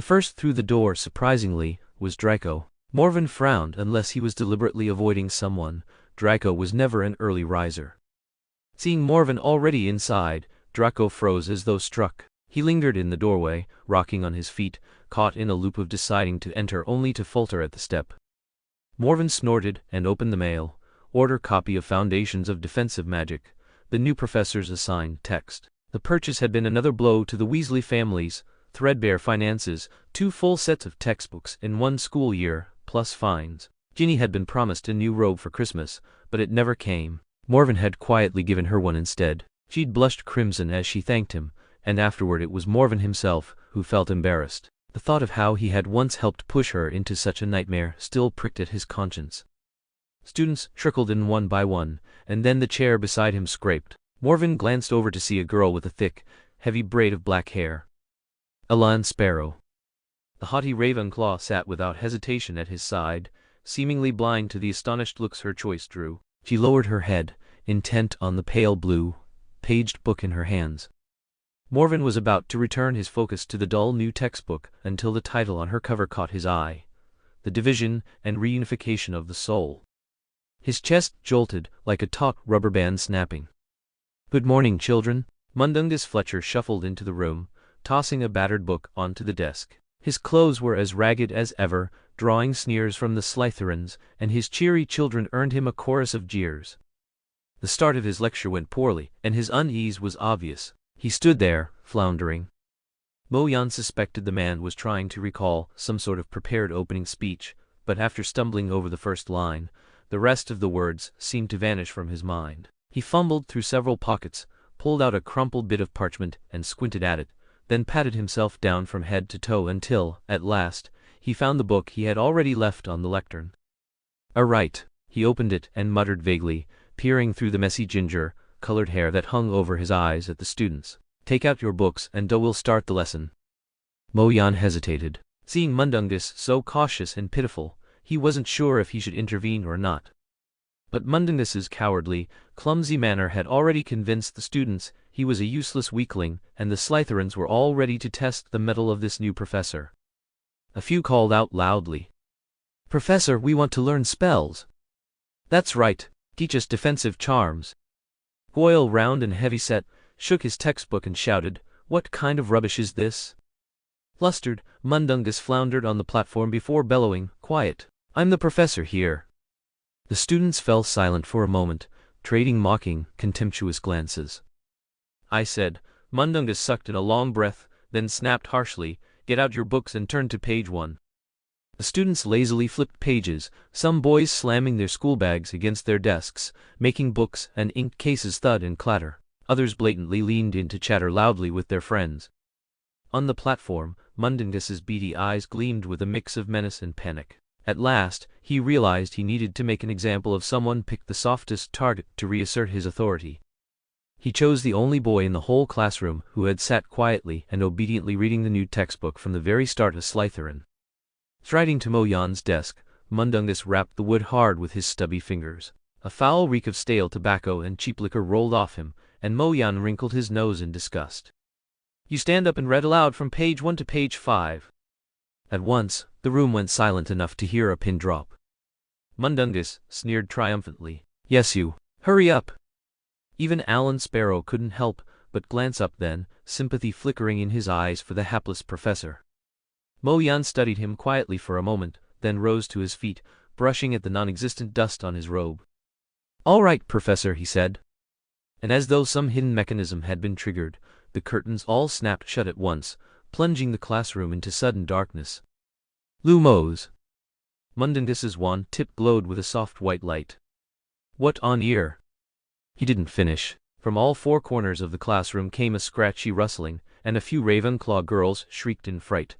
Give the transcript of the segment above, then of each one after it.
The first through the door, surprisingly, was Draco. Morven frowned. Unless he was deliberately avoiding someone, Draco was never an early riser. Seeing Morven already inside, Draco froze as though struck. He lingered in the doorway, rocking on his feet, caught in a loop of deciding to enter only to falter at the step. Morven snorted and opened the mail. Order copy of Foundations of Defensive Magic, the new professor's assigned text. The purchase had been another blow to the Weasley family's threadbare finances, 2 full sets of textbooks in 1 school year, plus fines. Ginny had been promised a new robe for Christmas, but it never came. Morven had quietly given her one instead. She'd blushed crimson as she thanked him, and afterward it was Morven himself who felt embarrassed. The thought of how he had once helped push her into such a nightmare still pricked at his conscience. Students trickled in one by one, and then the chair beside him scraped. Morven glanced over to see a girl with a thick, heavy braid of black hair. Alan Sparrow. The haughty Ravenclaw sat without hesitation at his side, seemingly blind to the astonished looks her choice drew. She lowered her head, intent on the pale blue, paged book in her hands. Morven was about to return his focus to the dull new textbook until the title on her cover caught his eye: The Division and Reunification of the Soul. His chest jolted like a taut rubber band snapping. "Good morning, children." Mundungus Fletcher shuffled into the room, tossing a battered book onto the desk. His clothes were as ragged as ever, drawing sneers from the Slytherins, and his cheery children earned him a chorus of jeers. The start of his lecture went poorly, and his unease was obvious. He stood there, floundering. Mo-Yan suspected the man was trying to recall some sort of prepared opening speech, but after stumbling over the first line, the rest of the words seemed to vanish from his mind. He fumbled through several pockets, pulled out a crumpled bit of parchment and squinted at it, then patted himself down from head to toe until, at last, he found the book he had already left on the lectern. Right. He opened it and muttered vaguely, peering through the messy ginger-colored hair that hung over his eyes at the students. "Take out your books and we'll start the lesson." Mo-Yan hesitated. Seeing Mundungus so cautious and pitiful, he wasn't sure if he should intervene or not. But Mundungus's cowardly, clumsy manner had already convinced the students he was a useless weakling, and the Slytherins were all ready to test the mettle of this new professor. A few called out loudly, "Professor, we want to learn spells." "That's right, teach us defensive charms." Goyle, round and heavy-set, shook his textbook and shouted, "What kind of rubbish is this?" Flustered, Mundungus floundered on the platform before bellowing, "Quiet! I'm the professor here." The students fell silent for a moment, trading mocking, contemptuous glances. "I said," Mundungus sucked in a long breath, then snapped harshly, "get out your books and turn to page 1. The students lazily flipped pages, some boys slamming their schoolbags against their desks, making books and ink cases thud and clatter. Others blatantly leaned in to chatter loudly with their friends. On the platform, Mundungus's beady eyes gleamed with a mix of menace and panic. At last, he realized he needed to make an example of someone, pick the softest target to reassert his authority. He chose the only boy in the whole classroom who had sat quietly and obediently reading the new textbook from the very start, a Slytherin. Striding to Mo-Yan's desk, Mundungus rapped the wood hard with his stubby fingers. A foul reek of stale tobacco and cheap liquor rolled off him, and Mo-Yan wrinkled his nose in disgust. "You stand up and read aloud from page 1 to page 5. At once, the room went silent enough to hear a pin drop. Mundungus sneered triumphantly. "Yes, you. Hurry up." Even Alan Sparrow couldn't help but glance up then, sympathy flickering in his eyes for the hapless professor. Mo-Yan studied him quietly for a moment, then rose to his feet, brushing at the non-existent dust on his robe. "All right, Professor," he said. And as though some hidden mechanism had been triggered, the curtains all snapped shut at once, plunging the classroom into sudden darkness. "Lumos." Mundungus's wand tip glowed with a soft white light. "What on ear?" He didn't finish. From all 4 corners of the classroom came a scratchy rustling, and a few Ravenclaw girls shrieked in fright.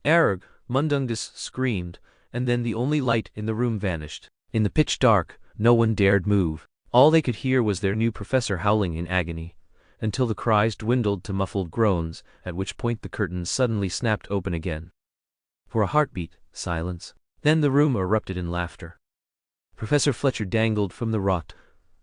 "Arg!" Mundungus screamed, and then the only light in the room vanished. In the pitch dark, no one dared move. All they could hear was their new professor howling in agony, until the cries dwindled to muffled groans, at which point the curtains suddenly snapped open again. For a heartbeat, silence. Then the room erupted in laughter. Professor Fletcher dangled from the wrought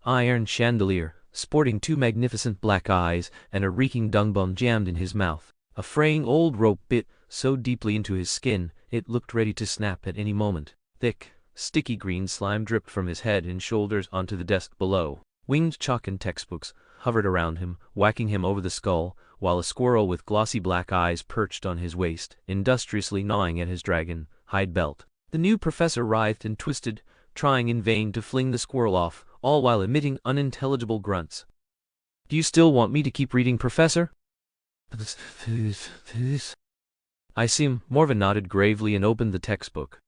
iron chandelier, sporting 2 magnificent black eyes and a reeking dung bun jammed in his mouth. A fraying old rope bit so deeply into his skin, it looked ready to snap at any moment. Thick, sticky green slime dripped from his head and shoulders onto the desk below. Winged chalk and textbooks hovered around him, whacking him over the skull, while a squirrel with glossy black eyes perched on his waist, industriously gnawing at his dragon hide belt. The new professor writhed and twisted, trying in vain to fling the squirrel off, all while emitting unintelligible grunts. "Do you still want me to keep reading, Professor?" "I see." Morven nodded gravely and opened the textbook.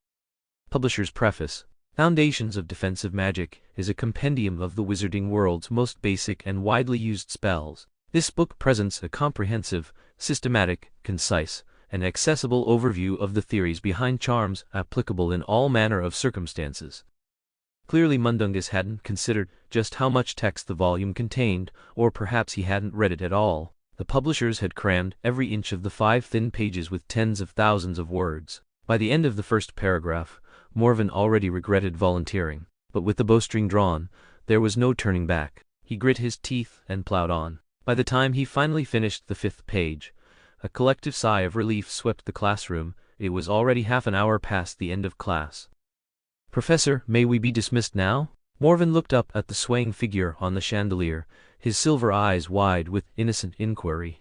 Publisher's Preface. Foundations of Defensive Magic is a compendium of the wizarding world's most basic and widely used spells. This book presents a comprehensive, systematic, concise, and accessible overview of the theories behind charms applicable in all manner of circumstances. Clearly Mundungus hadn't considered just how much text the volume contained, or perhaps he hadn't read it at all. The publishers had crammed every inch of the 5 thin pages with tens of thousands of words. By the end of the first paragraph, Morven already regretted volunteering, but with the bowstring drawn, there was no turning back. He grit his teeth and plowed on. By the time he finally finished the 5th page, a collective sigh of relief swept the classroom. It was already half an hour past the end of class. "Professor, may we be dismissed now?" Morven looked up at the swaying figure on the chandelier, his silver eyes wide with innocent inquiry.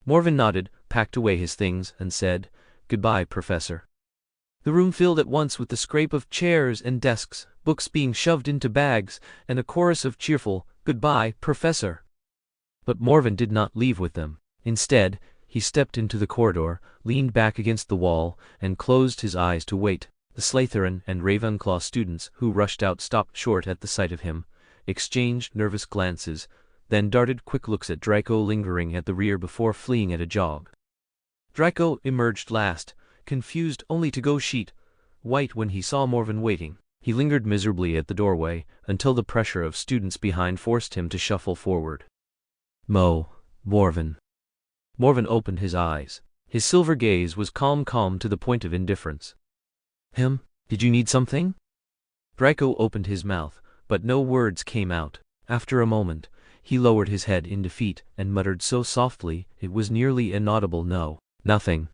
Morven nodded, packed away his things, and said, "Goodbye, Professor." The room filled at once with the scrape of chairs and desks, books being shoved into bags, and a chorus of cheerful, "Goodbye, Professor." But Morven did not leave with them. Instead, he stepped into the corridor, leaned back against the wall, and closed his eyes to wait. The Slytherin and Ravenclaw students who rushed out stopped short at the sight of him, exchanged nervous glances, then darted quick looks at Draco lingering at the rear before fleeing at a jog. Draco emerged last, confused only to go sheet white when he saw Morven waiting. He lingered miserably at the doorway until the pressure of students behind forced him to shuffle forward. Morven. Morven opened his eyes. His silver gaze was calm to the point of indifference. Did you need something?" Draco opened his mouth, but no words came out. After a moment, he lowered his head in defeat and muttered so softly it was nearly inaudible, "No, nothing."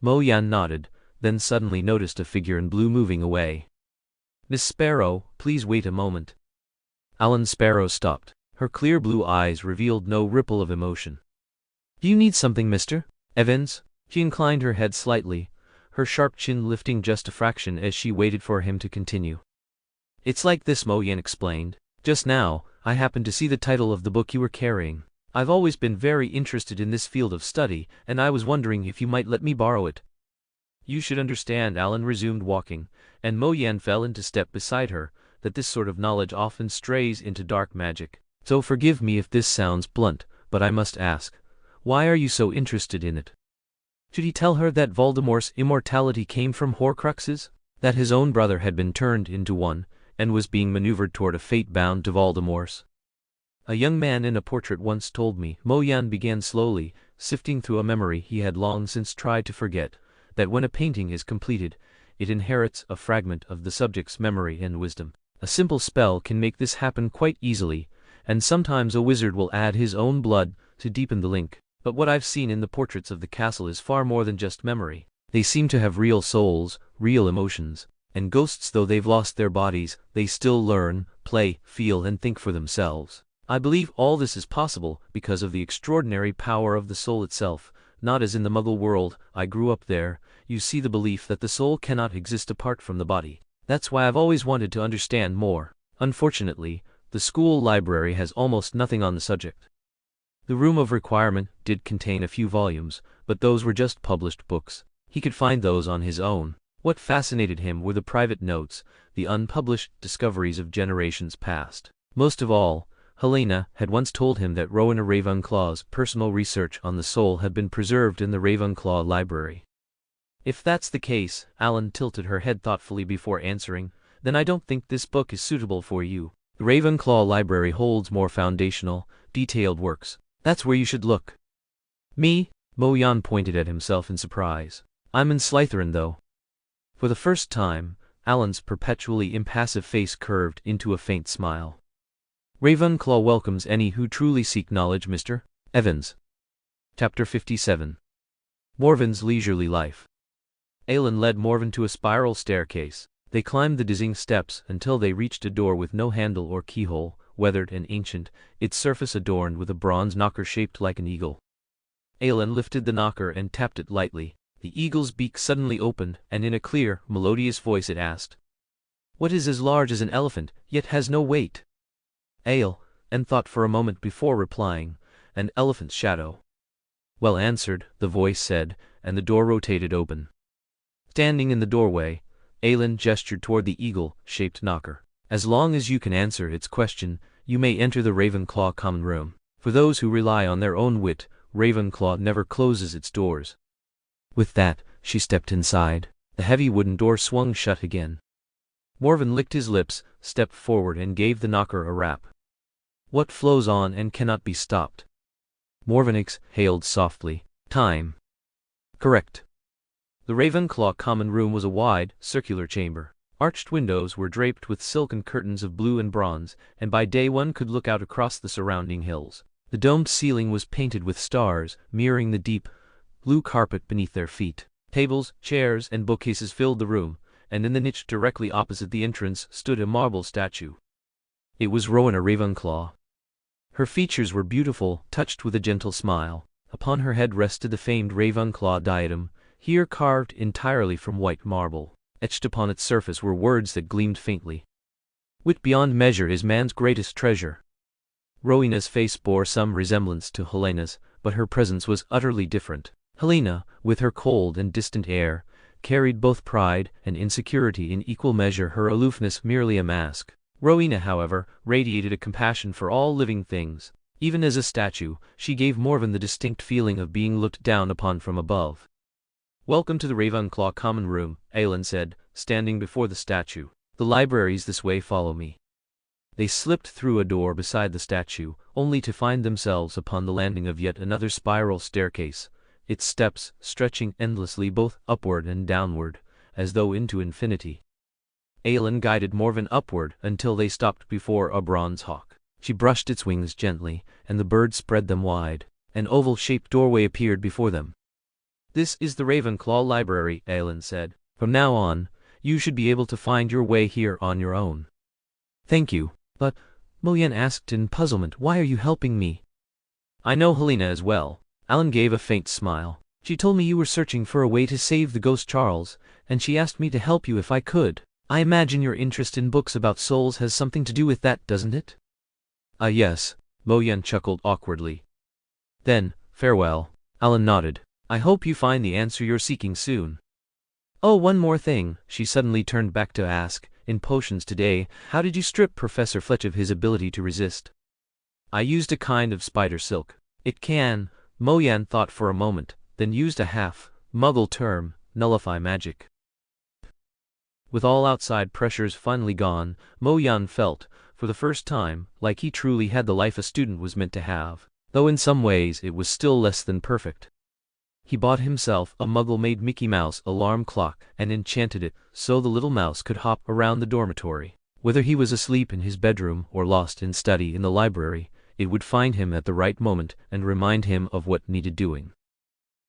Mo-Yan nodded, then suddenly noticed a figure in blue moving away. "Miss Sparrow, please wait a moment." Alan Sparrow stopped. Her clear blue eyes revealed no ripple of emotion. "Do you need something, Mr. Evans?" She inclined her head slightly, her sharp chin lifting just a fraction as she waited for him to continue. "It's like this," Mo-Yan explained. "Just now, I happened to see the title of the book you were carrying. I've always been very interested in this field of study, and I was wondering if you might let me borrow it." "You should understand," Alan resumed walking, and Mo-Yan fell into step beside her, "that this sort of knowledge often strays into dark magic. So forgive me if this sounds blunt, but I must ask, why are you so interested in it?" Should he tell her that Voldemort's immortality came from Horcruxes? That his own brother had been turned into one, and was being maneuvered toward a fate bound to Voldemort's? "A young man in a portrait once told me," Mo-Yan began slowly, sifting through a memory he had long since tried to forget, "that when a painting is completed, it inherits a fragment of the subject's memory and wisdom. A simple spell can make this happen quite easily, and sometimes a wizard will add his own blood to deepen the link. But what I've seen in the portraits of the castle is far more than just memory. They seem to have real souls, real emotions, and ghosts, though they've lost their bodies, they still learn, play, feel, and think for themselves. I believe all this is possible because of the extraordinary power of the soul itself, not as in the Muggle world. I grew up there. You see, the belief that the soul cannot exist apart from the body. That's why I've always wanted to understand more. Unfortunately, the school library has almost nothing on the subject." The Room of Requirement did contain a few volumes, but those were just published books. He could find those on his own. What fascinated him were the private notes, the unpublished discoveries of generations past. Most of all, Helena had once told him that Rowena Ravenclaw's personal research on the soul had been preserved in the Ravenclaw library. "If that's the case," Alan tilted her head thoughtfully before answering, "then I don't think this book is suitable for you. The Ravenclaw library holds more foundational, detailed works. That's where you should look." "Me?" Mo-Yan pointed at himself in surprise. "I'm in Slytherin, though." For the first time, Alan's perpetually impassive face curved into a faint smile. "Ravenclaw welcomes any who truly seek knowledge, Mr. Evans." Chapter 57. Morven's leisurely life. Aelin led Morven to a spiral staircase. They climbed the dizzying steps until they reached a door with no handle or keyhole, weathered and ancient, its surface adorned with a bronze knocker shaped like an eagle. Aelin lifted the knocker and tapped it lightly. The eagle's beak suddenly opened, and in a clear, melodious voice it asked, "What is as large as an elephant, yet has no weight?" Aelin thought for a moment before replying, "An elephant's shadow." "Well answered," the voice said, and the door rotated open. Standing in the doorway, Aelin gestured toward the eagle-shaped knocker. "As long as you can answer its question, you may enter the Ravenclaw common room. For those who rely on their own wit, Ravenclaw never closes its doors." With that, she stepped inside. The heavy wooden door swung shut again. Morven licked his lips, stepped forward and gave the knocker a rap. "What flows on and cannot be stopped?" Morven exhaled softly. "Time." "Correct." The Ravenclaw common room was a wide, circular chamber. Arched windows were draped with silken curtains of blue and bronze, and by day one could look out across the surrounding hills. The domed ceiling was painted with stars, mirroring the deep, blue carpet beneath their feet. Tables, chairs, and bookcases filled the room, and in the niche directly opposite the entrance stood a marble statue. It was Rowena Ravenclaw. Her features were beautiful, touched with a gentle smile. Upon her head rested the famed Ravenclaw diadem, here carved entirely from white marble. Etched upon its surface were words that gleamed faintly. "Wit beyond measure is man's greatest treasure." Rowena's face bore some resemblance to Helena's, but her presence was utterly different. Helena, with her cold and distant air, carried both pride and insecurity in equal measure, her aloofness merely a mask. Rowena, however, radiated a compassion for all living things. Even as a statue, she gave Morven the distinct feeling of being looked down upon from above. "Welcome to the Ravenclaw common room," Aelin said, standing before the statue. "The library's this way, follow me." They slipped through a door beside the statue, only to find themselves upon the landing of yet another spiral staircase, its steps stretching endlessly both upward and downward, as though into infinity. Aelin guided Morven upward until they stopped before a bronze hawk. She brushed its wings gently, and the bird spread them wide. An oval-shaped doorway appeared before them. "This is the Ravenclaw library," Aelin said. "From now on, you should be able to find your way here on your own." "Thank you. But," Moyen asked in puzzlement, "why are you helping me?" "I know Helena as well." Aelin gave a faint smile. "She told me you were searching for a way to save the ghost Charles, and she asked me to help you if I could. I imagine your interest in books about souls has something to do with that, doesn't it?" Yes," Moyen chuckled awkwardly. "Then, farewell." Aelin nodded. "I hope you find the answer you're seeking soon." "Oh, one more thing," she suddenly turned back to ask, "in potions today, how did you strip Professor Fletch of his ability to resist?" "I used a kind of spider silk. It can," Moyen thought for a moment, then used a half-muggle term, "nullify magic." With all outside pressures finally gone, Moyen felt, for the first time, like he truly had the life a student was meant to have, though in some ways it was still less than perfect. He bought himself a Muggle-made Mickey Mouse alarm clock and enchanted it so the little mouse could hop around the dormitory. Whether he was asleep in his bedroom or lost in study in the library, it would find him at the right moment and remind him of what needed doing.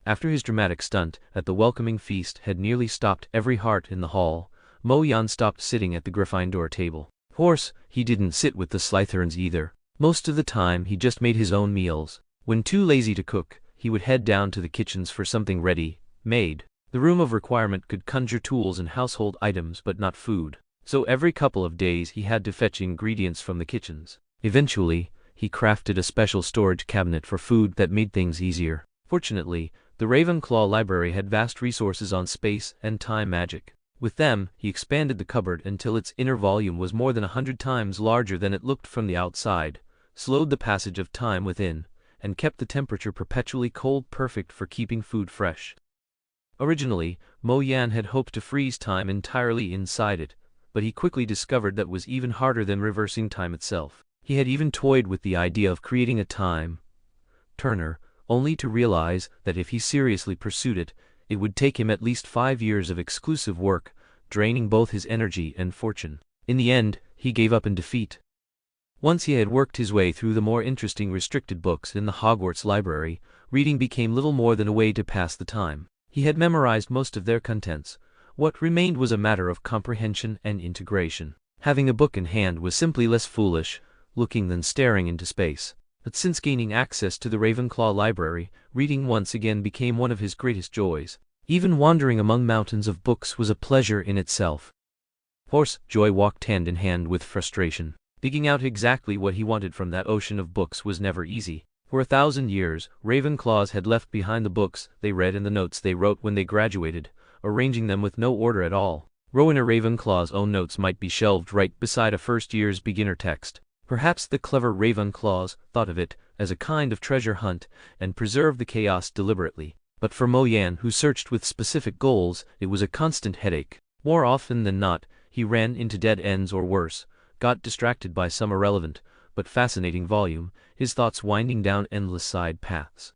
After his dramatic stunt at the welcoming feast had nearly stopped every heart in the hall, Moyen stopped sitting at the Gryffindor table. Of course, he didn't sit with the Slytherins either. Most of the time he just made his own meals. When too lazy to cook, he would head down to the kitchens for something ready-made. The room of requirement could conjure tools and household items but not food, so every couple of days he had to fetch ingredients from the kitchens. Eventually, he crafted a special storage cabinet for food that made things easier. Fortunately, the Ravenclaw library had vast resources on space and time magic. With them, he expanded the cupboard until its inner volume was more than 100 times larger than it looked from the outside, slowed the passage of time within, and kept the temperature perpetually cold, perfect for keeping food fresh. Originally, Moyen had hoped to freeze time entirely inside it, but he quickly discovered that was even harder than reversing time itself. He had even toyed with the idea of creating a time turner, only to realize that if he seriously pursued it, it would take him at least 5 years of exclusive work, draining both his energy and fortune. In the end, he gave up in defeat. Once he had worked his way through the more interesting restricted books in the Hogwarts library, reading became little more than a way to pass the time. He had memorized most of their contents. What remained was a matter of comprehension and integration. Having a book in hand was simply less foolish looking than staring into space. But since gaining access to the Ravenclaw library, reading once again became one of his greatest joys. Even wandering among mountains of books was a pleasure in itself. Of course, joy walked hand in hand with frustration. Digging out exactly what he wanted from that ocean of books was never easy. For 1,000 years, Ravenclaws had left behind the books they read and the notes they wrote when they graduated, arranging them with no order at all. Rowena Ravenclaw's own notes might be shelved right beside a first-year's beginner text. Perhaps the clever Ravenclaws thought of it as a kind of treasure hunt and preserved the chaos deliberately. But for Mo Yan, who searched with specific goals, it was a constant headache. More often than not, he ran into dead ends or worse, got distracted by some irrelevant but fascinating volume, his thoughts winding down endless side paths.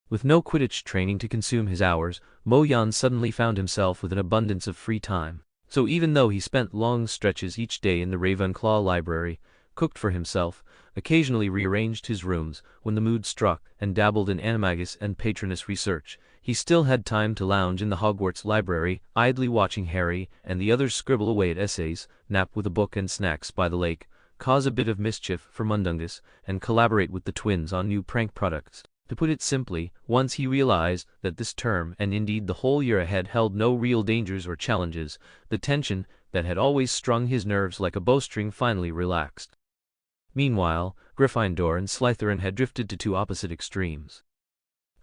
With no Quidditch training to consume his hours, Mo Yan suddenly found himself with an abundance of free time. So even though he spent long stretches each day in the Ravenclaw library, cooked for himself, occasionally rearranged his rooms when the mood struck, and dabbled in animagus and Patronus research, he still had time to lounge in the Hogwarts library, idly watching Harry and the others scribble away at essays, nap with a book and snacks by the lake, cause a bit of mischief for Mundungus, and collaborate with the twins on new prank products. To put it simply, once he realized that this term, and indeed the whole year ahead, held no real dangers or challenges, the tension that had always strung his nerves like a bowstring finally relaxed. Meanwhile, Gryffindor and Slytherin had drifted to two opposite extremes.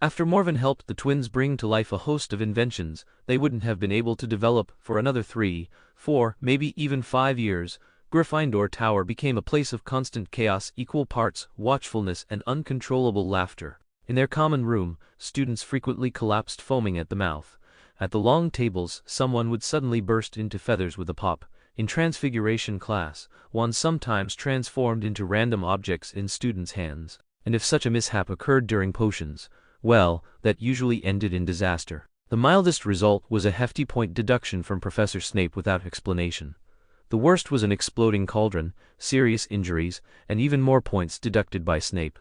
After Morven helped the twins bring to life a host of inventions they wouldn't have been able to develop for another 3, 4, maybe even 5 years, Gryffindor Tower became a place of constant chaos, equal parts watchfulness and uncontrollable laughter. In their common room, students frequently collapsed foaming at the mouth. At the long tables, someone would suddenly burst into feathers with a pop. In Transfiguration class, one sometimes transformed into random objects in students' hands. And if such a mishap occurred during potions, well, that usually ended in disaster. The mildest result was a hefty point deduction from Professor Snape without explanation. The worst was an exploding cauldron, serious injuries, and even more points deducted by Snape.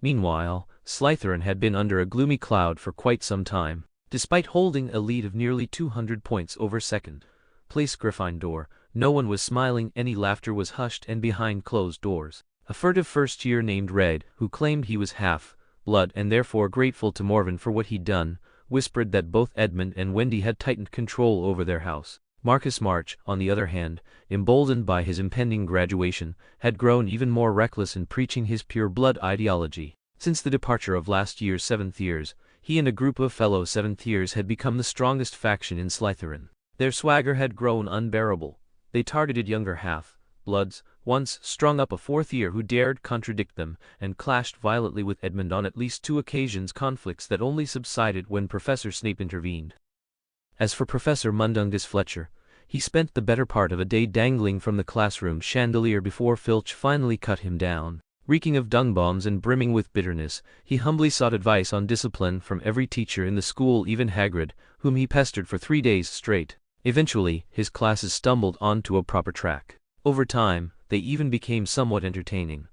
Meanwhile, Slytherin had been under a gloomy cloud for quite some time. Despite holding a lead of nearly 200 points over second place Gryffindor, no one was smiling, any laughter was hushed and behind closed doors. A furtive first year named Red, who claimed he was half-blood and therefore grateful to Morven for what he'd done, whispered that both Edmund and Wendy had tightened control over their house. Marcus March, on the other hand, emboldened by his impending graduation, had grown even more reckless in preaching his pure-blood ideology. Since the departure of last year's 7th years, he and a group of fellow 7th years had become the strongest faction in Slytherin. Their swagger had grown unbearable. They targeted younger half-bloods, once strung up a 4th year who dared contradict them, and clashed violently with Edmund on at least 2 occasions, conflicts that only subsided when Professor Snape intervened. As for Professor Mundungus Fletcher, he spent the better part of a day dangling from the classroom chandelier before Filch finally cut him down. Reeking of dung bombs and brimming with bitterness, he humbly sought advice on discipline from every teacher in the school, even Hagrid, whom he pestered for 3 days straight. Eventually, his classes stumbled onto a proper track. Over time, they even became somewhat entertaining.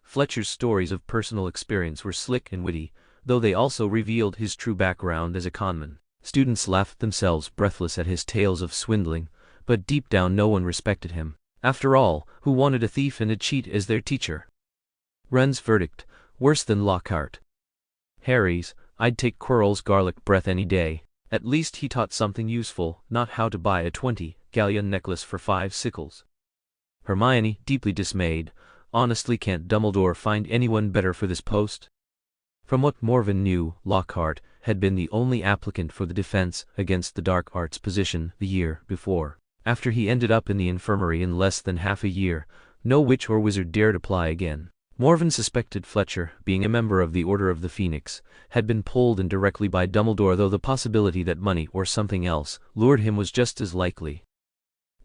Fletcher's stories of personal experience were slick and witty, though they also revealed his true background as a conman. Students laughed themselves breathless at his tales of swindling, but deep down no one respected him. After all, who wanted a thief and a cheat as their teacher? Wren's verdict, worse than Lockhart. Harry's, I'd take Quirrell's garlic breath any day. At least he taught something useful, not how to buy a 20-galleon necklace for 5 sickles. Hermione, deeply dismayed, honestly, can't Dumbledore find anyone better for this post? From what Morven knew, Lockhart had been the only applicant for the defense against the dark arts position the year before. After he ended up in the infirmary in less than half a year, no witch or wizard dared apply again. Morven suspected Fletcher, being a member of the Order of the Phoenix, had been pulled in directly by Dumbledore, though the possibility that money or something else lured him was just as likely.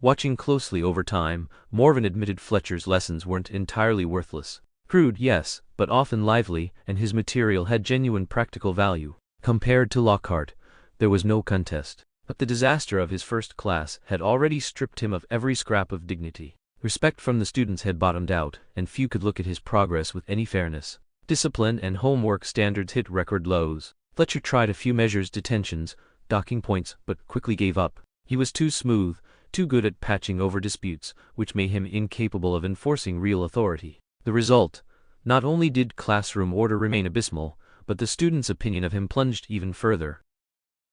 Watching closely over time, Morven admitted Fletcher's lessons weren't entirely worthless. Crude, yes, but often lively, and his material had genuine practical value. Compared to Lockhart, there was no contest. But the disaster of his first class had already stripped him of every scrap of dignity. Respect from the students had bottomed out, and few could look at his progress with any fairness. Discipline and homework standards hit record lows. Fletcher tried a few measures, detentions, docking points, but quickly gave up. He was too smooth, too good at patching over disputes, which made him incapable of enforcing real authority. The result: not only did classroom order remain abysmal, but the students' opinion of him plunged even further.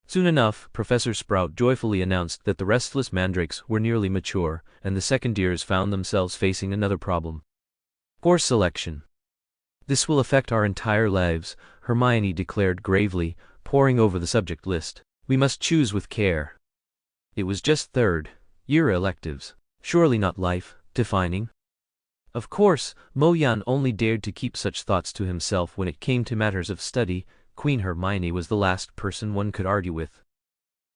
Soon enough, Professor Sprout joyfully announced that the restless mandrakes were nearly mature, and the second years found themselves facing another problem: course selection. "This will affect our entire lives," Hermione declared gravely, poring over the subject list. "We must choose with care." It was just third-year electives. Surely not life-defining. Of course, Mo-Yan only dared to keep such thoughts to himself when it came to matters of study. Queen Hermione was the last person one could argue with.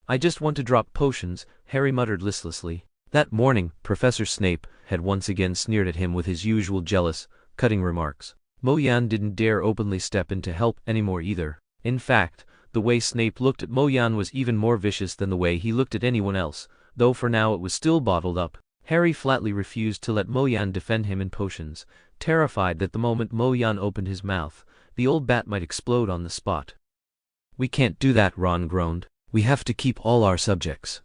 "I just want to drop potions," Harry muttered listlessly. That morning, Professor Snape had once again sneered at him with his usual jealous, cutting remarks. Mo-Yan didn't dare openly step in to help anymore either. In fact, the way Snape looked at Mo-Yan was even more vicious than the way he looked at anyone else, though for now it was still bottled up. Harry flatly refused to let Mo-Yan defend him in potions, terrified that the moment Mo-Yan opened his mouth, the old bat might explode on the spot. "We can't do that," Ron groaned. "We have to keep all our subjects."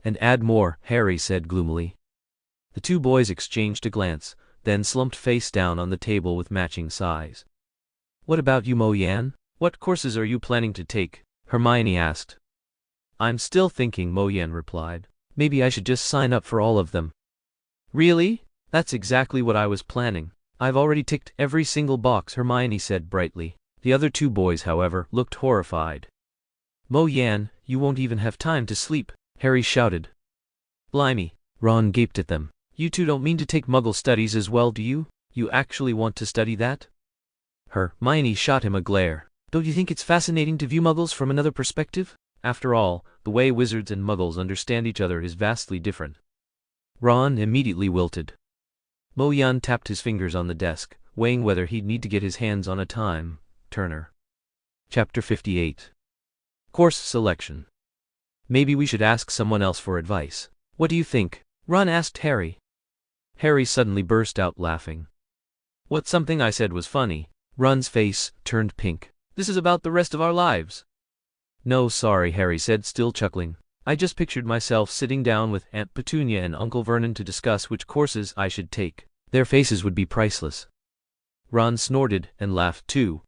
"And add more," Harry said gloomily. The two boys exchanged a glance, then slumped face down on the table with matching sighs. "What about you, Mo-Yan? What courses are you planning to take?" Hermione asked. "I'm still thinking," Mo-Yan replied. "Maybe I should just sign up for all of them." "Really? That's exactly what I was planning. I've already ticked every single box," Hermione said brightly. The other two boys, however, looked horrified. "Mo-Yan, you won't even have time to sleep," Harry shouted. "Blimey," Ron gaped at them. "You two don't mean to take Muggle studies as well, do you? You actually want to study that?" Hermione shot him a glare. "Don't you think it's fascinating to view Muggles from another perspective? After all, the way wizards and Muggles understand each other is vastly different." Ron immediately wilted. Mo-Yan tapped his fingers on the desk, weighing whether he'd need to get his hands on a time-turner. Chapter 58. Course Selection. "Maybe we should ask someone else for advice. What do you think?" Ron asked Harry. Harry suddenly burst out laughing. "What, something I said was funny?" Ron's face turned pink. "This is about the rest of our lives." "No, sorry," Harry said, still chuckling. "I just pictured myself sitting down with Aunt Petunia and Uncle Vernon to discuss which courses I should take. Their faces would be priceless." Ron snorted and laughed too.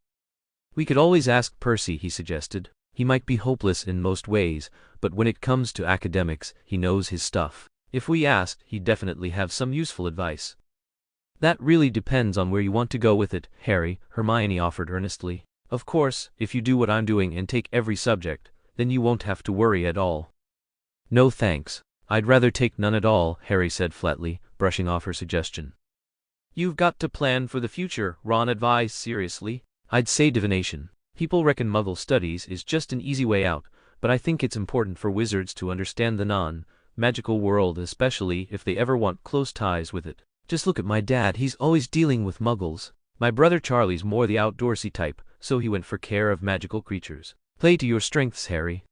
"We could always ask Percy," he suggested. "He might be hopeless in most ways, but when it comes to academics, he knows his stuff. If we asked, he'd definitely have some useful advice." "That really depends on where you want to go with it, Harry," Hermione offered earnestly. "Of course, if you do what I'm doing and take every subject, then you won't have to worry at all." "No thanks. I'd rather take none at all," Harry said flatly, brushing off her suggestion. "You've got to plan for the future," Ron advised seriously. "I'd say divination. People reckon Muggle studies is just an easy way out, but I think it's important for wizards to understand the non-magical world, especially if they ever want close ties with it. Just look at my dad, he's always dealing with Muggles. My brother Charlie's more the outdoorsy type, so he went for care of magical creatures. Play to your strengths, Harry."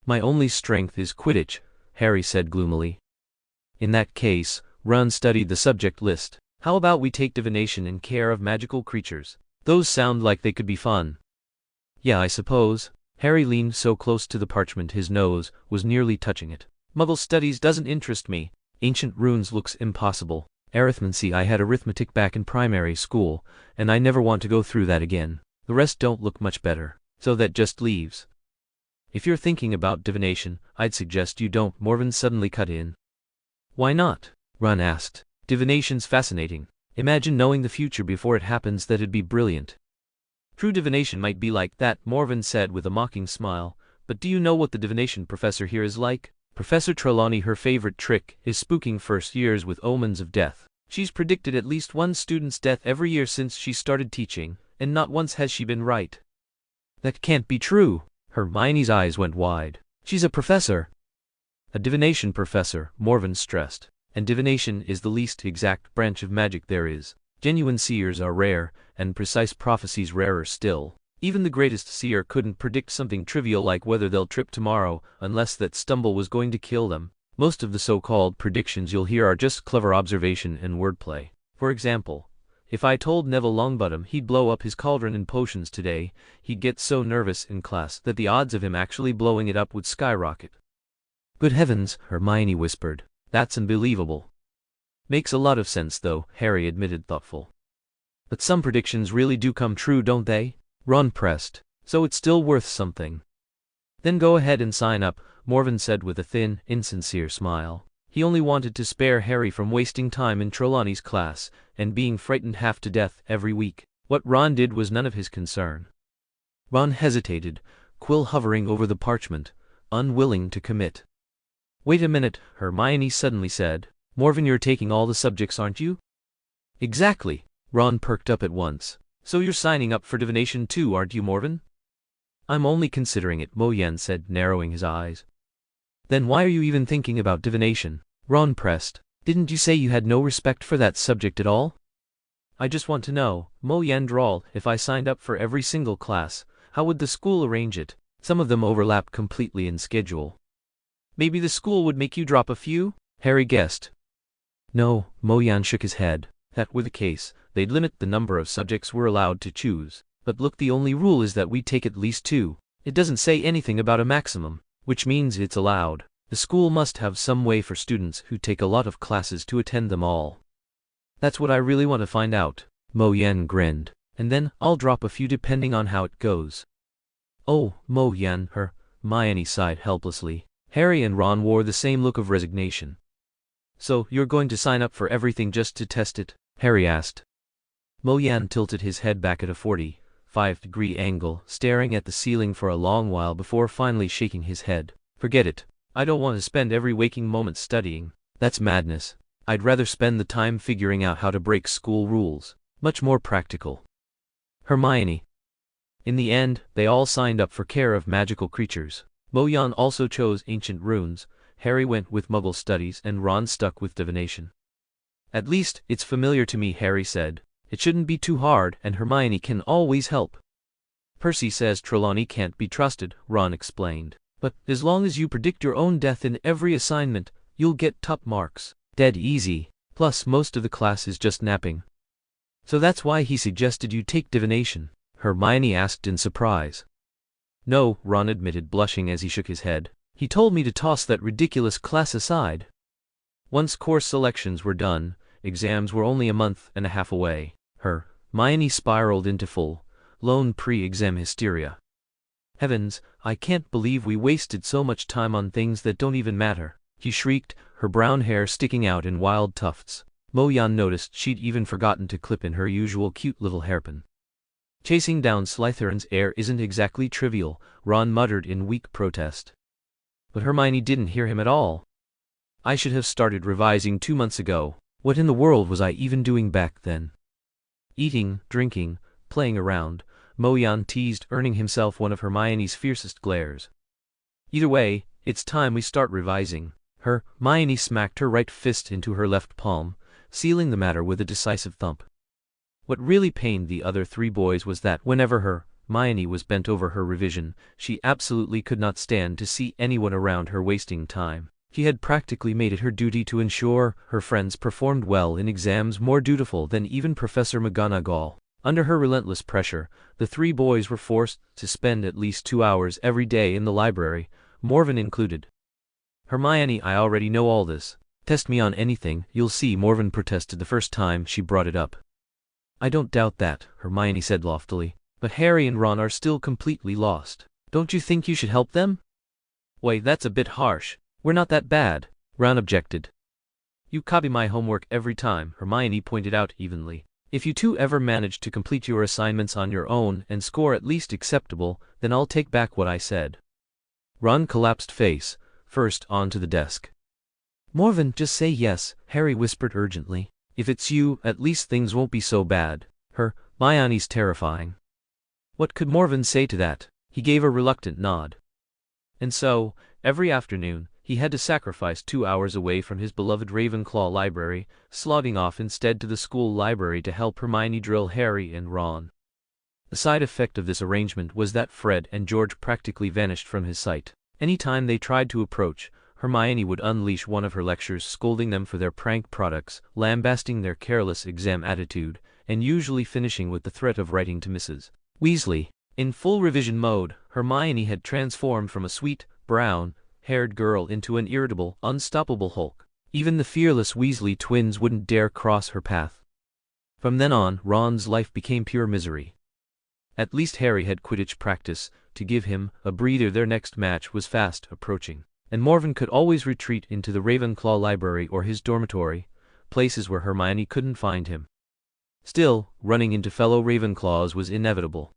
"My only strength is Quidditch," Harry said gloomily. "In that case," Ron studied the subject list, "how about we take divination and care of magical creatures? Those sound like they could be fun." "Yeah, I suppose." Harry leaned so close to the parchment his nose was nearly touching it. "Muggle studies doesn't interest me. Ancient runes looks impossible. Arithmancy, I had arithmetic back in primary school, and I never want to go through that again. The rest don't look much better. So that just leaves." "If you're thinking about divination, I'd suggest you don't," Morven suddenly cut in. "Why not?" Ron asked. "Divination's fascinating. Imagine knowing the future before it happens. That'd be brilliant." "True divination might be like that," Morven said with a mocking smile, "but do you know what the divination professor here is like? Professor Trelawney, her favorite trick is spooking first years with omens of death. She's predicted at least one student's death every year since she started teaching, and not once has she been right." "That can't be true." Hermione's eyes went wide. "She's a professor." "A divination professor," Morven stressed. "And divination is the least exact branch of magic there is. Genuine seers are rare, and precise prophecies rarer still. Even the greatest seer couldn't predict something trivial like whether they'll trip tomorrow, unless that stumble was going to kill them. Most of the so-called predictions you'll hear are just clever observation and wordplay. For example, If I told Neville Longbottom he'd blow up his cauldron in potions today, he'd get so nervous in class that the odds of him actually blowing it up would skyrocket." "Good heavens," Hermione whispered. "That's unbelievable." "Makes a lot of sense though," Harry admitted, thoughtful. "But some predictions really do come true, don't they?" Ron pressed. "So it's still worth something." "Then go ahead and sign up," Morven said with a thin, insincere smile. He only wanted to spare Harry from wasting time in Trelawney's class and being frightened half to death every week. What Ron did was none of his concern. Ron hesitated, quill hovering over the parchment, unwilling to commit. "Wait a minute," Hermione suddenly said. "Morven, you're taking all the subjects, aren't you?" "Exactly." Ron perked up at once. "So you're signing up for divination too, aren't you, Morven?" "I'm only considering it," Mo Yan said, narrowing his eyes. "Then why are you even thinking about divination?" Ron pressed. "Didn't you say you had no respect for that subject at all?" "I just want to know," Mo Yan drawled, "if I signed up for every single class, how would the school arrange it? Some of them overlap completely in schedule." "Maybe the school would make you drop a few?" Harry guessed. "No," Mo Yan shook his head. "If that were the case, they'd limit the number of subjects we're allowed to choose. But look, the only rule is that we take at least 2. It doesn't say anything about a maximum, which means it's allowed. The school must have some way for students who take a lot of classes to attend them all." "That's what I really want to find out," Mo Yan grinned. "And then I'll drop a few depending on how it goes." "Oh, Mo Yan," Hermione sighed helplessly. Harry and Ron wore the same look of resignation. "So you're going to sign up for everything just to test it?" Harry asked. Mo Yan tilted his head back at a 45-degree angle, staring at the ceiling for a long while before finally shaking his head. "Forget it. I don't want to spend every waking moment studying. That's madness. I'd rather spend the time figuring out how to break school rules. Much more practical." Hermione. In the end, they all signed up for care of magical creatures. Mo Yan also chose ancient runes, Harry went with Muggle studies, and Ron stuck with divination. "At least, it's familiar to me," Harry said. "It shouldn't be too hard, and Hermione can always help." "Percy says Trelawney can't be trusted," Ron explained. "But as long as you predict your own death in every assignment, you'll get top marks. Dead easy. Plus, most of the class is just napping." "So that's why he suggested you take divination?" Hermione asked in surprise. "No," Ron admitted, blushing as he shook his head. "He told me to toss that ridiculous class aside." Once course selections were done, exams were only a month and a half away. Hermione spiraled into full-blown pre-exam hysteria. "Heavens, I can't believe we wasted so much time on things that don't even matter," she shrieked, her brown hair sticking out in wild tufts. Mo Yan noticed she'd even forgotten to clip in her usual cute little hairpin. "Chasing down Slytherin's heir isn't exactly trivial," Ron muttered in weak protest. But Hermione didn't hear him at all. "I should have started revising 2 months ago. What in the world was I even doing back then?" "Eating, drinking, playing around," Mo Yan teased, earning himself one of Hermione's fiercest glares. "Either way, it's time we start revising." Hermione smacked her right fist into her left palm, sealing the matter with a decisive thump. What really pained the other 3 boys was that whenever Hermione was bent over her revision, she absolutely could not stand to see anyone around her wasting time. She had practically made it her duty to ensure her friends performed well in exams, more dutiful than even Professor McGonagall. Under her relentless pressure, the 3 boys were forced to spend at least 2 hours every day in the library, Morven included. "Hermione, I already know all this. Test me on anything, you'll see," Morven protested the first time she brought it up. "I don't doubt that," Hermione said loftily. "But Harry and Ron are still completely lost. Don't you think you should help them?" "Wait, that's a bit harsh. We're not that bad," Ron objected. "You copy my homework every time," Hermione pointed out evenly. "If you 2 ever manage to complete your assignments on your own and score at least acceptable, then I'll take back what I said." Ron collapsed face first onto the desk. "Morven, just say yes," Harry whispered urgently. "If it's you, at least things won't be so bad." Hermione's terrifying. What could Morven say to that? He gave a reluctant nod. And so, every afternoon, he had to sacrifice 2 hours away from his beloved Ravenclaw library, slogging off instead to the school library to help Hermione drill Harry and Ron. The side effect of this arrangement was that Fred and George practically vanished from his sight. Any time they tried to approach, Hermione would unleash one of her lectures, scolding them for their prank products, lambasting their careless exam attitude, and usually finishing with the threat of writing to Mrs. Weasley. In full revision mode, Hermione had transformed from a sweet, brown-haired girl into an irritable, unstoppable Hulk. Even the fearless Weasley twins wouldn't dare cross her path. From then on, Ron's life became pure misery. At least Harry had Quidditch practice to give him a breather. Their next match was fast approaching, and Morven could always retreat into the Ravenclaw library or his dormitory, places where Hermione couldn't find him. Still, running into fellow Ravenclaws was inevitable.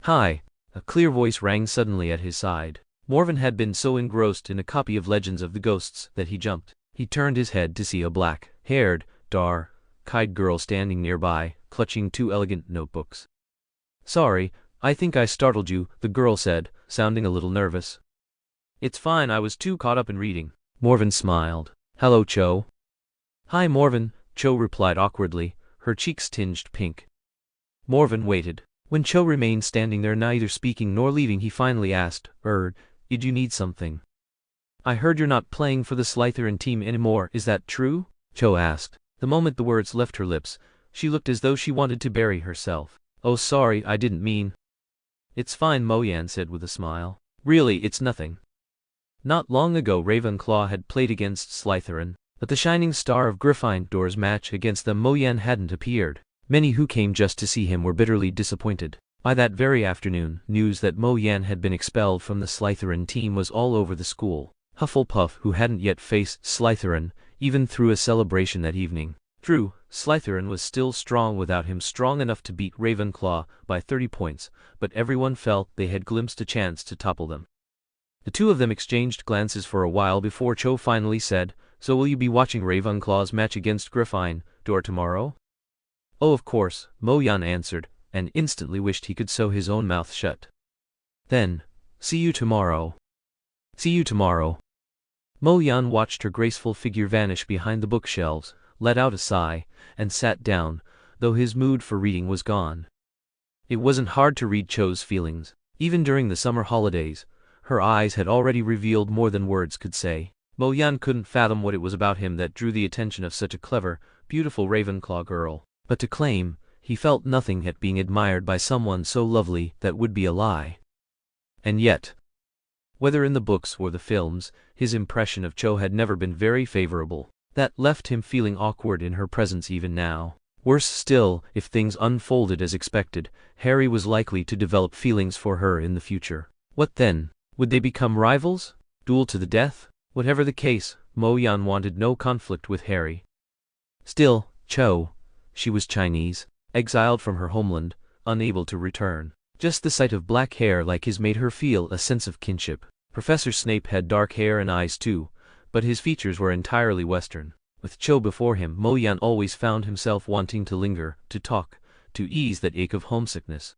"Hi!" A clear voice rang suddenly at his side. Morven had been so engrossed in a copy of Legends of the Ghosts that he jumped. He turned his head to see a black-haired, dark-eyed girl standing nearby, clutching two elegant notebooks. "Sorry, I think I startled you," the girl said, sounding a little nervous. "It's fine, I was too caught up in reading." Morven smiled. "Hello, Cho." "Hi, Morven," Cho replied awkwardly, her cheeks tinged pink. Morven waited. When Cho remained standing there neither speaking nor leaving, he finally asked, did you need something?" "I heard you're not playing for the Slytherin team anymore, is that true?" Cho asked. The moment the words left her lips, she looked as though she wanted to bury herself. "Oh sorry, I didn't mean." "It's fine," Moyan said with a smile. "Really, it's nothing." Not long ago Ravenclaw had played against Slytherin, but the shining star of Gryffindor's match against them Moyan hadn't appeared. Many who came just to see him were bitterly disappointed. By that very afternoon, news that Moyan had been expelled from the Slytherin team was all over the school. Hufflepuff, who hadn't yet faced Slytherin, even threw a celebration that evening. True, Slytherin was still strong without him, strong enough to beat Ravenclaw by 30 points, but everyone felt they had glimpsed a chance to topple them. The two of them exchanged glances for a while before Cho finally said, "So will you be watching Ravenclaw's match against Gryffindor tomorrow?" "Oh, of course," Moyan answered, and instantly wished he could sew his own mouth shut. Then, "See you tomorrow." "See you tomorrow." Moyan watched her graceful figure vanish behind the bookshelves, let out a sigh, and sat down, though his mood for reading was gone. It wasn't hard to read Cho's feelings. Even during the summer holidays, her eyes had already revealed more than words could say. Moyan couldn't fathom what it was about him that drew the attention of such a clever, beautiful Ravenclaw girl. But to claim he felt nothing at being admired by someone so lovely that would be a lie. And yet, whether in the books or the films, his impression of Cho had never been very favorable. That left him feeling awkward in her presence even now. Worse still, if things unfolded as expected, Harry was likely to develop feelings for her in the future. What then? Would they become rivals? Duel to the death? Whatever the case, Moyan wanted no conflict with Harry. Still, Cho, she was Chinese, exiled from her homeland, unable to return. Just the sight of black hair like his made her feel a sense of kinship. Professor Snape had dark hair and eyes too, but his features were entirely Western. With Cho before him, Moyan always found himself wanting to linger, to talk, to ease that ache of homesickness.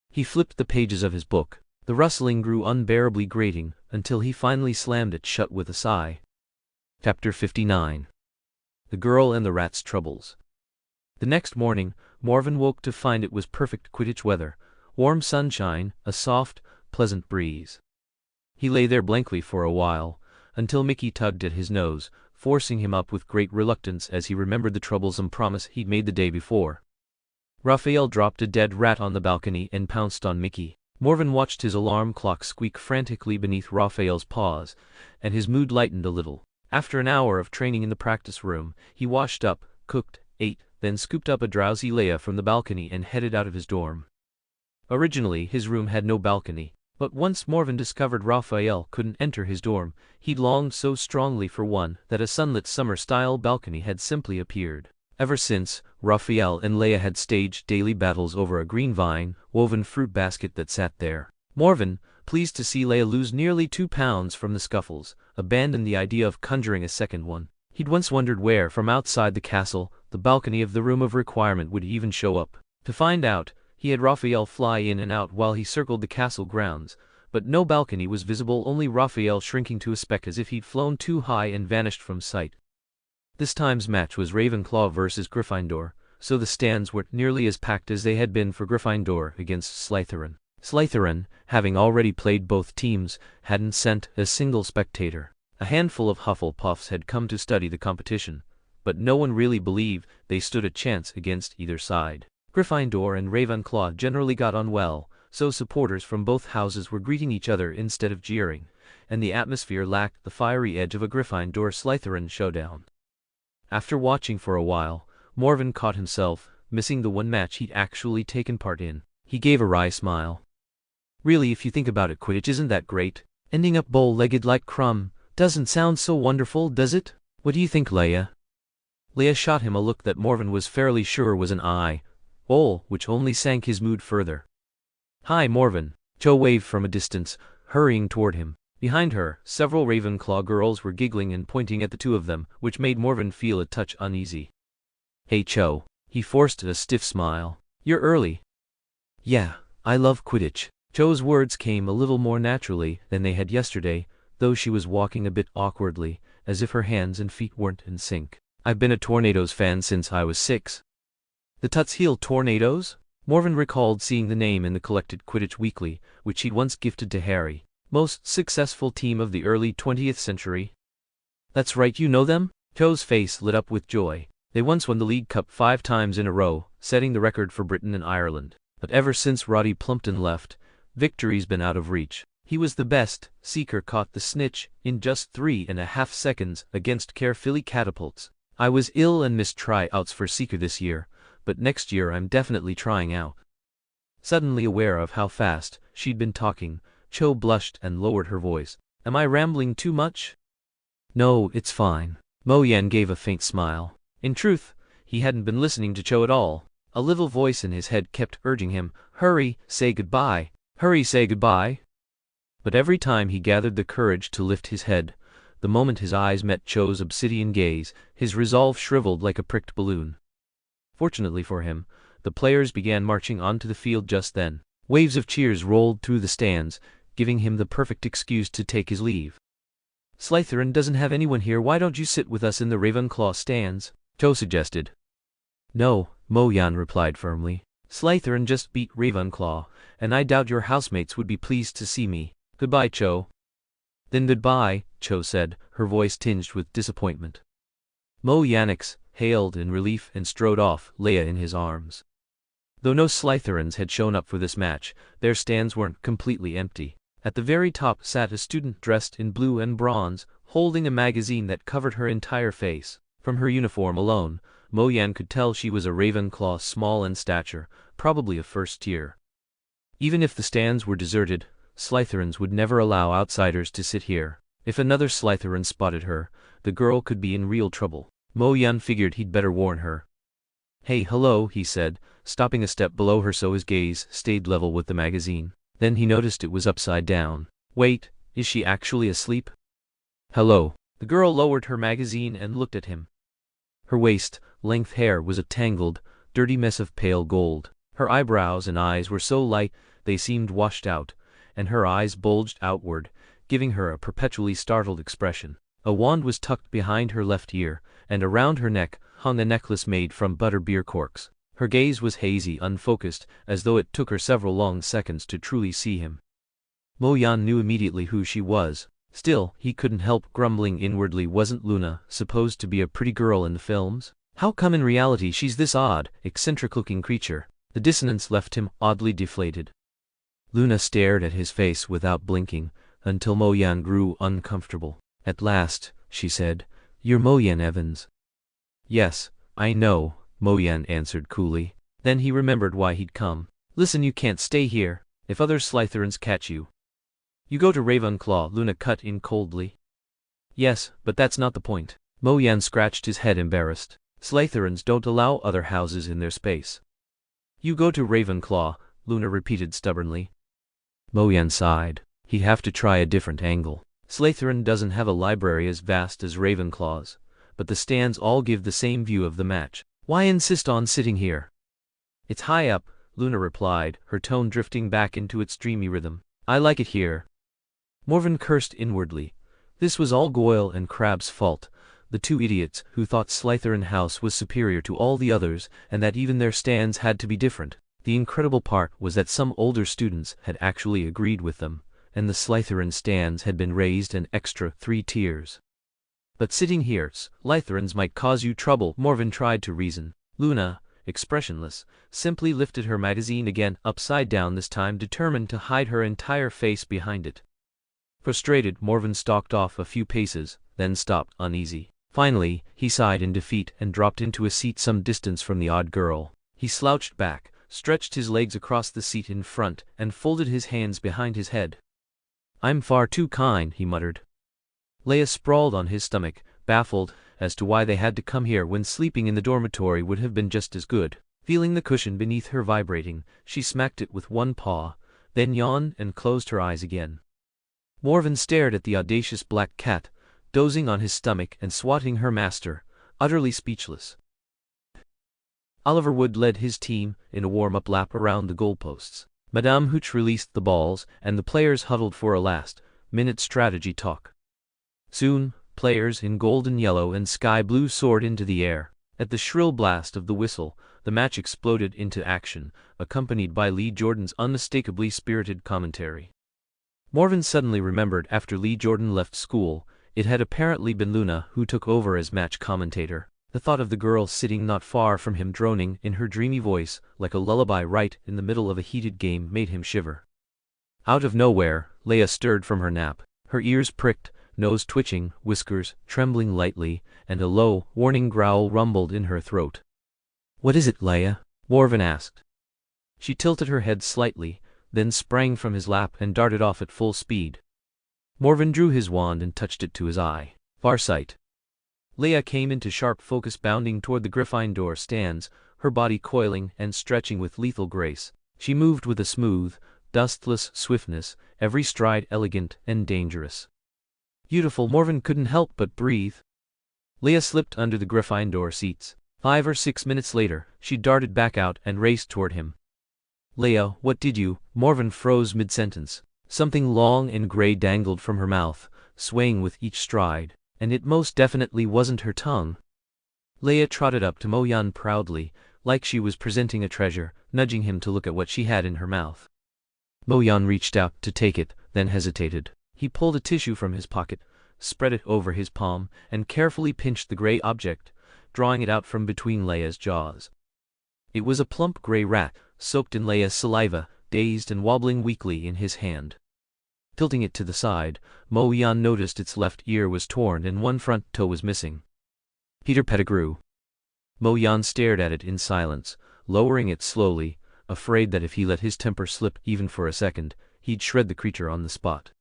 He flipped the pages of his book. The rustling grew unbearably grating, until he finally slammed it shut with a sigh. Chapter 59. The Girl and the Rat's Troubles. The next morning, Morven woke to find it was perfect Quidditch weather, warm sunshine, a soft, pleasant breeze. He lay there blankly for a while, until Mickey tugged at his nose, forcing him up with great reluctance as he remembered the troublesome promise he'd made the day before. Raphael dropped a dead rat on the balcony and pounced on Mickey. Morven watched his alarm clock squeak frantically beneath Raphael's paws, and his mood lightened a little. After an hour of training in the practice room, he washed up, cooked, ate, then scooped up a drowsy Leia from the balcony and headed out of his dorm. Originally, his room had no balcony, but once Morven discovered Raphael couldn't enter his dorm, he'd longed so strongly for one that a sunlit summer-style balcony had simply appeared. Ever since, Raphael and Leia had staged daily battles over a green vine-woven fruit basket that sat there. Morven, pleased to see Leia lose nearly 2 pounds from the scuffles, abandoned the idea of conjuring a second one. He'd once wondered where, from outside the castle, the balcony of the Room of Requirement would even show up. To find out, he had Raphael fly in and out while he circled the castle grounds, but no balcony was visible, only Raphael shrinking to a speck as if he'd flown too high and vanished from sight. This time's match was Ravenclaw versus Gryffindor, so the stands weren't nearly as packed as they had been for Gryffindor against Slytherin. Slytherin, having already played both teams, hadn't sent a single spectator. A handful of Hufflepuffs had come to study the competition, but no one really believed they stood a chance against either side. Gryffindor and Ravenclaw generally got on well, so supporters from both houses were greeting each other instead of jeering, and the atmosphere lacked the fiery edge of a Gryffindor-Slytherin showdown. After watching for a while, Morven caught himself missing the one match he'd actually taken part in. He gave a wry smile. Really, if you think about it, Quidditch isn't that great. Ending up bow-legged like Crumb doesn't sound so wonderful, does it? What do you think, Leia? Leia shot him a look that Morven was fairly sure was an eye roll, which only sank his mood further. Hi, Morven. Cho waved from a distance, hurrying toward him. Behind her, several Ravenclaw girls were giggling and pointing at the two of them, which made Morven feel a touch uneasy. Hey, Cho. He forced a stiff smile. You're early. Yeah, I love Quidditch. Cho's words came a little more naturally than they had yesterday, though she was walking a bit awkwardly, as if her hands and feet weren't in sync. I've been a Tornadoes fan since I was 6. The Tuts Heel Tornadoes? Morven recalled seeing the name in the collected Quidditch Weekly, which he'd once gifted to Harry. Most successful team of the early 20th century. That's right, you know them? Cho's face lit up with joy. They once won the League Cup 5 times in a row, setting the record for Britain and Ireland. But ever since Roddy Plumpton left, victory's been out of reach. He was the best. Seeker caught the snitch in just 3.5 seconds against Caerphilly Catapults. I was ill and missed tryouts for Seeker this year, but next year I'm definitely trying out. Suddenly aware of how fast she'd been talking, Cho blushed and lowered her voice. Am I rambling too much? No, it's fine. Mo Yan gave a faint smile. In truth, he hadn't been listening to Cho at all. A little voice in his head kept urging him, hurry, say goodbye. Hurry, say goodbye. But every time he gathered the courage to lift his head, the moment his eyes met Cho's obsidian gaze, his resolve shriveled like a pricked balloon. Fortunately for him, the players began marching onto the field just then. Waves of cheers rolled through the stands, giving him the perfect excuse to take his leave. Slytherin doesn't have anyone here, why don't you sit with us in the Ravenclaw stands? Cho suggested. No, Mo Yan replied firmly. Slytherin just beat Ravenclaw, and I doubt your housemates would be pleased to see me. Goodbye, Cho. Then goodbye, Cho said, her voice tinged with disappointment. Mo Yanix hailed in relief and strode off, Leia in his arms. Though no Slytherins had shown up for this match, their stands weren't completely empty. At the very top sat a student dressed in blue and bronze, holding a magazine that covered her entire face. From her uniform alone, Mo Yan could tell she was a Ravenclaw, small in stature, probably a first year. Even if the stands were deserted, Slytherins would never allow outsiders to sit here. If another Slytherin spotted her, the girl could be in real trouble. Mo Yan figured he'd better warn her. Hey, hello, he said, stopping a step below her so his gaze stayed level with the magazine. Then he noticed it was upside down. Wait, is she actually asleep? Hello. The girl lowered her magazine and looked at him. Her waist-length hair was a tangled, dirty mess of pale gold. Her eyebrows and eyes were so light they seemed washed out, and her eyes bulged outward, giving her a perpetually startled expression. A wand was tucked behind her left ear, and around her neck hung a necklace made from butter-beer corks. Her gaze was hazy, unfocused, as though it took her several long seconds to truly see him. Mo Yan knew immediately who she was. Still, he couldn't help grumbling inwardly, wasn't Luna supposed to be a pretty girl in the films? How come in reality she's this odd, eccentric-looking creature? The dissonance left him oddly deflated. Luna stared at his face without blinking, until Mo Yan grew uncomfortable. At last, she said, "You're Mo Yan Evans." "Yes, I know," Mo Yan answered coolly. Then he remembered why he'd come. "Listen, you can't stay here. If other Slytherins catch you, you go to Ravenclaw," Luna cut in coldly. "Yes, but that's not the point." Mo Yan scratched his head, embarrassed. "Slytherins don't allow other houses in their space." "You go to Ravenclaw," Luna repeated stubbornly. Mo Yan sighed. He'd have to try a different angle. Slytherin doesn't have a library as vast as Ravenclaw's, but the stands all give the same view of the match. Why insist on sitting here? "It's high up," Luna replied, her tone drifting back into its dreamy rhythm. "I like it here." Morven cursed inwardly. This was all Goyle and Crabbe's fault, the two idiots who thought Slytherin House was superior to all the others and that even their stands had to be different. The incredible part was that some older students had actually agreed with them, and the Slytherin stands had been raised an extra 3 tiers. But sitting here, Lytherans might cause you trouble, Morven tried to reason. Luna, expressionless, simply lifted her magazine again upside down, this time determined to hide her entire face behind it. Frustrated, Morven stalked off a few paces, then stopped, uneasy. Finally, he sighed in defeat and dropped into a seat some distance from the odd girl. He slouched back, stretched his legs across the seat in front, and folded his hands behind his head. "I'm far too kind," he muttered. Leia sprawled on his stomach, baffled as to why they had to come here when sleeping in the dormitory would have been just as good. Feeling the cushion beneath her vibrating, she smacked it with one paw, then yawned and closed her eyes again. Morven stared at the audacious black cat, dozing on his stomach and swatting her master, utterly speechless. Oliver Wood led his team in a warm-up lap around the goalposts. Madame Hooch released the balls, and the players huddled for a last-minute strategy talk. Soon, players in gold and yellow and sky blue soared into the air. At the shrill blast of the whistle, the match exploded into action, accompanied by Lee Jordan's unmistakably spirited commentary. Morven suddenly remembered after Lee Jordan left school, it had apparently been Luna who took over as match commentator. The thought of the girl sitting not far from him droning in her dreamy voice like a lullaby right in the middle of a heated game made him shiver. Out of nowhere, Leia stirred from her nap, her ears pricked, nose twitching, whiskers trembling lightly, and a low, warning growl rumbled in her throat. "What is it, Leia?" Morven asked. She tilted her head slightly, then sprang from his lap and darted off at full speed. Morven drew his wand and touched it to his eye. Farsight. Leia came into sharp focus, bounding toward the Gryffindor stands, her body coiling and stretching with lethal grace. She moved with a smooth, dustless swiftness, every stride elegant and dangerous. Beautiful, Morven couldn't help but breathe. Leia slipped under the Gryffindor seats. 5 or 6 minutes later, she darted back out and raced toward him. "Leia, what did you—" Morven froze mid-sentence. Something long and gray dangled from her mouth, swaying with each stride, and it most definitely wasn't her tongue. Leia trotted up to Mo Yan proudly, like she was presenting a treasure, nudging him to look at what she had in her mouth. Mo Yan reached out to take it, then hesitated. He pulled a tissue from his pocket, spread it over his palm, and carefully pinched the gray object, drawing it out from between Leia's jaws. It was a plump gray rat, soaked in Leia's saliva, dazed and wobbling weakly in his hand. Tilting it to the side, Mo Yan noticed its left ear was torn and one front toe was missing. "Peter Pettigrew." Mo Yan stared at it in silence, lowering it slowly, afraid that if he let his temper slip even for a second, he'd shred the creature on the spot.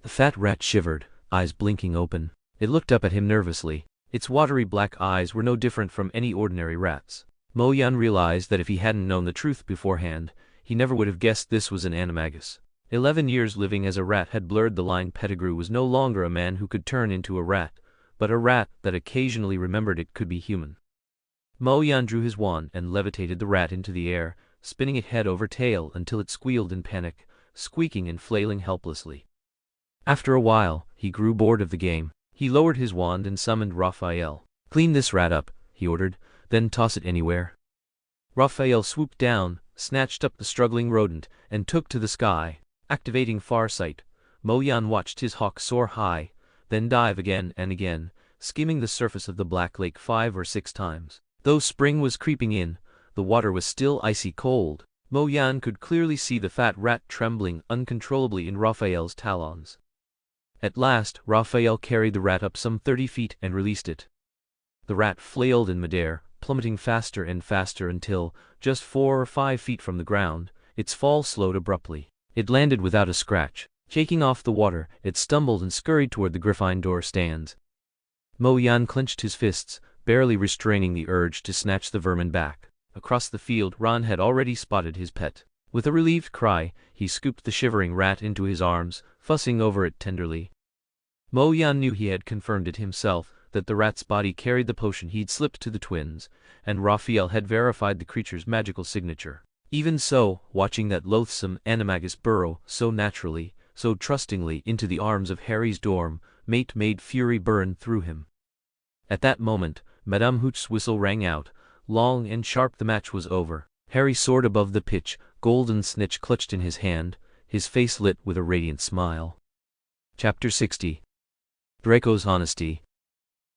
The fat rat shivered, eyes blinking open. It looked up at him nervously. Its watery black eyes were no different from any ordinary rat's. Mo Yan realized that if he hadn't known the truth beforehand, he never would have guessed this was an animagus. 11 years living as a rat had blurred the line. Pettigrew was no longer a man who could turn into a rat, but a rat that occasionally remembered it could be human. Mo Yan drew his wand and levitated the rat into the air, spinning it head over tail until it squealed in panic, squeaking and flailing helplessly. After a while, he grew bored of the game. He lowered his wand and summoned Raphael. "Clean this rat up," he ordered, "then toss it anywhere." Raphael swooped down, snatched up the struggling rodent, and took to the sky. Activating Farsight, Mo Yan watched his hawk soar high, then dive again and again, skimming the surface of the Black Lake 5 or 6 times. Though spring was creeping in, the water was still icy cold. Mo Yan could clearly see the fat rat trembling uncontrollably in Raphael's talons. At last, Raphael carried the rat up some 30 feet and released it. The rat flailed in midair, plummeting faster and faster until, just 4 or 5 feet from the ground, its fall slowed abruptly. It landed without a scratch. Shaking off the water, it stumbled and scurried toward the Gryffindor stands. Mo Yan clenched his fists, barely restraining the urge to snatch the vermin back. Across the field, Ron had already spotted his pet. With a relieved cry, he scooped the shivering rat into his arms, fussing over it tenderly. Mo Yan knew he had confirmed it himself, that the rat's body carried the potion he'd slipped to the twins, and Raphael had verified the creature's magical signature. Even so, watching that loathsome animagus burrow so naturally, so trustingly into the arms of Harry's dorm mate made fury burn through him. At that moment, Madame Hooch's whistle rang out. Long and sharp the match was over. Harry soared above the pitch, golden snitch clutched in his hand, his face lit with a radiant smile. Chapter 60. Draco's Honesty.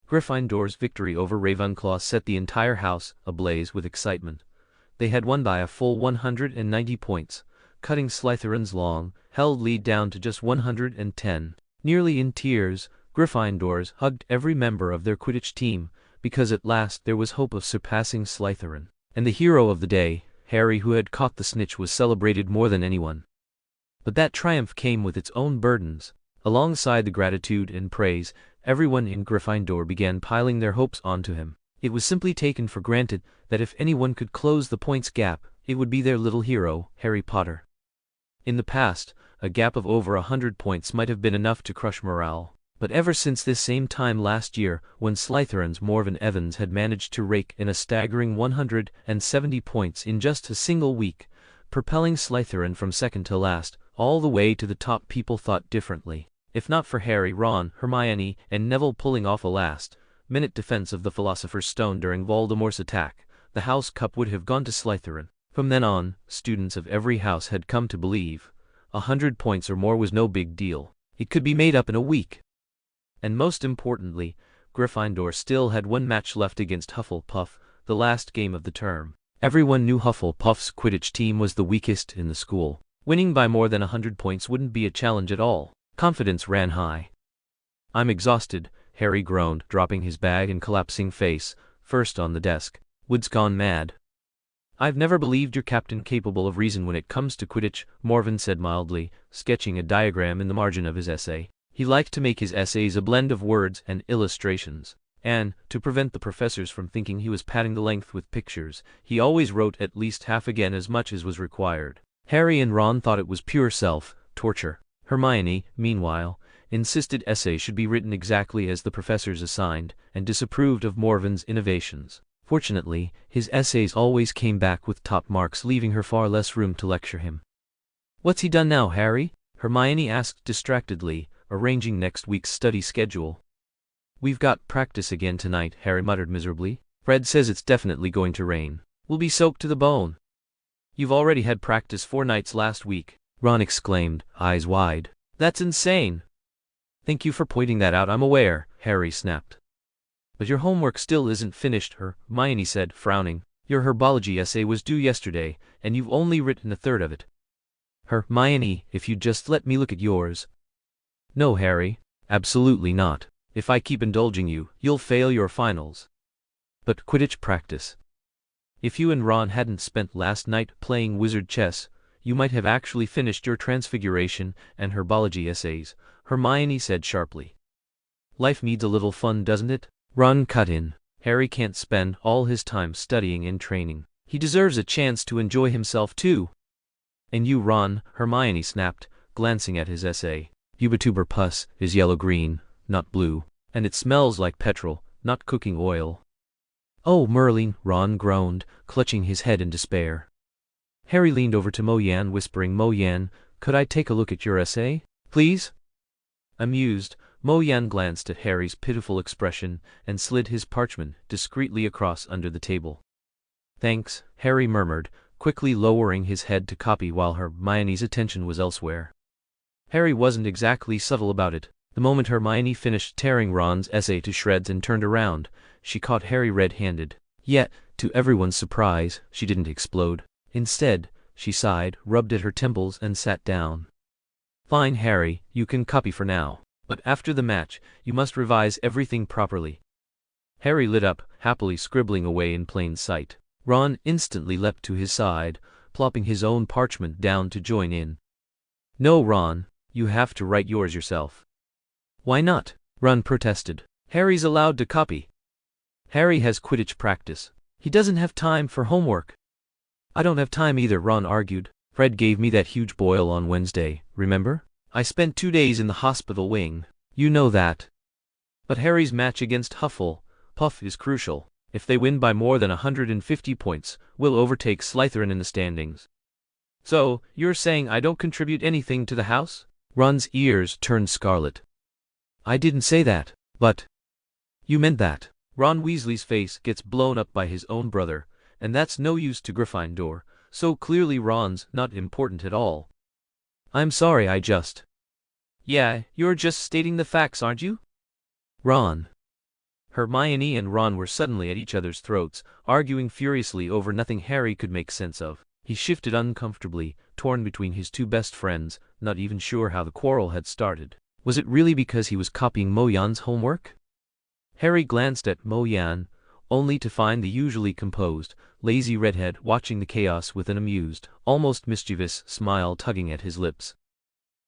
Gryffindor's victory over Ravenclaw set the entire house ablaze with excitement. They had won by a full 190 points, cutting Slytherin's long-held lead down to just 110. Nearly in tears, Gryffindors hugged every member of their Quidditch team, because at last there was hope of surpassing Slytherin. And the hero of the day, Harry, who had caught the snitch, was celebrated more than anyone. But that triumph came with its own burdens. Alongside the gratitude and praise, everyone in Gryffindor began piling their hopes onto him. It was simply taken for granted that if anyone could close the points gap, it would be their little hero, Harry Potter. In the past, a gap of over 100 points might have been enough to crush morale. But ever since this same time last year, when Slytherin's Morven Evans had managed to rake in a staggering 170 points in just a single week, propelling Slytherin from second to last, all the way to the top, people thought differently. If not for Harry, Ron, Hermione, and Neville pulling off a last-minute defense of the Philosopher's Stone during Voldemort's attack, the House Cup would have gone to Slytherin. From then on, students of every house had come to believe 100 points or more was no big deal. It could be made up in a week. And most importantly, Gryffindor still had one match left against Hufflepuff, the last game of the term. Everyone knew Hufflepuff's Quidditch team was the weakest in the school. Winning by more than 100 points wouldn't be a challenge at all. Confidence ran high. "I'm exhausted," Harry groaned, dropping his bag and collapsing face first on the desk. "Wood's gone mad." "I've never believed your captain capable of reason when it comes to Quidditch," Morven said mildly, sketching a diagram in the margin of his essay. He liked to make his essays a blend of words and illustrations, and, to prevent the professors from thinking he was padding the length with pictures, he always wrote at least half again as much as was required. Harry and Ron thought it was pure self-torture. Hermione, meanwhile, insisted essays should be written exactly as the professors assigned, and disapproved of Morven's innovations. Fortunately, his essays always came back with top marks, leaving her far less room to lecture him. "What's he done now, Harry?" Hermione asked distractedly, arranging next week's study schedule. "We've got practice again tonight," Harry muttered miserably. "Fred says it's definitely going to rain. We'll be soaked to the bone." "You've already had practice 4 nights last week," Ron exclaimed, eyes wide. "That's insane." "Thank you for pointing that out, I'm aware," Harry snapped. "But your homework still isn't finished," Hermione said, frowning. "Your herbology essay was due yesterday, and you've only written a third of it." "Hermione, if you'd just let me look at yours." "No, Harry, absolutely not. If I keep indulging you, you'll fail your finals." "But Quidditch practice. If you and Ron hadn't spent last night playing wizard chess, you might have actually finished your transfiguration and herbology essays," Hermione said sharply. "Life needs a little fun, doesn't it?" Ron cut in. "Harry can't spend all his time studying and training. He deserves a chance to enjoy himself too." "And you, Ron," Hermione snapped, glancing at his essay. "Ubituber pus is yellow-green, not blue, and it smells like petrol, not cooking oil." "Oh, Merlin," Ron groaned, clutching his head in despair. Harry leaned over to Mo Yan, whispering, "Mo Yan, could I take a look at your essay, please?" Amused, Mo Yan glanced at Harry's pitiful expression and slid his parchment discreetly across under the table. "Thanks," Harry murmured, quickly lowering his head to copy while Hermione's attention was elsewhere. Harry wasn't exactly subtle about it. The moment Hermione finished tearing Ron's essay to shreds and turned around, she caught Harry red-handed. Yet, to everyone's surprise, she didn't explode. Instead, she sighed, rubbed at her temples, and sat down. "Fine, Harry, you can copy for now. But after the match, you must revise everything properly." Harry lit up, happily scribbling away in plain sight. Ron instantly leapt to his side, plopping his own parchment down to join in. "No, Ron, you have to write yours yourself." "Why not?" Ron protested. "Harry's allowed to copy. Harry has Quidditch practice. He doesn't have time for homework." "I don't have time either," Ron argued. "Fred gave me that huge boil on Wednesday, remember? I spent 2 days in the hospital wing. You know that." "But Harry's match against Hufflepuff is crucial. If they win by more than 150 points, we'll overtake Slytherin in the standings." "So, you're saying I don't contribute anything to the house?" Ron's ears turned scarlet. "I didn't say that, but you meant that." Ron Weasley's face gets blown up by his own brother, and that's no use to Gryffindor, so clearly Ron's not important at all. "I'm sorry, I just..." "Yeah, you're just stating the facts, aren't you?" "Ron." Hermione and Ron were suddenly at each other's throats, arguing furiously over nothing Harry could make sense of. He shifted uncomfortably, torn between his two best friends, not even sure how the quarrel had started. Was it really because he was copying Mo Yan's homework? Harry glanced at Mo Yan, only to find the usually composed, lazy redhead watching the chaos with an amused, almost mischievous smile tugging at his lips.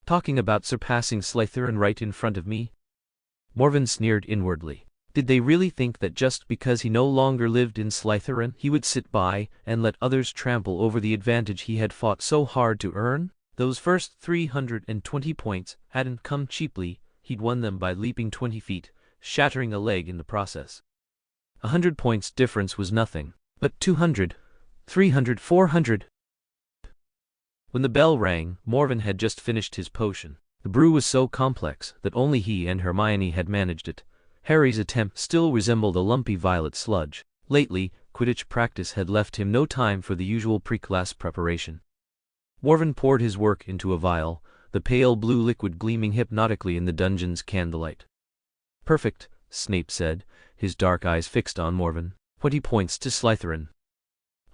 Talking about surpassing Slytherin right in front of me? Morven sneered inwardly. Did they really think that just because he no longer lived in Slytherin, he would sit by and let others trample over the advantage he had fought so hard to earn? Those first 320 points hadn't come cheaply. He'd won them by leaping 20 feet, shattering a leg in the process. 100 points difference was nothing. But 200, 300, 400... When the bell rang, Morven had just finished his potion. The brew was so complex that only he and Hermione had managed it. Harry's attempt still resembled a lumpy violet sludge. Lately, Quidditch practice had left him no time for the usual pre-class preparation. Morven poured his work into a vial, the pale blue liquid gleaming hypnotically in the dungeon's candlelight. "Perfect," Snape said, his dark eyes fixed on Morven. 20 points to Slytherin.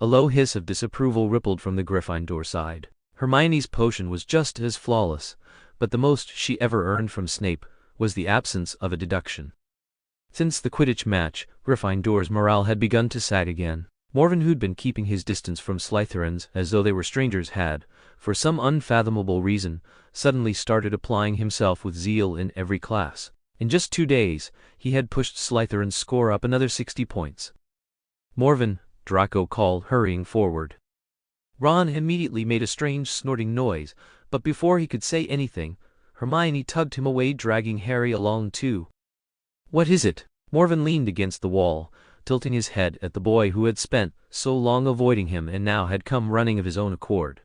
A low hiss of disapproval rippled from the Gryffindor side. Hermione's potion was just as flawless, but the most she ever earned from Snape was the absence of a deduction. Since the Quidditch match, Gryffindor's morale had begun to sag again. Morven, who'd been keeping his distance from Slytherins as though they were strangers, had, for some unfathomable reason, suddenly started applying himself with zeal in every class. In just 2 days, he had pushed Slytherin's score up another 60 points. "Morven," Draco called, hurrying forward. Ron immediately made a strange snorting noise, but before he could say anything, Hermione tugged him away, dragging Harry along too. "What is it?" Morven leaned against the wall, tilting his head at the boy who had spent so long avoiding him and now had come running of his own accord.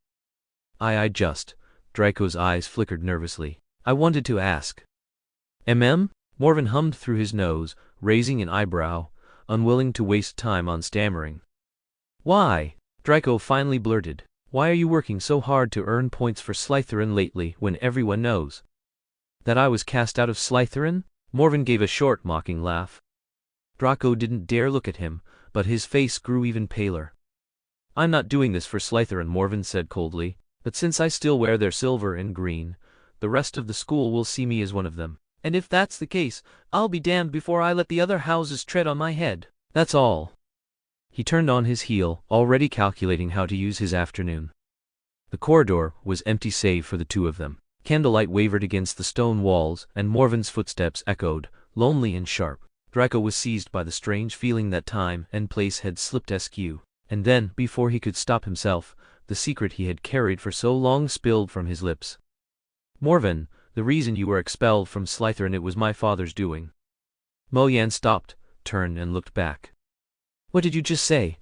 I just... Draco's eyes flickered nervously. "I wanted to ask." Morven hummed through his nose, raising an eyebrow, unwilling to waste time on stammering. "Why?" Draco finally blurted. "Why are you working so hard to earn points for Slytherin lately when everyone knows that I was cast out of Slytherin?" Morven gave a short, mocking laugh. Draco didn't dare look at him, but his face grew even paler. "I'm not doing this for Slytherin," Morven said coldly, "but since I still wear their silver and green, the rest of the school will see me as one of them. And if that's the case, I'll be damned before I let the other houses tread on my head. That's all." He turned on his heel, already calculating how to use his afternoon. The corridor was empty save for the two of them. Candlelight wavered against the stone walls, and Morven's footsteps echoed, lonely and sharp. Draco was seized by the strange feeling that time and place had slipped askew, and then, before he could stop himself, the secret he had carried for so long spilled from his lips. "Morven, the reason you were expelled from Slytherin, it was my father's doing." Mo Yan stopped, turned and looked back. "What did you just say?"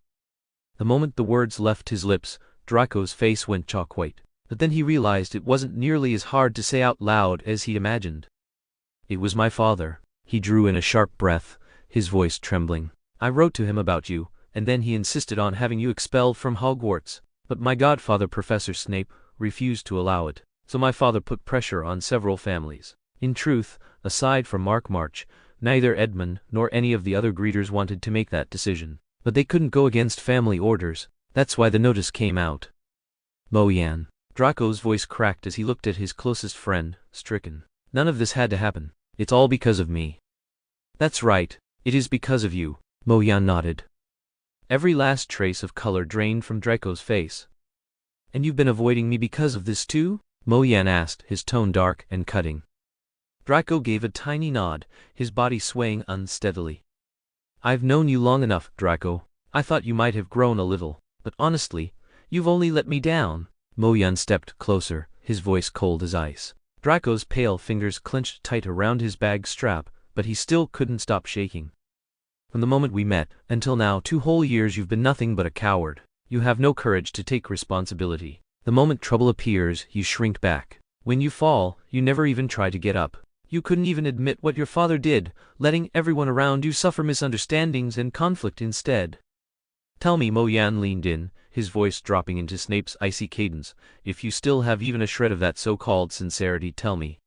The moment the words left his lips, Draco's face went chalk white, but then he realized it wasn't nearly as hard to say out loud as he imagined. "It was my father." He drew in a sharp breath, his voice trembling. "I wrote to him about you, and then he insisted on having you expelled from Hogwarts, but my godfather, Professor Snape, refused to allow it, so my father put pressure on several families. In truth, aside from March, neither Edmund nor any of the other greeters wanted to make that decision. But they couldn't go against family orders. That's why the notice came out." "Mo Yan." Draco's voice cracked as he looked at his closest friend, stricken. "None of this had to happen. It's all because of me." "That's right. It is because of you." Mo Yan nodded. Every last trace of color drained from Draco's face. "And you've been avoiding me because of this too?" Mo Yan asked, his tone dark and cutting. Draco gave a tiny nod, his body swaying unsteadily. "I've known you long enough, Draco. I thought you might have grown a little, but honestly, you've only let me down." Mo Yan stepped closer, his voice cold as ice. Draco's pale fingers clenched tight around his bag strap, but he still couldn't stop shaking. "From the moment we met, until now, 2 whole years you've been nothing but a coward. You have no courage to take responsibility. The moment trouble appears, you shrink back. When you fall, you never even try to get up. You couldn't even admit what your father did, letting everyone around you suffer misunderstandings and conflict instead." "Tell me," Mo Yan leaned in, his voice dropping into Snape's icy cadence, "if you still have even a shred of that so-called sincerity, tell me."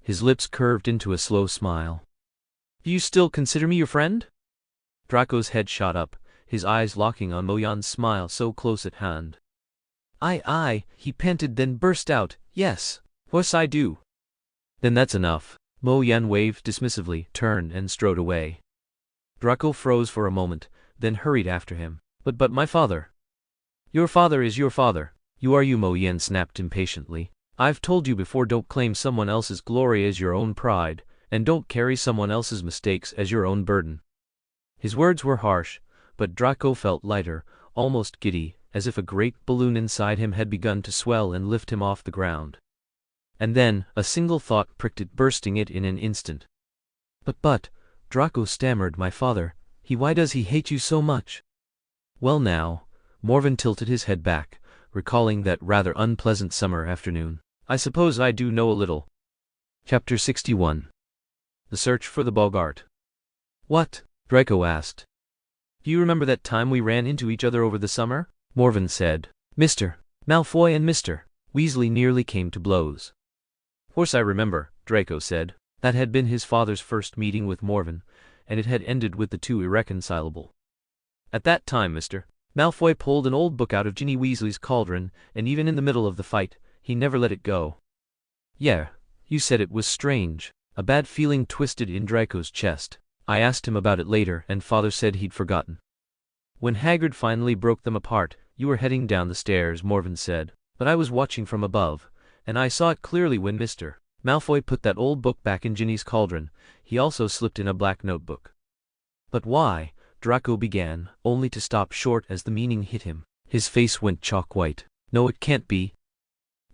His lips curved into a slow smile. Do you still consider me your friend? Draco's head shot up, his eyes locking on Mo Yan's smile so close at hand. Aye, he panted, then burst out, yes, what's I do? Then that's enough. Mo Yan waved dismissively, turned and strode away. Draco froze for a moment, then hurried after him. But my father. Your father is your father. You are you, Mo Yan snapped impatiently. I've told you before, don't claim someone else's glory as your own pride, and don't carry someone else's mistakes as your own burden. His words were harsh, but Draco felt lighter, almost giddy, as if a great balloon inside him had begun to swell and lift him off the ground. And then, a single thought pricked it, bursting it in an instant. But, Draco stammered, my father, why does he hate you so much? Well now, Morven tilted his head back, recalling that rather unpleasant summer afternoon. I suppose I do know a little. Chapter 61. The Search for the Boggart. What? Draco asked. Do you remember that time we ran into each other over the summer? Morven said. Mr. Malfoy and Mr. Weasley nearly came to blows. Of course I remember, Draco said. That had been his father's first meeting with Morven, and it had ended with the two irreconcilable. At that time Mr. Malfoy pulled an old book out of Ginny Weasley's cauldron, and even in the middle of the fight, he never let it go. Yeah, you said it was strange. A bad feeling twisted in Draco's chest. I asked him about it later, and father said he'd forgotten. When Hagrid finally broke them apart, you were heading down the stairs, Morven said. But I was watching from above, and I saw it clearly when Mr. Malfoy put that old book back in Ginny's cauldron. He also slipped in a black notebook. But why? Draco began, only to stop short as the meaning hit him. His face went chalk white. No, it can't be.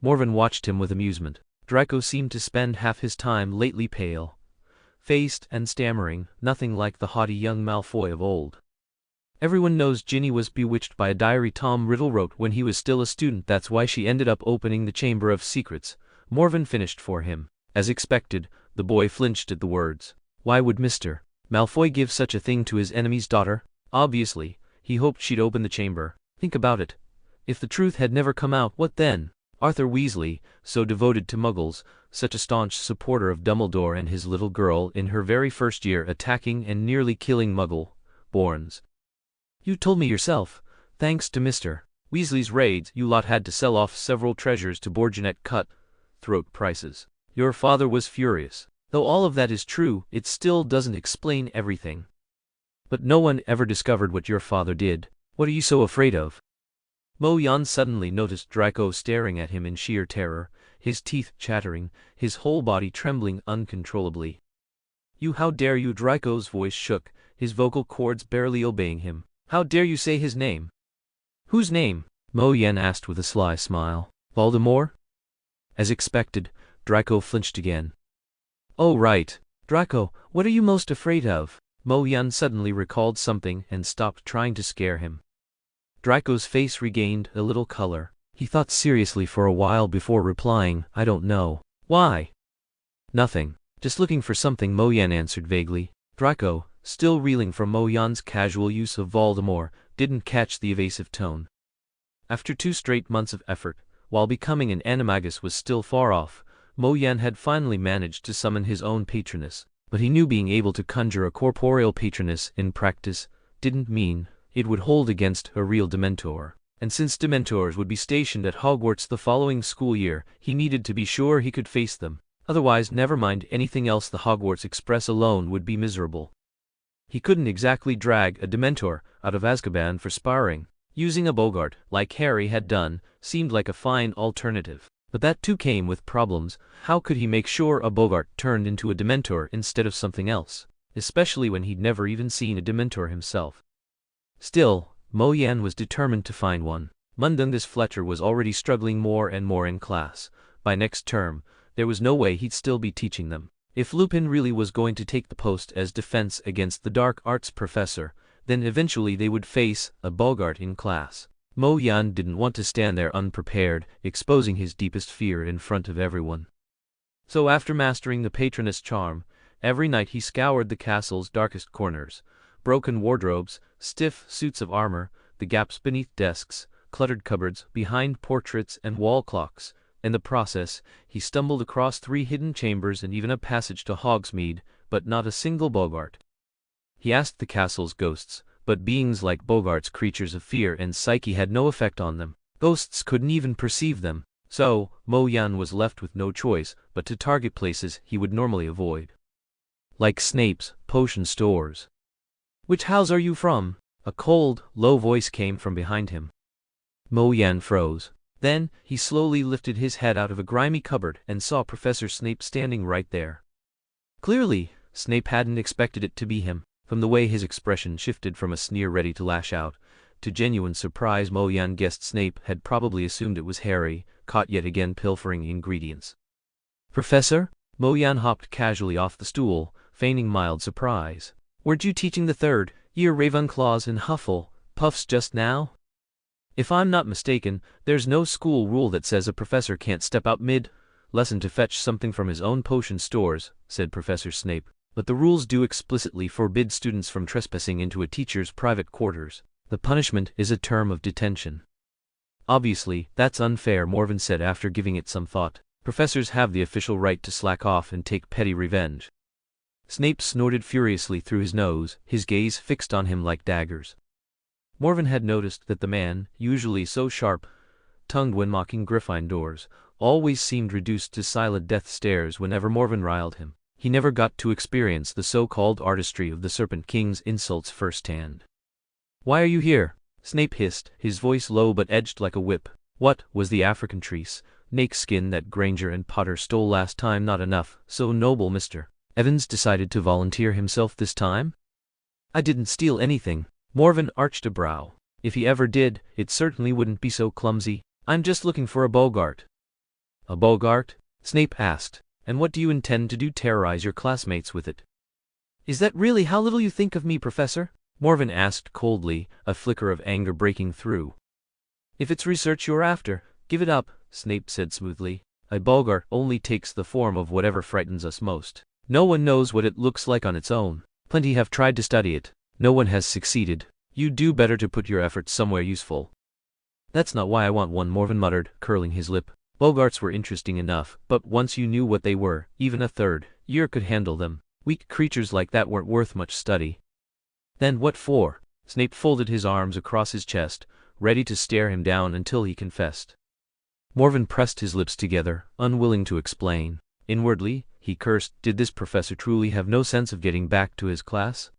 Morven watched him with amusement. Draco seemed to spend half his time lately pale-faced and stammering, nothing like the haughty young Malfoy of old. Everyone knows Ginny was bewitched by a diary Tom Riddle wrote when he was still a student. That's why she ended up opening the Chamber of Secrets. Morven finished for him. As expected, the boy flinched at the words. Why would Mr. Malfoy give such a thing to his enemy's daughter? Obviously, he hoped she'd open the chamber. Think about it. If the truth had never come out, what then? Arthur Weasley, so devoted to Muggles, such a staunch supporter of Dumbledore and his little girl in her very first year, attacking and nearly killing Muggle-borns. You told me yourself, thanks to Mr. Weasley's raids, you lot had to sell off several treasures to Bourgeonet cut-throat prices. Your father was furious. Though all of that is true, it still doesn't explain everything. But no one ever discovered what your father did. What are you so afraid of? Mo Yan suddenly noticed Draco staring at him in sheer terror, his teeth chattering, his whole body trembling uncontrollably. How dare you? Draco's voice shook, his vocal cords barely obeying him. How dare you say his name? Whose name? Mo Yan asked with a sly smile. Voldemort? As expected, Draco flinched again. Oh right. Draco, what are you most afraid of? Mo Yan suddenly recalled something and stopped trying to scare him. Draco's face regained a little color. He thought seriously for a while before replying, I don't know. Why? Nothing. Just looking for something, Mo Yan answered vaguely. Draco, still reeling from Mo Yan's casual use of Voldemort, didn't catch the evasive tone. After 2 straight months of effort, while becoming an animagus was still far off, Mo Yan had finally managed to summon his own patroness, but he knew being able to conjure a corporeal patroness in practice didn't mean it would hold against a real Dementor. And since Dementors would be stationed at Hogwarts the following school year, he needed to be sure he could face them. Otherwise, never mind anything else, the Hogwarts Express alone would be miserable. He couldn't exactly drag a Dementor out of Azkaban for sparring. Using a Boggart, like Harry had done, seemed like a fine alternative. But that too came with problems. How could he make sure a Boggart turned into a Dementor instead of something else, especially when he'd never even seen a Dementor himself? Still, Mo Yan was determined to find one. Mundungus Fletcher was already struggling more and more in class. By next term, there was no way he'd still be teaching them. If Lupin really was going to take the post as defense against the dark arts professor, then eventually they would face a Boggart in class. Mo Yan didn't want to stand there unprepared, exposing his deepest fear in front of everyone. So after mastering the patroness charm, every night he scoured the castle's darkest corners. Broken wardrobes, stiff suits of armor, the gaps beneath desks, cluttered cupboards, behind portraits and wall clocks, In the process, he stumbled across 3 hidden chambers and even a passage to Hogsmeade, but not a single Bogart. He asked the castle's ghosts, but beings like Bogart's creatures of fear and psyche had no effect on them. Ghosts couldn't even perceive them, so Mo Yan was left with no choice but to target places he would normally avoid. Like Snape's potion stores. "Which house are you from?" A cold, low voice came from behind him. Mo Yan froze. Then, he slowly lifted his head out of a grimy cupboard and saw Professor Snape standing right there. Clearly, Snape hadn't expected it to be him. From the way his expression shifted from a sneer ready to lash out, to genuine surprise, Mo Yan guessed Snape had probably assumed it was Harry, caught yet again pilfering ingredients. "Professor?" Mo Yan hopped casually off the stool, feigning mild surprise. "Weren't you teaching the 3rd year Ravenclaws in Hufflepuffs just now? If I'm not mistaken, there's no school rule that says a professor can't step out mid-lesson to fetch something from his own potion stores," said Professor Snape. "But the rules do explicitly forbid students from trespassing into a teacher's private quarters. The punishment is a term of detention." "Obviously, that's unfair," Morven said after giving it some thought. "Professors have the official right to slack off and take petty revenge." Snape snorted furiously through his nose, his gaze fixed on him like daggers. Morven had noticed that the man, usually so sharp-tongued when mocking Gryffindors, always seemed reduced to silent death stares whenever Morven riled him. He never got to experience the so-called artistry of the Serpent King's insults firsthand. "Why are you here?" Snape hissed, his voice low but edged like a whip. What was the African snake skin that Granger and Potter stole last time not enough, so noble Mr. Evans decided to volunteer himself this time? "I didn't steal anything." Morven arched a brow. If he ever did, it certainly wouldn't be so clumsy. "I'm just looking for a Bogart." "A Bogart?" Snape asked. "And what do you intend to do, terrorize your classmates with it?" "Is that really how little you think of me, Professor?" Morven asked coldly, a flicker of anger breaking through. "If it's research you're after, give it up," Snape said smoothly. "A Bogart only takes the form of whatever frightens us most. No one knows what it looks like on its own. Plenty have tried to study it. No one has succeeded. You'd do better to put your efforts somewhere useful." "That's not why I want one," Morven muttered, curling his lip. "Bogarts were interesting enough, but once you knew what they were, even a 3rd year could handle them. Weak creatures like that weren't worth much study." "Then what for?" Snape folded his arms across his chest, ready to stare him down until he confessed. Morven pressed his lips together, unwilling to explain. Inwardly, he cursed, did this professor truly have no sense of getting back to his class?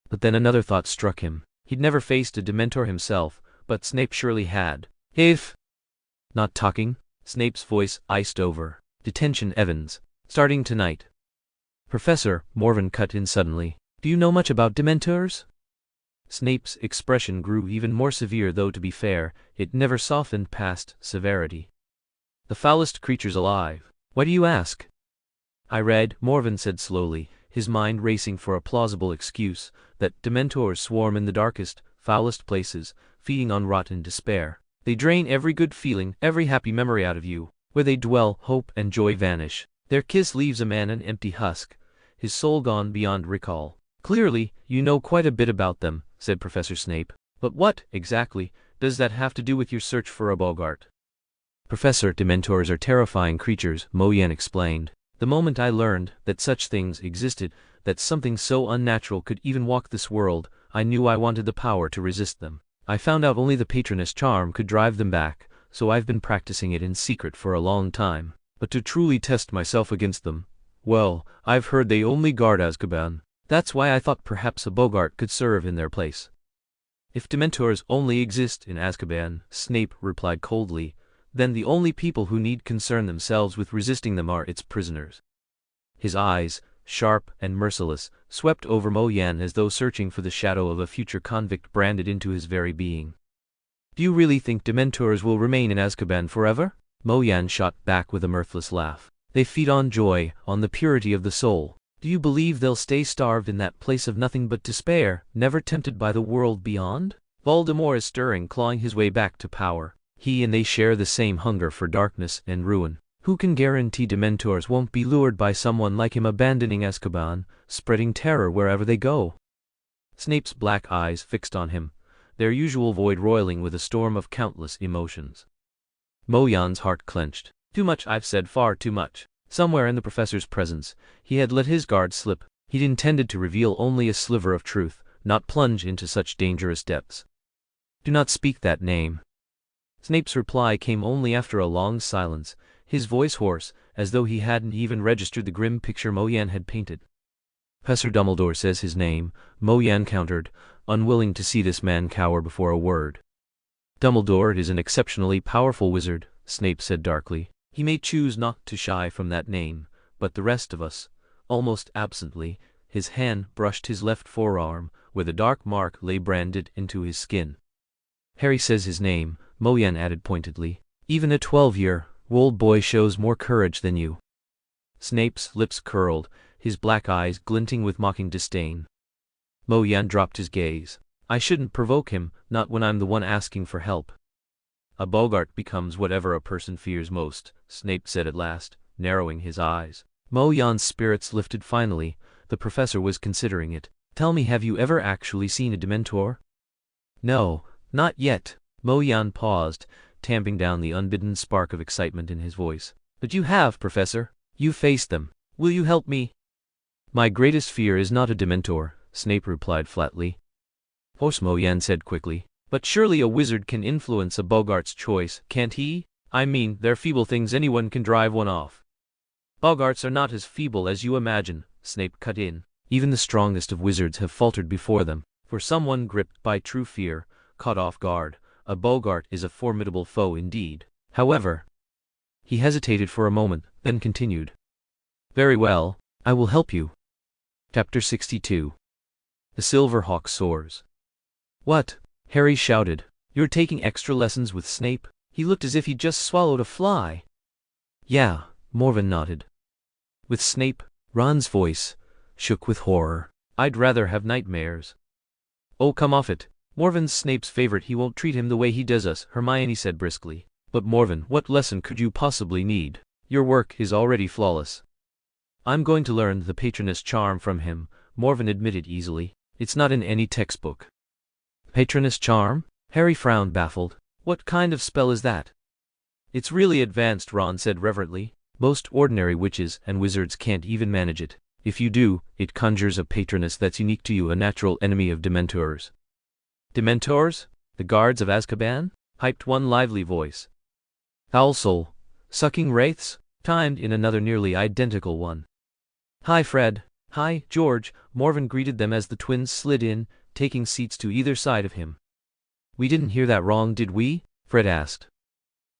But then another thought struck him. He'd never faced a Dementor himself, but Snape surely had. "If not talking," Snape's voice iced over. "Detention, Evans. Starting tonight." "Professor," Morven cut in suddenly, "do you know much about Dementors?" Snape's expression grew even more severe, though to be fair, it never softened past severity. "The foulest creatures alive. Why do you ask?" "I read," Morven said slowly, his mind racing for a plausible excuse, "that Dementors swarm in the darkest, foulest places, feeding on rotten despair. They drain every good feeling, every happy memory out of you. Where they dwell, hope and joy vanish. Their kiss leaves a man an empty husk, his soul gone beyond recall." "Clearly, you know quite a bit about them," said Professor Snape. "But what, exactly, does that have to do with your search for a Bogart?" "Professor, Dementors are terrifying creatures," Mo Yan explained. "The moment I learned that such things existed, that something so unnatural could even walk this world, I knew I wanted the power to resist them. I found out only the Patroness charm could drive them back, so I've been practicing it in secret for a long time. But to truly test myself against them, well, I've heard they only guard Azkaban. That's why I thought perhaps a Bogart could serve in their place." "If Dementors only exist in Azkaban," Snape replied coldly, "then the only people who need concern themselves with resisting them are its prisoners." His eyes, sharp and merciless, swept over Mo Yan as though searching for the shadow of a future convict branded into his very being. "Do you really think Dementors will remain in Azkaban forever?" Mo Yan shot back with a mirthless laugh. "They feed on joy, on the purity of the soul. Do you believe they'll stay starved in that place of nothing but despair, never tempted by the world beyond? Voldemort is stirring, clawing his way back to power. He and they share the same hunger for darkness and ruin. Who can guarantee Dementors won't be lured by someone like him abandoning Azkaban, spreading terror wherever they go?" Snape's black eyes fixed on him, their usual void roiling with a storm of countless emotions. Mo Yan's heart clenched. Too much, I've said, far too much. Somewhere in the professor's presence, he had let his guard slip. He'd intended to reveal only a sliver of truth, not plunge into such dangerous depths. Do not speak that name. Snape's reply came only after a long silence, his voice hoarse, as though he hadn't even registered the grim picture Mo-Yan had painted. Professor Dumbledore says his name, Mo-Yan countered, unwilling to see this man cower before a word. Dumbledore is an exceptionally powerful wizard, Snape said darkly. He may choose not to shy from that name, but the rest of us, almost absently, his hand brushed his left forearm, where the dark mark lay branded into his skin. Harry says his name, Mo-Yan added pointedly. Even a 12-year-old boy shows more courage than you. Snape's lips curled, his black eyes glinting with mocking disdain. Mo-Yan dropped his gaze. I shouldn't provoke him, not when I'm the one asking for help. A Boggart becomes whatever a person fears most, Snape said at last, narrowing his eyes. Mo-Yan's spirits lifted finally. The professor was considering it. Tell me, have you ever actually seen a Dementor? No, not yet. Mo-Yan paused, tamping down the unbidden spark of excitement in his voice. But you have, Professor. You faced them. Will you help me? My greatest fear is not a Dementor, Snape replied flatly. Horse, Mo-Yan said quickly. But surely a wizard can influence a Boggart's choice, can't he? I mean, they're feeble things, anyone can drive one off. Boggarts are not as feeble as you imagine, Snape cut in. Even the strongest of wizards have faltered before them. For someone gripped by true fear, caught off guard, a Boggart is a formidable foe indeed. However, he hesitated for a moment, then continued. Very well, I will help you. Chapter 62. The Silver Hawk Soars. What? Harry shouted. You're taking extra lessons with Snape? He looked as if he'd just swallowed a fly. Yeah, Morven nodded. With Snape? Ron's voice shook with horror. I'd rather have nightmares. Oh, come off it. Morven's Snape's favorite. He won't treat him the way he does us, Hermione said briskly. But Morven, what lesson could you possibly need? Your work is already flawless. I'm going to learn the Patronus charm from him, Morven admitted easily. It's not in any textbook. Patronus charm? Harry frowned, baffled. What kind of spell is that? It's really advanced, Ron said reverently. Most ordinary witches and wizards can't even manage it. If you do, it conjures a Patronus that's unique to you, a natural enemy of Dementors. Dementors? The guards of Azkaban? Piped one lively voice. Foul soul. Sucking wraiths? Chimed in another nearly identical one. Hi, Fred. Hi, George. Morven greeted them as the twins slid in, taking seats to either side of him. We didn't hear that wrong, did we? Fred asked.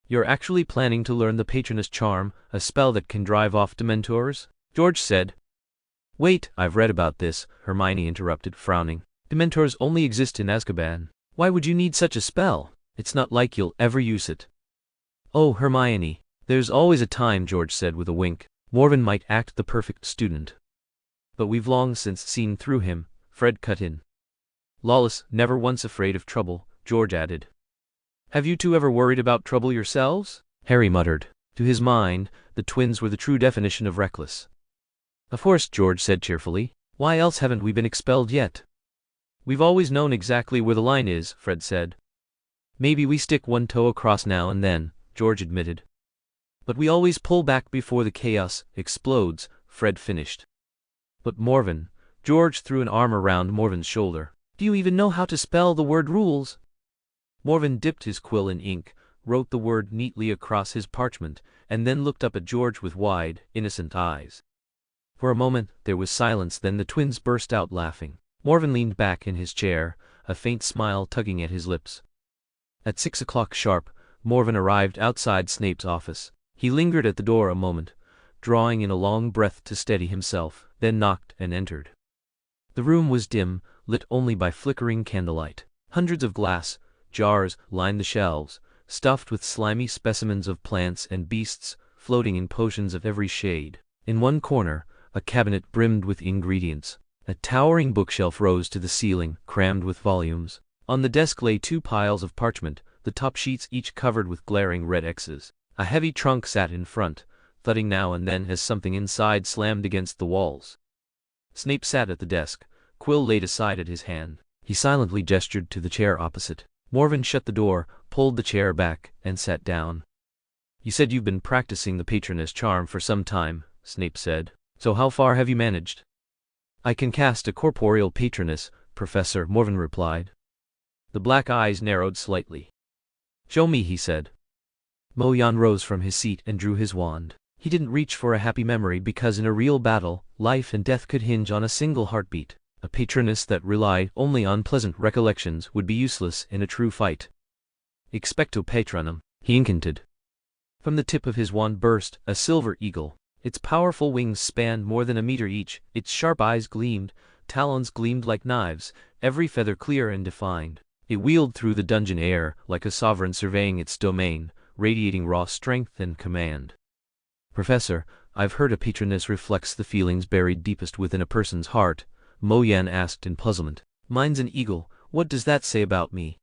You're actually planning to learn the Patronus charm, a spell that can drive off Dementors? George said. Wait, I've read about this, Hermione interrupted, frowning. Dementors only exist in Azkaban. Why would you need such a spell? It's not like you'll ever use it. Oh, Hermione, there's always a time, George said with a wink. Morven might act the perfect student. But we've long since seen through him, Fred cut in. Lawless, never once afraid of trouble, George added. Have you two ever worried about trouble yourselves? Harry muttered. To his mind, the twins were the true definition of reckless. Of course, George said cheerfully. Why else haven't we been expelled yet? We've always known exactly where the line is, Fred said. Maybe we stick one toe across now and then, George admitted. But we always pull back before the chaos explodes, Fred finished. But Morven, George threw an arm around Morven's shoulder. Do you even know how to spell the word rules? Morven dipped his quill in ink, wrote the word neatly across his parchment, and then looked up at George with wide, innocent eyes. For a moment there was silence, then the twins burst out laughing. Morven leaned back in his chair, a faint smile tugging at his lips. At 6 o'clock sharp, Morven arrived outside Snape's office. He lingered at the door a moment, drawing in a long breath to steady himself, then knocked and entered. The room was dim, lit only by flickering candlelight. Hundreds of glass jars lined the shelves, stuffed with slimy specimens of plants and beasts, floating in potions of every shade. In one corner, a cabinet brimmed with ingredients. A towering bookshelf rose to the ceiling, crammed with volumes. On the desk lay 2 piles of parchment, the top sheets each covered with glaring red X's. A heavy trunk sat in front, thudding now and then as something inside slammed against the walls. Snape sat at the desk, quill laid aside at his hand. He silently gestured to the chair opposite. Morven shut the door, pulled the chair back, and sat down. You said you've been practicing the patroness charm for some time, Snape said. So how far have you managed? I can cast a corporeal patroness, Professor, Morven replied. The black eyes narrowed slightly. Show me, he said. Mo Yan rose from his seat and drew his wand. He didn't reach for a happy memory because in a real battle, life and death could hinge on a single heartbeat. A patroness that relied only on pleasant recollections would be useless in a true fight. Expecto Patronum, he incanted. From the tip of his wand burst a silver eagle. Its powerful wings spanned more than a meter each, its sharp eyes gleamed, talons gleamed like knives, every feather clear and defined. It wheeled through the dungeon air like a sovereign surveying its domain, radiating raw strength and command. Professor, I've heard a patroness reflects the feelings buried deepest within a person's heart, Mo Yan asked in puzzlement. Mine's an eagle, what does that say about me?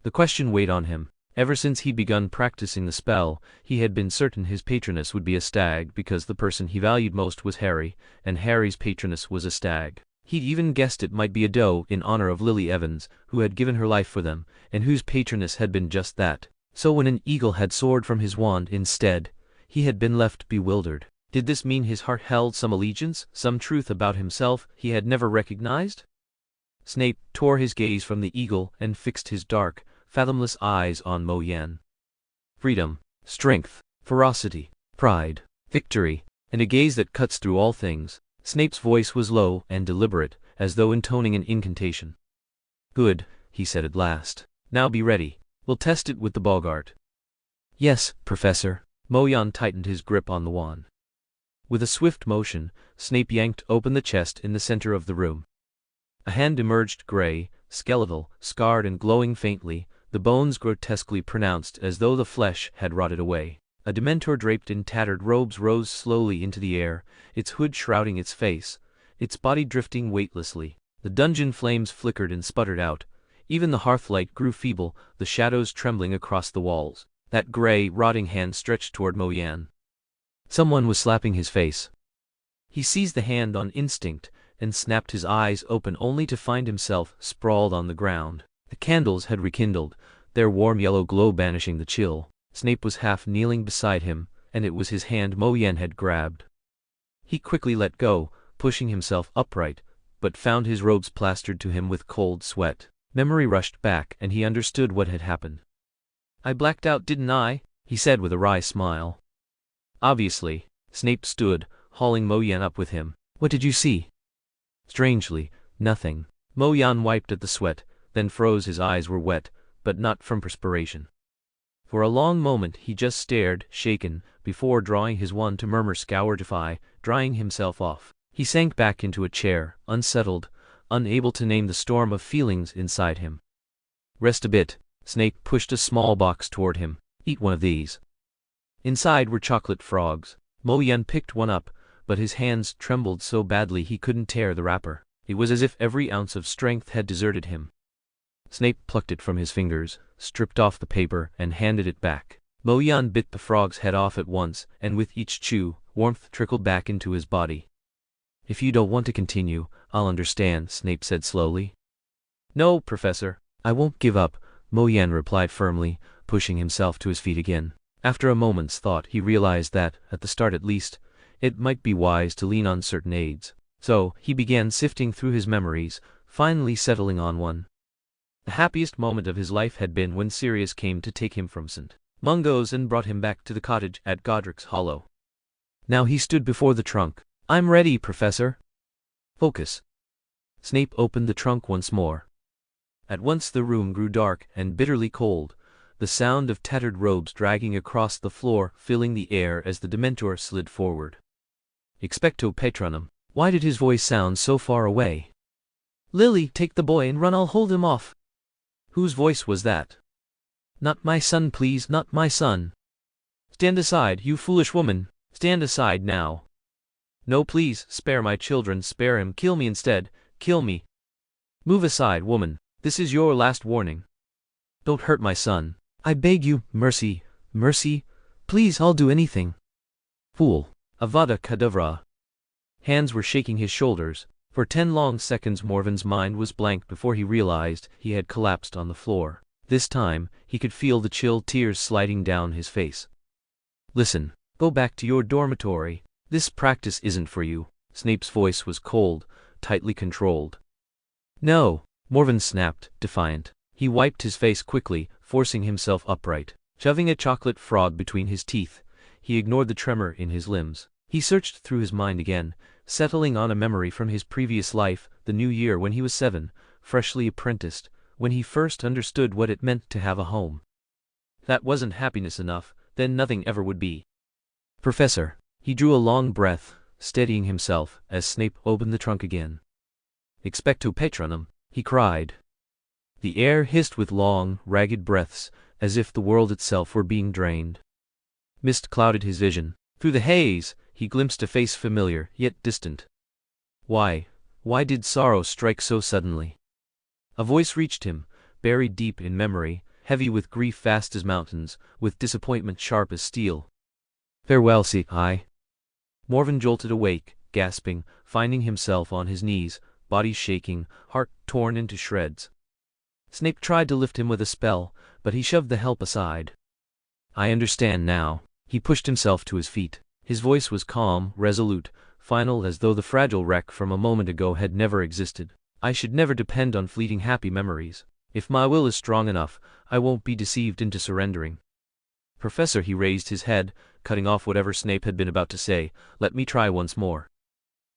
The question weighed on him. Ever since he'd begun practicing the spell, he had been certain his patroness would be a stag because the person he valued most was Harry, and Harry's patroness was a stag. He'd even guessed it might be a doe in honor of Lily Evans, who had given her life for them, and whose patroness had been just that. So when an eagle had soared from his wand instead, he had been left bewildered. Did this mean his heart held some allegiance, some truth about himself he had never recognized? Snape tore his gaze from the eagle and fixed his dark, fathomless eyes on Mo Yan. Freedom, strength, ferocity, pride, victory, and a gaze that cuts through all things. Snape's voice was low and deliberate, as though intoning an incantation. Good, he said at last. Now be ready. We'll test it with the Boggart. Yes, Professor. Mo Yan tightened his grip on the wand. With a swift motion, Snape yanked open the chest in the center of the room. A hand emerged, gray, skeletal, scarred and glowing faintly, the bones grotesquely pronounced as though the flesh had rotted away. A Dementor draped in tattered robes rose slowly into the air, its hood shrouding its face, its body drifting weightlessly. The dungeon flames flickered and sputtered out. Even the hearthlight grew feeble, the shadows trembling across the walls. That gray, rotting hand stretched toward Mo Yan. Someone was slapping his face. He seized the hand on instinct and snapped his eyes open only to find himself sprawled on the ground. The candles had rekindled, their warm yellow glow banishing the chill. Snape was half kneeling beside him, and it was his hand Mo Yan had grabbed. He quickly let go, pushing himself upright, but found his robes plastered to him with cold sweat. Memory rushed back and he understood what had happened. I blacked out, didn't I? He said with a wry smile. Obviously. Snape stood, hauling Mo Yan up with him. What did you see? Strangely, nothing. Mo Yan wiped at the sweat, then froze. His eyes were wet, but not from perspiration. For a long moment he just stared, shaken, before drawing his wand to murmur Scourgify, drying himself off. He sank back into a chair, unsettled, unable to name the storm of feelings inside him. Rest a bit. Snape pushed a small box toward him. Eat one of these. Inside were chocolate frogs. Mo Yan picked one up, but his hands trembled so badly he couldn't tear the wrapper. It was as if every ounce of strength had deserted him. Snape plucked it from his fingers, stripped off the paper, and handed it back. Mo Yan bit the frog's head off at once, and with each chew, warmth trickled back into his body. If you don't want to continue, I'll understand, Snape said slowly. No, Professor. I won't give up, Mo Yan replied firmly, pushing himself to his feet again. After a moment's thought he realized that, at the start at least, it might be wise to lean on certain aids. So, he began sifting through his memories, finally settling on one. The happiest moment of his life had been when Sirius came to take him from St. Mungo's and brought him back to the cottage at Godric's Hollow. Now he stood before the trunk. I'm ready, Professor. Focus. Snape opened the trunk once more. At once the room grew dark and bitterly cold, the sound of tattered robes dragging across the floor filling the air as the Dementor slid forward. Expecto Patronum. Why did his voice sound so far away? Lily, take the boy and run, I'll hold him off. Whose voice was that? Not my son, please, not my son. Stand aside, you foolish woman, stand aside now. No, please, spare my children, spare him, kill me instead, kill me. Move aside, woman, this is your last warning. Don't hurt my son. I beg you, mercy, mercy, please, I'll do anything. Fool. Avada Kedavra. Hands were shaking his shoulders. For 10 long seconds Morven's mind was blank before he realized he had collapsed on the floor. This time, he could feel the chill tears sliding down his face. Listen, go back to your dormitory. This practice isn't for you. Snape's voice was cold, tightly controlled. No, Morven snapped, defiant. He wiped his face quickly, forcing himself upright. Shoving a chocolate frog between his teeth, he ignored the tremor in his limbs. He searched through his mind again, settling on a memory from his previous life, the new year when he was 7, freshly apprenticed, when he first understood what it meant to have a home. That wasn't happiness enough, then nothing ever would be. Professor. He drew a long breath, steadying himself as Snape opened the trunk again. Expecto Patronum, he cried. The air hissed with long, ragged breaths, as if the world itself were being drained. Mist clouded his vision. Through the haze, he glimpsed a face familiar, yet distant. Why did sorrow strike so suddenly? A voice reached him, buried deep in memory, heavy with grief vast as mountains, with disappointment sharp as steel. Farewell, I. Morven jolted awake, gasping, finding himself on his knees, body shaking, heart torn into shreds. Snape tried to lift him with a spell, but he shoved the help aside. I understand now. He pushed himself to his feet. His voice was calm, resolute, final, as though the fragile wreck from a moment ago had never existed. I should never depend on fleeting happy memories. If my will is strong enough, I won't be deceived into surrendering. Professor, he raised his head, cutting off whatever Snape had been about to say. Let me try once more.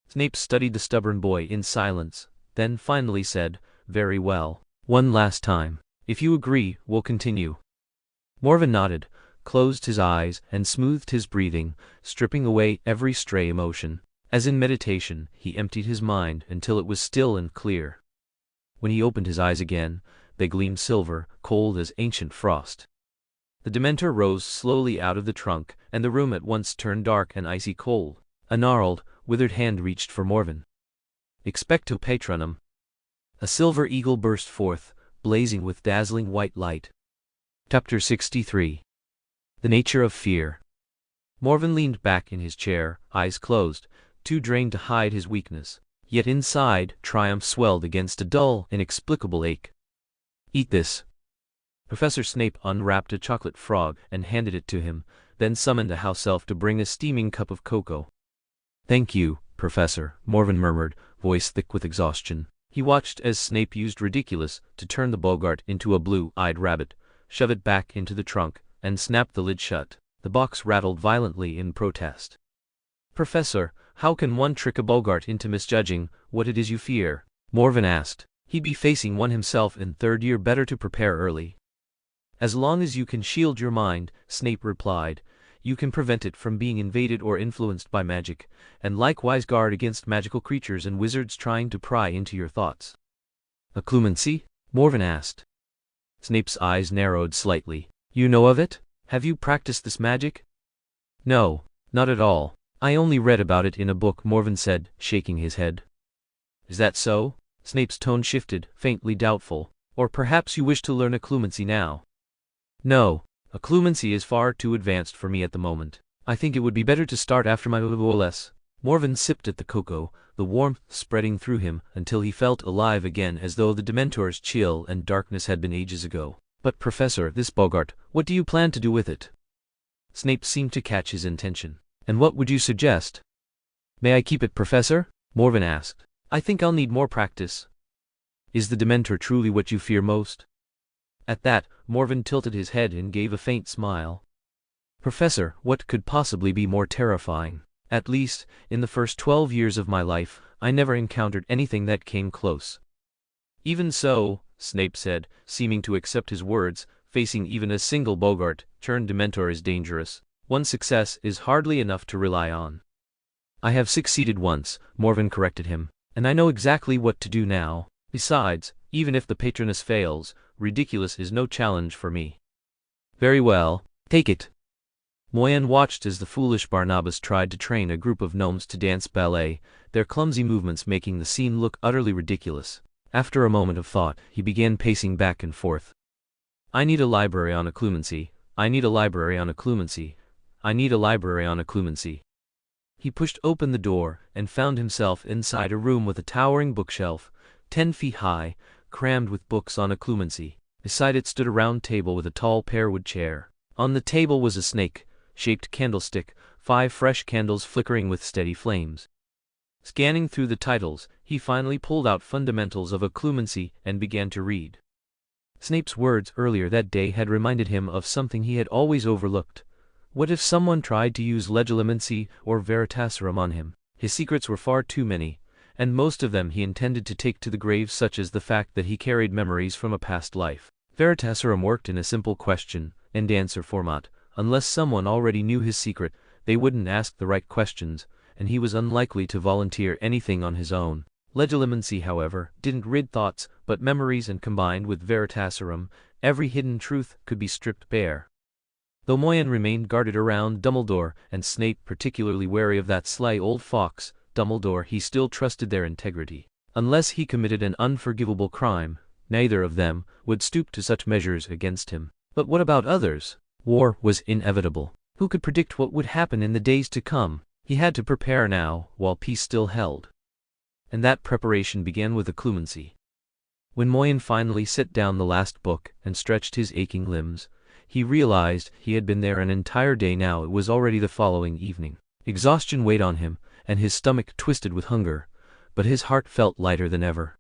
Snape studied the stubborn boy in silence, then finally said, Very well. One last time. If you agree, we'll continue. Morven nodded, closed his eyes, and smoothed his breathing, stripping away every stray emotion. As in meditation, he emptied his mind until it was still and clear. When he opened his eyes again, they gleamed silver, cold as ancient frost. The Dementor rose slowly out of the trunk, and the room at once turned dark and icy cold. A gnarled, withered hand reached for Morven. Expecto Patronum. A silver eagle burst forth, blazing with dazzling white light. Chapter 63. The Nature of Fear. Morven leaned back in his chair, eyes closed, too drained to hide his weakness. Yet inside, triumph swelled against a dull, inexplicable ache. Eat this. Professor Snape unwrapped a chocolate frog and handed it to him, then summoned a house elf to bring a steaming cup of cocoa. Thank you, Professor, Morven murmured, voice thick with exhaustion. He watched as Snape used ridiculous to turn the Bogart into a blue-eyed rabbit, shove it back into the trunk, and snap the lid shut. The box rattled violently in protest. Professor, how can one trick a Bogart into misjudging what it is you fear? Morven asked. He'd be facing one himself in third year, better to prepare early. As long as you can shield your mind, Snape replied, you can prevent it from being invaded or influenced by magic, and likewise guard against magical creatures and wizards trying to pry into your thoughts. Occlumency? Morven asked. Snape's eyes narrowed slightly. You know of it? Have you practiced this magic? No, not at all. I only read about it in a book, Morven said, shaking his head. Is that so? Snape's tone shifted, faintly doubtful. Or perhaps you wish to learn occlumency now? No, occlumency is far too advanced for me at the moment. I think it would be better to start after my OLS. Morven sipped at the cocoa, the warmth spreading through him until he felt alive again, as though the Dementor's chill and darkness had been ages ago. But Professor, this Bogart, what do you plan to do with it? Snape seemed to catch his intention. And what would you suggest? May I keep it, Professor? Morven asked. I think I'll need more practice. Is the Dementor truly what you fear most? At that, Morven tilted his head and gave a faint smile. Professor, what could possibly be more terrifying? At least, in the first 12 years of my life, I never encountered anything that came close. Even so, Snape said, seeming to accept his words, facing even a single Bogart-turned Dementor is dangerous. One success is hardly enough to rely on. I have succeeded once, Morven corrected him, and I know exactly what to do now. Besides, even if the Patronus fails, ridiculous is no challenge for me. Very well, take it. Moyen watched as the foolish Barnabas tried to train a group of gnomes to dance ballet, their clumsy movements making the scene look utterly ridiculous. After a moment of thought, he began pacing back and forth. I need a library on occlumency. I need a library on occlumency. I need a library on occlumency. He pushed open the door and found himself inside a room with a towering bookshelf, 10 feet high, crammed with books on occlumency. Beside it stood a round table with a tall pearwood chair. On the table was a snake, shaped candlestick, 5 fresh candles flickering with steady flames. Scanning through the titles, he finally pulled out Fundamentals of Occlumency and began to read. Snape's words earlier that day had reminded him of something he had always overlooked. What if someone tried to use Legilimency or Veritaserum on him? His secrets were far too many, and most of them he intended to take to the grave, such as the fact that he carried memories from a past life. Veritaserum worked in a simple question and answer format. Unless someone already knew his secret, they wouldn't ask the right questions, and he was unlikely to volunteer anything on his own. Legilimency, however, didn't rid thoughts, but memories, and combined with Veritaserum, every hidden truth could be stripped bare. Though Moyen remained guarded around Dumbledore, and Snape particularly wary of that sly old fox, Dumbledore, he still trusted their integrity. Unless he committed an unforgivable crime, neither of them would stoop to such measures against him. But what about others? War was inevitable. Who could predict what would happen in the days to come? He had to prepare now, while peace still held. And that preparation began with Occlumency. When Moyen finally set down the last book and stretched his aching limbs, he realized he had been there an entire day now. It was already the following evening. Exhaustion weighed on him, and his stomach twisted with hunger, but his heart felt lighter than ever.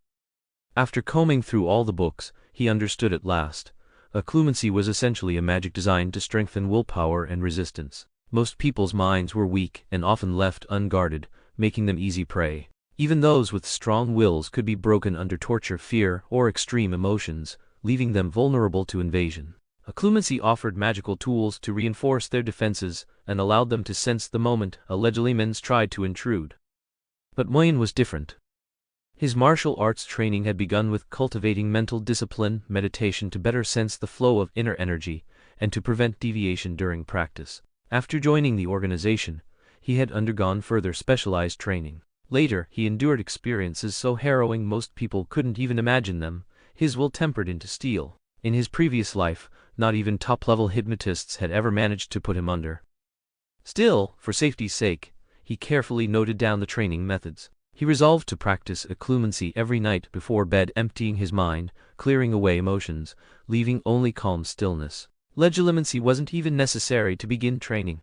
After combing through all the books, he understood at last. Occlumency was essentially a magic designed to strengthen willpower and resistance. Most people's minds were weak and often left unguarded, making them easy prey. Even those with strong wills could be broken under torture, fear, or extreme emotions, leaving them vulnerable to invasion. Occlumency offered magical tools to reinforce their defenses and allowed them to sense the moment a Legilimens tried to intrude. But Moyen was different. His martial arts training had begun with cultivating mental discipline, meditation to better sense the flow of inner energy, and to prevent deviation during practice. After joining the organization, he had undergone further specialized training. Later, he endured experiences so harrowing most people couldn't even imagine them, his will tempered into steel. In his previous life, not even top-level hypnotists had ever managed to put him under. Still, for safety's sake, he carefully noted down the training methods. He resolved to practice Occlumency every night before bed, emptying his mind, clearing away emotions, leaving only calm stillness. Legilimency wasn't even necessary to begin training.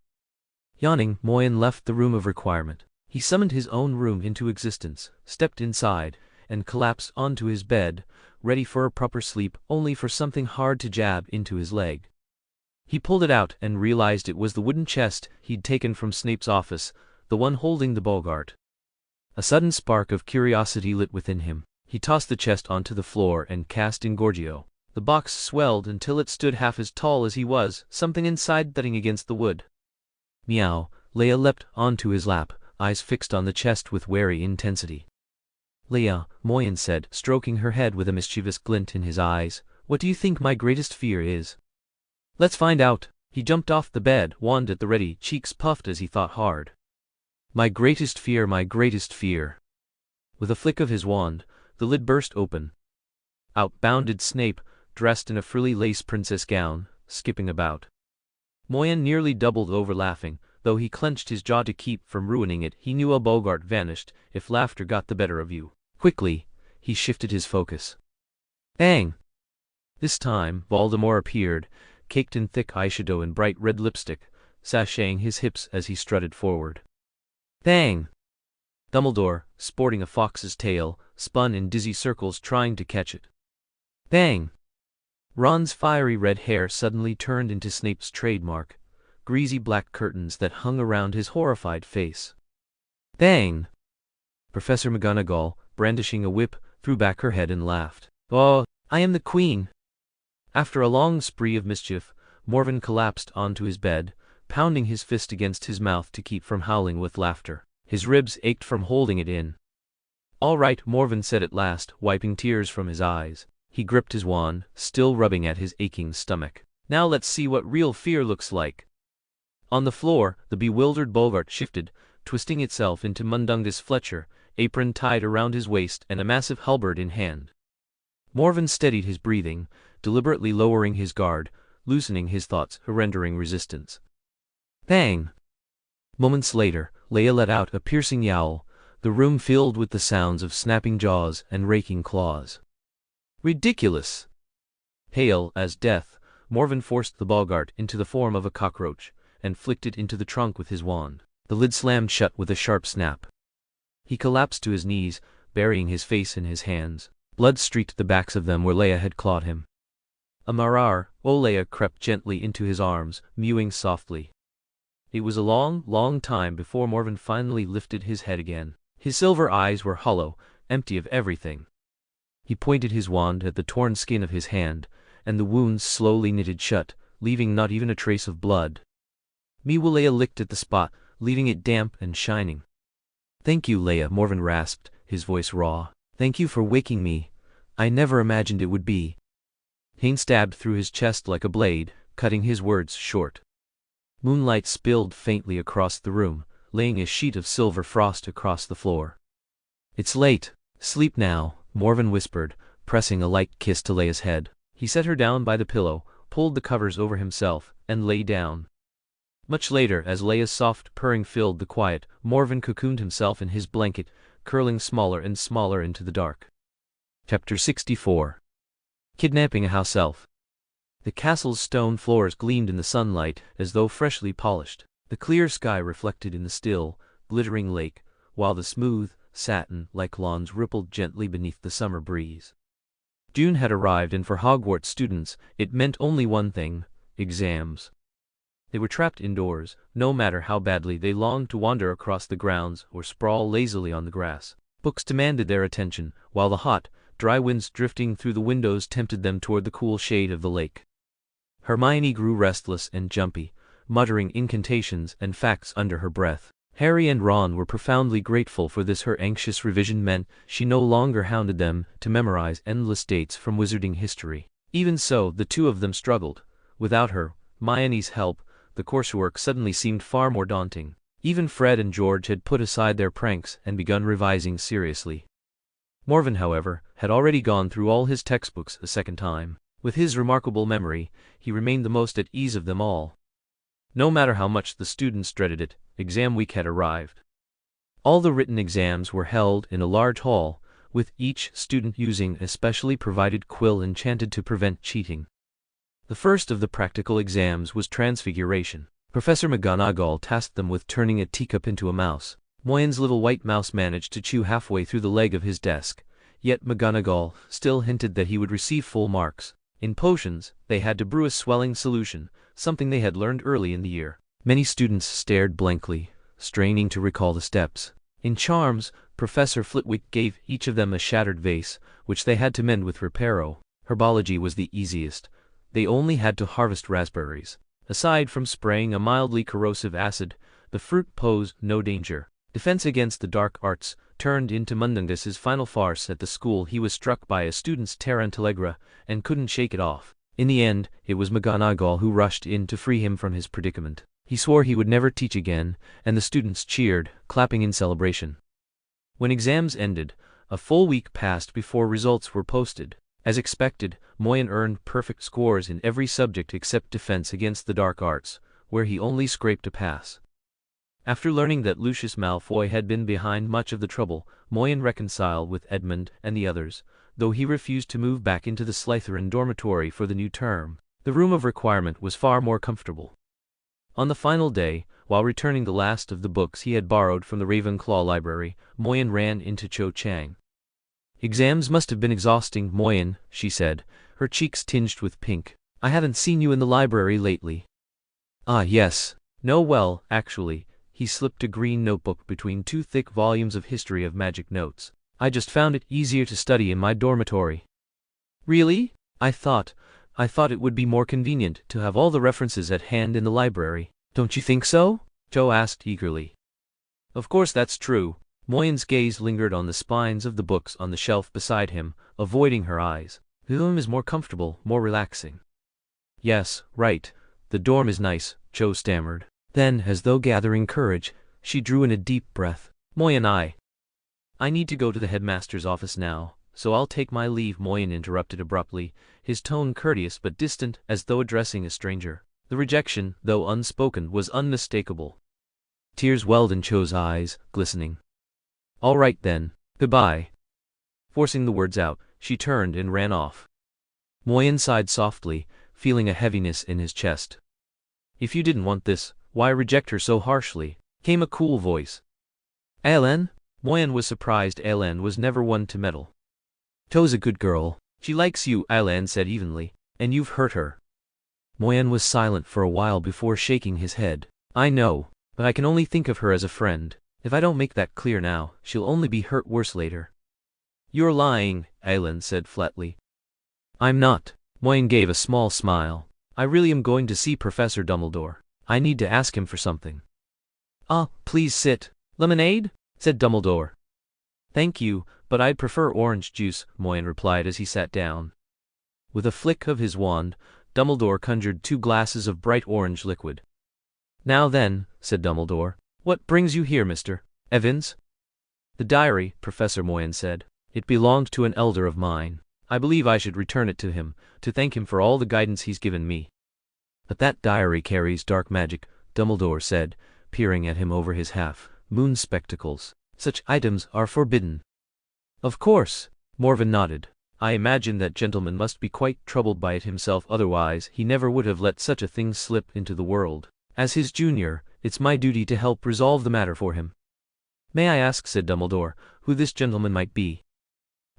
Yawning, Moyen left the room of requirement. He summoned his own room into existence, stepped inside, and collapsed onto his bed, ready for a proper sleep, only for something hard to jab into his leg. He pulled it out and realized it was the wooden chest he'd taken from Snape's office, the one holding the Bogart. A sudden spark of curiosity lit within him. He tossed the chest onto the floor and cast in Gorgio. The box swelled until it stood half as tall as he was, something inside thudding against the wood. Meow. Leia leapt onto his lap, eyes fixed on the chest with wary intensity. Leia, Moyen said, stroking her head with a mischievous glint in his eyes, what do you think my greatest fear is? Let's find out. He jumped off the bed, wand at the ready, cheeks puffed as he thought hard. My greatest fear, my greatest fear. With a flick of his wand, the lid burst open. Out bounded Snape, dressed in a frilly lace princess gown, skipping about. Moyen nearly doubled over laughing, though he clenched his jaw to keep from ruining it. He knew a Bogart vanished if laughter got the better of you. Quickly, he shifted his focus. Bang! This time, Voldemort appeared, caked in thick eyeshadow and bright red lipstick, sashaying his hips as he strutted forward. Bang! Dumbledore, sporting a fox's tail, spun in dizzy circles trying to catch it. Bang! Ron's fiery red hair suddenly turned into Snape's trademark, greasy black curtains that hung around his horrified face. Bang! Professor McGonagall, brandishing a whip, threw back her head and laughed. Oh, I am the queen! After a long spree of mischief, Morven collapsed onto his bed, pounding his fist against his mouth to keep from howling with laughter. His ribs ached from holding it in. All right, Morven said at last, wiping tears from his eyes. He gripped his wand, still rubbing at his aching stomach. Now let's see what real fear looks like. On the floor, the bewildered Bogart shifted, twisting itself into Mundungus Fletcher, apron tied around his waist and a massive halberd in hand. Morven steadied his breathing, deliberately lowering his guard, loosening his thoughts, rendering resistance. Bang! Moments later, Leia let out a piercing yowl, the room filled with the sounds of snapping jaws and raking claws. Ridiculous! Pale as death, Morven forced the Bogart into the form of a cockroach, and flicked it into the trunk with his wand. The lid slammed shut with a sharp snap. He collapsed to his knees, burying his face in his hands. Blood streaked the backs of them where Leia had clawed him. Amarar, Leia crept gently into his arms, mewing softly. It was a long, long time before Morven finally lifted his head again. His silver eyes were hollow, empty of everything. He pointed his wand at the torn skin of his hand, and the wounds slowly knitted shut, leaving not even a trace of blood. Leia licked at the spot, leaving it damp and shining. "Thank you, Leia," Morven rasped, his voice raw. "Thank you for waking me. I never imagined it would be." Pain stabbed through his chest like a blade, cutting his words short. Moonlight spilled faintly across the room, laying a sheet of silver frost across the floor. "It's late. Sleep now," Morven whispered, pressing a light kiss to Leia's head. He set her down by the pillow, pulled the covers over himself, and lay down. Much later, as Leia's soft purring filled the quiet, Morven cocooned himself in his blanket, curling smaller and smaller into the dark. Chapter 64. Kidnapping a House Elf. The castle's stone floors gleamed in the sunlight as though freshly polished. The clear sky reflected in the still, glittering lake, while the smooth, satin-like lawns rippled gently beneath the summer breeze. June had arrived, and for Hogwarts students, it meant only one thing: exams. They were trapped indoors, no matter how badly they longed to wander across the grounds or sprawl lazily on the grass. Books demanded their attention, while the hot, dry winds drifting through the windows tempted them toward the cool shade of the lake. Hermione grew restless and jumpy, muttering incantations and facts under her breath. Harry and Ron were profoundly grateful for this. Her anxious revision meant she no longer hounded them to memorize endless dates from wizarding history. Even so, the two of them struggled. Without her, Hermione's help, the coursework suddenly seemed far more daunting. Even Fred and George had put aside their pranks and begun revising seriously. Morven, however, had already gone through all his textbooks a second time. With his remarkable memory, he remained the most at ease of them all. No matter how much the students dreaded it, exam week had arrived. All the written exams were held in a large hall, with each student using a specially provided quill enchanted to prevent cheating. The first of the practical exams was Transfiguration. Professor McGonagall tasked them with turning a teacup into a mouse. Moyen's little white mouse managed to chew halfway through the leg of his desk, yet McGonagall still hinted that he would receive full marks. In potions, they had to brew a swelling solution, something they had learned early in the year. Many students stared blankly, straining to recall the steps. In charms, Professor Flitwick gave each of them a shattered vase, which they had to mend with Reparo. Herbology was the easiest. They only had to harvest raspberries. Aside from spraying a mildly corrosive acid, the fruit posed no danger. Defense against the dark arts turned into Mundungus's final farce at the school. He was struck by a student's Tarantellegra and couldn't shake it off. In the end, it was McGonagall who rushed in to free him from his predicament. He swore he would never teach again, and the students cheered, clapping in celebration. When exams ended, a full week passed before results were posted. As expected, Moyen earned perfect scores in every subject except defense against the dark arts, where he only scraped a pass. After learning that Lucius Malfoy had been behind much of the trouble, Moyen reconciled with Edmund and the others, though he refused to move back into the Slytherin dormitory for the new term. The room of requirement was far more comfortable. On the final day, while returning the last of the books he had borrowed from the Ravenclaw library, Moyen ran into Cho Chang. "Exams must have been exhausting, Moyen," she said, her cheeks tinged with pink. "I haven't seen you in the library lately." "Ah, yes. No, well, actually." He slipped a green notebook between two thick volumes of History of Magic notes. "I just found it easier to study in my dormitory." "Really? I thought it would be more convenient to have all the references at hand in the library." "Don't you think so?" Cho asked eagerly. "Of course that's true." Moyen's gaze lingered on the spines of the books on the shelf beside him, avoiding her eyes. "The dorm is more comfortable, more relaxing." "Yes, right. The dorm is nice," Cho stammered. Then, as though gathering courage, she drew in a deep breath. "Moyen, I need to go to the headmaster's office now, so I'll take my leave," Moyen interrupted abruptly, his tone courteous but distant, as though addressing a stranger. The rejection, though unspoken, was unmistakable. Tears welled in Cho's eyes, glistening. "All right then, goodbye." Forcing the words out, she turned and ran off. Moyen sighed softly, feeling a heaviness in his chest. "If you didn't want this, Why reject her so harshly? Came a cool voice. Aileen? Moyen was surprised. Aileen was never one to meddle. To's a good girl. She likes you, Aileen said evenly, and you've hurt her. Moyen was silent for a while before shaking his head. I know, but I can only think of her as a friend. If I don't make that clear now, she'll only be hurt worse later. You're lying, Aileen said flatly. I'm not. Moyen gave a small smile. I really am going to see Professor Dumbledore. I need to ask him for something. Ah, please sit. Lemonade? Said Dumbledore. Thank you, but I'd prefer orange juice, Moyen replied as he sat down. With a flick of his wand, Dumbledore conjured 2 glasses of bright orange liquid. Now then, said Dumbledore, what brings you here, Mr. Evans? The diary, Professor Moyen said. It belonged to an elder of mine. I believe I should return it to him, to thank him for all the guidance he's given me. But that diary carries dark magic, Dumbledore said, peering at him over his half-moon spectacles. Such items are forbidden. Of course, Morven nodded. I imagine that gentleman must be quite troubled by it himself, otherwise he never would have let such a thing slip into the world. As his junior, it's my duty to help resolve the matter for him. May I ask, said Dumbledore, who this gentleman might be?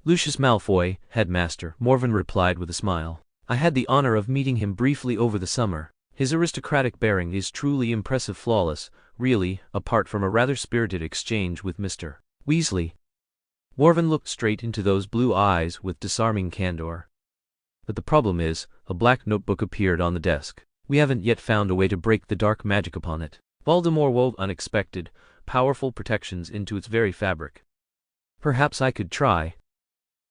Lucius Malfoy, headmaster, Morven replied with a smile. I had the honor of meeting him briefly over the summer. His aristocratic bearing is truly impressive, flawless, really, apart from a rather spirited exchange with Mr. Weasley. Morven looked straight into those blue eyes with disarming candor. But the problem is, a black notebook appeared on the desk. We haven't yet found a way to break the dark magic upon it. Voldemort wove unexpected, powerful protections into its very fabric. Perhaps I could try.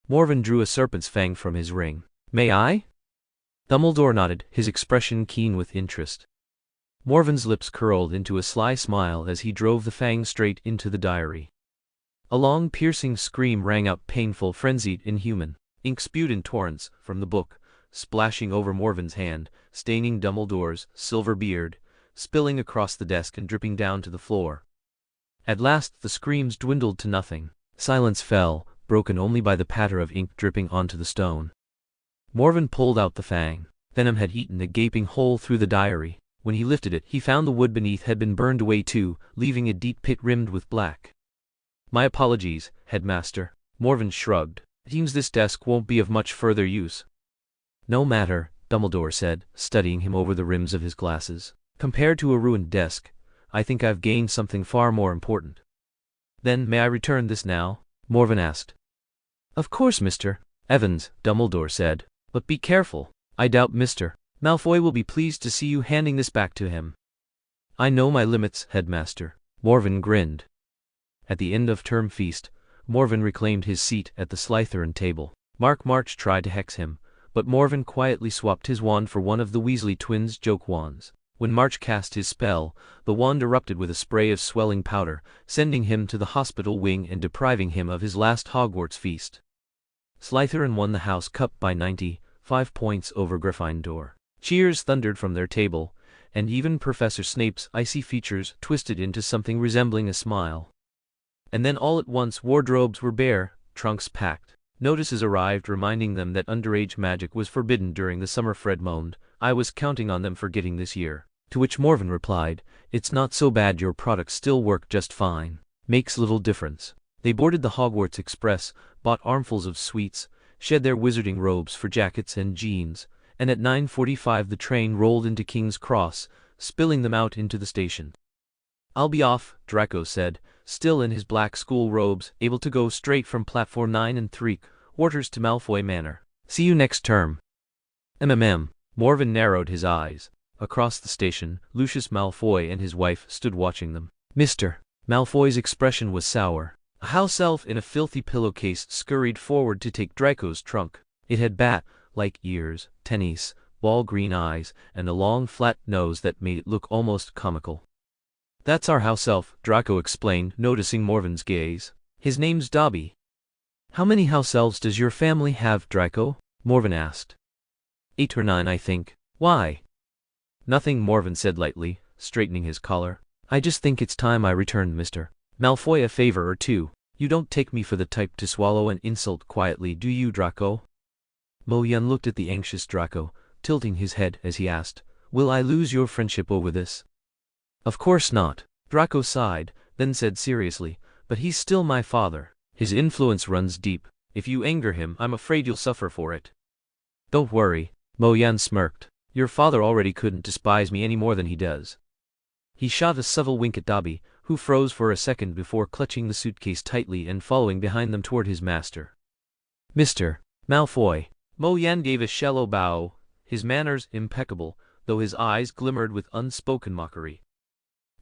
Morven drew a serpent's fang from his ring. May I? Dumbledore nodded, his expression keen with interest. Morven's lips curled into a sly smile as he drove the fang straight into the diary. A long piercing scream rang out, painful, frenzied, inhuman. Ink spewed in torrents from the book, splashing over Morven's hand, staining Dumbledore's silver beard, spilling across the desk and dripping down to the floor. At last the screams dwindled to nothing. Silence fell, broken only by the patter of ink dripping onto the stone. Morven pulled out the fang. Venom had eaten a gaping hole through the diary. When he lifted it, he found the wood beneath had been burned away too, leaving a deep pit rimmed with black. My apologies, headmaster. Morven shrugged. Seems this desk won't be of much further use. No matter, Dumbledore said, studying him over the rims of his glasses. Compared to a ruined desk, I think I've gained something far more important. Then may I return this now? Morven asked. Of course, Mr. Evans, Dumbledore said. But be careful. I doubt Mr. Malfoy will be pleased to see you handing this back to him. I know my limits, headmaster. Morven grinned. At the end of term feast, Morven reclaimed his seat at the Slytherin table. March tried to hex him, but Morven quietly swapped his wand for one of the Weasley twins' joke wands. When March cast his spell, the wand erupted with a spray of swelling powder, sending him to the hospital wing and depriving him of his last Hogwarts feast. Slytherin won the House Cup by 95 points over Gryffindor. Cheers thundered from their table, and even Professor Snape's icy features twisted into something resembling a smile. And then all at once wardrobes were bare, trunks packed. Notices arrived reminding them that underage magic was forbidden during the summer. Fred moaned, I was counting on them forgetting this year. To which Morven replied, it's not so bad, your products still work just fine. Makes little difference. They boarded the Hogwarts Express, bought armfuls of sweets, shed their wizarding robes for jackets and jeans, and at 9:45 the train rolled into King's Cross, spilling them out into the station. I'll be off, Draco said, still in his black school robes, able to go straight from platform 9 and 3/4 to Malfoy Manor. See you next term. Morven narrowed his eyes. Across the station, Lucius Malfoy and his wife stood watching them. Mr. Malfoy's expression was sour. A house elf in a filthy pillowcase scurried forward to take Draco's trunk. It had bat-like ears, tennis, ball green eyes, and a long flat nose that made it look almost comical. That's our house elf, Draco explained, noticing Morven's gaze. His name's Dobby. How many house elves does your family have, Draco? Morven asked. 8 or 9, I think. Why? Nothing, Morven said lightly, straightening his collar. I just think it's time I returned Mr. Malfoy a favor or two. You don't take me for the type to swallow an insult quietly, do you, Draco? Mo-Yun looked at the anxious Draco, tilting his head as he asked, will I lose your friendship over this? Of course not. Draco sighed, then said seriously, but he's still my father. His influence runs deep. If you anger him, I'm afraid you'll suffer for it. Don't worry, Mo Yan smirked. Your father already couldn't despise me any more than he does. He shot a subtle wink at Dobby, who froze for a second before clutching the suitcase tightly and following behind them toward his master. Mr. Malfoy. Mo Yan gave a shallow bow, his manners impeccable, though his eyes glimmered with unspoken mockery.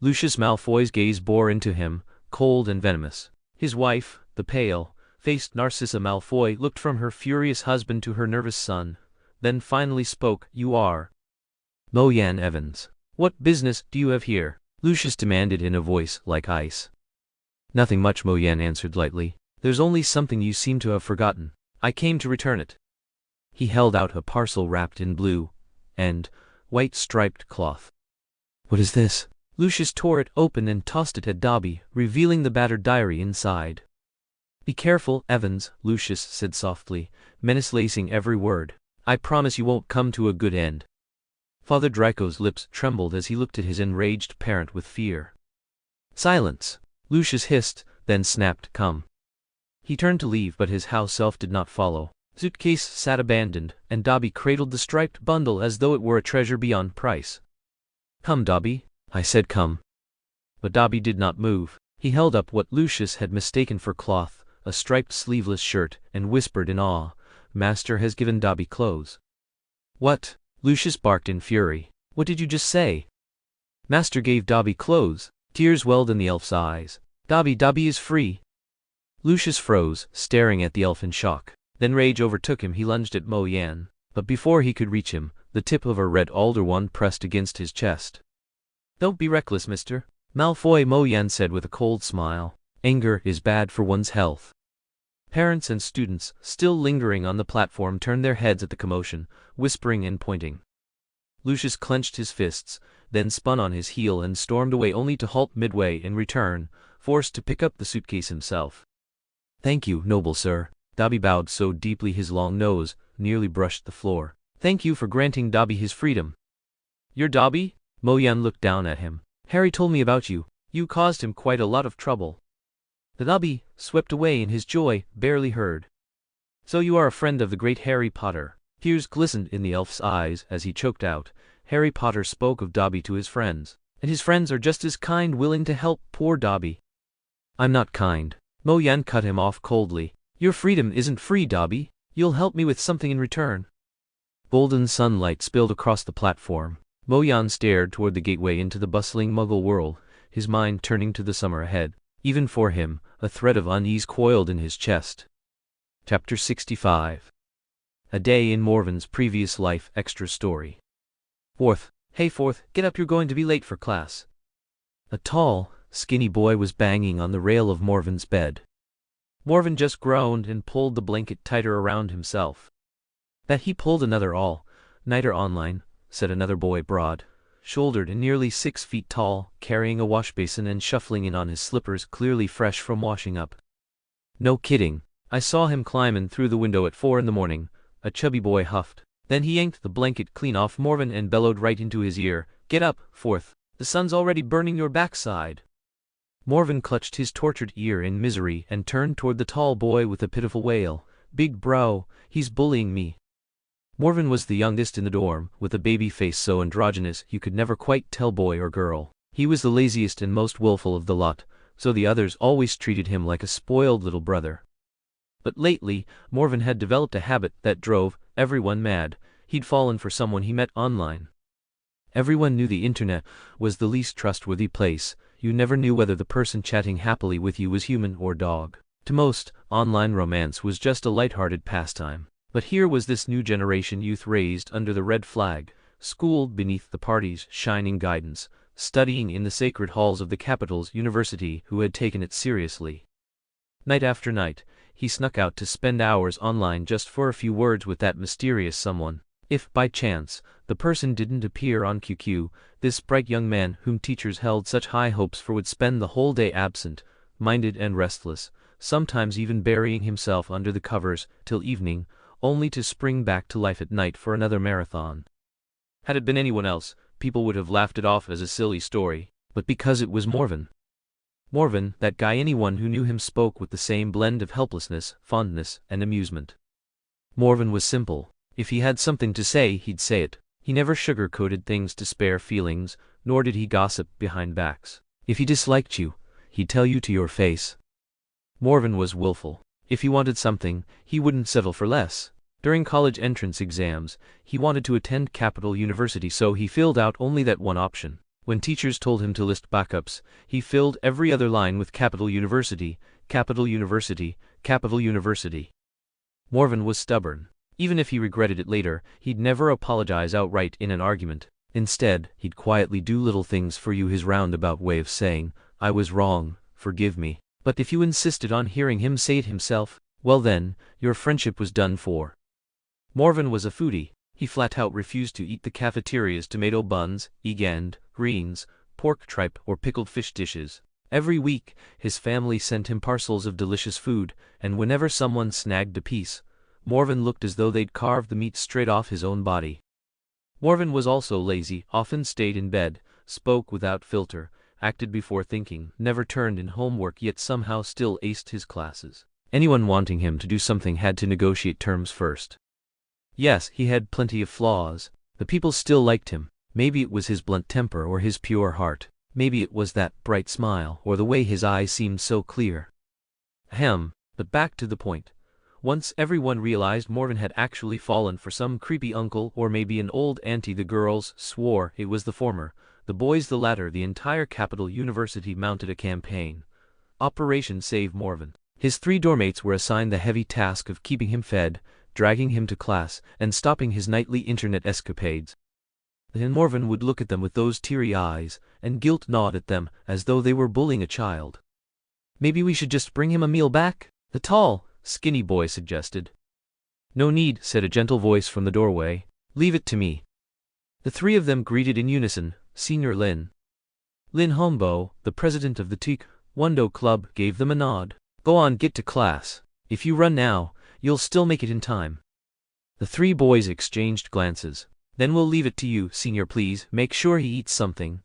Lucius Malfoy's gaze bore into him, cold and venomous. His wife, the pale-faced Narcissa Malfoy, looked from her furious husband to her nervous son, then finally spoke. You are Mo Yan Evans. What business do you have here? Lucius demanded in a voice like ice. Nothing much, Mo Yan answered lightly. There's only something you seem to have forgotten. I came to return it. He held out a parcel wrapped in blue and white striped cloth. What is this? Lucius tore it open and tossed it at Dobby, revealing the battered diary inside. Be careful, Evans, Lucius said softly, menace-lacing every word. I promise you won't come to a good end. Father Draco's lips trembled as he looked at his enraged parent with fear. Silence, Lucius hissed, then snapped, come. He turned to leave, but his house self did not follow. Suitcase sat abandoned, and Dobby cradled the striped bundle as though it were a treasure beyond price. Come, Dobby, I said come. But Dobby did not move. He held up what Lucius had mistaken for cloth, a striped sleeveless shirt, and whispered in awe, Master has given Dobby clothes. What? Lucius barked in fury. What did you just say? Master gave Dobby clothes. Tears welled in the elf's eyes. Dobby is free. Lucius froze, staring at the elf in shock. Then rage overtook him. He lunged at Mo Yan, but before he could reach him, the tip of a red alder wand pressed against his chest. Don't be reckless, Mr. Malfoy, Mo Yan said with a cold smile. Anger is bad for one's health. Parents and students, still lingering on the platform, turned their heads at the commotion, whispering and pointing. Lucius clenched his fists, then spun on his heel and stormed away, only to halt midway and return, forced to pick up the suitcase himself. Thank you, noble sir. Dobby bowed so deeply his long nose nearly brushed the floor. Thank you for granting Dobby his freedom. You're Dobby? Mo Yan looked down at him. Harry told me about you. You caused him quite a lot of trouble. The Dobby, swept away in his joy, barely heard. So you are a friend of the great Harry Potter. Tears glistened in the elf's eyes as he choked out. Harry Potter spoke of Dobby to his friends, and his friends are just as kind, willing to help poor Dobby. I'm not kind. Mo Yan cut him off coldly. Your freedom isn't free, Dobby. You'll help me with something in return. Golden sunlight spilled across the platform. Mo Yan stared toward the gateway into the bustling Muggle world, his mind turning to the summer ahead. Even for him, a thread of unease coiled in his chest. Chapter 65. A Day in Morven's Previous Life Extra Story. Fourth. Hey Fourth, get up, you're going to be late for class. A tall, skinny boy was banging on the rail of Morven's bed. Morven just groaned and pulled the blanket tighter around himself. That he pulled another all-nighter online, said another boy, broad-shouldered and nearly 6 feet tall, carrying a washbasin and shuffling in on his slippers clearly fresh from washing up. No kidding. I saw him climbing through the window at 4 in the morning, a chubby boy huffed. Then he yanked the blanket clean off Morven and bellowed right into his ear, Get up, Fourth. The sun's already burning your backside. Morven clutched his tortured ear in misery and turned toward the tall boy with a pitiful wail. Big bro, he's bullying me. Morven was the youngest in the dorm, with a baby face so androgynous you could never quite tell boy or girl. He was the laziest and most willful of the lot, so the others always treated him like a spoiled little brother. But lately, Morven had developed a habit that drove everyone mad. He'd fallen for someone he met online. Everyone knew the internet was the least trustworthy place. You never knew whether the person chatting happily with you was human or dog. To most, online romance was just a light-hearted pastime. But here was this new generation youth raised under the red flag, schooled beneath the party's shining guidance, studying in the sacred halls of the capital's university, who had taken it seriously. Night after night, he snuck out to spend hours online just for a few words with that mysterious someone. If, by chance, the person didn't appear on QQ, this bright young man whom teachers held such high hopes for would spend the whole day absent, minded and restless, sometimes even burying himself under the covers till evening, only to spring back to life at night for another marathon. Had it been anyone else, people would have laughed it off as a silly story. but because it was Morven. Morven, that guy. Anyone who knew him spoke with the same blend of helplessness, fondness, and amusement. Morven was simple. If he had something to say, he'd say it. He never sugar-coated things to spare feelings, nor did he gossip behind backs. If he disliked you, he'd tell you to your face. Morven was willful. If he wanted something, he wouldn't settle for less. During college entrance exams, he wanted to attend Capital University, so he filled out only that one option. When teachers told him to list backups, he filled every other line with Capital University, Capital University, Capital University. Morven was stubborn. Even if he regretted it later, he'd never apologize outright in an argument. Instead, he'd quietly do little things for you, his roundabout way of saying, "I was wrong, forgive me." But if you insisted on hearing him say it himself, well then, your friendship was done for. Morven was a foodie. He flat out refused to eat the cafeteria's tomato buns, egg, greens, pork tripe, or pickled fish dishes. Every week, his family sent him parcels of delicious food, and whenever someone snagged a piece, Morven looked as though they'd carved the meat straight off his own body. Morven was also lazy, often stayed in bed, spoke without filter, acted before thinking, never turned in homework, yet somehow still aced his classes. Anyone wanting him to do something had to negotiate terms first. Yes, he had plenty of flaws. The people still liked him. Maybe it was his blunt temper or his pure heart. Maybe it was that bright smile or the way his eyes seemed so clear. Ahem, but back to the point. Once everyone realized Morven had actually fallen for some creepy uncle or maybe an old auntie. The girls swore it was the former, the boys the latter. The entire Capital University mounted a campaign. Operation Save Morven. His 3 doormates were assigned the heavy task of keeping him fed, dragging him to class, and stopping his nightly internet escapades. Then Morven would look at them with those teary eyes, and guilt gnawed at them as though they were bullying a child. "Maybe we should just bring him a meal back?" the tall, skinny boy suggested. "No need," said a gentle voice from the doorway. "Leave it to me." The 3 of them greeted in unison. Senior Lin Hombo, the president of the Taekwondo club, gave them a nod. "Go on, get to class. If you run now, you'll still make it in time." The 3 boys exchanged glances. "Then we'll leave it to you, Senior. Please make sure he eats something."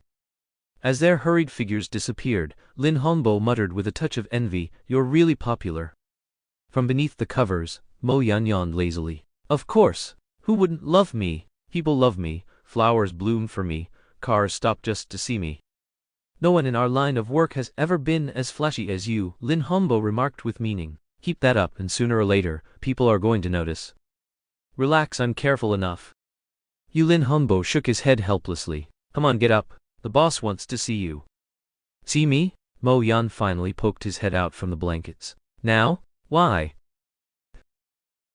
As their hurried figures disappeared, Lin Hombo muttered with a touch of envy, "You're really popular." From beneath the covers, Mo Yan yawned lazily. "Of course. Who wouldn't love me? People love me, flowers bloom for me, cars stop just to see me. No one in our line of work has ever been as flashy as you," Lin Hombo remarked with meaning. "Keep that up and sooner or later, people are going to notice." "Relax, I'm careful enough." Lin Hombo shook his head helplessly. "Come on, get up. The boss wants to see you." "See me?" Mo Yan finally poked his head out from the blankets. "Now? Why?"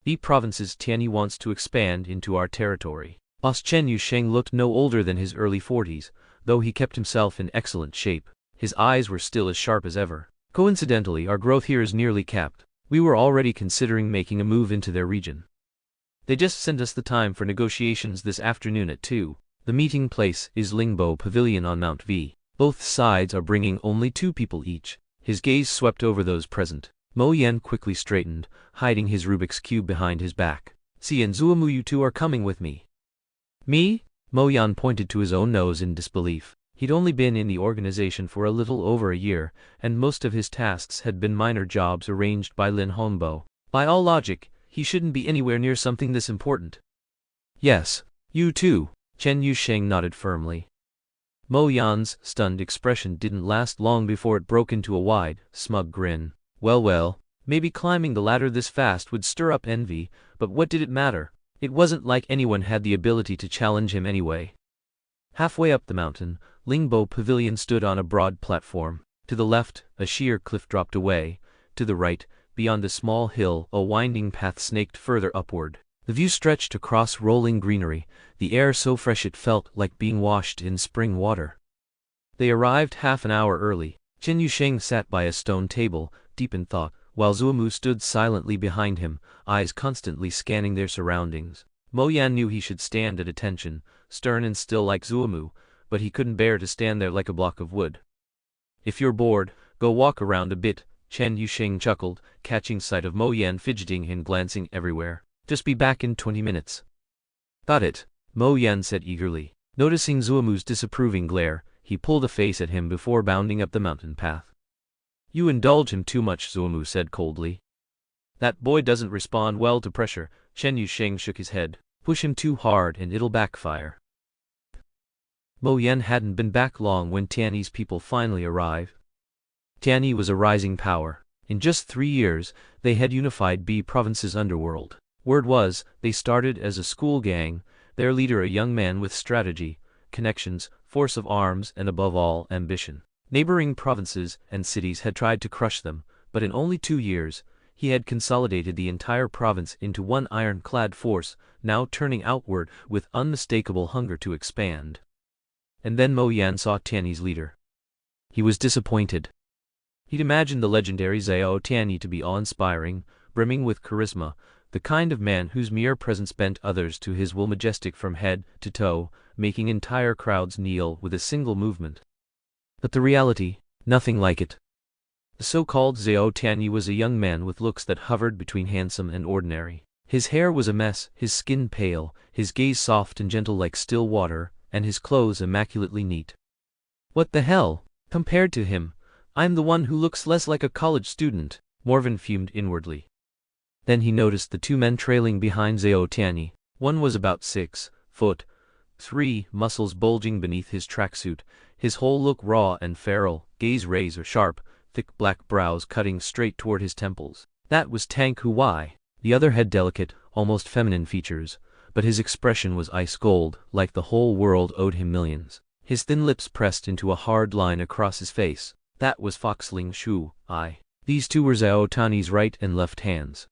"The province's Tianyi wants to expand into our territory." Boss Chen Yusheng looked no older than his early 40s, though he kept himself in excellent shape. His eyes were still as sharp as ever. "Coincidentally, our growth here is nearly capped. We were already considering making a move into their region. They just sent us the time for negotiations this afternoon at 2. The meeting place is Lingbo Pavilion on Mount V. Both sides are bringing only 2 people each." His gaze swept over those present. Mo Yan quickly straightened, hiding his Rubik's Cube behind his back. "See, and Zuomu, you 2 are coming with me." "Me?" Mo Yan pointed to his own nose in disbelief. He'd only been in the organization for a little over a year, and most of his tasks had been minor jobs arranged by Lin Hombo. By all logic, he shouldn't be anywhere near something this important. "Yes, you too," Chen Yusheng nodded firmly. Mo Yan's stunned expression didn't last long before it broke into a wide, smug grin. Well, maybe climbing the ladder this fast would stir up envy, but what did it matter? It wasn't like anyone had the ability to challenge him anyway. Halfway up the mountain, Lingbo Pavilion stood on a broad platform. To the left, a sheer cliff dropped away. To the right, beyond a small hill, a winding path snaked further upward. The view stretched across rolling greenery, the air so fresh it felt like being washed in spring water. They arrived half an hour early. Chen Yusheng sat by a stone table, deep in thought, while Zuomu stood silently behind him, eyes constantly scanning their surroundings. Mo Yan knew he should stand at attention, stern and still like Zuomu, but he couldn't bear to stand there like a block of wood. "If you're bored, go walk around a bit," Chen Yusheng chuckled, catching sight of Mo Yan fidgeting and glancing everywhere. "Just be back in 20 minutes. "Got it," Mo Yan said eagerly. Noticing Zuomu's disapproving glare, He pulled a face at him before bounding up the mountain path. You indulge him too much, Zuomu said coldly. That boy doesn't respond well to pressure. Chen Yusheng shook his head. Push him too hard and it'll backfire. Mo Yan hadn't been back long when Tiany's people finally arrived. Tiany was a rising power. In just 3 years, they had unified B province's underworld. Word was, they started as a school gang, their leader a young man with strategy, connections, force of arms and above all, ambition. Neighboring provinces and cities had tried to crush them, but in only 2 years, he had consolidated the entire province into one ironclad force, now turning outward with unmistakable hunger to expand. And then Mo Yan saw Tiany's leader. He was disappointed. He'd imagined the legendary Zhao Tiany to be awe-inspiring, brimming with charisma, the kind of man whose mere presence bent others to his will, majestic from head to toe, making entire crowds kneel with a single movement. But the reality, nothing like it. The so-called Zhao Tiany was a young man with looks that hovered between handsome and ordinary. His hair was a mess, his skin pale, his gaze soft and gentle like still water, and his clothes immaculately neat. What the hell? Compared to him, I'm the one who looks less like a college student, Morven fumed inwardly. Then he noticed the 2 men trailing behind Zhao Tiany. One was about 6'3", muscles bulging beneath his tracksuit, his whole look raw and feral, gaze razor-sharp, thick black brows cutting straight toward his temples. That was Tank Huai. The other had delicate, almost feminine features, but his expression was ice cold, like the whole world owed him millions. His thin lips pressed into a hard line across his face. That was Foxling Shu. These 2 were Zhao Tiany's right and left hands.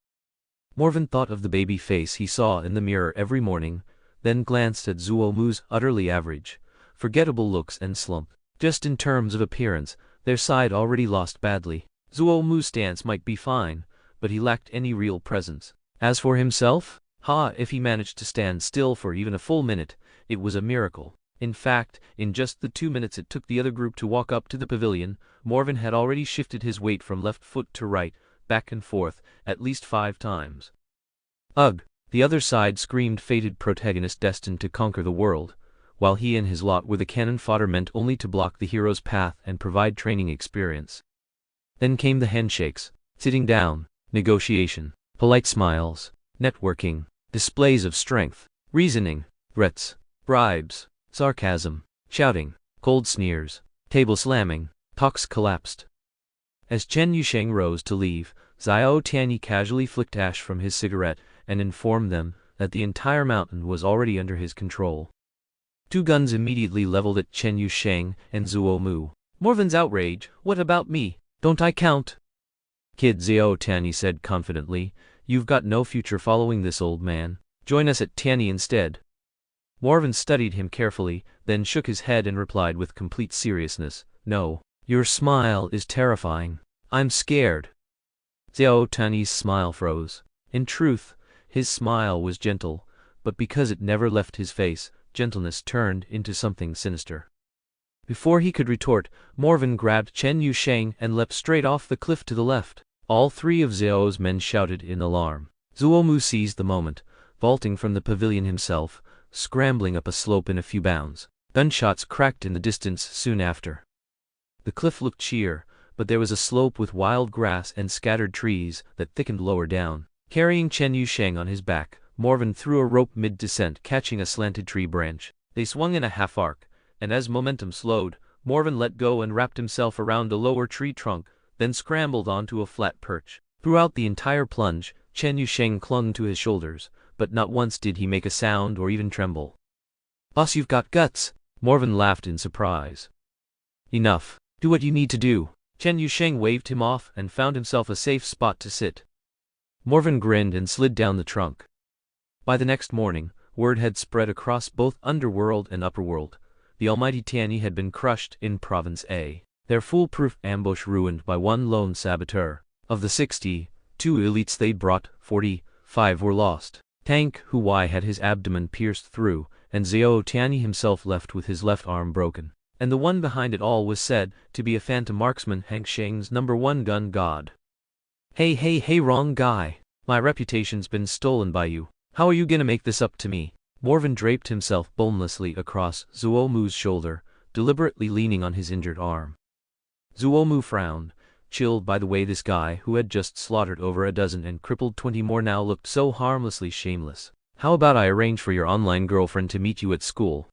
Morven thought of the baby face he saw in the mirror every morning, then glanced at Zuomu's utterly average, forgettable looks and slump. Just in terms of appearance, their side already lost badly. Zuomu's stance might be fine, but he lacked any real presence. As for himself, if he managed to stand still for even a full minute, it was a miracle. In fact, in just the 2 minutes it took the other group to walk up to the pavilion, Morven had already shifted his weight from left foot to right, back and forth, at least 5 times. Ugh! The other side screamed fated protagonist destined to conquer the world, while he and his lot were the cannon fodder meant only to block the hero's path and provide training experience. Then came the handshakes, sitting down, negotiation, polite smiles, networking, displays of strength, reasoning, threats, bribes, sarcasm, shouting, cold sneers, table slamming. Talks collapsed. As Chen Yusheng rose to leave, Zhao Tiany casually flicked ash from his cigarette and informed them that the entire mountain was already under his control. 2 guns immediately leveled at Chen Yusheng and Zuomu. Morven's outrage, what about me? Don't I count? Kid, Zhao Tiany said confidently, you've got no future following this old man. Join us at Tiany instead. Morven studied him carefully, then shook his head and replied with complete seriousness, no. Your smile is terrifying. I'm scared. Zhao Tiany's smile froze. In truth, his smile was gentle, but because it never left his face, gentleness turned into something sinister. Before he could retort, Morven grabbed Chen Yusheng and leapt straight off the cliff to the left. All 3 of Zhao's men shouted in alarm. Zuomu seized the moment, vaulting from the pavilion himself, scrambling up a slope in a few bounds. Gunshots cracked in the distance soon after. The cliff looked sheer, but there was a slope with wild grass and scattered trees that thickened lower down. Carrying Chen Yusheng on his back, Morven threw a rope mid-descent, catching a slanted tree branch. They swung in a half-arc, and as momentum slowed, Morven let go and wrapped himself around a lower tree trunk, then scrambled onto a flat perch. Throughout the entire plunge, Chen Yusheng clung to his shoulders, but not once did he make a sound or even tremble. Boss, you've got guts! Morven laughed in surprise. Enough. Do what you need to do. Chen Yusheng waved him off and found himself a safe spot to sit. Morven grinned and slid down the trunk. By the next morning, word had spread across both underworld and upperworld. The almighty Tiany had been crushed in Province A, their foolproof ambush ruined by one lone saboteur. Of the 62 elites they'd brought, 45 were lost. Tank Huai had his abdomen pierced through, and Zhao Tiany himself left with his left arm broken. And the one behind it all was said to be a phantom marksman, Hank Sheng's #1 gun god. Hey, wrong guy. My reputation's been stolen by you. How are you gonna make this up to me? Morven draped himself bonelessly across Zuomu's shoulder, deliberately leaning on his injured arm. Zuomu frowned, chilled by the way this guy who had just slaughtered over a dozen and crippled 20 more now looked so harmlessly shameless. How about I arrange for your online girlfriend to meet you at school?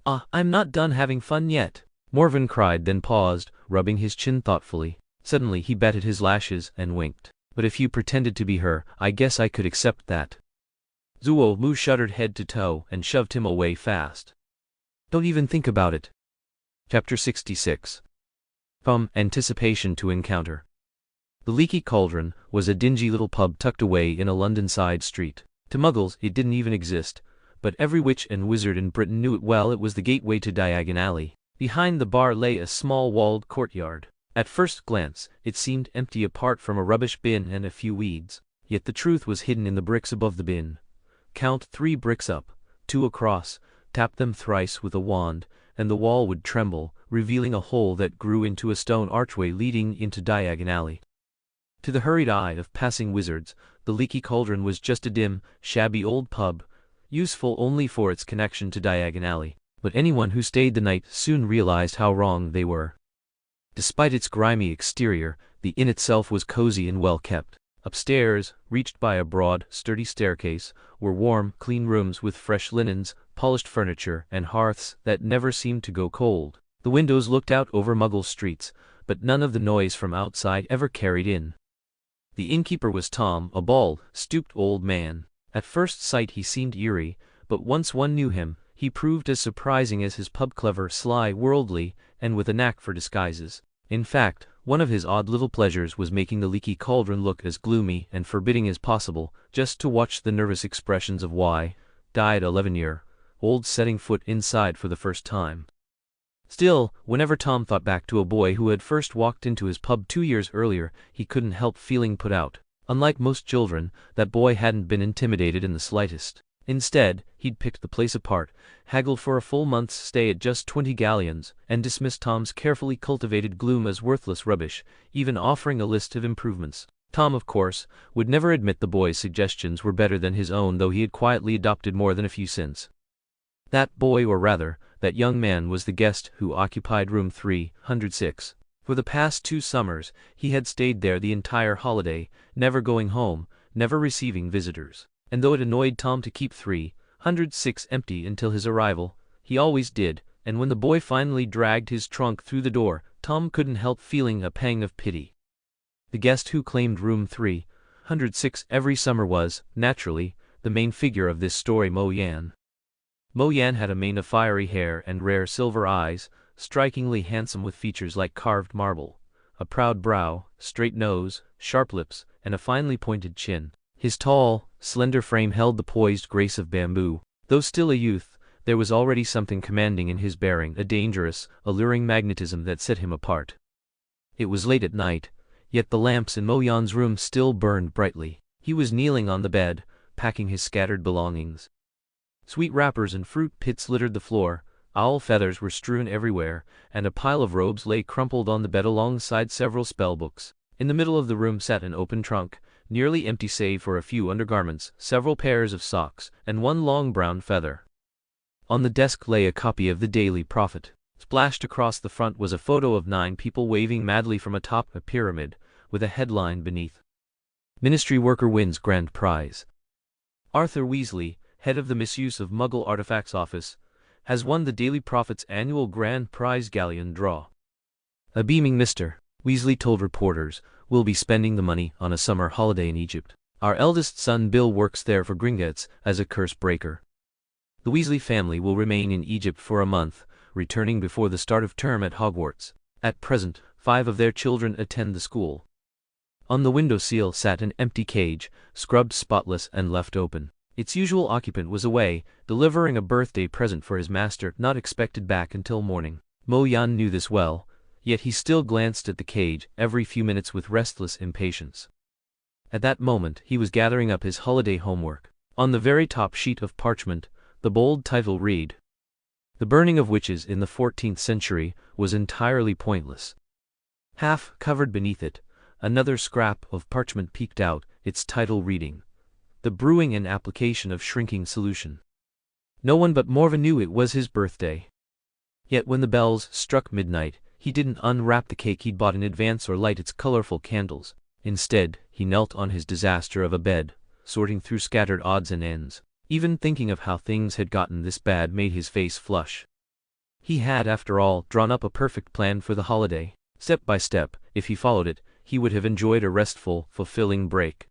I'm not done having fun yet, Morven cried, then paused, rubbing his chin thoughtfully. Suddenly he batted his lashes and winked. But if you pretended to be her, I guess I could accept that. Zuomu shuddered head to toe and shoved him away fast. Don't even think about it. Chapter 66. From Anticipation to Encounter. The Leaky Cauldron was a dingy little pub tucked away in a London side street. To muggles it didn't even exist, but every witch and wizard in Britain knew it well. It was the gateway to Diagon Alley. Behind the bar lay a small walled courtyard. At first glance, it seemed empty apart from a rubbish bin and a few weeds. Yet the truth was hidden in the bricks above the bin. Count 3 bricks up, 2 across, tap them thrice with a wand, and the wall would tremble, revealing a hole that grew into a stone archway leading into Diagon Alley. To the hurried eye of passing wizards, the Leaky Cauldron was just a dim, shabby old pub, useful only for its connection to Diagon Alley. But anyone who stayed the night soon realized how wrong they were. Despite its grimy exterior, the inn itself was cozy and well kept. Upstairs, reached by a broad, sturdy staircase, were warm, clean rooms with fresh linens, polished furniture, and hearths that never seemed to go cold. The windows looked out over Muggle streets, but none of the noise from outside ever carried in. The innkeeper was Tom, a bald, stooped old man. At first sight he seemed eerie, but once one knew him, he proved as surprising as his pub, clever, sly, worldly, and with a knack for disguises. In fact, one of his odd little pleasures was making the Leaky Cauldron look as gloomy and forbidding as possible, just to watch the nervous expressions of died 11-year-old setting foot inside for the first time. Still, whenever Tom thought back to a boy who had first walked into his pub 2 years earlier, he couldn't help feeling put out. Unlike most children, that boy hadn't been intimidated in the slightest. Instead, he'd picked the place apart, haggled for a full month's stay at just 20 galleons, and dismissed Tom's carefully cultivated gloom as worthless rubbish, even offering a list of improvements. Tom, of course, would never admit the boy's suggestions were better than his own, though he had quietly adopted more than a few since. That boy, or rather, that young man, was the guest who occupied room 306. For the past 2 summers, he had stayed there the entire holiday, never going home, never receiving visitors. And though it annoyed Tom to keep 306 empty until his arrival, he always did, and when the boy finally dragged his trunk through the door, Tom couldn't help feeling a pang of pity. The guest who claimed room 306 every summer was, naturally, the main figure of this story, Mo Yan. Mo Yan had a mane of fiery hair and rare silver eyes, strikingly handsome with features like carved marble, a proud brow, straight nose, sharp lips, and a finely pointed chin. His tall, slender frame held the poised grace of bamboo. Though still a youth, there was already something commanding in his bearing, a dangerous, alluring magnetism that set him apart. It was late at night, yet the lamps in Mo Yan's room still burned brightly. He was kneeling on the bed, packing his scattered belongings. Sweet wrappers and fruit pits littered the floor, owl feathers were strewn everywhere, and a pile of robes lay crumpled on the bed alongside several spellbooks. In the middle of the room sat an open trunk, nearly empty save for a few undergarments, several pairs of socks, and one long brown feather. On the desk lay a copy of the Daily Prophet. Splashed across the front was a photo of 9 people waving madly from atop a pyramid, with a headline beneath. Ministry worker wins grand prize. Arthur Weasley, head of the Misuse of Muggle Artifacts Office, has won the Daily Prophet's annual grand prize galleon draw. A beaming Mr. Weasley told reporters, "We'll be spending the money on a summer holiday in Egypt. Our eldest son Bill works there for Gringotts as a curse breaker. The Weasley family will remain in Egypt for a month, returning before the start of term at Hogwarts. At present, 5 of their children attend the school." On the windowsill sat an empty cage, scrubbed spotless and left open. Its usual occupant was away, delivering a birthday present for his master, not expected back until morning. Mo Yan knew this well, yet he still glanced at the cage every few minutes with restless impatience. At that moment he was gathering up his holiday homework. On the very top sheet of parchment, the bold title read, "The burning of witches in the 14th century was entirely pointless." Half covered beneath it, another scrap of parchment peeked out, its title reading, "The brewing and application of shrinking solution." No one but Morven knew it was his birthday. Yet when the bells struck midnight, he didn't unwrap the cake he'd bought in advance or light its colorful candles. Instead, he knelt on his disaster of a bed, sorting through scattered odds and ends. Even thinking of how things had gotten this bad made his face flush. He had, after all, drawn up a perfect plan for the holiday. Step by step, if he followed it, he would have enjoyed a restful, fulfilling break.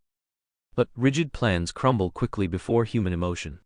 But rigid plans crumble quickly before human emotion.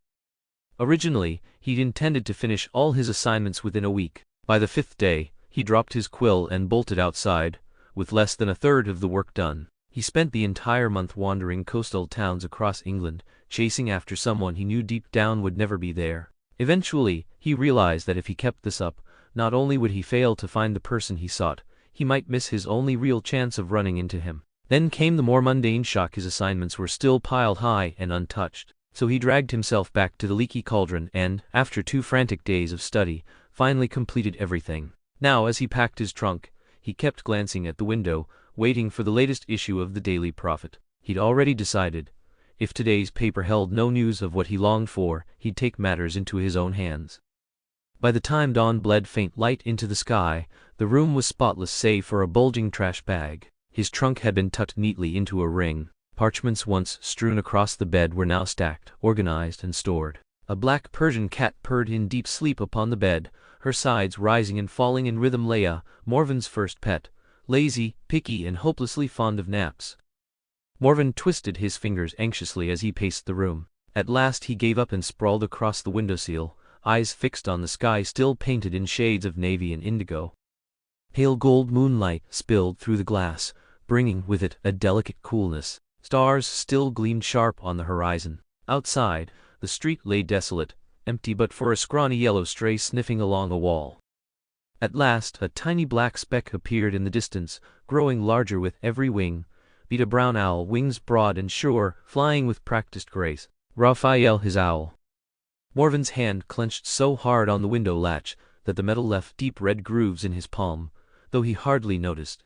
Originally, he'd intended to finish all his assignments within a week. By the 5th day, he dropped his quill and bolted outside, with less than a third of the work done. He spent the entire month wandering coastal towns across England, chasing after someone he knew deep down would never be there. Eventually, he realized that if he kept this up, not only would he fail to find the person he sought, he might miss his only real chance of running into him. Then came the more mundane shock: his assignments were still piled high and untouched. So he dragged himself back to the leaky cauldron and, after 2 frantic days of study, finally completed everything. Now, as he packed his trunk, he kept glancing at the window, waiting for the latest issue of the Daily Prophet. He'd already decided, if today's paper held no news of what he longed for, he'd take matters into his own hands. By the time dawn bled faint light into the sky, the room was spotless save for a bulging trash bag. His trunk had been tucked neatly into a ring. Parchments once strewn across the bed were now stacked, organized, and stored. A black Persian cat purred in deep sleep upon the bed, her sides rising and falling in rhythm. Leia, Morven's first pet, lazy, picky, and hopelessly fond of naps. Morven twisted his fingers anxiously as he paced the room. At last he gave up and sprawled across the windowsill, eyes fixed on the sky still painted in shades of navy and indigo. Pale gold moonlight spilled through the glass, bringing with it a delicate coolness. Stars still gleamed sharp on the horizon. Outside, the street lay desolate, empty but for a scrawny yellow stray sniffing along a wall. At last, a tiny black speck appeared in the distance, growing larger with every wing. Beat a brown owl, wings broad and sure, flying with practiced grace. Raphael, his owl. Morven's hand clenched so hard on the window latch that the metal left deep red grooves in his palm, though he hardly noticed.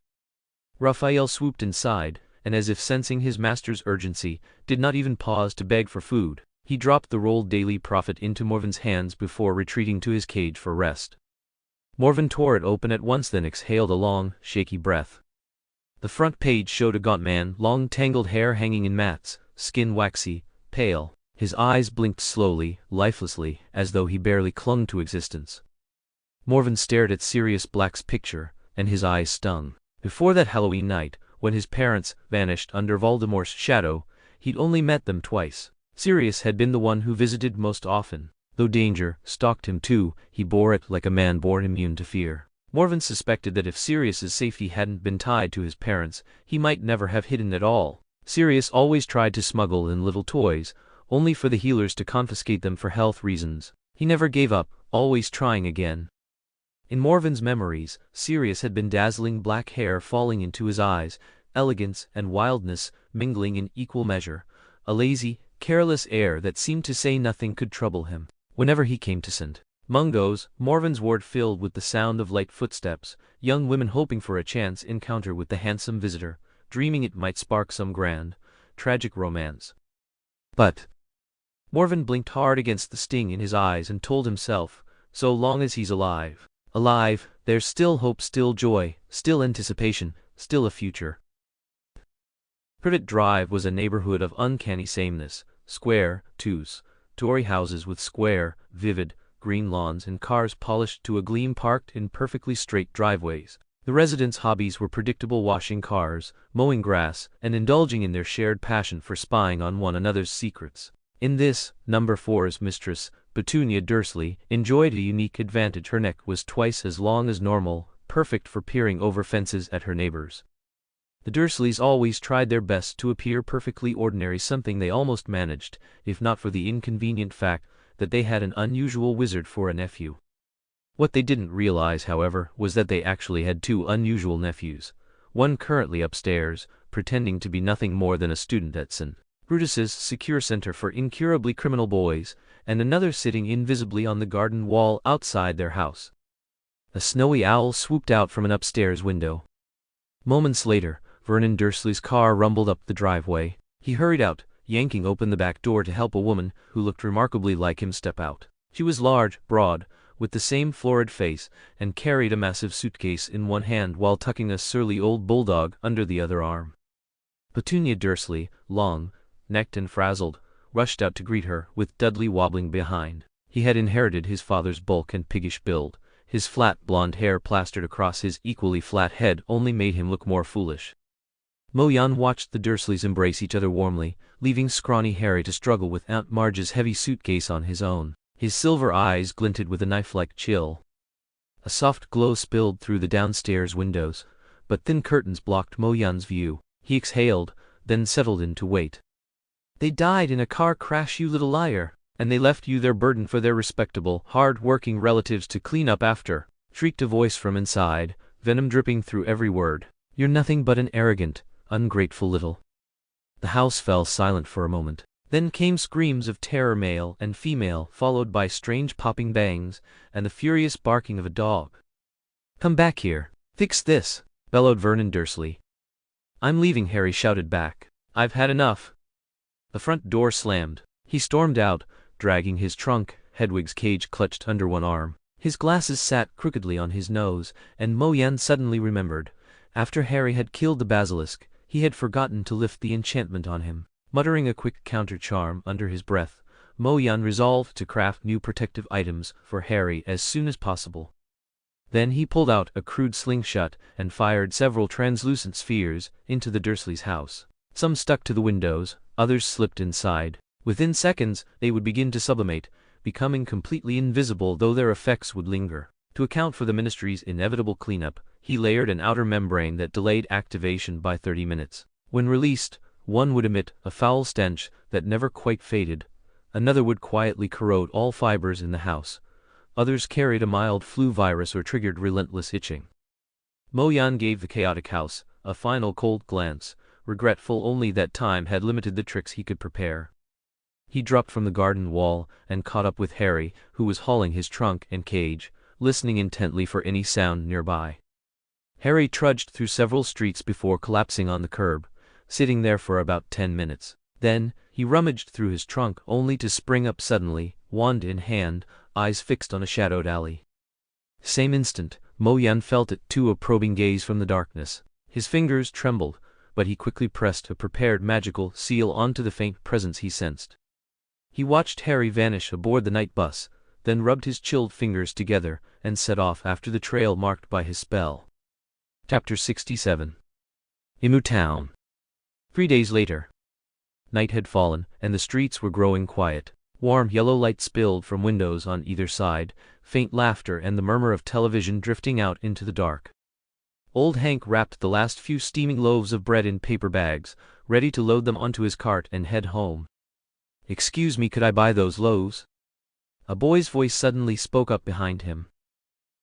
Raphael swooped inside, and as if sensing his master's urgency, did not even pause to beg for food. He dropped the rolled Daily Prophet into Morven's hands before retreating to his cage for rest. Morven tore it open at once, then exhaled a long, shaky breath. The front page showed a gaunt man, long tangled hair hanging in mats, skin waxy, pale. His eyes blinked slowly, lifelessly, as though he barely clung to existence. Morven stared at Sirius Black's picture, and his eyes stung. Before that Halloween night, when his parents vanished under Voldemort's shadow, he'd only met them twice. Sirius had been the one who visited most often. Though danger stalked him too, he bore it like a man born immune to fear. Morven suspected that if Sirius's safety hadn't been tied to his parents, he might never have hidden at all. Sirius always tried to smuggle in little toys, only for the healers to confiscate them for health reasons. He never gave up, always trying again. In Morven's memories, Sirius had been dazzling, black hair falling into his eyes, elegance and wildness mingling in equal measure, a lazy, careless air that seemed to say nothing could trouble him. Whenever he came to St. Mungo's, Morven's ward filled with the sound of light footsteps, young women hoping for a chance encounter with the handsome visitor, dreaming it might spark some grand, tragic romance. But Morven blinked hard against the sting in his eyes and told himself, so long as he's alive, there's still hope, still joy, still anticipation, still a future. Privet Drive was a neighborhood of uncanny sameness, square, two-story houses with square, vivid, green lawns and cars polished to a gleam parked in perfectly straight driveways. The residents' hobbies were predictable: washing cars, mowing grass, and indulging in their shared passion for spying on one another's secrets. In this, Number 4's mistress, Petunia Dursley, enjoyed a unique advantage. Her neck was twice as long as normal, perfect for peering over fences at her neighbors. The Dursleys always tried their best to appear perfectly ordinary, something they almost managed, if not for the inconvenient fact that they had an unusual wizard for a nephew. What they didn't realize, however, was that they actually had 2 unusual nephews, one currently upstairs, pretending to be nothing more than a student at St. Brutus's secure center for incurably criminal boys, and another sitting invisibly on the garden wall outside their house. A snowy owl swooped out from an upstairs window. Moments later, Vernon Dursley's car rumbled up the driveway. He hurried out, yanking open the back door to help a woman who looked remarkably like him step out. She was large, broad, with the same florid face, and carried a massive suitcase in one hand while tucking a surly old bulldog under the other arm. Petunia Dursley, long-necked and frazzled, rushed out to greet her, with Dudley wobbling behind. He had inherited his father's bulk and piggish build. His flat blonde hair plastered across his equally flat head only made him look more foolish. Mo-yan watched the Dursleys embrace each other warmly, leaving scrawny Harry to struggle with Aunt Marge's heavy suitcase on his own. His silver eyes glinted with a knife-like chill. A soft glow spilled through the downstairs windows, but thin curtains blocked Mo-yan's view. He exhaled, then settled in to wait. "They died in a car crash, you little liar, and they left you their burden for their respectable, hard-working relatives to clean up after," shrieked a voice from inside, venom dripping through every word. "You're nothing but an arrogant, ungrateful little—" The house fell silent for a moment. Then came screams of terror, male and female, followed by strange popping bangs and the furious barking of a dog. "Come back here. Fix this," bellowed Vernon Dursley. "I'm leaving," Harry shouted back. "I've had enough." The front door slammed. He stormed out, dragging his trunk, Hedwig's cage clutched under one arm. His glasses sat crookedly on his nose, and Mo-yan suddenly remembered. After Harry had killed the basilisk, he had forgotten to lift the enchantment on him. Muttering a quick counter-charm under his breath, Mo-yan resolved to craft new protective items for Harry as soon as possible. Then he pulled out a crude slingshot and fired several translucent spheres into the Dursleys' house. Some stuck to the windows, others slipped inside. Within seconds, they would begin to sublimate, becoming completely invisible, though their effects would linger. To account for the Ministry's inevitable cleanup, he layered an outer membrane that delayed activation by 30 minutes. When released, one would emit a foul stench that never quite faded, another would quietly corrode all fibers in the house, others carried a mild flu virus or triggered relentless itching. Mo-yan gave the chaotic house a final cold glance, regretful only that time had limited the tricks he could prepare. He dropped from the garden wall and caught up with Harry, who was hauling his trunk and cage, listening intently for any sound nearby. Harry trudged through several streets before collapsing on the curb, sitting there for about 10 minutes. Then, he rummaged through his trunk only to spring up suddenly, wand in hand, eyes fixed on a shadowed alley. Same instant, Mo-yan felt it too, a probing gaze from the darkness. His fingers trembled, but he quickly pressed a prepared magical seal onto the faint presence he sensed. He watched Harry vanish aboard the night bus, then rubbed his chilled fingers together and set off after the trail marked by his spell. Chapter 67. Imu Town. 3 days later. Night had fallen, and the streets were growing quiet. Warm yellow light spilled from windows on either side, faint laughter and the murmur of television drifting out into the dark. Old Hank wrapped the last few steaming loaves of bread in paper bags, ready to load them onto his cart and head home. "Excuse me, could I buy those loaves?" A boy's voice suddenly spoke up behind him.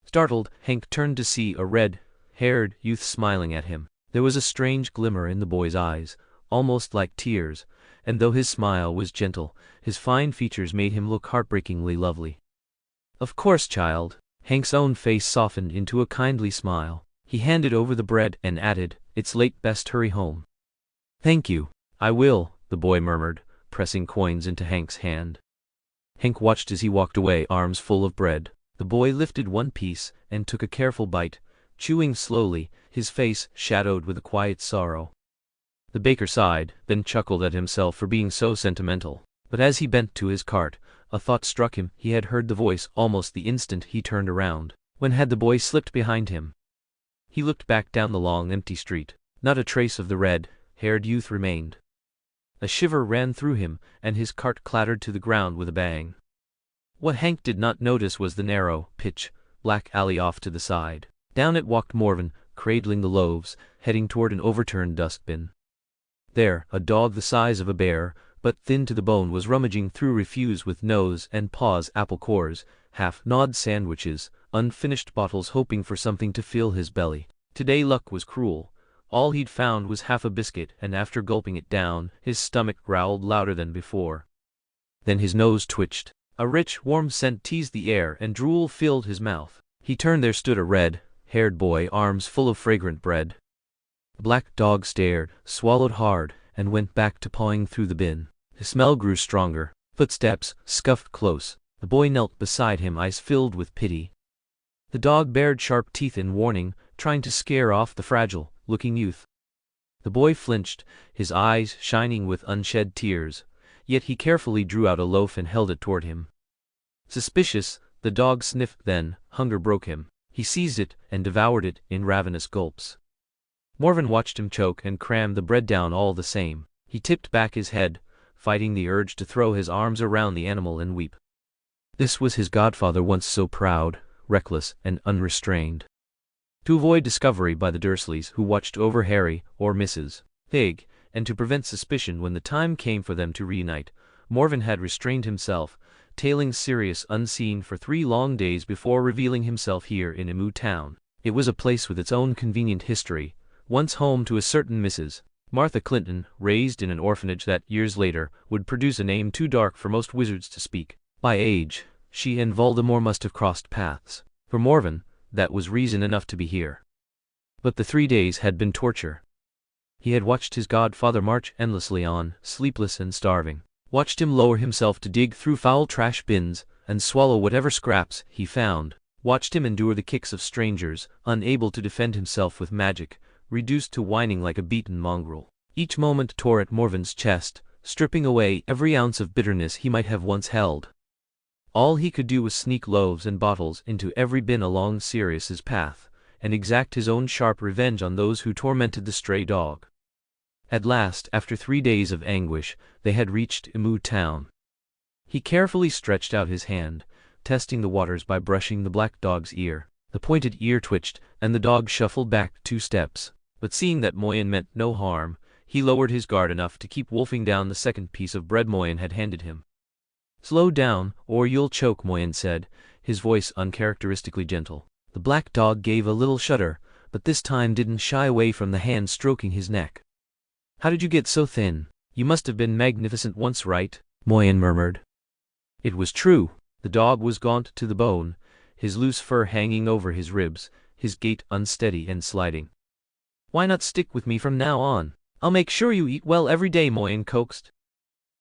Startled, Hank turned to see a red-haired youth smiling at him. There was a strange glimmer in the boy's eyes, almost like tears, and though his smile was gentle, his fine features made him look heartbreakingly lovely. "Of course, child." Hank's own face softened into a kindly smile. He handed over the bread and added, "It's late, best hurry home." "Thank you. I will," the boy murmured, pressing coins into Hank's hand. Hank watched as he walked away, arms full of bread. The boy lifted one piece and took a careful bite, chewing slowly, his face shadowed with a quiet sorrow. The baker sighed, then chuckled at himself for being so sentimental. But as he bent to his cart, a thought struck him. He had heard the voice almost the instant he turned around. When had the boy slipped behind him? He looked back down the long, empty street. Not a trace of the red-haired youth remained. A shiver ran through him, and his cart clattered to the ground with a bang. What Hank did not notice was the narrow, pitch-black alley off to the side. Down it walked Morven, cradling the loaves, heading toward an overturned dustbin. There, a dog the size of a bear, but thin to the bone, was rummaging through refuse with nose and paws, apple cores, half-gnawed sandwiches, unfinished bottles, hoping for something to fill his belly. Today luck was cruel. All he'd found was half a biscuit, and after gulping it down, his stomach growled louder than before. Then his nose twitched. A rich, warm scent teased the air, and drool filled his mouth. He turned. There stood a red-haired boy, arms full of fragrant bread. The black dog stared, swallowed hard, and went back to pawing through the bin. The smell grew stronger. Footsteps scuffed close. The boy knelt beside him, eyes filled with pity. The dog bared sharp teeth in warning, trying to scare off the fragile-looking youth. The boy flinched, his eyes shining with unshed tears, yet he carefully drew out a loaf and held it toward him. Suspicious, the dog sniffed, then hunger broke him. He seized it and devoured it in ravenous gulps. Morven watched him choke and cram the bread down all the same. He tipped back his head, fighting the urge to throw his arms around the animal and weep. This was his godfather, once so proud, reckless, and unrestrained. To avoid discovery by the Dursleys, who watched over Harry or Mrs. Fig, and to prevent suspicion when the time came for them to reunite, Morven had restrained himself, tailing Sirius unseen for 3 long days before revealing himself here in Emu Town. It was a place with its own convenient history, once home to a certain Mrs. Martha Clinton, raised in an orphanage that, years later, would produce a name too dark for most wizards to speak. By age, she and Voldemort must have crossed paths. For Morven, that was reason enough to be here. But the 3 days had been torture. He had watched his godfather march endlessly on, sleepless and starving. Watched him lower himself to dig through foul trash bins and swallow whatever scraps he found. Watched him endure the kicks of strangers, unable to defend himself with magic, reduced to whining like a beaten mongrel. Each moment tore at Morven's chest, stripping away every ounce of bitterness he might have once held. All he could do was sneak loaves and bottles into every bin along Sirius's path, and exact his own sharp revenge on those who tormented the stray dog. At last, after 3 days of anguish, they had reached Emu Town. He carefully stretched out his hand, testing the waters by brushing the black dog's ear. The pointed ear twitched, and the dog shuffled back 2 steps. But seeing that Moyen meant no harm, he lowered his guard enough to keep wolfing down the second piece of bread Moyen had handed him. "Slow down, or you'll choke," Moyen said, his voice uncharacteristically gentle. The black dog gave a little shudder, but this time didn't shy away from the hand stroking his neck. "How did you get so thin? You must have been magnificent once, right?" Moyen murmured. It was true. The dog was gaunt to the bone, his loose fur hanging over his ribs, his gait unsteady and sliding. "Why not stick with me from now on? I'll make sure you eat well every day," Moyen coaxed.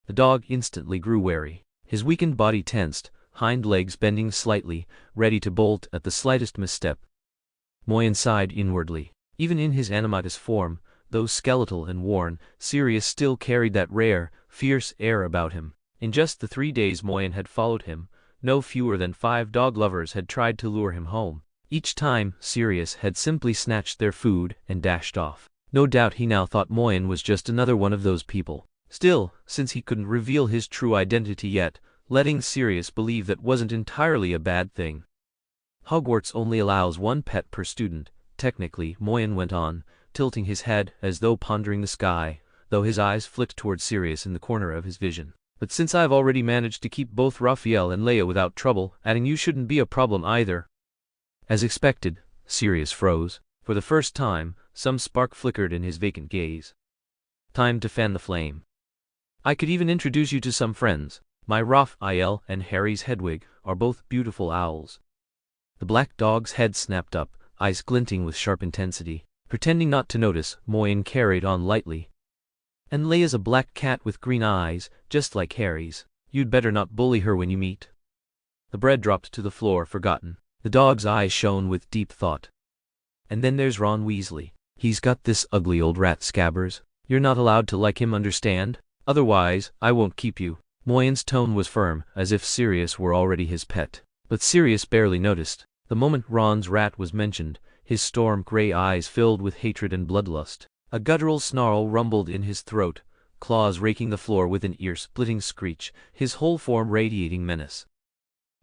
The dog instantly grew wary. His weakened body tensed, hind legs bending slightly, ready to bolt at the slightest misstep. Moyen sighed inwardly. Even in his animatus form, though skeletal and worn, Sirius still carried that rare, fierce air about him. In just the 3 days Moyen had followed him, no fewer than 5 dog lovers had tried to lure him home. Each time, Sirius had simply snatched their food and dashed off. No doubt he now thought Moyen was just another one of those people. Still, since he couldn't reveal his true identity yet, letting Sirius believe that wasn't entirely a bad thing. "Hogwarts only allows 1 pet per student, technically," Moyen went on, tilting his head as though pondering the sky, though his eyes flicked toward Sirius in the corner of his vision. "But since I've already managed to keep both Raphael and Leia without trouble, adding you shouldn't be a problem either." As expected, Sirius froze. For the first time, some spark flickered in his vacant gaze. Time to fan the flame. "I could even introduce you to some friends. My Raphael and Harry's Hedwig are both beautiful owls." The black dog's head snapped up, eyes glinting with sharp intensity. Pretending not to notice, Moyen carried on lightly. "And Leia's a black cat with green eyes, just like Harry's. You'd better not bully her when you meet." The bread dropped to the floor, forgotten. The dog's eyes shone with deep thought. "And then there's Ron Weasley. He's got this ugly old rat, Scabbers. You're not allowed to like him, understand? Otherwise, I won't keep you." Moyen's tone was firm, as if Sirius were already his pet. But Sirius barely noticed. The moment Ron's rat was mentioned, his storm-gray eyes filled with hatred and bloodlust. A guttural snarl rumbled in his throat, claws raking the floor with an ear-splitting screech, his whole form radiating menace.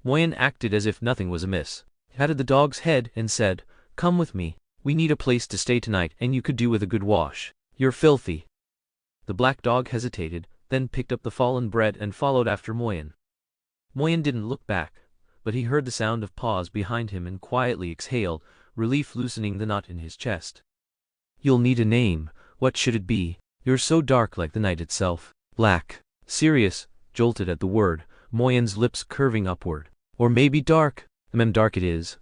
Moyen acted as if nothing was amiss. He patted the dog's head and said, "Come with me. We need a place to stay tonight, and you could do with a good wash. You're filthy." The black dog hesitated, then picked up the fallen bread and followed after Moyen. Moyen didn't look back, but he heard the sound of paws behind him and quietly exhaled, relief loosening the knot in his chest. "You'll need a name. What should it be? You're so dark, like the night itself." "Black." Sirius jolted at the word, Moyen's lips curving upward. "Or maybe dark." Dark it is."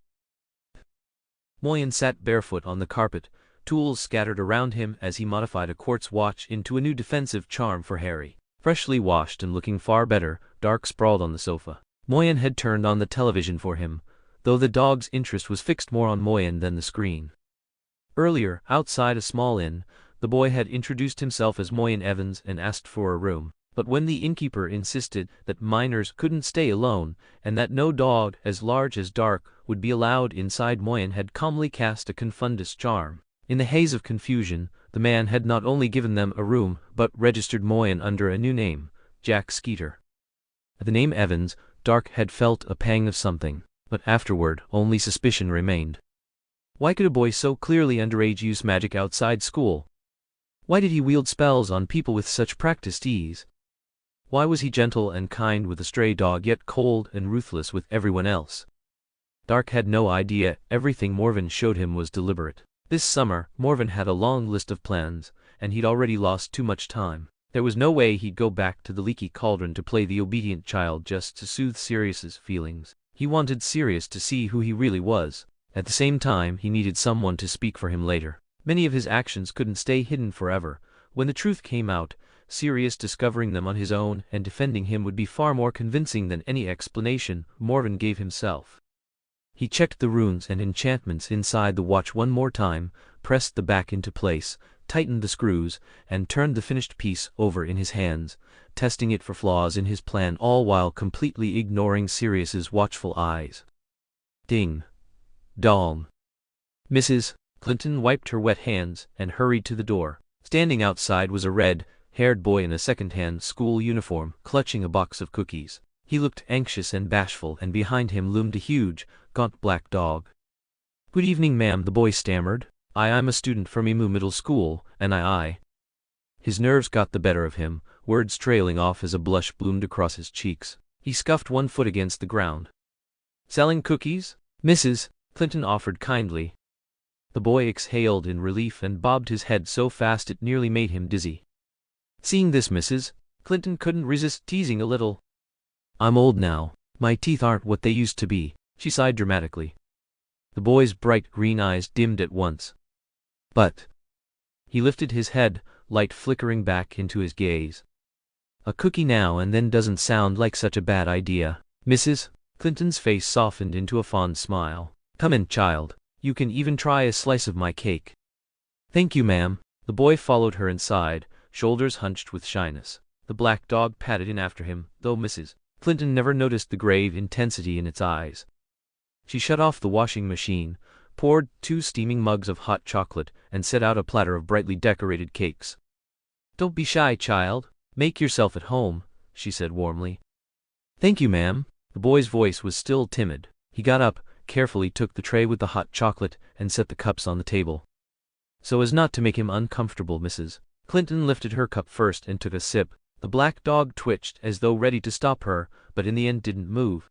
Moyen sat barefoot on the carpet, tools scattered around him as he modified a quartz watch into a new defensive charm for Harry. Freshly washed and looking far better, Dark sprawled on the sofa. Moyen had turned on the television for him, though the dog's interest was fixed more on Moyen than the screen. Earlier, outside a small inn, the boy had introduced himself as Moyen Evans and asked for a room, but when the innkeeper insisted that minors couldn't stay alone, and that no dog as large as Dark would be allowed inside, Moyen had calmly cast a confundus charm. In the haze of confusion, the man had not only given them a room but registered Moyen under a new name, Jack Skeeter. At the name Evans, Dark had felt a pang of something, but afterward only suspicion remained. Why could a boy so clearly underage use magic outside school? Why did he wield spells on people with such practiced ease? Why was he gentle and kind with a stray dog yet cold and ruthless with everyone else? Dark had no idea. Everything Morven showed him was deliberate. This summer, Morven had a long list of plans, and he'd already lost too much time. There was no way he'd go back to the leaky cauldron to play the obedient child just to soothe Sirius's feelings. He wanted Sirius to see who he really was. At the same time, he needed someone to speak for him later. Many of his actions couldn't stay hidden forever. When the truth came out, Sirius discovering them on his own and defending him would be far more convincing than any explanation Morven gave himself. He checked the runes and enchantments inside the watch one more time, pressed the back into place, tightened the screws, and turned the finished piece over in his hands, testing it for flaws in his plan, all while completely ignoring Sirius's watchful eyes. Ding. Dong. Mrs. Clinton wiped her wet hands and hurried to the door. Standing outside was a red-haired boy in a second-hand school uniform, clutching a box of cookies. He looked anxious and bashful, and behind him loomed a huge, gaunt black dog. "Good evening, ma'am," the boy stammered. I'm a student from Emu Middle School, and I. His nerves got the better of him, words trailing off as a blush bloomed across his cheeks. He scuffed one foot against the ground. "Selling cookies?" Mrs. Clinton offered kindly. The boy exhaled in relief and bobbed his head so fast it nearly made him dizzy. Seeing this, Mrs. Clinton couldn't resist teasing a little. "I'm old now. My teeth aren't what they used to be," she sighed dramatically. The boy's bright green eyes dimmed at once. "But..." He lifted his head, light flickering back into his gaze. "A cookie now and then doesn't sound like such a bad idea." Mrs. Clinton's face softened into a fond smile. "Come in, child. You can even try a slice of my cake." "Thank you, ma'am." The boy followed her inside, shoulders hunched with shyness. The black dog padded in after him, though Mrs. Clinton never noticed the grave intensity in its eyes. She shut off the washing machine, poured 2 steaming mugs of hot chocolate, and set out a platter of brightly decorated cakes. "Don't be shy, child. Make yourself at home," she said warmly. "Thank you, ma'am." The boy's voice was still timid. He got up, carefully took the tray with the hot chocolate, and set the cups on the table. So as not to make him uncomfortable, Mrs. Clinton lifted her cup first and took a sip. The black dog twitched as though ready to stop her, but in the end didn't move.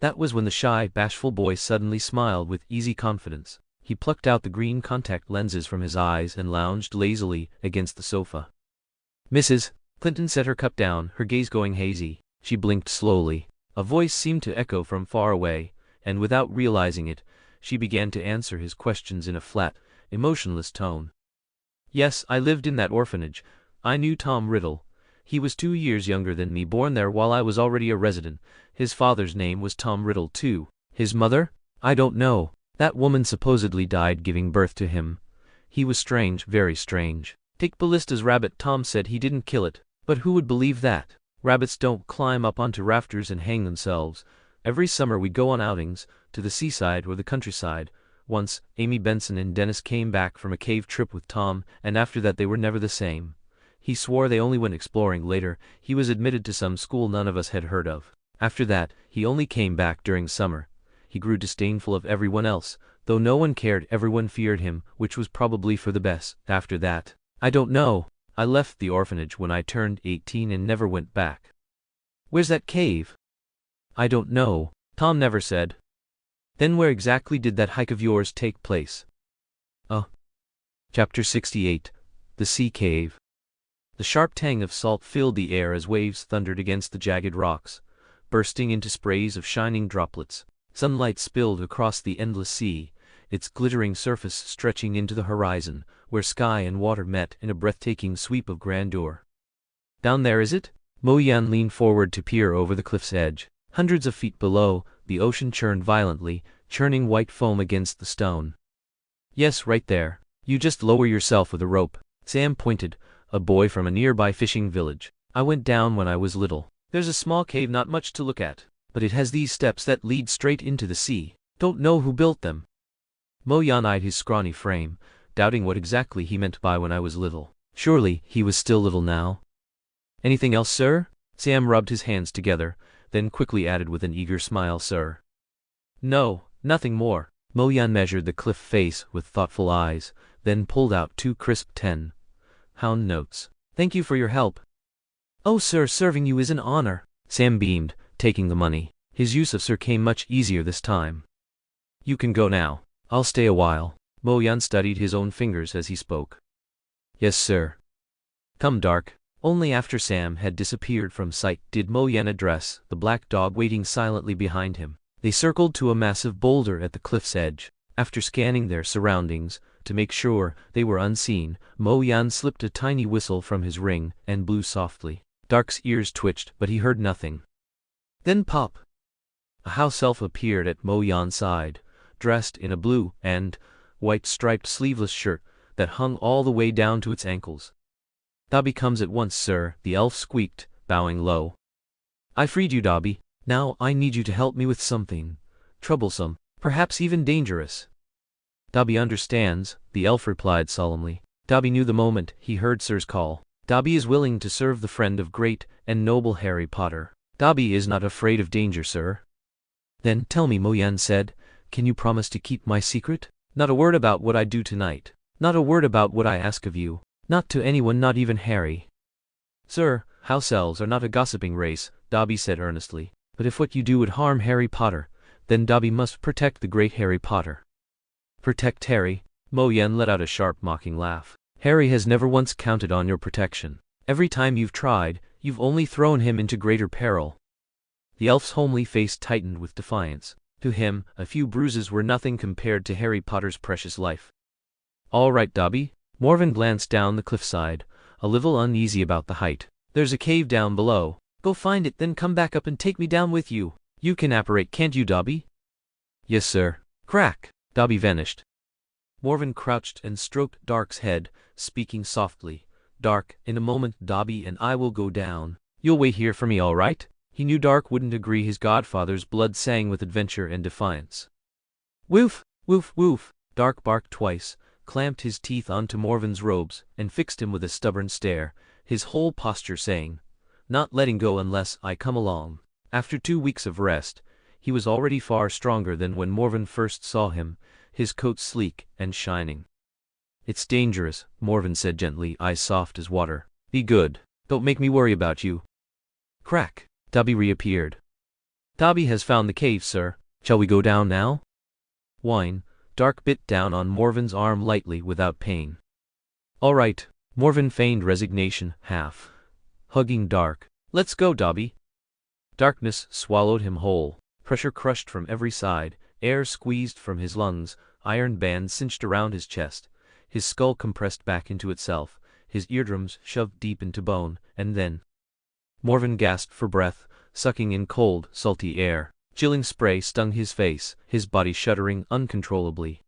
That was when the shy, bashful boy suddenly smiled with easy confidence. He plucked out the green contact lenses from his eyes and lounged lazily against the sofa. Mrs. Clinton set her cup down, her gaze going hazy. She blinked slowly. A voice seemed to echo from far away, and without realizing it, she began to answer his questions in a flat, emotionless tone. "Yes, I lived in that orphanage. I knew Tom Riddle. He was 2 years younger than me, born there while I was already a resident. His father's name was Tom Riddle too. His mother? I don't know. That woman supposedly died giving birth to him. He was strange, very strange. Take Ballista's rabbit. Tom said he didn't kill it. But who would believe that? Rabbits don't climb up onto rafters and hang themselves. Every summer we'd go on outings, to the seaside or the countryside. Once, Amy Benson and Dennis came back from a cave trip with Tom, and after that they were never the same. He swore they only went exploring later. He was admitted to some school none of us had heard of. After that, he only came back during summer. He grew disdainful of everyone else, though no one cared. Everyone feared him, which was probably for the best. After that, I don't know. I left the orphanage when I turned 18 and never went back." "Where's that cave?" "I don't know. Tom never said." "Then where exactly did that hike of yours take place?" Chapter 68. The Sea Cave. The sharp tang of salt filled the air as waves thundered against the jagged rocks, bursting into sprays of shining droplets. Sunlight spilled across the endless sea, its glittering surface stretching into the horizon, where sky and water met in a breathtaking sweep of grandeur. "Down there, is it?" Mo Yan leaned forward to peer over the cliff's edge. Hundreds of feet below, the ocean churned violently, churning white foam against the stone. Yes, right there. You just lower yourself with a rope. Sam pointed, a boy from a nearby fishing village. I went down when I was little. There's a small cave, not much to look at, but it has these steps that lead straight into the sea. Don't know who built them. Mo Yan eyed his scrawny frame, doubting what exactly he meant by when I was little. Surely, he was still little now. Anything else, sir? Sam rubbed his hands together, then quickly added with an eager smile, sir. No, nothing more. Mo Yan measured the cliff face with thoughtful eyes, then pulled out 2 crisp 10-pound notes. Thank you for your help. Oh, sir, serving you is an honor. Sam beamed, taking the money. His use of sir came much easier this time. You can go now. I'll stay a while. Mo Yan studied his own fingers as he spoke. Yes, sir. Come, Dark. Only after Sam had disappeared from sight did Mo Yan address the black dog waiting silently behind him. They circled to a massive boulder at the cliff's edge. After scanning their surroundings, to make sure they were unseen, Mo Yan slipped a tiny whistle from his ring and blew softly. Dark's ears twitched, but he heard nothing. Then pop! A house elf appeared at Mo Yan's side, dressed in a blue and white striped sleeveless shirt that hung all the way down to its ankles. Dobby comes at once, sir, the elf squeaked, bowing low. I freed you, Dobby. Now I need you to help me with something troublesome, perhaps even dangerous. Dobby understands, the elf replied solemnly. Dobby knew the moment he heard Sir's call. Dobby is willing to serve the friend of great and noble Harry Potter. Dobby is not afraid of danger, sir. Then tell me, Mo Yan said, can you promise to keep my secret? Not a word about what I do tonight. Not a word about what I ask of you. Not to anyone, not even Harry. Sir, house elves are not a gossiping race, Dobby said earnestly. But if what you do would harm Harry Potter, then Dobby must protect the great Harry Potter. Protect Harry? Mo Yan let out a sharp mocking laugh. Harry has never once counted on your protection. Every time you've tried, you've only thrown him into greater peril. The elf's homely face tightened with defiance. To him, a few bruises were nothing compared to Harry Potter's precious life. All right, Dobby. Morven glanced down the cliffside, a little uneasy about the height. There's a cave down below. Go find it, then come back up and take me down with you. You can apparate, can't you, Dobby? Yes, sir. Crack! Dobby vanished. Morven crouched and stroked Dark's head, speaking softly. Dark, in a moment Dobby and I will go down. You'll wait here for me, all right? He knew Dark wouldn't agree. His godfather's blood sang with adventure and defiance. Woof! Woof! Woof! Dark barked twice, clamped his teeth onto Morven's robes, and fixed him with a stubborn stare, his whole posture saying, not letting go unless I come along. After 2 weeks of rest, he was already far stronger than when Morven first saw him, his coat sleek and shining. It's dangerous, Morven said gently, eyes soft as water. Be good. Don't make me worry about you. Crack! Dobby reappeared. Dobby has found the cave, sir. Shall we go down now? Whine. Dark bit down on Morven's arm lightly without pain. All right. Morven feigned resignation, half hugging Dark. Let's go, Dobby. Darkness swallowed him whole. Pressure crushed from every side, air squeezed from his lungs, iron bands cinched around his chest, his skull compressed back into itself, his eardrums shoved deep into bone, and then Morven gasped for breath, sucking in cold, salty air. Chilling spray stung his face, his body shuddering uncontrollably.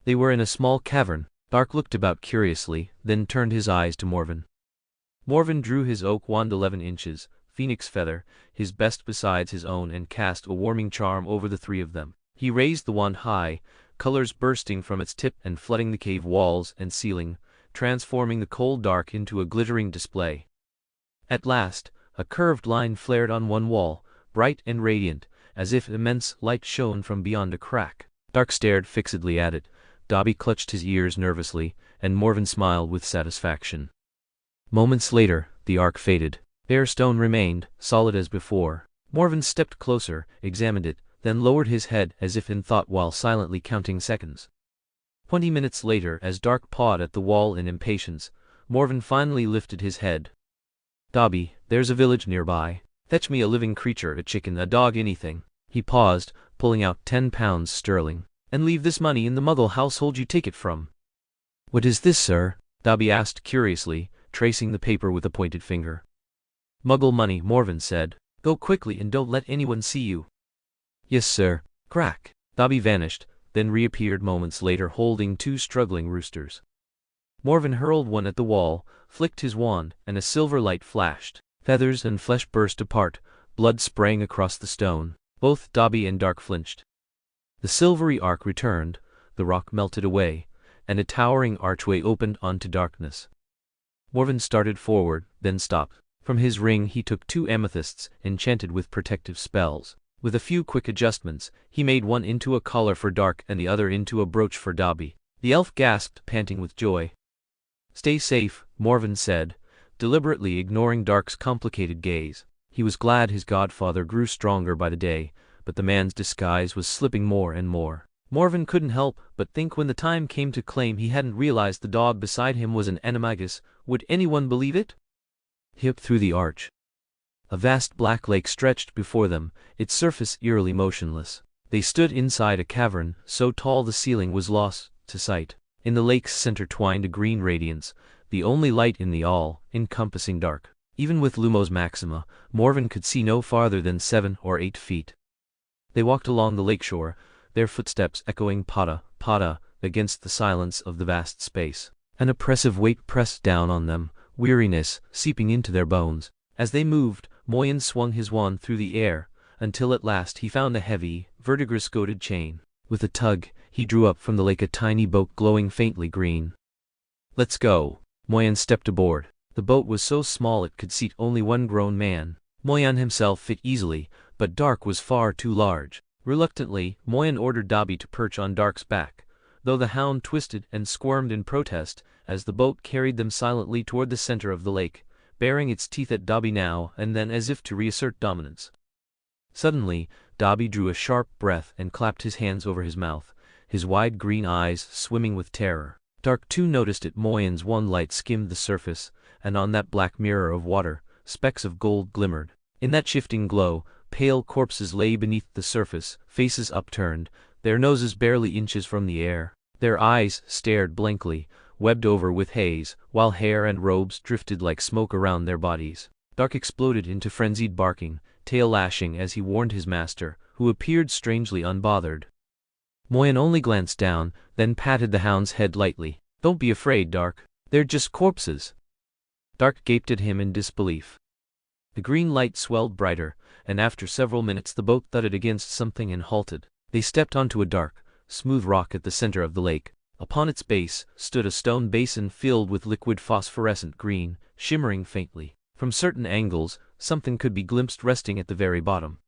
They were in a small cavern. Dark looked about curiously, then turned his eyes to Morven. Morven drew his oak wand 11 inches, phoenix feather, his best besides his own, and cast a warming charm over the 3 of them. He raised the wand high, colors bursting from its tip and flooding the cave walls and ceiling, transforming the cold dark into a glittering display. At last, a curved line flared on one wall, bright and radiant, as if immense light shone from beyond a crack. Dark stared fixedly at it. Dobby clutched his ears nervously, and Morven smiled with satisfaction. Moments later, the arc faded. Bare stone remained, solid as before. Morven stepped closer, examined it, then lowered his head as if in thought while silently counting seconds. 20 minutes later, as Dark pawed at the wall in impatience, Morven finally lifted his head. Dobby, there's a village nearby. Fetch me a living creature, a chicken, a dog, anything. He paused, pulling out 10 pounds sterling. And leave this money in the Muggle household you take it from. What is this, sir? Dobby asked curiously, tracing the paper with a pointed finger. Muggle money, Morven said. Go quickly and don't let anyone see you. Yes, sir. Crack. Dobby vanished, then reappeared moments later holding two struggling roosters. Morven hurled one at the wall, flicked his wand, and a silver light flashed. Feathers and flesh burst apart, blood sprang across the stone. Both Dobby and Dark flinched. The silvery arc returned, the rock melted away, and a towering archway opened onto darkness. Morven started forward, then stopped. From his ring he took two amethysts, enchanted with protective spells. With a few quick adjustments, he made one into a collar for Dark and the other into a brooch for Dobby. The elf gasped, panting with joy. Stay safe, Morven said, deliberately ignoring Dark's complicated gaze. He was glad his godfather grew stronger by the day, but the man's disguise was slipping more and more. Morven couldn't help but think when the time came to claim he hadn't realized the dog beside him was an animagus, would anyone believe it? He looked through the arch. A vast black lake stretched before them, its surface eerily motionless. They stood inside a cavern, so tall the ceiling was lost to sight. In the lake's center twined a green radiance, the only light in the all-encompassing dark. Even with Lumos Maxima, Morven could see no farther than 7 or 8 feet. They walked along the lakeshore, their footsteps echoing pada, pada, against the silence of the vast space. An oppressive weight pressed down on them, weariness seeping into their bones. As they moved, Moyen swung his wand through the air, until at last he found a heavy, verdigris-coated chain. With a tug, he drew up from the lake a tiny boat glowing faintly green. Let's go. Moyen stepped aboard. The boat was so small it could seat only one grown man. Moyen himself fit easily, but Dark was far too large. Reluctantly, Moyen ordered Dobby to perch on Dark's back, though the hound twisted and squirmed in protest as the boat carried them silently toward the center of the lake, baring its teeth at Dobby now and then as if to reassert dominance. Suddenly, Dobby drew a sharp breath and clapped his hands over his mouth, his wide green eyes swimming with terror. Dark too noticed it. Moyen's one light skimmed the surface, and on that black mirror of water, specks of gold glimmered. In that shifting glow, pale corpses lay beneath the surface, faces upturned, their noses barely inches from the air. Their eyes stared blankly, webbed over with haze, while hair and robes drifted like smoke around their bodies. Dark exploded into frenzied barking, tail lashing as he warned his master, who appeared strangely unbothered. Moyen only glanced down, then patted the hound's head lightly. Don't be afraid, Dark. They're just corpses. Dark gaped at him in disbelief. The green light swelled brighter, and after several minutes the boat thudded against something and halted. They stepped onto a dark, smooth rock at the center of the lake. Upon its base stood a stone basin filled with liquid phosphorescent green, shimmering faintly. From certain angles, something could be glimpsed resting at the very bottom.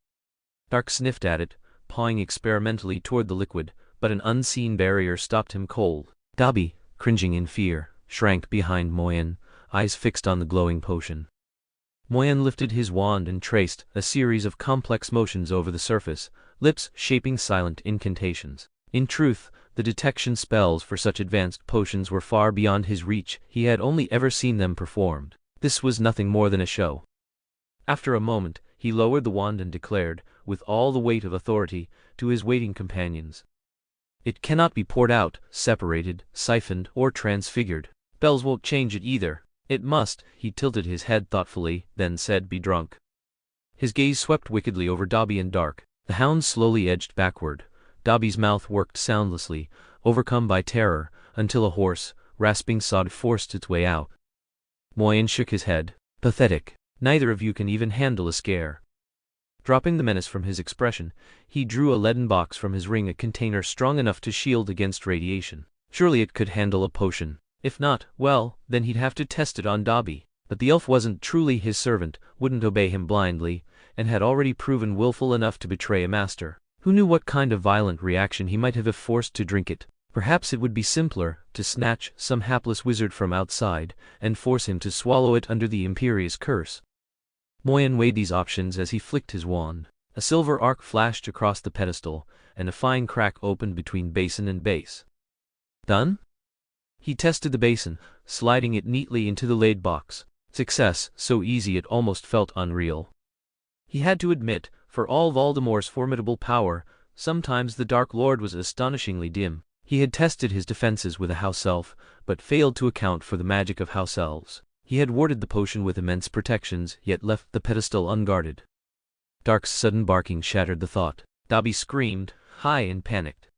Dark sniffed at it, pawing experimentally toward the liquid, but an unseen barrier stopped him cold. Dobby, cringing in fear, shrank behind Moyen, eyes fixed on the glowing potion. Moyen lifted his wand and traced a series of complex motions over the surface, lips shaping silent incantations. In truth, the detection spells for such advanced potions were far beyond his reach. He had only ever seen them performed. This was nothing more than a show. After a moment, he lowered the wand and declared, with all the weight of authority, to his waiting companions. It cannot be poured out, separated, siphoned, or transfigured. Spells won't change it either. It must, he tilted his head thoughtfully, then said, be drunk. His gaze swept wickedly over Dobby and Dark. The hound slowly edged backward. Dobby's mouth worked soundlessly, overcome by terror, until a hoarse, rasping sob forced its way out. Moyen shook his head. Pathetic. Neither of you can even handle a scare. Dropping the menace from his expression, he drew a leaden box from his ring, a container strong enough to shield against radiation. Surely it could handle a potion. If not, well, then he'd have to test it on Dobby. But the elf wasn't truly his servant, wouldn't obey him blindly, and had already proven willful enough to betray a master. Who knew what kind of violent reaction he might have if forced to drink it? Perhaps it would be simpler to snatch some hapless wizard from outside and force him to swallow it under the imperious curse. Moyen weighed these options as he flicked his wand. A silver arc flashed across the pedestal, and a fine crack opened between basin and base. Done? He tested the basin, sliding it neatly into the laid box. Success, so easy it almost felt unreal. He had to admit, for all Voldemort's formidable power, sometimes the Dark Lord was astonishingly dim. He had tested his defenses with a house elf, but failed to account for the magic of house elves. He had warded the potion with immense protections, yet left the pedestal unguarded. Dark's sudden barking shattered the thought. Dobby screamed, high and panicked.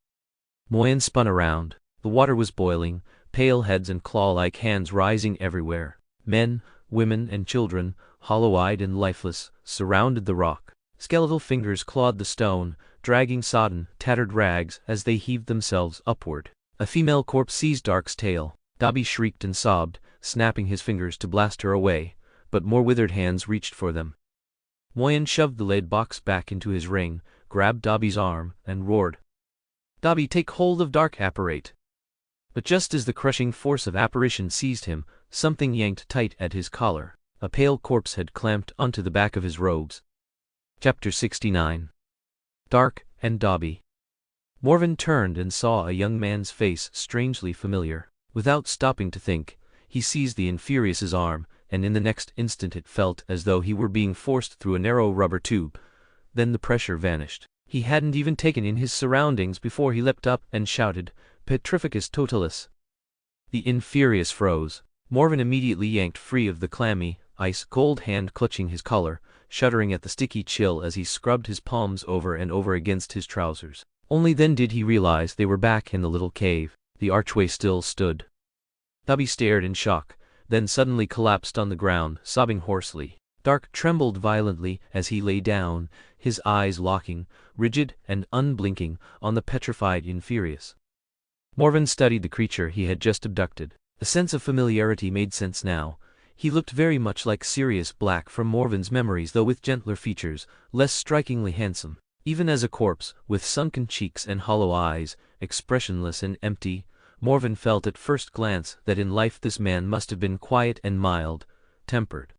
Moyen spun around. The water was boiling, pale heads and claw-like hands rising everywhere. Men, women, and children, hollow-eyed and lifeless, surrounded the rock. Skeletal fingers clawed the stone, dragging sodden, tattered rags as they heaved themselves upward. A female corpse seized Dark's tail. Dobby shrieked and sobbed, snapping his fingers to blast her away, but more withered hands reached for them. Moyen shoved the lead box back into his ring, grabbed Dobby's arm, and roared. "Dobby, take hold of Dark Apparate!" But just as the crushing force of apparition seized him, something yanked tight at his collar. A pale corpse had clamped onto the back of his robes. Chapter 69. Dark and Dobby. Morven turned and saw a young man's face strangely familiar. Without stopping to think, he seized the Infurious's arm, and in the next instant it felt as though he were being forced through a narrow rubber tube. Then the pressure vanished. He hadn't even taken in his surroundings before he leapt up and shouted, "Petrificus totalis!" The Infurious froze. Morven immediately yanked free of the clammy, ice-cold hand clutching his collar, shuddering at the sticky chill as he scrubbed his palms over and over against his trousers. Only then did he realize they were back in the little cave. The archway still stood. Dobby stared in shock, then suddenly collapsed on the ground, sobbing hoarsely. Dark trembled violently as he lay down, his eyes locking, rigid and unblinking, on the petrified Infurious. Morven studied the creature he had just abducted. A sense of familiarity made sense now. He looked very much like Sirius Black from Morven's memories, though with gentler features, less strikingly handsome. Even as a corpse, with sunken cheeks and hollow eyes, expressionless and empty, Morven felt at first glance that in life this man must have been quiet and mild, tempered.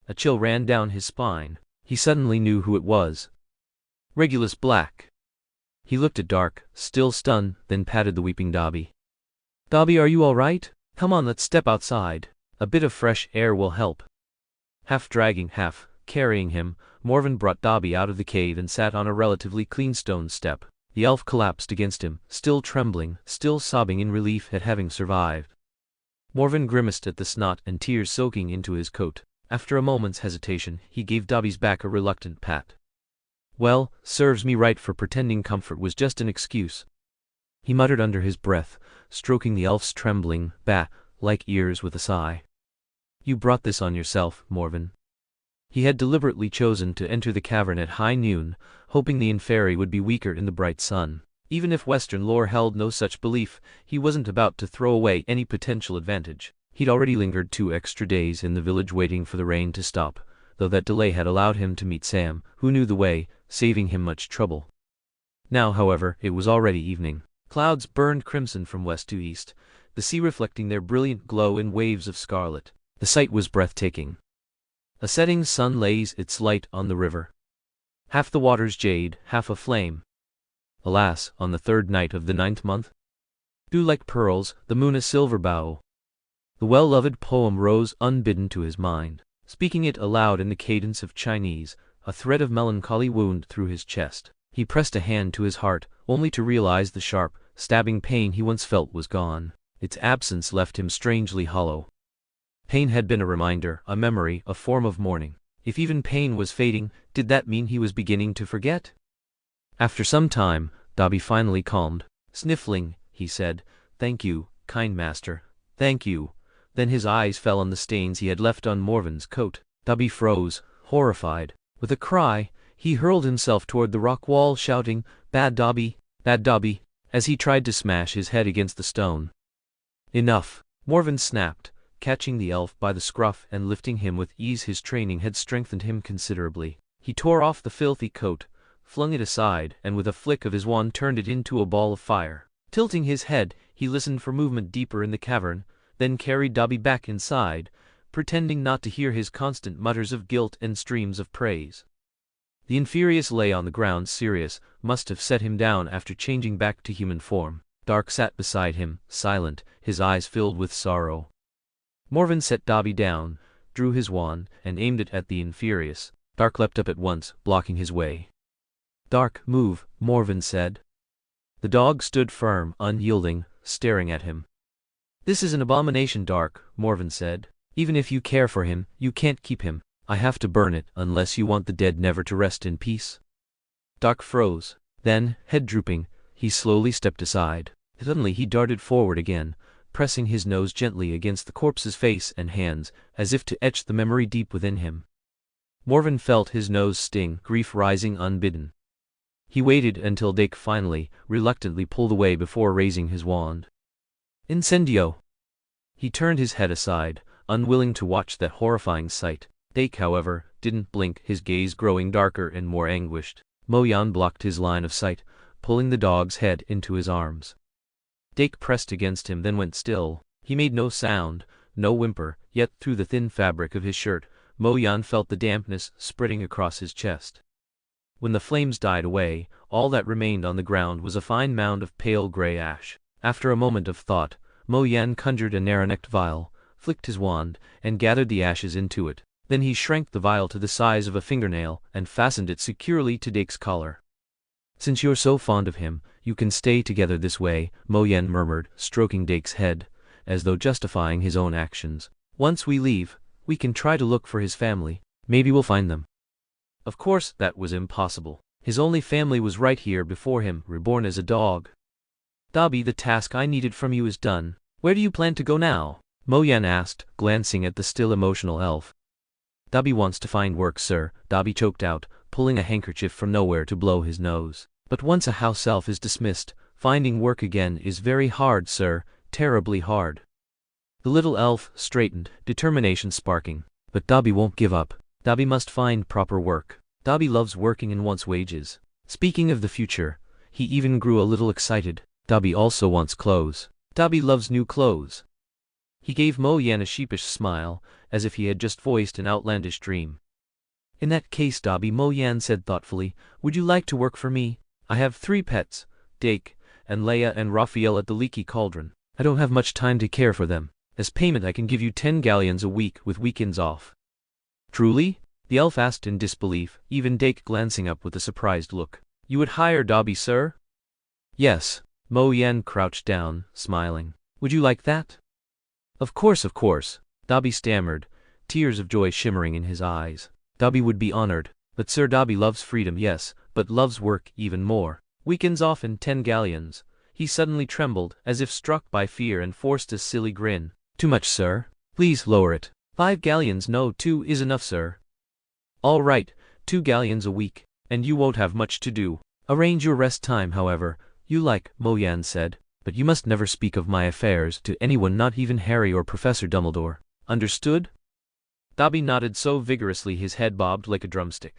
A chill ran down his spine. He suddenly knew who it was. Regulus Black. He looked at Dark, still stunned, then patted the weeping Dobby. "Dobby, are you all right? Come on, let's step outside. A bit of fresh air will help." Half dragging, half carrying him, Morven brought Dobby out of the cave and sat on a relatively clean stone step. The elf collapsed against him, still trembling, still sobbing in relief at having survived. Morven grimaced at the snot and tears soaking into his coat. After a moment's hesitation, he gave Dobby's back a reluctant pat. "Well, serves me right, for pretending comfort was just an excuse," he muttered under his breath, stroking the elf's trembling, bat-like ears with a sigh. "You brought this on yourself, Morven." He had deliberately chosen to enter the cavern at high noon, hoping the Inferi would be weaker in the bright sun. Even if Western lore held no such belief, he wasn't about to throw away any potential advantage. He'd already lingered 2 extra days in the village waiting for the rain to stop, though that delay had allowed him to meet Sam, who knew the way, saving him much trouble. Now, however, it was already evening. Clouds burned crimson from west to east, the sea reflecting their brilliant glow in waves of scarlet. The sight was breathtaking. A setting sun lays its light on the river. Half the water's jade, half aflame. Alas, on the 3rd night of the 9th month? Dew like pearls, the moon a silver bow. The well-loved poem rose unbidden to his mind. Speaking it aloud in the cadence of Chinese, a thread of melancholy wound through his chest. He pressed a hand to his heart, only to realize the sharp, stabbing pain he once felt was gone. Its absence left him strangely hollow. Pain had been a reminder, a memory, a form of mourning. If even pain was fading, did that mean he was beginning to forget? After some time, Dobby finally calmed. Sniffling, he said, "Thank you, kind master, thank you." Then his eyes fell on the stains he had left on Morven's coat. Dobby froze, horrified. With a cry, he hurled himself toward the rock wall, shouting, "Bad Dobby, bad Dobby," as he tried to smash his head against the stone. "Enough," Morven snapped, catching the elf by the scruff and lifting him with ease. His training had strengthened him considerably. He tore off the filthy coat, flung it aside, and with a flick of his wand turned it into a ball of fire. Tilting his head, he listened for movement deeper in the cavern, then carried Dobby back inside, pretending not to hear his constant mutters of guilt and streams of praise. The Infurious lay on the ground. Sirius must have set him down after changing back to human form. Dark sat beside him, silent, his eyes filled with sorrow. Morven set Dobby down, drew his wand, and aimed it at the Infurious. Dark leapt up at once, blocking his way. "Dark, move," Morven said. The dog stood firm, unyielding, staring at him. "This is an abomination, Dark," Morven said. "Even if you care for him, you can't keep him." I have to burn it unless you want the dead never to rest in peace. Doc froze. Then, head drooping, he slowly stepped aside. Suddenly he darted forward again, pressing his nose gently against the corpse's face and hands, as if to etch the memory deep within him. Morven felt his nose sting, grief rising unbidden. He waited until Dake finally, reluctantly pulled away before raising his wand. Incendio! He turned his head aside, unwilling to watch that horrifying sight. Dake, however, didn't blink, his gaze growing darker and more anguished. Mo Yan blocked his line of sight, pulling the dog's head into his arms. Dake pressed against him, then went still. He made no sound, no whimper, yet through the thin fabric of his shirt, Mo Yan felt the dampness spreading across his chest. When the flames died away, all that remained on the ground was a fine mound of pale gray ash. After a moment of thought, Mo Yan conjured a narrow-necked vial, flicked his wand, and gathered the ashes into it. Then he shrank the vial to the size of a fingernail and fastened it securely to Dake's collar. Since you're so fond of him, you can stay together this way, Mo Yan murmured, stroking Dake's head, as though justifying his own actions. Once we leave, we can try to look for his family. Maybe we'll find them. Of course, that was impossible. His only family was right here before him, reborn as a dog. Dobby, the task I needed from you is done. Where do you plan to go now? Mo Yan asked, glancing at the still emotional elf. Dobby wants to find work, sir, Dobby choked out, pulling a handkerchief from nowhere to blow his nose. But once a house elf is dismissed, finding work again is very hard, sir, terribly hard. The little elf straightened, determination sparking. But Dobby won't give up. Dobby must find proper work. Dobby loves working and wants wages. Speaking of the future, he even grew a little excited. Dobby also wants clothes. Dobby loves new clothes. He gave Mo Yan a sheepish smile, as if he had just voiced an outlandish dream. In that case, Dobby, Mo Yan said thoughtfully, would you like to work for me? I have 3 pets, Dake, and Leia and Raphael at the Leaky Cauldron. I don't have much time to care for them. As payment I can give you 10 galleons a week with weekends off. Truly? The elf asked in disbelief, even Dake glancing up with a surprised look. You would hire Dobby, sir? Yes. Mo Yan crouched down, smiling. Would you like that? Of course, Dobby stammered, tears of joy shimmering in his eyes. Dobby would be honored, but Sir Dobby loves freedom, yes, but loves work even more. Weekends off and 10 galleons. He suddenly trembled, as if struck by fear, and forced a silly grin. Too much, sir. Please lower it. 5 galleons, no, 2 is enough, sir. All right, 2 galleons a week, and you won't have much to do. Arrange your rest time however you like, Mo Yan said, but you must never speak of my affairs to anyone, not even Harry or Professor Dumbledore. Understood? Dobby nodded so vigorously his head bobbed like a drumstick.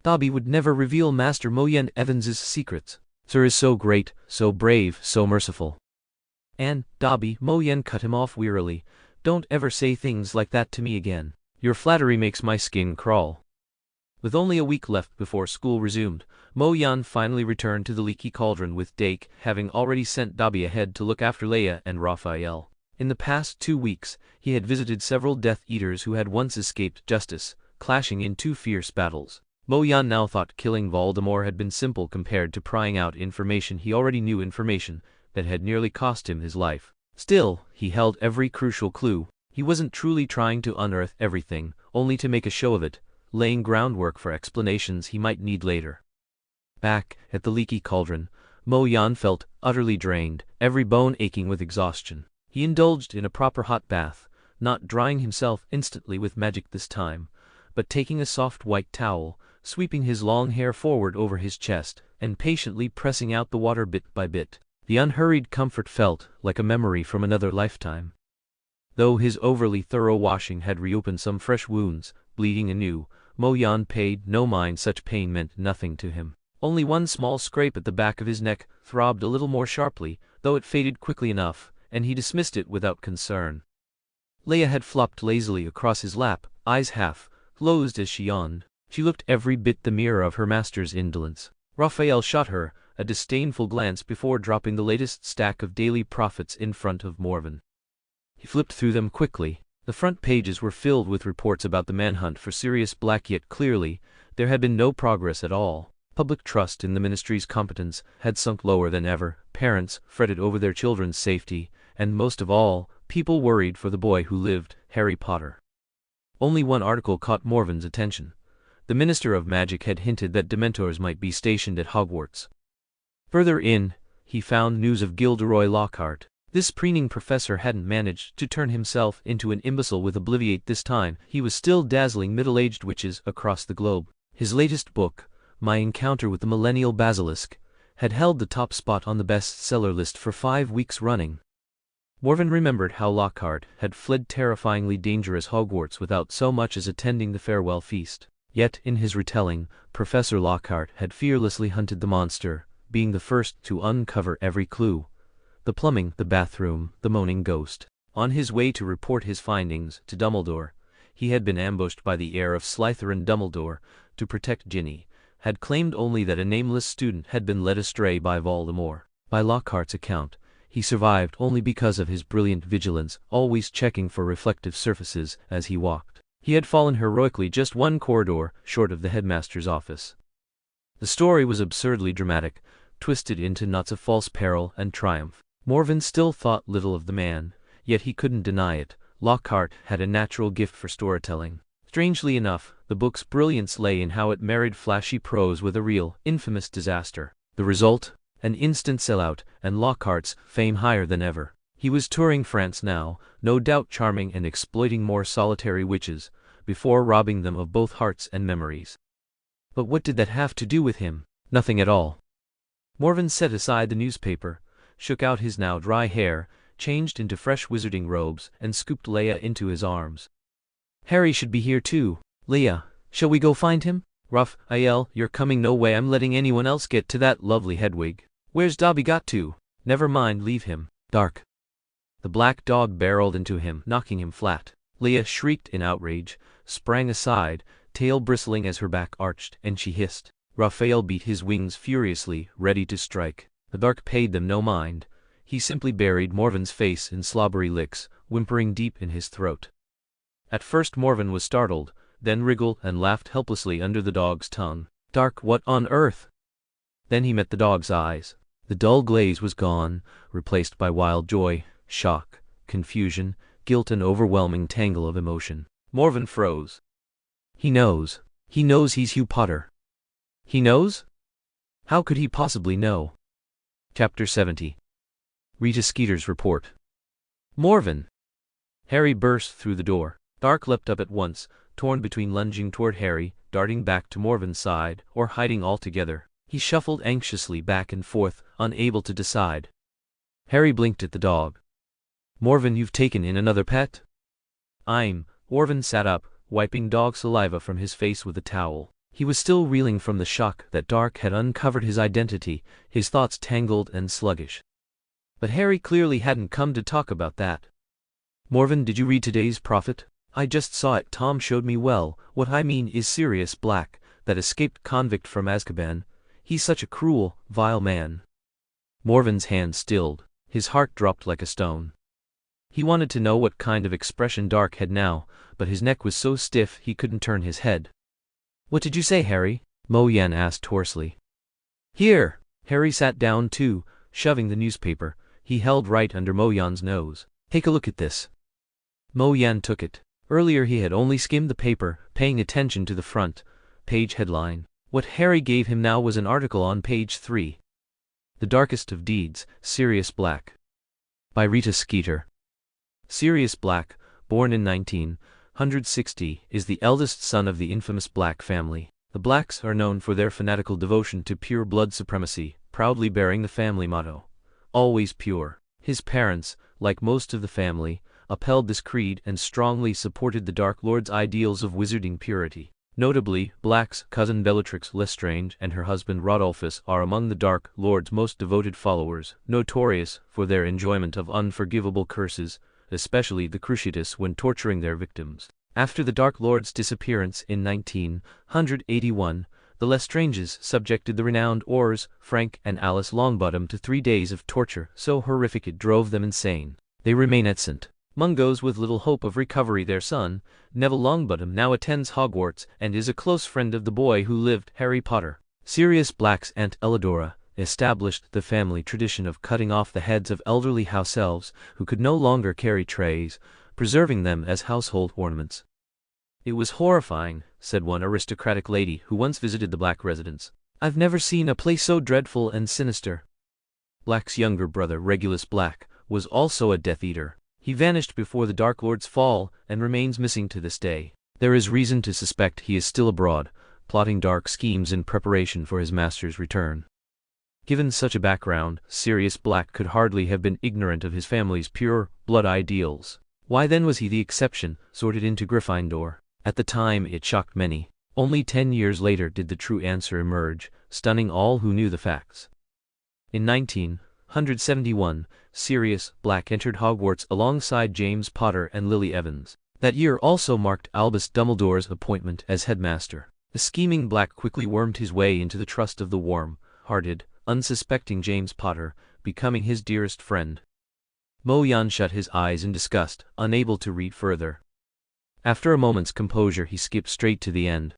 Dobby would never reveal Master Mo Yan Evans's secrets. Sir is so great, so brave, so merciful. And, Dobby, Mo Yan cut him off wearily, don't ever say things like that to me again. Your flattery makes my skin crawl. With only a week left before school resumed, Mo Yan finally returned to the Leaky Cauldron with Dake, having already sent Dobby ahead to look after Leia and Raphael. In the past 2 weeks, he had visited several Death Eaters who had once escaped justice, clashing in 2 fierce battles. Mo Yan now thought killing Voldemort had been simple compared to prying out information he already knew, information that had nearly cost him his life. Still, he held every crucial clue. He wasn't truly trying to unearth everything, only to make a show of it, laying groundwork for explanations he might need later. Back at the Leaky Cauldron, Mo Yan felt utterly drained, every bone aching with exhaustion. He indulged in a proper hot bath, not drying himself instantly with magic this time, but taking a soft white towel, sweeping his long hair forward over his chest, and patiently pressing out the water bit by bit. The unhurried comfort felt like a memory from another lifetime. Though his overly thorough washing had reopened some fresh wounds, bleeding anew, Mo Yan paid no mind. Such pain meant nothing to him. Only one small scrape at the back of his neck throbbed a little more sharply, though it faded quickly enough, and he dismissed it without concern. Leia had flopped lazily across his lap, eyes half closed as she yawned. She looked every bit the mirror of her master's indolence. Raphael shot her a disdainful glance before dropping the latest stack of daily prophets in front of Morven. He flipped through them quickly. The front pages were filled with reports about the manhunt for Sirius Black, yet clearly there had been no progress at all. Public trust in the ministry's competence had sunk lower than ever. Parents fretted over their children's safety, and most of all, people worried for the boy who lived, Harry Potter. Only one article caught Morven's attention. The Minister of Magic had hinted that Dementors might be stationed at Hogwarts. Further in, he found news of Gilderoy Lockhart. This preening professor hadn't managed to turn himself into an imbecile with Obliviate this time. He was still dazzling middle-aged witches across the globe. His latest book, My Encounter with the Millennial Basilisk, had held the top spot on the bestseller list for 5 weeks running. Morven remembered how Lockhart had fled terrifyingly dangerous Hogwarts without so much as attending the farewell feast. Yet, in his retelling, Professor Lockhart had fearlessly hunted the monster, being the first to uncover every clue. The plumbing, the bathroom, the moaning ghost. On his way to report his findings to Dumbledore, he had been ambushed by the heir of Slytherin. Dumbledore, to protect Ginny, had claimed only that a nameless student had been led astray by Voldemort. By Lockhart's account, he survived only because of his brilliant vigilance, always checking for reflective surfaces as he walked. He had fallen heroically just one corridor short of the headmaster's office. The story was absurdly dramatic, twisted into knots of false peril and triumph. Morven still thought little of the man, yet he couldn't deny it. Lockhart had a natural gift for storytelling. Strangely enough, the book's brilliance lay in how it married flashy prose with a real, infamous disaster. The result? An instant sellout, and Lockhart's fame higher than ever. He was touring France now, no doubt charming and exploiting more solitary witches, before robbing them of both hearts and memories. But what did that have to do with him? Nothing at all. Morven set aside the newspaper, shook out his now dry hair, changed into fresh wizarding robes, and scooped Leia into his arms. Harry should be here too. Leia, shall we go find him? Raphael, you're coming. No way I'm letting anyone else get to that lovely Hedwig. Where's Dobby got to? Never mind, leave him. Dark. The black dog barreled into him, knocking him flat. Leia shrieked in outrage, sprang aside, tail bristling as her back arched, and she hissed. Raphael beat his wings furiously, ready to strike. The dark paid them no mind. He simply buried Morven's face in slobbery licks, whimpering deep in his throat. At first Morven was startled, then wriggled and laughed helplessly under the dog's tongue. Dark, what on earth? Then he met the dog's eyes. The dull glaze was gone, replaced by wild joy, shock, confusion, guilt, and overwhelming tangle of emotion. Morven froze. He knows. He knows he's Hugh Potter. He knows? How could he possibly know? Chapter 70. Rita Skeeter's report. Morven! Harry burst through the door. Dark leapt up at once, torn between lunging toward Harry, darting back to Morven's side, or hiding altogether. He shuffled anxiously back and forth, unable to decide. Harry blinked at the dog. Morven, you've taken in another pet? Morven sat up, wiping dog saliva from his face with a towel. He was still reeling from the shock that Dark had uncovered his identity, his thoughts tangled and sluggish. But Harry clearly hadn't come to talk about that. Morven, did you read today's Prophet? I just saw it. Tom showed me. Well, what I mean is Sirius Black, that escaped convict from Azkaban. He's such a cruel, vile man. Morven's hand stilled. His heart dropped like a stone. He wanted to know what kind of expression Dark had now, but his neck was so stiff he couldn't turn his head. What did you say, Harry? Mo Yan asked hoarsely. Here! Harry sat down too, shoving the newspaper he held right under Mo Yan's nose. Take a look at this. Mo Yan took it. Earlier he had only skimmed the paper, paying attention to the front page headline. What Harry gave him now was an article on page 3. The Darkest of Deeds, Sirius Black. By Rita Skeeter. Sirius Black, born in 1960, is the eldest son of the infamous Black family. The Blacks are known for their fanatical devotion to pure blood supremacy, proudly bearing the family motto, always pure. His parents, like most of the family, upheld this creed and strongly supported the Dark Lord's ideals of wizarding purity. Notably, Black's cousin Bellatrix Lestrange and her husband Rodolphus are among the Dark Lord's most devoted followers, notorious for their enjoyment of unforgivable curses, especially the Cruciatus when torturing their victims. After the Dark Lord's disappearance in 1981, the Lestranges subjected the renowned Aurors, Frank and Alice Longbottom, to 3 days of torture so horrific it drove them insane. They remain at St. Mungo's with little hope of recovery. Their son, Neville Longbottom, now attends Hogwarts and is a close friend of the boy who lived, Harry Potter. Sirius Black's Aunt Elidora established the family tradition of cutting off the heads of elderly house elves who could no longer carry trays, preserving them as household ornaments. It was horrifying, said one aristocratic lady who once visited the Black residence. I've never seen a place so dreadful and sinister. Black's younger brother, Regulus Black, was also a Death Eater. He vanished before the Dark Lord's fall and remains missing to this day. There is reason to suspect he is still abroad, plotting dark schemes in preparation for his master's return. Given such a background, Sirius Black could hardly have been ignorant of his family's pure blood ideals. Why then was he the exception, sorted into Gryffindor? At the time it shocked many. Only 10 years later did the true answer emerge, stunning all who knew the facts. In 1971, Sirius Black entered Hogwarts alongside James Potter and Lily Evans. That year also marked Albus Dumbledore's appointment as headmaster. The scheming Black quickly wormed his way into the trust of the warm-hearted, unsuspecting James Potter, becoming his dearest friend. Mo Yan shut his eyes in disgust, unable to read further. After a moment's composure he skipped straight to the end.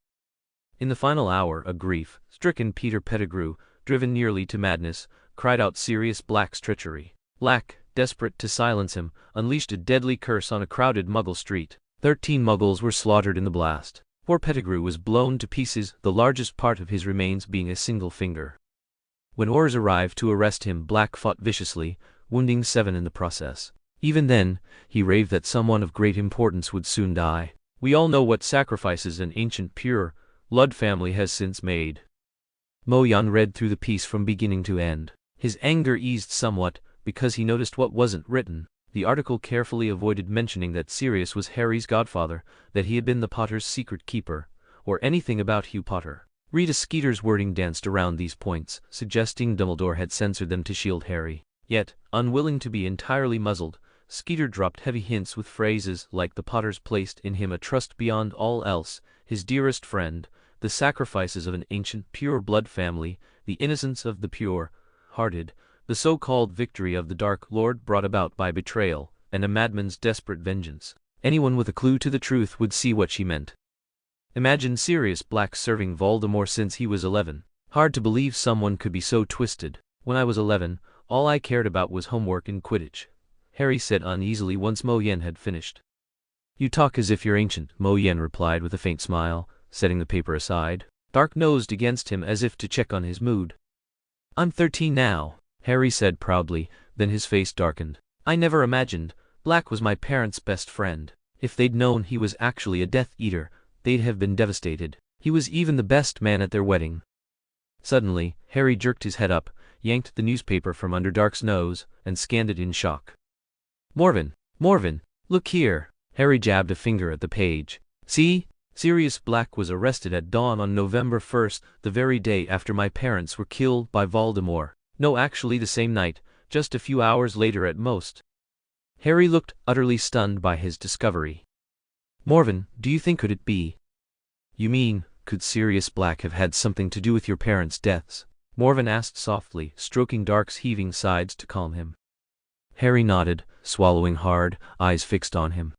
In the final hour, a grief-stricken Peter Pettigrew, driven nearly to madness, cried out Sirius Black's treachery. Black, desperate to silence him, unleashed a deadly curse on a crowded Muggle street. 13 Muggles were slaughtered in the blast. Poor Pettigrew was blown to pieces, the largest part of his remains being a single finger. When Aurors arrived to arrest him, Black fought viciously, wounding 7 in the process. Even then, he raved that someone of great importance would soon die. We all know what sacrifices an ancient pure blood family has since made. Mo Yan read through the piece from beginning to end. His anger eased somewhat, because he noticed what wasn't written. The article carefully avoided mentioning that Sirius was Harry's godfather, that he had been the Potter's secret keeper, or anything about Hugh Potter. Rita Skeeter's wording danced around these points, suggesting Dumbledore had censored them to shield Harry. Yet, unwilling to be entirely muzzled, Skeeter dropped heavy hints with phrases like the Potters placed in him a trust beyond all else, his dearest friend, the sacrifices of an ancient pure blood family, the innocence of the pure-hearted, the so-called victory of the Dark Lord brought about by betrayal, and a madman's desperate vengeance. Anyone with a clue to the truth would see what she meant. Imagine Sirius Black serving Voldemort since he was 11. Hard to believe someone could be so twisted. When I was 11, all I cared about was homework and Quidditch, Harry said uneasily once Mo Yan had finished. You talk as if you're ancient, Mo Yan replied with a faint smile, setting the paper aside. Dark nosed against him as if to check on his mood. I'm 13 now, Harry said proudly, then his face darkened. I never imagined Black was my parents' best friend. If they'd known he was actually a Death Eater, they'd have been devastated. He was even the best man at their wedding. Suddenly, Harry jerked his head up, yanked the newspaper from under Dark's nose, and scanned it in shock. Morven, look here. Harry jabbed a finger at the page. See? Sirius Black was arrested at dawn on November 1st, the very day after my parents were killed by Voldemort. No, actually the same night, just a few hours later at most. Harry looked utterly stunned by his discovery. Morven, do you think could it be? You mean, could Sirius Black have had something to do with your parents' deaths? Morven asked softly, stroking Dark's heaving sides to calm him. Harry nodded, swallowing hard, eyes fixed on him.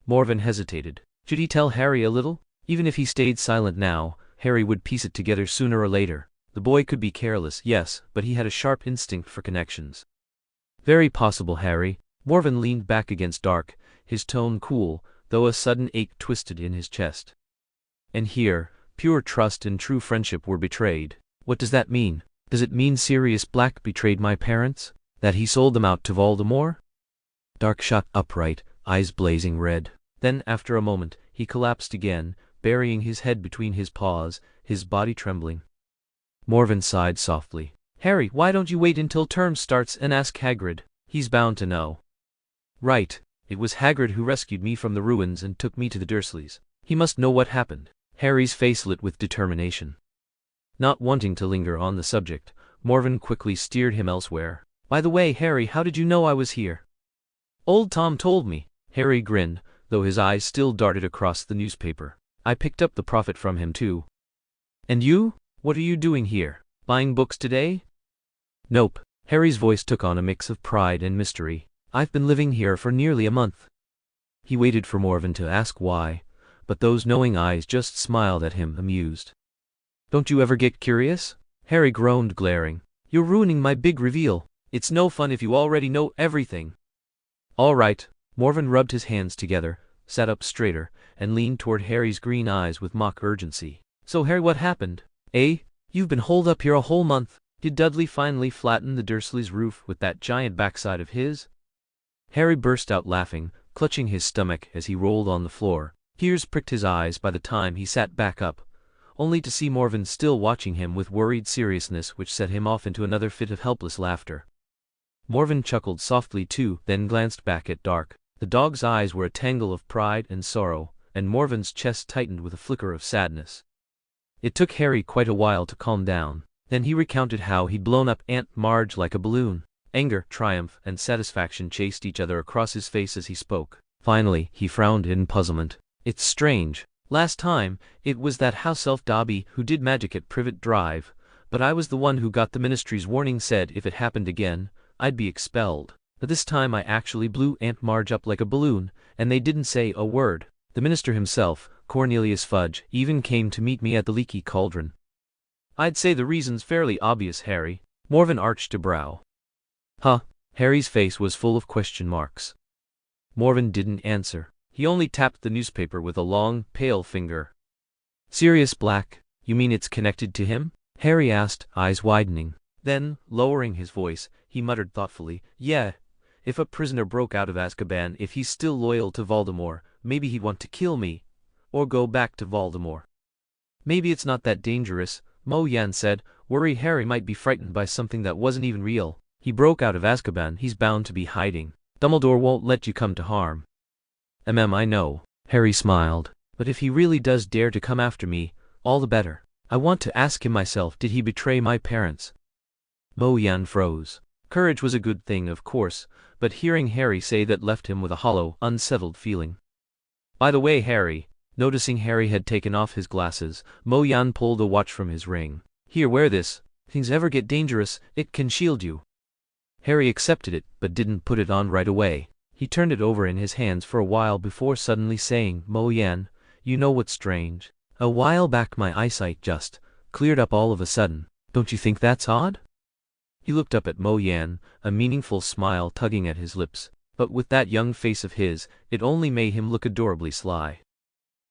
Morven hesitated. Should he tell Harry a little? Even if he stayed silent now, Harry would piece it together sooner or later. The boy could be careless, yes, but he had a sharp instinct for connections. Very possible, Harry. Morven leaned back against Dark, his tone cool, though a sudden ache twisted in his chest. And here, pure trust and true friendship were betrayed. What does that mean? Does it mean Sirius Black betrayed my parents? That he sold them out to Voldemort? Dark shot upright, eyes blazing red. Then, after a moment, he collapsed again, burying his head between his paws, his body trembling. Morven sighed softly. Harry, why don't you wait until term starts and ask Hagrid? He's bound to know. Right. It was Hagrid who rescued me from the ruins and took me to the Dursleys. He must know what happened. Harry's face lit with determination. Not wanting to linger on the subject, Morven quickly steered him elsewhere. By the way, Harry, how did you know I was here? Old Tom told me. Harry grinned, though his eyes still darted across the newspaper. I picked up the profit from him too. And you? What are you doing here? Buying books today? Nope. Harry's voice took on a mix of pride and mystery. I've been living here for nearly a month. He waited for Morven to ask why, but those knowing eyes just smiled at him, amused. Don't you ever get curious? Harry groaned, glaring. You're ruining my big reveal. It's no fun if you already know everything. All right. Morven rubbed his hands together, sat up straighter, and leaned toward Harry's green eyes with mock urgency. "So Harry, what happened? Eh? You've been holed up here a whole month. Did Dudley finally flatten the Dursleys' roof with that giant backside of his?" Harry burst out laughing, clutching his stomach as he rolled on the floor. Tears pricked his eyes by the time he sat back up, only to see Morven still watching him with worried seriousness, which set him off into another fit of helpless laughter. Morven chuckled softly too, then glanced back at Dark. The dog's eyes were a tangle of pride and sorrow, and Morven's chest tightened with a flicker of sadness. It took Harry quite a while to calm down. Then he recounted how he'd blown up Aunt Marge like a balloon. Anger, triumph, and satisfaction chased each other across his face as he spoke. Finally, he frowned in puzzlement. "It's strange. Last time, it was that house elf Dobby who did magic at Privet Drive, but I was the one who got the Ministry's warning, said if it happened again, I'd be expelled. But this time I actually blew Aunt Marge up like a balloon, and they didn't say a word. The minister himself, Cornelius Fudge, even came to meet me at the Leaky Cauldron." "I'd say the reason's fairly obvious, Harry." Morven arched a brow. "Huh?" Harry's face was full of question marks. Morven didn't answer. He only tapped the newspaper with a long, pale finger. "Sirius Black? You mean it's connected to him?" Harry asked, eyes widening. Then, lowering his voice, he muttered thoughtfully, "Yeah, if a prisoner broke out of Azkaban, if he's still loyal to Voldemort, maybe he'd want to kill me, or go back to Voldemort." "Maybe it's not that dangerous," Mo Yan said, worried Harry might be frightened by something that wasn't even real. "He broke out of Azkaban, he's bound to be hiding. Dumbledore won't let you come to harm." I know." Harry smiled. "But if he really does dare to come after me, all the better. I want to ask him myself, did he betray my parents?" Mo Yan froze. Courage was a good thing, of course, but hearing Harry say that left him with a hollow, unsettled feeling. "By the way, Harry," noticing Harry had taken off his glasses, Mo Yan pulled a watch from his ring. "Here, wear this. If things ever get dangerous, it can shield you." Harry accepted it, but didn't put it on right away. He turned it over in his hands for a while before suddenly saying, "Mo Yan, you know what's strange? A while back my eyesight just cleared up all of a sudden. Don't you think that's odd?" He looked up at Mo Yan, a meaningful smile tugging at his lips, but with that young face of his, it only made him look adorably sly.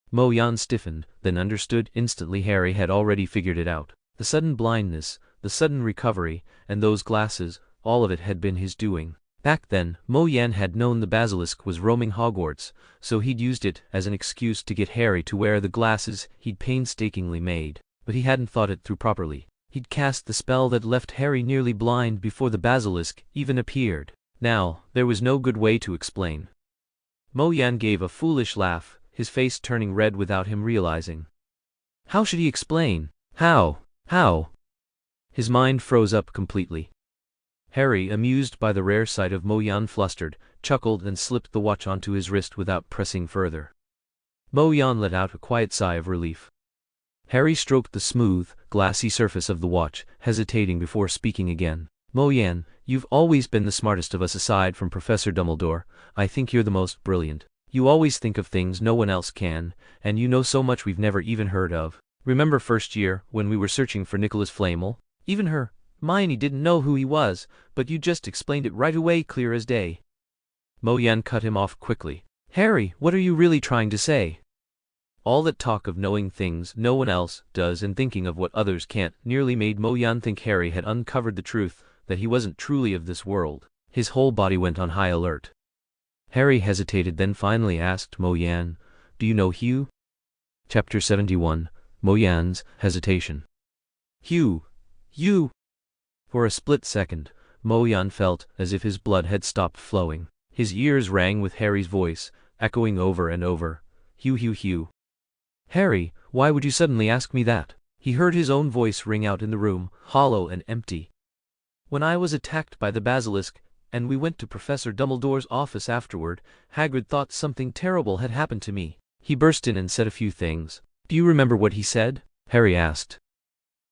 Mo Yan stiffened, then understood instantly. Harry had already figured it out. The sudden blindness, the sudden recovery, and those glasses, all of it had been his doing. Back then, Mo Yan had known the basilisk was roaming Hogwarts, so he'd used it as an excuse to get Harry to wear the glasses he'd painstakingly made. But he hadn't thought it through properly. He'd cast the spell that left Harry nearly blind before the basilisk even appeared. Now, there was no good way to explain. Mo Yan gave a foolish laugh, his face turning red without him realizing. How should he explain? How? His mind froze up completely. Harry, amused by the rare sight of Mo Yan flustered, chuckled and slipped the watch onto his wrist without pressing further. Mo Yan let out a quiet sigh of relief. Harry stroked the smooth, glassy surface of the watch, hesitating before speaking again. "Mo Yan, you've always been the smartest of us aside from Professor Dumbledore. I think you're the most brilliant. You always think of things no one else can, and you know so much we've never even heard of. Remember first year, when we were searching for Nicholas Flamel? Even Hermione didn't know who he was, but you just explained it right away, clear as day." Mo Yan cut him off quickly. "Harry, what are you really trying to say?" All that talk of knowing things no one else does and thinking of what others can't nearly made Mo Yan think Harry had uncovered the truth, that he wasn't truly of this world. His whole body went on high alert. Harry hesitated, then finally asked Mo Yan, "Do you know Hugh?" Chapter 71, Mo Yan's Hesitation. "Hugh? You?" For a split second, Mo Yan felt as if his blood had stopped flowing. His ears rang with Harry's voice, echoing over and over, "Hugh, Hugh, Hugh." "Harry, why would you suddenly ask me that?" He heard his own voice ring out in the room, hollow and empty. "When I was attacked by the basilisk, and we went to Professor Dumbledore's office afterward, Hagrid thought something terrible had happened to me. He burst in and said a few things." "Do you remember what he said?" Harry asked.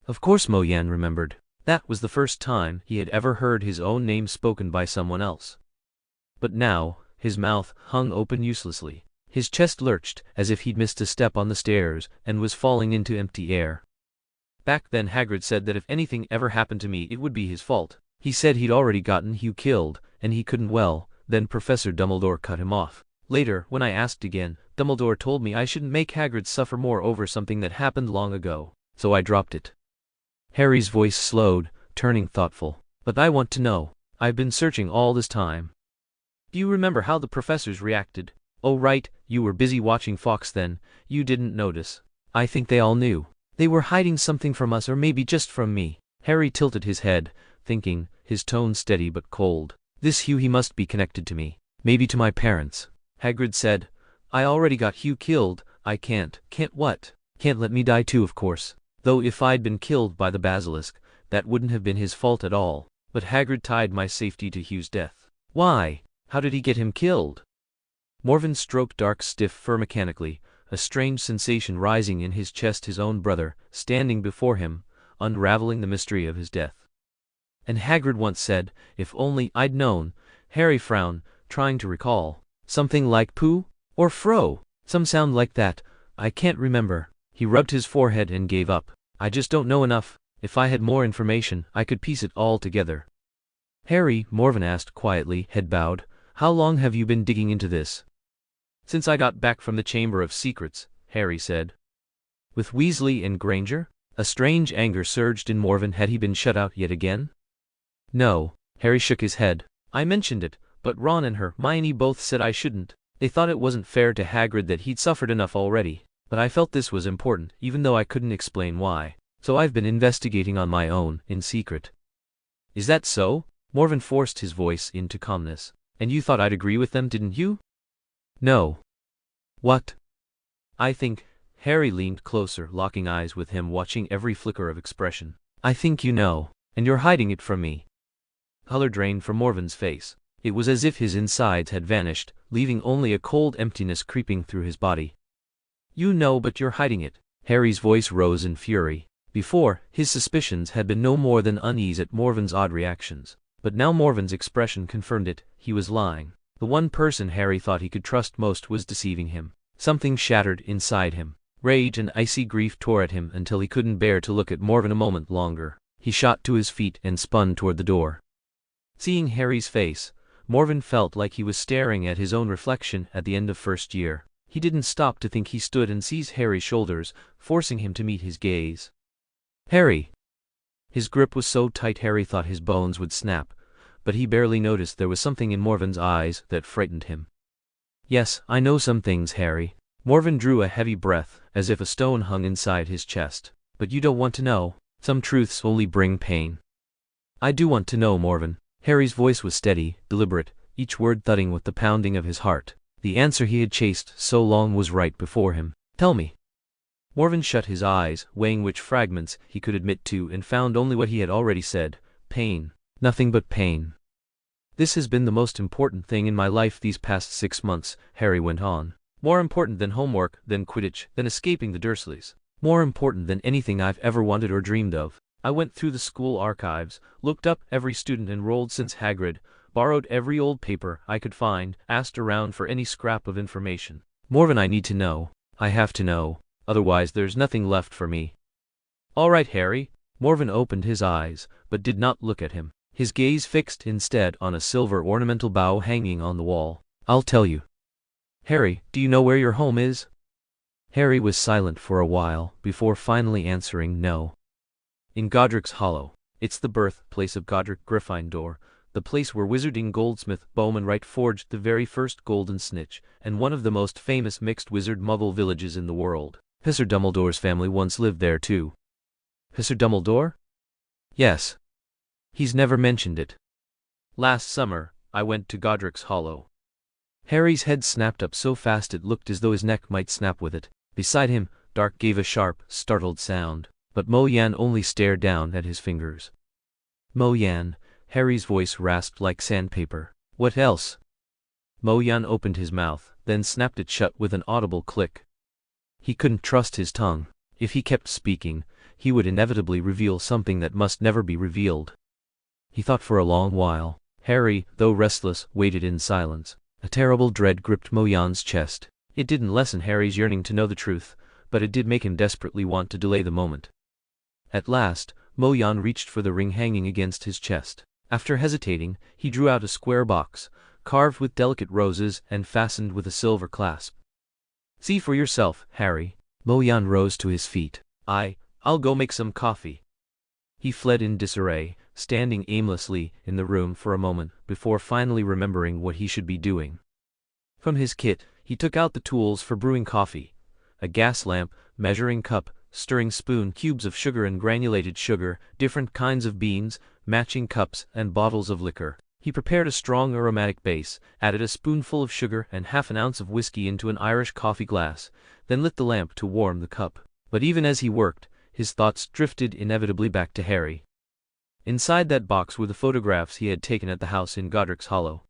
Of course Mo Yan remembered. That was the first time he had ever heard his own name spoken by someone else. But now, his mouth hung open uselessly. His chest lurched, as if he'd missed a step on the stairs, and was falling into empty air. Back then Hagrid said that if anything ever happened to me it would be his fault. He said he'd already gotten Hugh killed, and he couldn't. Well, then Professor Dumbledore cut him off. Later, when I asked again, Dumbledore told me I shouldn't make Hagrid suffer more over something that happened long ago, so I dropped it. Harry's voice slowed, turning thoughtful. But I want to know. I've been searching all this time. Do you remember how the professors reacted? Oh right, you were busy watching Fox then, you didn't notice. I think they all knew. They were hiding something from us, or maybe just from me. Harry tilted his head, thinking, his tone steady but cold. This Hugh, he must be connected to me. Maybe to my parents. Hagrid said, I already got Hugh killed. I can't. Can't what? Can't let me die too, of course. Though if I'd been killed by the basilisk, that wouldn't have been his fault at all. But Hagrid tied my safety to Hugh's death. Why? How did he get him killed? Morven stroked dark stiff fur mechanically, a strange sensation rising in his chest. His own brother, standing before him, unraveling the mystery of his death. And Hagrid once said, if only I'd known. Harry frowned, trying to recall. Something like Pooh? Or Fro? Some sound like that. I can't remember. He rubbed his forehead and gave up. I just don't know enough. If I had more information, I could piece it all together. Harry, Morven asked quietly, head bowed. How long have you been digging into this? Since I got back from the Chamber of Secrets, Harry said. With Weasley and Granger? A strange anger surged in Morven. Had he been shut out yet again? No. Harry shook his head. I mentioned it, but Ron and Hermione both said I shouldn't. They thought it wasn't fair to Hagrid that he'd suffered enough already. But I felt this was important, even though I couldn't explain why. So I've been investigating on my own, in secret. Is that so? Morven forced his voice into calmness. And you thought I'd agree with them, didn't you? No. What? I think. Harry leaned closer, locking eyes with him, watching every flicker of expression. I think you know. And you're hiding it from me. Color drained from Morven's face. It was as if his insides had vanished, leaving only a cold emptiness creeping through his body. You know, but you're hiding it. Harry's voice rose in fury. Before, his suspicions had been no more than unease at Morven's odd reactions. But now Morven's expression confirmed it. He was lying. The one person Harry thought he could trust most was deceiving him. Something shattered inside him. Rage and icy grief tore at him until he couldn't bear to look at Morven a moment longer. He shot to his feet and spun toward the door. Seeing Harry's face, Morven felt like he was staring at his own reflection at the end of first year. He didn't stop to think. He stood and seized Harry's shoulders, forcing him to meet his gaze. Harry! His grip was so tight Harry thought his bones would snap, but he barely noticed there was something in Morven's eyes that frightened him. Yes, I know some things, Harry. Morven drew a heavy breath, as if a stone hung inside his chest. But you don't want to know. Some truths only bring pain. I do want to know, Morven. Harry's voice was steady, deliberate, each word thudding with the pounding of his heart. The answer he had chased so long was right before him. Tell me. Morven shut his eyes, weighing which fragments he could admit to, and found only what he had already said. Pain. Nothing but pain. This has been the most important thing in my life these past 6 months, Harry went on. More important than homework, than Quidditch, than escaping the Dursleys. More important than anything I've ever wanted or dreamed of. I went through the school archives, looked up every student enrolled since Hagrid, borrowed every old paper I could find, asked around for any scrap of information. Morven, I need to know. I have to know. Otherwise there's nothing left for me. All right, Harry. Morven opened his eyes, but did not look at him. His gaze fixed instead on a silver ornamental bow hanging on the wall. I'll tell you. Harry, do you know where your home is? Harry was silent for a while, before finally answering no. In Godric's Hollow. It's the birthplace of Godric Gryffindor, the place where wizarding goldsmith Bowman Wright forged the very first golden snitch, and one of the most famous mixed wizard-muggle villages in the world. Professor Dumbledore's family once lived there too. Professor Dumbledore? Yes. He's never mentioned it. Last summer, I went to Godric's Hollow. Harry's head snapped up so fast it looked as though his neck might snap with it. Beside him, Dark gave a sharp, startled sound, but Mo Yan only stared down at his fingers. Mo Yan, Harry's voice rasped like sandpaper. What else? Mo Yan opened his mouth, then snapped it shut with an audible click. He couldn't trust his tongue. If he kept speaking, he would inevitably reveal something that must never be revealed. He thought for a long while. Harry, though restless, waited in silence. A terrible dread gripped Mo Yan's chest. It didn't lessen Harry's yearning to know the truth, but it did make him desperately want to delay the moment. At last, Mo Yan reached for the ring hanging against his chest. After hesitating, he drew out a square box, carved with delicate roses and fastened with a silver clasp. See for yourself, Harry. Mo-yan rose to his feet. I'll go make some coffee. He fled in disarray, standing aimlessly in the room for a moment before finally remembering what he should be doing. From his kit, he took out the tools for brewing coffee: a gas lamp, measuring cup, stirring spoon, cubes of sugar and granulated sugar, different kinds of beans, matching cups, and bottles of liquor. He prepared a strong aromatic base, added a spoonful of sugar and half an ounce of whiskey into an Irish coffee glass, then lit the lamp to warm the cup. But even as he worked, his thoughts drifted inevitably back to Harry. Inside that box were the photographs he had taken at the house in Godric's Hollow.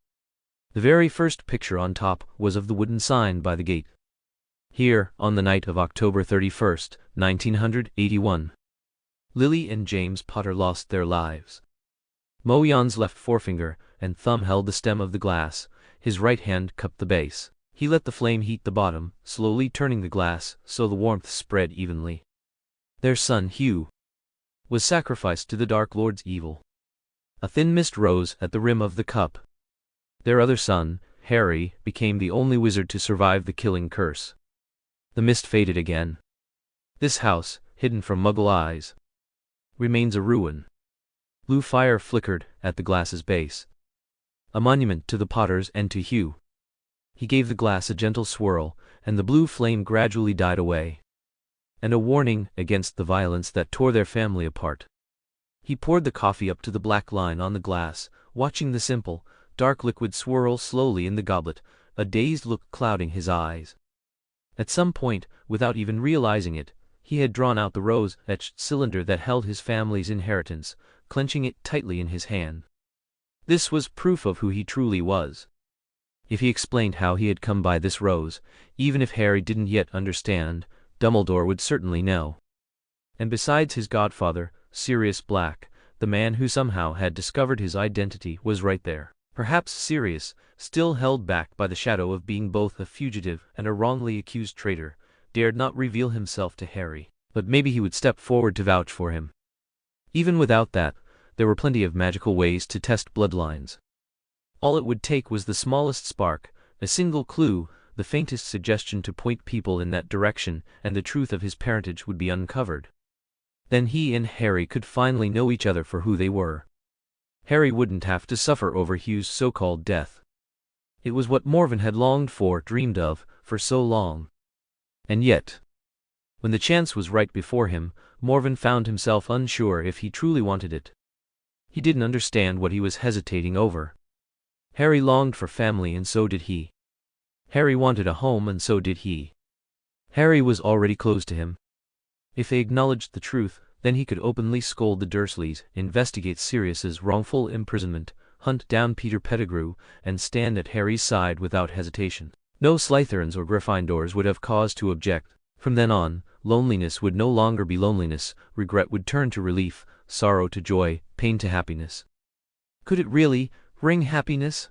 The very first picture on top was of the wooden sign by the gate. Here, on the night of October 31st, 1981, Lily and James Potter lost their lives. Mo-yan's left forefinger and thumb held the stem of the glass, his right hand cupped the base. He let the flame heat the bottom, slowly turning the glass so the warmth spread evenly. Their son, Hugh, was sacrificed to the Dark Lord's evil. A thin mist rose at the rim of the cup. Their other son, Harry, became the only wizard to survive the killing curse. The mist faded again. This house, hidden from Muggle eyes, remains a ruin. Blue fire flickered at the glass's base, a monument to the Potters and to Hugh. He gave the glass a gentle swirl, and the blue flame gradually died away. And a warning against the violence that tore their family apart. He poured the coffee up to the black line on the glass, watching the simple, dark liquid swirl slowly in the goblet, a dazed look clouding his eyes. At some point, without even realizing it, he had drawn out the rose-etched cylinder that held his family's inheritance, clenching it tightly in his hand. This was proof of who he truly was. If he explained how he had come by this rose, even if Harry didn't yet understand, Dumbledore would certainly know. And besides his godfather, Sirius Black, the man who somehow had discovered his identity was right there. Perhaps Sirius, still held back by the shadow of being both a fugitive and a wrongly accused traitor, dared not reveal himself to Harry, but maybe he would step forward to vouch for him. Even without that, there were plenty of magical ways to test bloodlines. All it would take was the smallest spark, a single clue, the faintest suggestion to point people in that direction, and the truth of his parentage would be uncovered. Then he and Harry could finally know each other for who they were. Harry wouldn't have to suffer over Hugh's so-called death. It was what Morven had longed for, dreamed of, for so long. And yet, when the chance was right before him, Morven found himself unsure if he truly wanted it. He didn't understand what he was hesitating over. Harry longed for family, and so did he. Harry wanted a home, and so did he. Harry was already close to him. If they acknowledged the truth, then he could openly scold the Dursleys, investigate Sirius's wrongful imprisonment, hunt down Peter Pettigrew, and stand at Harry's side without hesitation. No Slytherins or Gryffindors would have cause to object. From then on, loneliness would no longer be loneliness, regret would turn to relief, sorrow to joy, pain to happiness. Could it really bring happiness?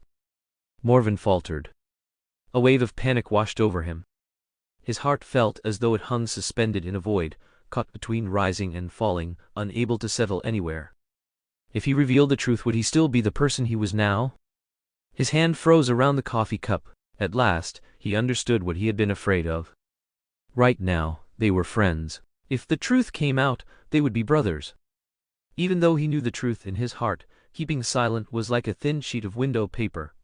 Morven faltered. A wave of panic washed over him. His heart felt as though it hung suspended in a void, caught between rising and falling, unable to settle anywhere. If he revealed the truth, would he still be the person he was now? His hand froze around the coffee cup. At last, he understood what he had been afraid of. Right now, they were friends. If the truth came out, they would be brothers. Even though he knew the truth in his heart, keeping silent was like a thin sheet of window paper.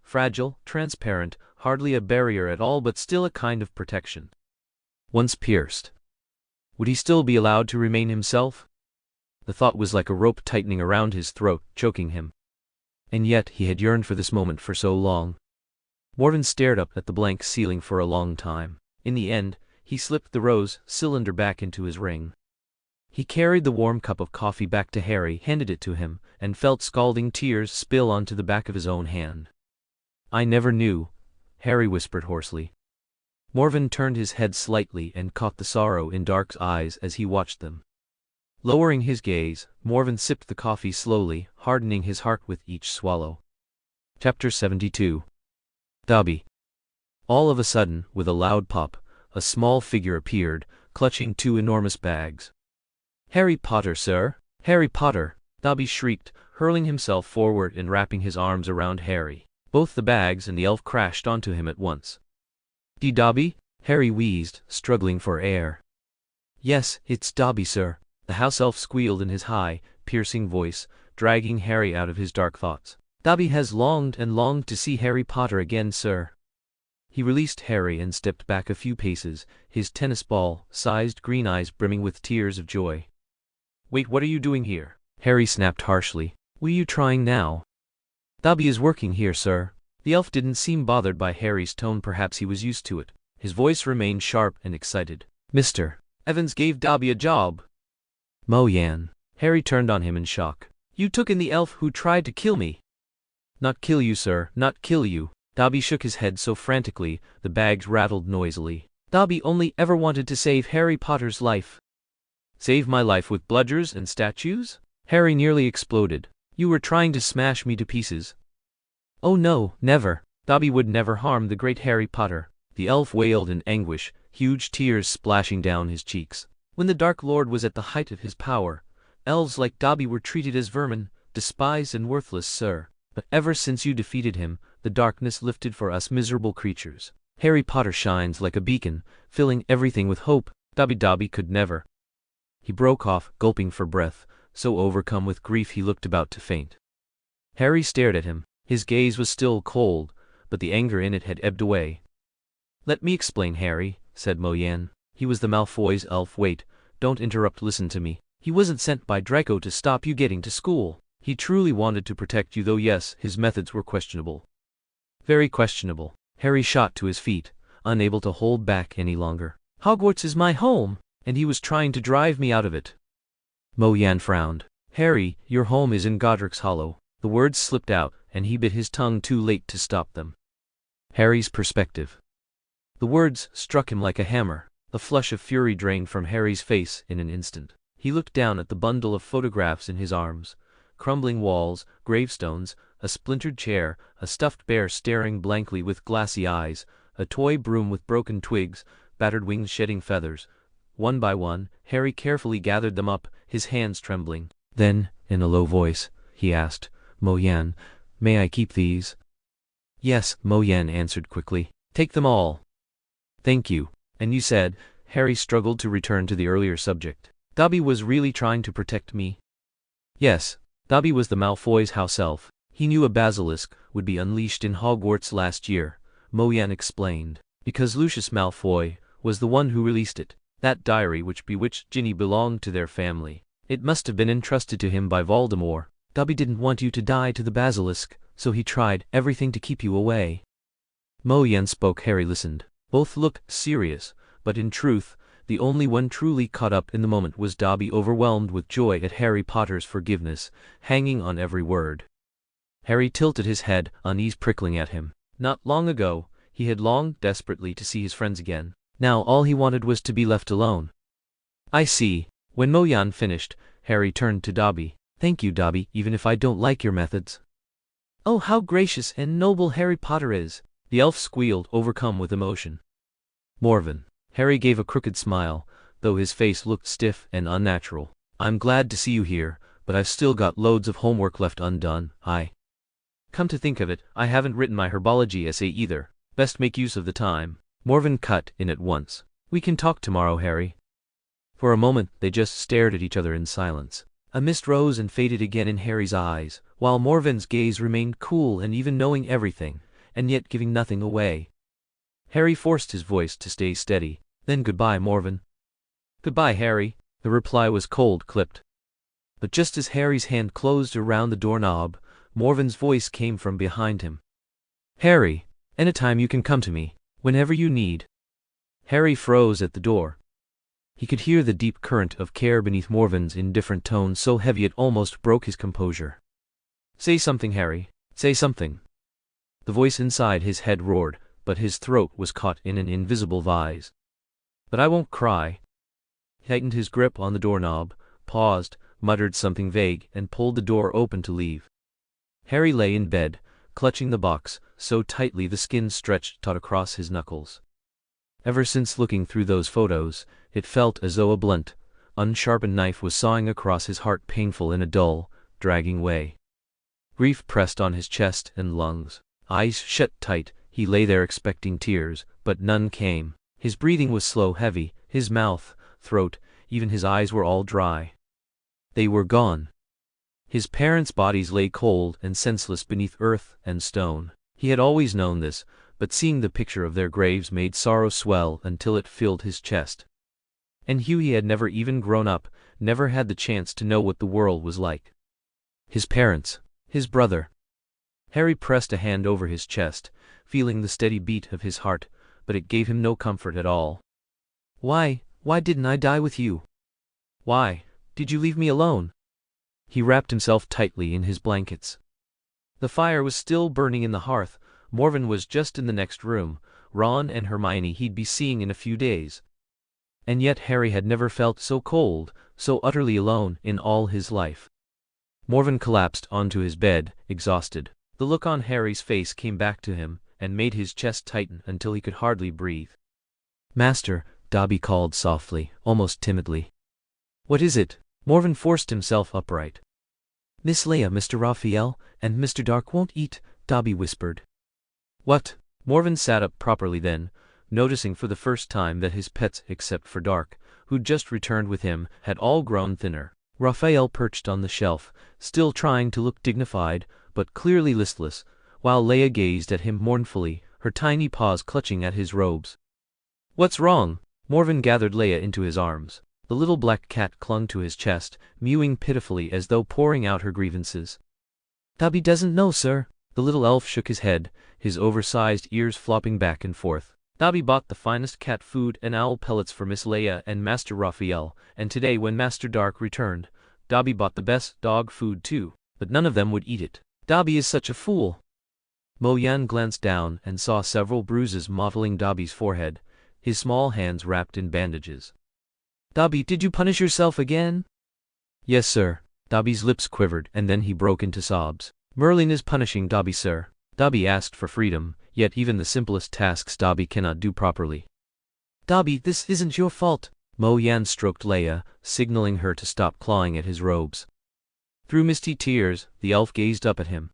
Fragile, transparent, hardly a barrier at all, but still a kind of protection. Once pierced, would he still be allowed to remain himself? The thought was like a rope tightening around his throat, choking him. And yet he had yearned for this moment for so long. Morven stared up at the blank ceiling for a long time. In the end, he slipped the rose cylinder back into his ring. He carried the warm cup of coffee back to Harry, handed it to him, and felt scalding tears spill onto the back of his own hand. "I never knew," Harry whispered hoarsely. Morven turned his head slightly and caught the sorrow in Dark's eyes as he watched them. Lowering his gaze, Morven sipped the coffee slowly, hardening his heart with each swallow. Chapter 72. Dobby. All of a sudden, with a loud pop, a small figure appeared, clutching two enormous bags. "Harry Potter, sir! Harry Potter!" Dobby shrieked, hurling himself forward and wrapping his arms around Harry. Both the bags and the elf crashed onto him at once. "Dobby, Harry wheezed, struggling for air. Yes, it's Dobby, sir. The house elf squealed in his high, piercing voice, dragging Harry out of his dark thoughts. Dobby has longed and longed to see Harry Potter again, sir. He released Harry and stepped back a few paces, his tennis ball-sized green eyes brimming with tears of joy. Wait, what are you doing here? Harry snapped harshly. What are you trying now? Dobby is working here, sir. The elf didn't seem bothered by Harry's tone, perhaps he was used to it. His voice remained sharp and excited. Mr. Evans gave Dobby a job. Mo-Yan. Harry turned on him in shock. You took in the elf who tried to kill me. Not kill you, sir, not kill you. Dobby shook his head so frantically, the bags rattled noisily. Dobby only ever wanted to save Harry Potter's life. Save my life with bludgers and statues? Harry nearly exploded. You were trying to smash me to pieces. Oh no, never. Dobby would never harm the great Harry Potter. The elf wailed in anguish, huge tears splashing down his cheeks. When the Dark Lord was at the height of his power, elves like Dobby were treated as vermin, despised and worthless, sir. But ever since you defeated him, the darkness lifted for us miserable creatures. Harry Potter shines like a beacon, filling everything with hope. Dobby could never. He broke off, gulping for breath, so overcome with grief he looked about to faint. Harry stared at him. His gaze was still cold, but the anger in it had ebbed away. Let me explain, Harry, said Mo-Yan. He was the Malfoy's elf. Wait, don't interrupt, listen to me. He wasn't sent by Draco to stop you getting to school. He truly wanted to protect you, though yes, his methods were questionable. Very questionable. Harry shot to his feet, unable to hold back any longer. Hogwarts is my home, and he was trying to drive me out of it. Mo-Yan frowned. Harry, your home is in Godric's Hollow. The words slipped out, and he bit his tongue too late to stop them. Harry's perspective. The words struck him like a hammer. The flush of fury drained from Harry's face in an instant. He looked down at the bundle of photographs in his arms. Crumbling walls, gravestones, a splintered chair, a stuffed bear staring blankly with glassy eyes, a toy broom with broken twigs, battered wings shedding feathers. One by one, Harry carefully gathered them up, his hands trembling. Then, in a low voice, he asked, Mo-Yan, may I keep these? Yes, Mo-Yan answered quickly. Take them all. Thank you. And you said, Harry struggled to return to the earlier subject. Dobby was really trying to protect me? Yes, Dobby was the Malfoy's house elf. He knew a basilisk would be unleashed in Hogwarts last year, Mo-Yan explained, because Lucius Malfoy was the one who released it. That diary which bewitched Ginny belonged to their family. It must have been entrusted to him by Voldemort. Dobby didn't want you to die to the basilisk, so he tried everything to keep you away. Mo-Yan spoke. Harry listened. Both looked serious, but in truth, the only one truly caught up in the moment was Dobby, overwhelmed with joy at Harry Potter's forgiveness, hanging on every word. Harry tilted his head, unease prickling at him. Not long ago, he had longed desperately to see his friends again. Now all he wanted was to be left alone. I see. When Mo-Yan finished, Harry turned to Dobby. Thank you, Dobby, even if I don't like your methods. Oh, how gracious and noble Harry Potter is, the elf squealed, overcome with emotion. Morven. Harry gave a crooked smile, though his face looked stiff and unnatural. I'm glad to see you here, but I've still got loads of homework left undone. Come to think of it, I haven't written my herbology essay either. Best make use of the time. Morven cut in at once. We can talk tomorrow, Harry. For a moment they just stared at each other in silence. A mist rose and faded again in Harry's eyes, while Morven's gaze remained cool and even, knowing everything, and yet giving nothing away. Harry forced his voice to stay steady. Then goodbye, Morven. Goodbye, Harry. The reply was cold-clipped. But just as Harry's hand closed around the doorknob, Morven's voice came from behind him. Harry, anytime you can come to me, whenever you need. Harry froze at the door. He could hear the deep current of care beneath Morven's indifferent tone, so heavy it almost broke his composure. Say something, Harry. Say something. The voice inside his head roared, but his throat was caught in an invisible vise. But I won't cry. He tightened his grip on the doorknob, paused, muttered something vague, and pulled the door open to leave. Harry lay in bed, clutching the box, so tightly the skin stretched taut across his knuckles. Ever since looking through those photos, it felt as though a blunt, unsharpened knife was sawing across his heart, painful in a dull, dragging way. Grief pressed on his chest and lungs. Eyes shut tight, he lay there expecting tears, but none came. His breathing was slow, heavy, his mouth, throat, even his eyes were all dry. They were gone. His parents' bodies lay cold and senseless beneath earth and stone. He had always known this, but seeing the picture of their graves made sorrow swell until it filled his chest. And Hughie had never even grown up, never had the chance to know what the world was like. His parents, his brother. Harry pressed a hand over his chest, feeling the steady beat of his heart, but it gave him no comfort at all. Why didn't I die with you? Why did you leave me alone? He wrapped himself tightly in his blankets. The fire was still burning in the hearth. Morven was just in the next room. Ron and Hermione he'd be seeing in a few days. And yet Harry had never felt so cold, so utterly alone in all his life. Morven collapsed onto his bed, exhausted. The look on Harry's face came back to him, and made his chest tighten until he could hardly breathe. Master, Dobby called softly, almost timidly. What is it? Morven forced himself upright. Miss Leia, Mr. Raphael, and Mr. Dark won't eat, Dobby whispered. What? Morven sat up properly then, noticing for the first time that his pets, except for Dark, who'd just returned with him, had all grown thinner. Raphael perched on the shelf, still trying to look dignified, but clearly listless, while Leia gazed at him mournfully, her tiny paws clutching at his robes. What's wrong? Morven gathered Leia into his arms. The little black cat clung to his chest, mewing pitifully as though pouring out her grievances. Dobby doesn't know, sir. The little elf shook his head, his oversized ears flopping back and forth. Dobby bought the finest cat food and owl pellets for Miss Leia and Master Raphael, and today when Master Dark returned, Dobby bought the best dog food too, but none of them would eat it. Dobby is such a fool. Mo Yan glanced down and saw several bruises mottling Dobby's forehead, his small hands wrapped in bandages. Dobby, did you punish yourself again? Yes, sir. Dobby's lips quivered, and then he broke into sobs. Merlin is punishing Dobby, sir. Dobby asked for freedom, yet even the simplest tasks Dobby cannot do properly. Dobby, this isn't your fault. Mo Yan stroked Leia, signaling her to stop clawing at his robes. Through misty tears, the elf gazed up at him.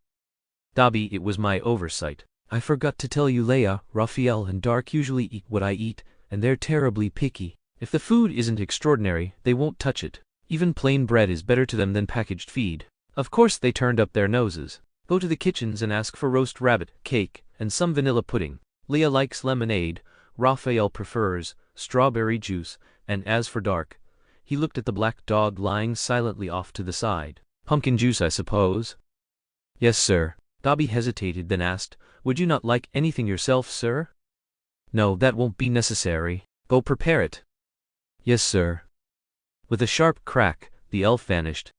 Dobby, it was my oversight. I forgot to tell you Leia, Raphael and Dark usually eat what I eat, and they're terribly picky. If the food isn't extraordinary, they won't touch it. Even plain bread is better to them than packaged feed. Of course they turned up their noses. Go to the kitchens and ask for roast rabbit, cake, and some vanilla pudding. Leia likes lemonade, Raphael prefers strawberry juice, and as for Dark, he looked at the black dog lying silently off to the side. Pumpkin juice, I suppose? Yes, sir. Dobby hesitated, then asked, would you not like anything yourself, sir? No, that won't be necessary. Go prepare it. Yes, sir. With a sharp crack, the elf vanished.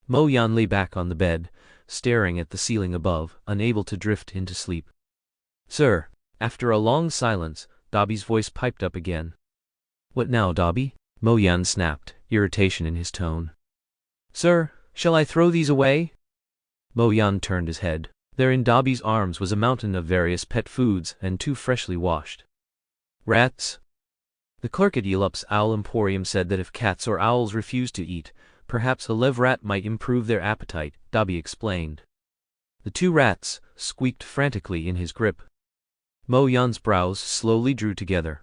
Mo Yan lay back on the bed, staring at the ceiling above, unable to drift into sleep. Sir. After a long silence, Dobby's voice piped up again. What now, Dobby? Mo Yan snapped, irritation in his tone. Sir, shall I throw these away? Mo Yan turned his head. There in Dobby's arms was a mountain of various pet foods and 2 freshly washed rats. The clerk at Elup's Owl Emporium said that if cats or owls refused to eat, perhaps a live rat might improve their appetite, Dobby explained. The 2 rats squeaked frantically in his grip. Mo Yan's brows slowly drew together.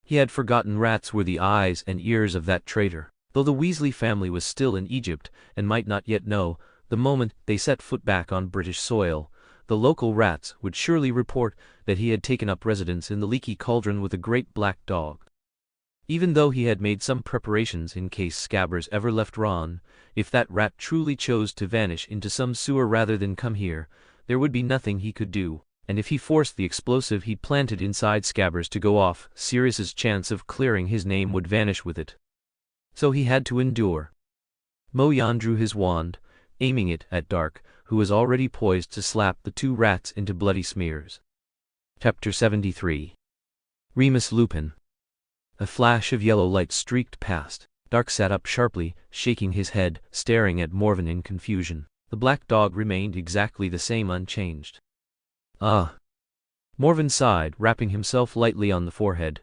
He had forgotten rats were the eyes and ears of that traitor. Though the Weasley family was still in Egypt, and might not yet know, the moment they set foot back on British soil, the local rats would surely report that he had taken up residence in the leaky cauldron with a great black dog. Even though he had made some preparations in case Scabbers ever left Ron, if that rat truly chose to vanish into some sewer rather than come here, there would be nothing he could do, and if he forced the explosive he'd planted inside Scabbers to go off, Sirius's chance of clearing his name would vanish with it. So he had to endure. Mo Yan drew his wand, aiming it at Dark, who was already poised to slap the 2 rats into bloody smears. Chapter 73. Remus Lupin. A flash of yellow light streaked past. Dark sat up sharply, shaking his head, staring at Morven in confusion. The black dog remained exactly the same, unchanged. Ah! Morven sighed, rapping himself lightly on the forehead.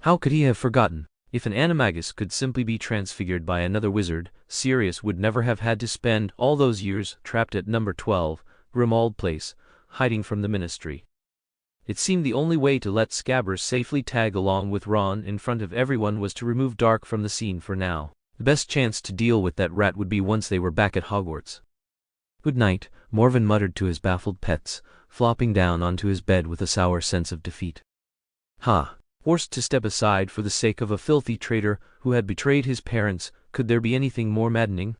How could he have forgotten? If an animagus could simply be transfigured by another wizard, Sirius would never have had to spend all those years trapped at number 12, Grimmauld Place, hiding from the Ministry. It seemed the only way to let Scabbers safely tag along with Ron in front of everyone was to remove Dark from the scene for now. The best chance to deal with that rat would be once they were back at Hogwarts. "Good night," Morven muttered to his baffled pets, flopping down onto his bed with a sour sense of defeat. Ha! Forced to step aside for the sake of a filthy traitor who had betrayed his parents, could there be anything more maddening?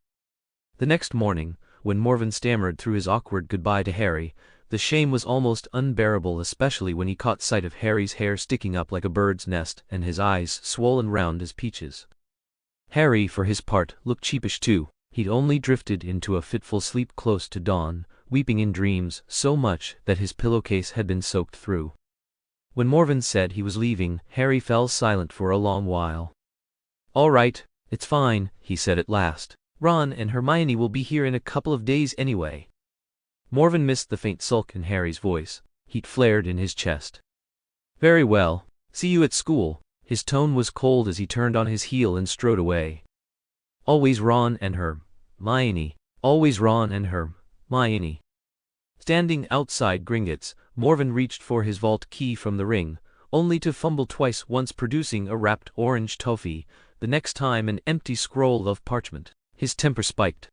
The next morning, when Morven stammered through his awkward goodbye to Harry, the shame was almost unbearable, especially when he caught sight of Harry's hair sticking up like a bird's nest and his eyes swollen round as peaches. Harry, for his part, looked sheepish too. He'd only drifted into a fitful sleep close to dawn, weeping in dreams so much that his pillowcase had been soaked through. When Morven said he was leaving, Harry fell silent for a long while. "All right, it's fine," he said at last. "Ron and Hermione will be here in a couple of days anyway." Morven missed the faint sulk in Harry's voice. Heat flared in his chest. "Very well. See you at school." His tone was cold as he turned on his heel and strode away. Always Ron and Hermione. Always Ron and Hermione. Standing outside Gringotts, Morven reached for his vault key from the ring, only to fumble twice, once producing a wrapped orange toffee, the next time an empty scroll of parchment. His temper spiked.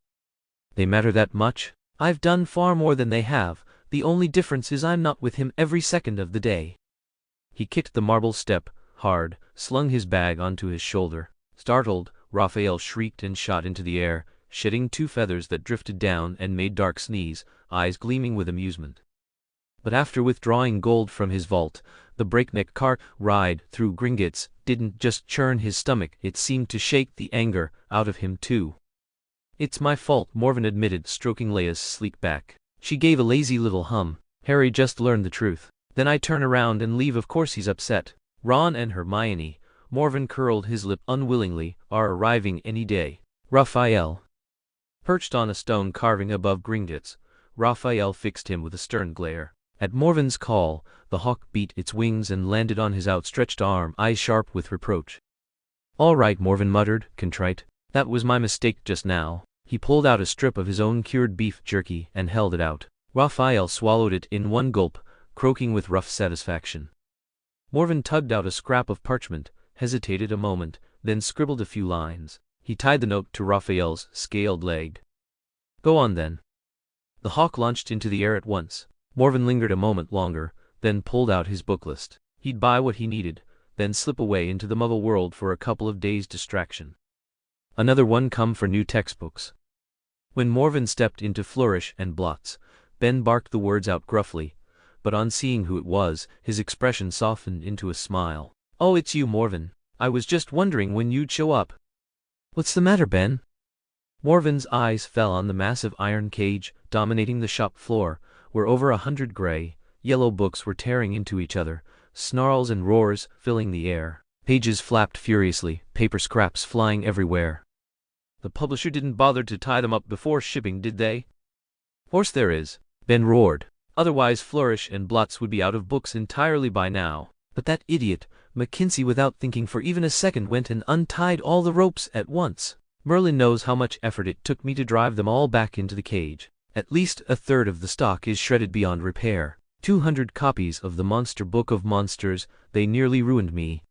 "They matter that much? I've done far more than they have. The only difference is I'm not with him every second of the day." He kicked the marble step hard, slung his bag onto his shoulder. Startled, Raphael shrieked and shot into the air, shedding 2 feathers that drifted down and made Dark sneeze, eyes gleaming with amusement. But after withdrawing gold from his vault, the breakneck cart ride through Gringotts didn't just churn his stomach, it seemed to shake the anger out of him too. "It's my fault," Morven admitted, stroking Leia's sleek back. She gave a lazy little hum. "Harry just learned the truth. Then I turn around and leave, of course he's upset. Ron and Hermione," Morven curled his lip unwillingly, "are arriving any day." "Raphael." Perched on a stone carving above Gringotts, Raphael fixed him with a stern glare. At Morven's call, the hawk beat its wings and landed on his outstretched arm, eyes sharp with reproach. "All right," Morven muttered, contrite. "That was my mistake just now." He pulled out a strip of his own cured beef jerky and held it out. Raphael swallowed it in one gulp, croaking with rough satisfaction. Morven tugged out a scrap of parchment, hesitated a moment, then scribbled a few lines. He tied the note to Raphael's scaled leg. "Go on then." The hawk launched into the air at once. Morven lingered a moment longer, then pulled out his book list. He'd buy what he needed, then slip away into the Muggle world for a couple of days' distraction. Another one come for new textbooks. When Morven stepped into Flourish and Blots, Ben barked the words out gruffly, but on seeing who it was, his expression softened into a smile. "Oh, it's you, Morven. I was just wondering when you'd show up." "What's the matter, Ben?" Morven's eyes fell on the massive iron cage dominating the shop floor, where over 100 gray, yellow books were tearing into each other, snarls and roars filling the air. Pages flapped furiously, paper scraps flying everywhere. "The publisher didn't bother to tie them up before shipping, did they?" "Course there is," Ben roared. "Otherwise Flourish and Blots would be out of books entirely by now. But that idiot, Mackenzie, without thinking for even a second, went and untied all the ropes at once. Merlin knows how much effort it took me to drive them all back into the cage. At least a third of the stock is shredded beyond repair. 200 copies of the Monster Book of Monsters, they nearly ruined me."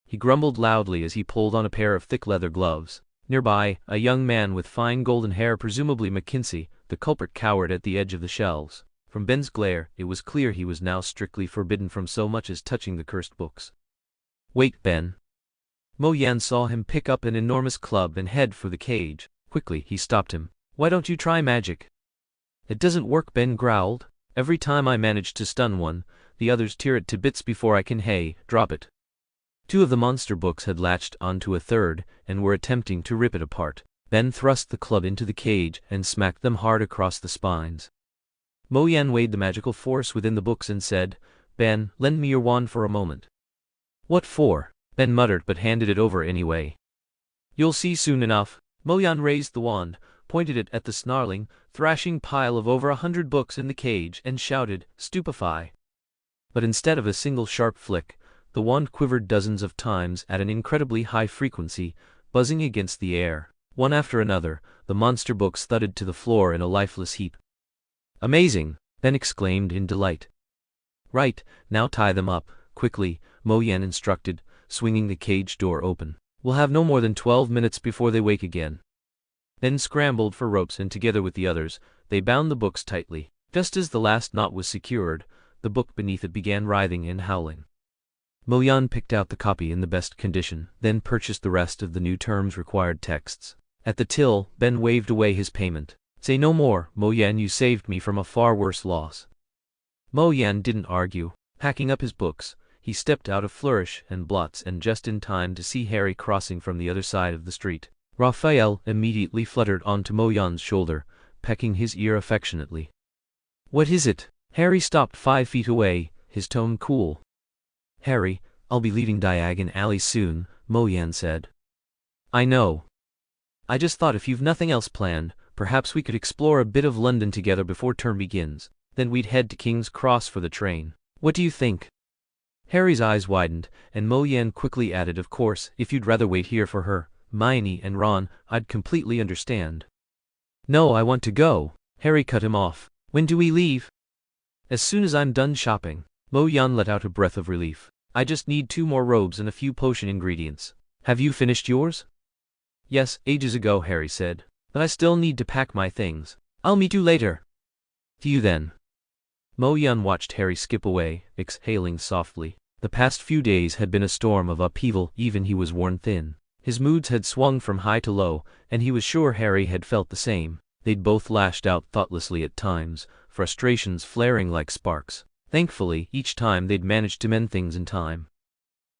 He grumbled loudly as he pulled on a pair of thick leather gloves. Nearby, a young man with fine golden hair, presumably Mackenzie, the culprit, cowered at the edge of the shelves. From Ben's glare, it was clear he was now strictly forbidden from so much as touching the cursed books. "Wait, Ben." Mo Yan saw him pick up an enormous club and head for the cage. Quickly, he stopped him. "Why don't you try magic?" "It doesn't work," Ben growled. "Every time I manage to stun one, the others tear it to bits before I can drop it." 2 of the monster books had latched onto a third and were attempting to rip it apart. Ben thrust the club into the cage and smacked them hard across the spines. Mo Yan weighed the magical force within the books and said, "Ben, lend me your wand for a moment." "What for?" Ben muttered, but handed it over anyway. "You'll see soon enough." Mo Yan raised the wand, pointed it at the snarling, thrashing pile of over 100 books in the cage, and shouted, "Stupefy!" But instead of a single sharp flick, the wand quivered dozens of times at an incredibly high frequency, buzzing against the air. One after another, the monster books thudded to the floor in a lifeless heap. "Amazing!" Ben exclaimed in delight. Right, now tie them up, quickly, Mo Yan instructed, swinging the cage door open. We'll have no more than 12 minutes before they wake again. Then scrambled for ropes and together with the others, they bound the books tightly. Just as the last knot was secured, the book beneath it began writhing and howling. Mo Yan picked out the copy in the best condition, then purchased the rest of the new terms required texts. At the till, Ben waved away his payment. Say no more, Mo Yan, you saved me from a far worse loss. Mo Yan didn't argue. Packing up his books, he stepped out of flourish and blots and just in time to see Harry crossing from the other side of the street. Raphael immediately fluttered onto Mo Yan's shoulder, pecking his ear affectionately. What is it? Harry stopped 5 feet away, his tone cool. Harry, I'll be leaving Diagon Alley soon, Mo Yan said. I know. I just thought if you've nothing else planned, perhaps we could explore a bit of London together before term begins, then we'd head to King's Cross for the train. What do you think? Harry's eyes widened, and Mo Yan quickly added, of course, if you'd rather wait here for her, Hermione and Ron, I'd completely understand. No, I want to go. Harry cut him off. When do we leave? As soon as I'm done shopping. Mo Yan let out a breath of relief. I just need 2 more robes and a few potion ingredients. Have you finished yours? Yes, ages ago, Harry said. But I still need to pack my things. I'll meet you later. See you then. Mo Yan watched Harry skip away, exhaling softly. The past few days had been a storm of upheaval, even he was worn thin. His moods had swung from high to low, and he was sure Harry had felt the same. They'd both lashed out thoughtlessly at times, frustrations flaring like sparks. Thankfully, each time they'd managed to mend things in time.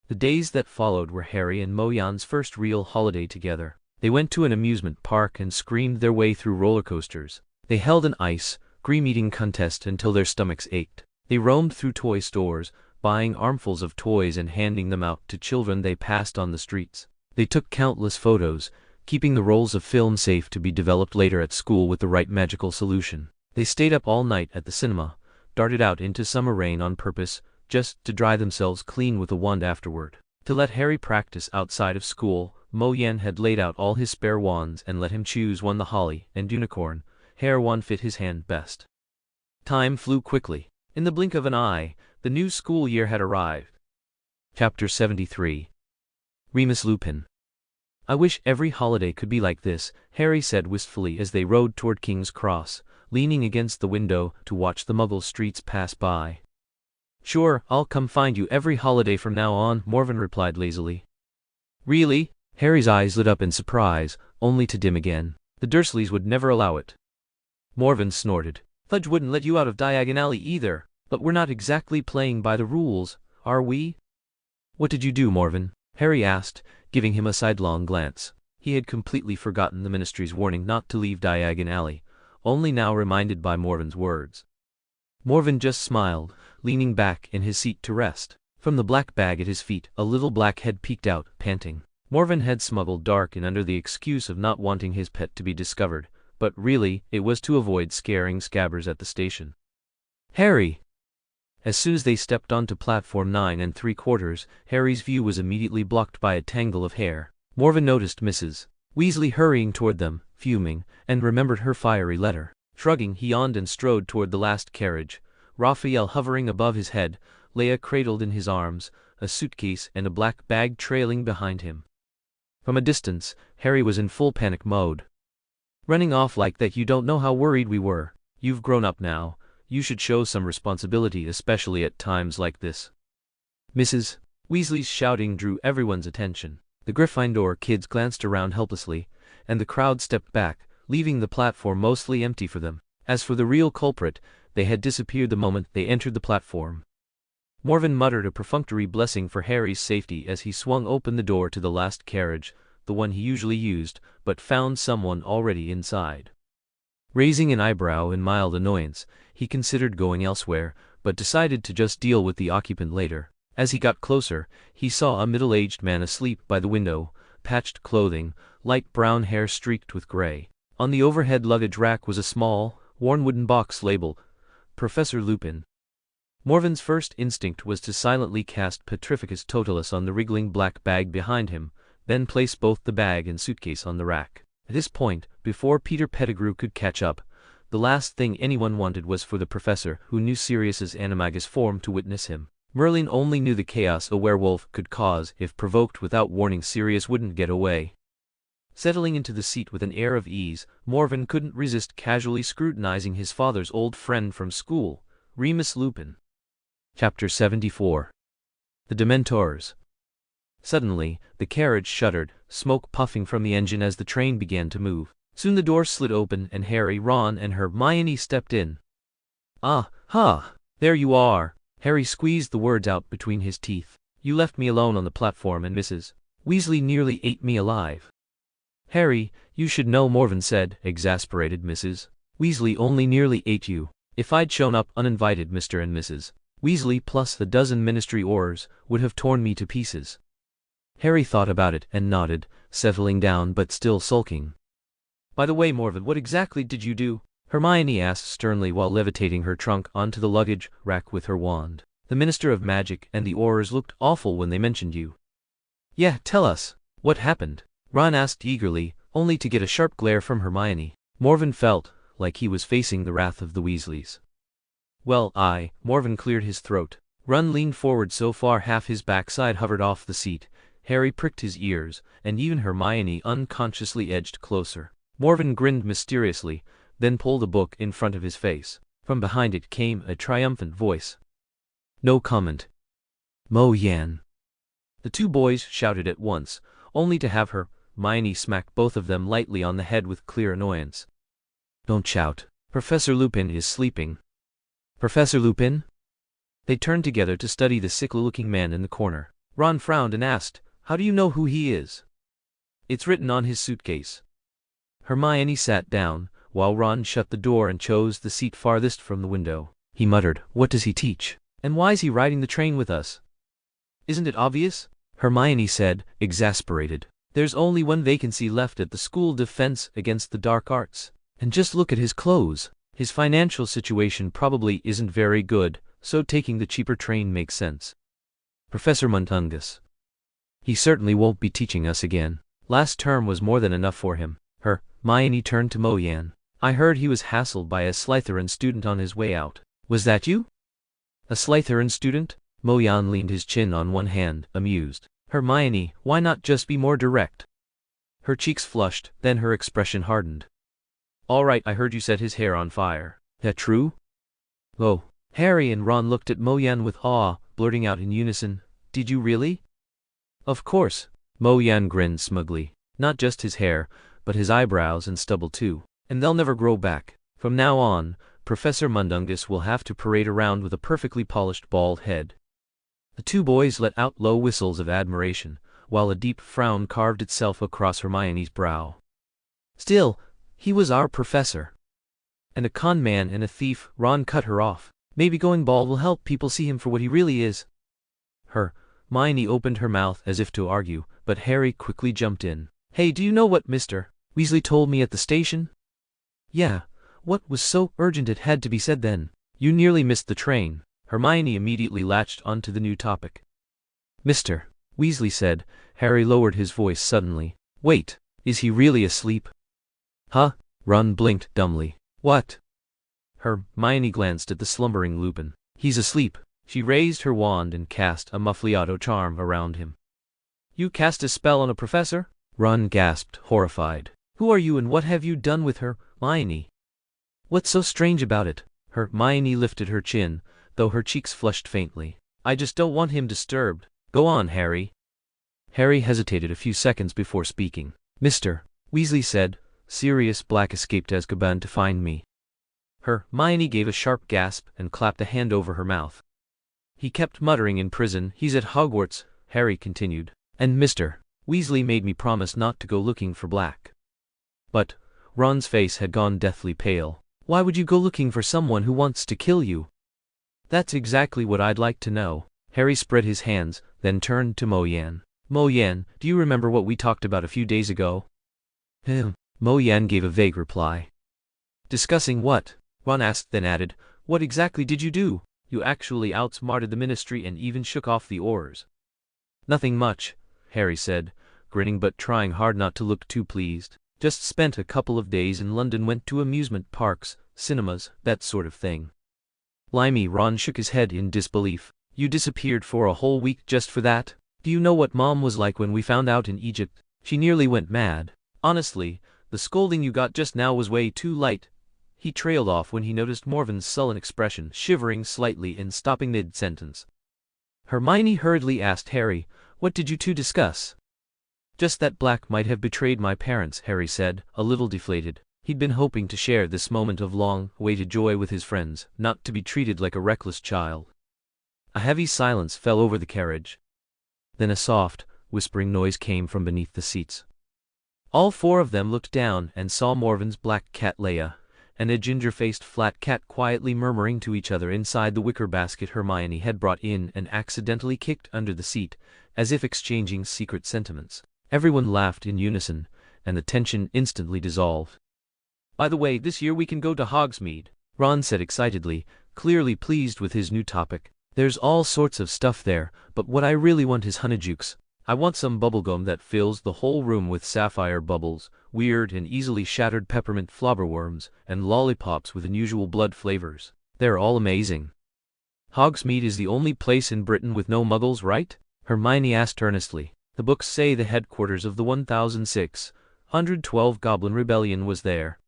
The days that followed were Harry and Mo Yan's first real holiday together. They went to an amusement park and screamed their way through roller coasters. They held an ice cream eating contest until their stomachs ached. They roamed through toy stores, buying armfuls of toys and handing them out to children they passed on the streets. They took countless photos, keeping the rolls of film safe to be developed later at school with the right magical solution. They stayed up all night at the cinema, darted out into summer rain on purpose, just to dry themselves clean with a wand afterward. To let Harry practice outside of school, Mo Yan had laid out all his spare wands and let him choose one. The holly and unicorn hair wand fit his hand best. Time flew quickly. In the blink of an eye, the new school year had arrived. Chapter 73. Remus Lupin. I wish every holiday could be like this, Harry said wistfully as they rode toward King's Cross, leaning against the window to watch the Muggle streets pass by. Sure, I'll come find you every holiday from now on, Morven replied lazily. Really? Harry's eyes lit up in surprise, only to dim again. The Dursleys would never allow it. Morven snorted. Fudge wouldn't let you out of Diagon Alley either, but we're not exactly playing by the rules, are we? What did you do, Morven? Harry asked, giving him a sidelong glance. He had completely forgotten the Ministry's warning not to leave Diagon Alley, only now reminded by Morven's words. Morven just smiled, leaning back in his seat to rest. From the black bag at his feet, a little black head peeked out, panting. Morven had smuggled dark in under the excuse of not wanting his pet to be discovered, but really, it was to avoid scaring Scabbers at the station. Harry! As soon as they stepped onto platform 9 3/4, Harry's view was immediately blocked by a tangle of hair. Morven noticed Mrs. Weasley hurrying toward them, fuming, and remembered her fiery letter. Shrugging, he yawned and strode toward the last carriage. Raphael hovering above his head, Leia cradled in his arms, a suitcase and a black bag trailing behind him. From a distance, Harry was in full panic mode. Running off like that, you don't know how worried we were. You've grown up now. You should show some responsibility, especially at times like this. Mrs. Weasley's shouting drew everyone's attention. The Gryffindor kids glanced around helplessly, and the crowd stepped back, leaving the platform mostly empty for them. As for the real culprit, they had disappeared the moment they entered the platform. Morven muttered a perfunctory blessing for Harry's safety as he swung open the door to the last carriage, the one he usually used, but found someone already inside. Raising an eyebrow in mild annoyance, he considered going elsewhere, but decided to just deal with the occupant later. As he got closer, he saw a middle-aged man asleep by the window, patched clothing, light brown hair streaked with gray. On the overhead luggage rack was a small, worn wooden box labeled, Professor Lupin. Morven's first instinct was to silently cast Petrificus Totalis on the wriggling black bag behind him, then place both the bag and suitcase on the rack. At this point, before Peter Pettigrew could catch up, The last thing anyone wanted was for the professor, who knew Sirius's animagus form, to witness him. Merlin only knew the chaos a werewolf could cause. If provoked without warning, Sirius wouldn't get away. Settling into the seat with an air of ease, Morven couldn't resist casually scrutinizing his father's old friend from school, Remus Lupin. Chapter 74. The Dementors. Suddenly, the carriage shuddered, smoke puffing from the engine as the train began to move. Soon the door slid open and Harry, Ron, and Hermione stepped in. "Ah, ha! There you are!" Harry squeezed the words out between his teeth. "You left me alone on the platform and Mrs. Weasley nearly ate me alive." "Harry, you should know," Morven said, exasperated. "Mrs. Weasley only nearly ate you. If I'd shown up uninvited, Mr. and Mrs. Weasley plus the dozen ministry Aurors would have torn me to pieces." Harry thought about it and nodded, settling down but still sulking. "By the way, Morven, what exactly did you do?" Hermione asked sternly while levitating her trunk onto the luggage rack with her wand. "The Minister of Magic and the Aurors looked awful when they mentioned you." "Yeah, tell us. What happened?" Ron asked eagerly, only to get a sharp glare from Hermione. Morven felt like he was facing the wrath of the Weasleys. "Well, Morven cleared his throat. Ron leaned forward so far half his backside hovered off the seat. Harry pricked his ears, and even Hermione unconsciously edged closer. Morven grinned mysteriously, then pulled a book in front of his face. From behind it came a triumphant voice. "No comment." "Mo Yan." The two boys shouted at once, only to have Hermione smack both of them lightly on the head with clear annoyance. "Don't shout. Professor Lupin is sleeping." "Professor Lupin?" They turned together to study the sickly-looking man in the corner. Ron frowned and asked, "How do you know who he is?" "It's written on his suitcase." Hermione sat down, while Ron shut the door and chose the seat farthest from the window. He muttered, "What does he teach? And why's he riding the train with us?" "Isn't it obvious?" Hermione said, exasperated. "There's only one vacancy left at the School Defense Against the Dark Arts. And just look at his clothes. His financial situation probably isn't very good, so taking the cheaper train makes sense. Professor Mundungus. He certainly won't be teaching us again. Last term was more than enough for him." Hermione turned to Mo Yan. "I heard he was hassled by a Slytherin student on his way out. Was that you?" "A Slytherin student?" Mo Yan leaned his chin on one hand, amused. "Hermione, why not just be more direct?" Her cheeks flushed, then her expression hardened. "All right, I heard you set his hair on fire. That true?" "Oh." Harry and Ron looked at Mo Yan with awe, blurting out in unison, "Did you really?" "Of course." Mo Yan grinned smugly. "Not just his hair, but his eyebrows and stubble too. And they'll never grow back. From now on, Professor Mundungus will have to parade around with a perfectly polished bald head." The two boys let out low whistles of admiration, while a deep frown carved itself across Hermione's brow. "Still, he was our professor." "And a con man and a thief," Ron cut her off. "Maybe going bald will help people see him for what he really is." Hermione opened her mouth as if to argue, but Harry quickly jumped in. "Hey, do you know what Mr. Weasley told me at the station?" "Yeah, what was so urgent it had to be said then?" "You nearly missed the train." Hermione immediately latched onto the new topic. "Mr. Weasley said." Harry lowered his voice suddenly. "Wait, is he really asleep?" "Huh?" Ron blinked dumbly. "What?" Hermione glanced at the slumbering Lupin. "He's asleep." She raised her wand and cast a Muffliato charm around him. "You cast a spell on a professor?" Ron gasped, horrified. "Who are you and what have you done with Hermione?" "What's so strange about it?" Hermione lifted her chin, though her cheeks flushed faintly. "I just don't want him disturbed. Go on, Harry." Harry hesitated a few seconds before speaking. "Mr. Weasley said, Sirius Black escaped Azkaban to find me." Hermione gave a sharp gasp and clapped a hand over her mouth. "He kept muttering in prison, he's at Hogwarts," Harry continued. "And Mr. Weasley made me promise not to go looking for Black." But Ron's face had gone deathly pale. "Why would you go looking for someone who wants to kill you?" "That's exactly what I'd like to know." Harry spread his hands, then turned to Mo Yan. "Mo Yan, do you remember what we talked about a few days ago?" Mo Yan gave a vague reply. "Discussing what?" Ron asked, then added, "What exactly did you do? You actually outsmarted the Ministry and even shook off the Aurors." "Nothing much," Harry said, grinning but trying hard not to look too pleased. Just spent a couple of days in London, went to amusement parks, cinemas, that sort of thing. Limey, Ron shook his head in disbelief. You disappeared for a whole week just for that? Do you know what Mom was like when we found out in Egypt? She nearly went mad. Honestly, the scolding you got just now was way too light. He trailed off when he noticed Morven's sullen expression, shivering slightly and stopping mid-sentence. Hermione hurriedly asked Harry, "What did you two discuss?" "Just that Black might have betrayed my parents," Harry said, a little deflated. He'd been hoping to share this moment of long-awaited joy with his friends, not to be treated like a reckless child. A heavy silence fell over the carriage. Then a soft, whispering noise came from beneath the seats. All four of them looked down and saw Morven's black cat Leia, and a ginger-faced flat cat quietly murmuring to each other inside the wicker basket Hermione had brought in and accidentally kicked under the seat, as if exchanging secret sentiments. Everyone laughed in unison, and the tension instantly dissolved. "By the way, this year we can go to Hogsmeade," Ron said excitedly, clearly pleased with his new topic. "There's all sorts of stuff there, but what I really want is honeydukes. I want some bubblegum that fills the whole room with sapphire bubbles, weird and easily shattered peppermint flobberworms, and lollipops with unusual blood flavors. They're all amazing." "Hogsmeade is the only place in Britain with no muggles, right?" Hermione asked earnestly. "The books say the headquarters of the 1612 Goblin Rebellion was there.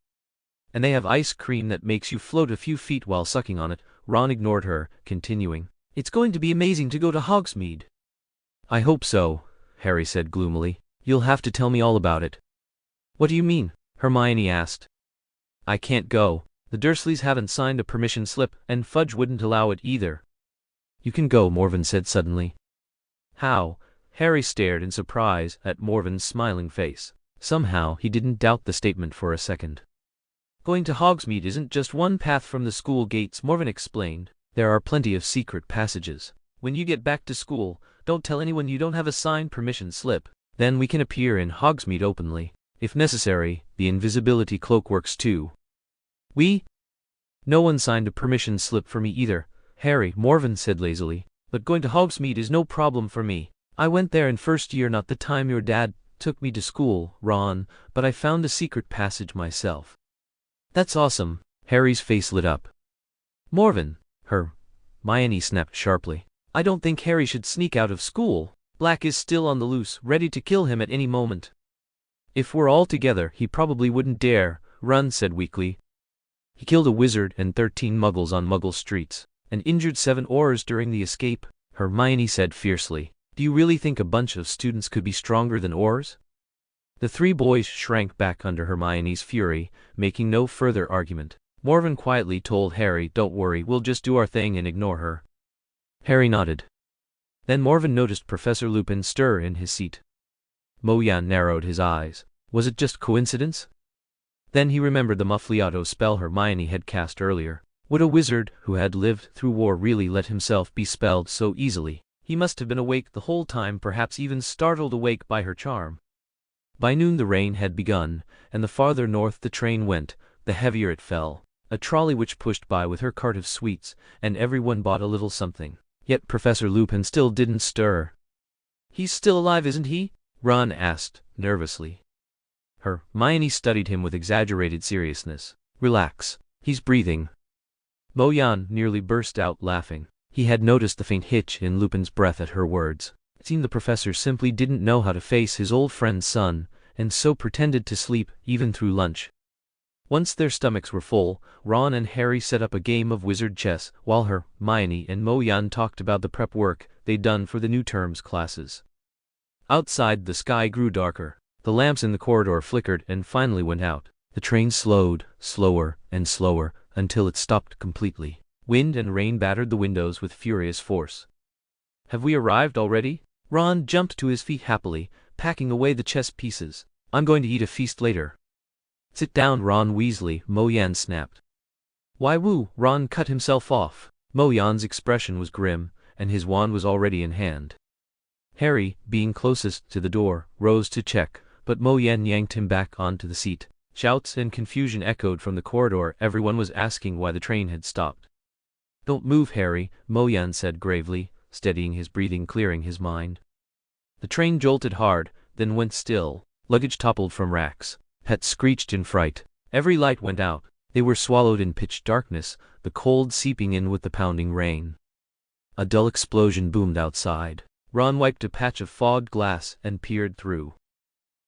And they have ice cream that makes you float a few feet while sucking on it." Ron ignored her, continuing, "It's going to be amazing to go to Hogsmeade." "I hope so," Harry said gloomily. "You'll have to tell me all about it." "What do you mean?" Hermione asked. "I can't go. The Dursleys haven't signed a permission slip, and Fudge wouldn't allow it either." "You can go," Morven said suddenly. "How?" Harry stared in surprise at Morven's smiling face. Somehow he didn't doubt the statement for a second. "Going to Hogsmeade isn't just one path from the school gates," Morven explained. "There are plenty of secret passages. When you get back to school, don't tell anyone you don't have a signed permission slip. Then we can appear in Hogsmeade openly. If necessary, the invisibility cloak works too." "No one signed a permission slip for me either, Harry," Morven said lazily. "But going to Hogsmeade is no problem for me. I went there in first year, not the time your dad took me to school, Ron, but I found a secret passage myself." "That's awesome." Harry's face lit up. "Morven," Hermione snapped sharply. "I don't think Harry should sneak out of school. Black is still on the loose, ready to kill him at any moment." "If we're all together, he probably wouldn't dare," Ron said weakly. "He killed a wizard and 13 muggles on Muggle streets, and injured 7 Aurors during the escape," Hermione said fiercely. "Do you really think a bunch of students could be stronger than Aurors?" The three boys shrank back under Hermione's fury, making no further argument. Morven quietly told Harry, "Don't worry, we'll just do our thing and ignore her." Harry nodded. Then Morven noticed Professor Lupin stir in his seat. Moyan narrowed his eyes. Was it just coincidence? Then he remembered the Muffliato spell Hermione had cast earlier. Would a wizard who had lived through war really let himself be spelled so easily? He must have been awake the whole time, perhaps even startled awake by her charm. By noon the rain had begun, and the farther north the train went, the heavier it fell. A trolley which pushed by with her cart of sweets, and everyone bought a little something. Yet Professor Lupin still didn't stir. "He's still alive, isn't he?" Ron asked, nervously. Hermione studied him with exaggerated seriousness. "Relax. He's breathing." Moyan nearly burst out laughing. He had noticed the faint hitch in Lupin's breath at her words. It seemed the professor simply didn't know how to face his old friend's son, and so pretended to sleep even through lunch. Once their stomachs were full, Ron and Harry set up a game of wizard chess, while Hermione and Moyan talked about the prep work they'd done for the new term's classes. Outside, the sky grew darker. The lamps in the corridor flickered and finally went out. The train slowed, slower and slower, until it stopped completely. Wind and rain battered the windows with furious force. "Have we arrived already?" Ron jumped to his feet happily, packing away the chess pieces. "I'm going to eat a feast later." "Sit down, Ron Weasley," Moyan snapped. "Why woo?" Ron cut himself off. Moyan's expression was grim, and his wand was already in hand. Harry, being closest to the door, rose to check, but Moyan yanked him back onto the seat. Shouts and confusion echoed from the corridor. Everyone was asking why the train had stopped. "Don't move, Harry," Moyan said gravely, steadying his breathing, clearing his mind. The train jolted hard, then went still. Luggage toppled from racks. pet screeched in fright. Every light went out. They were swallowed in pitch darkness, the cold seeping in with the pounding rain. A dull explosion boomed outside. Ron wiped a patch of fogged glass and peered through.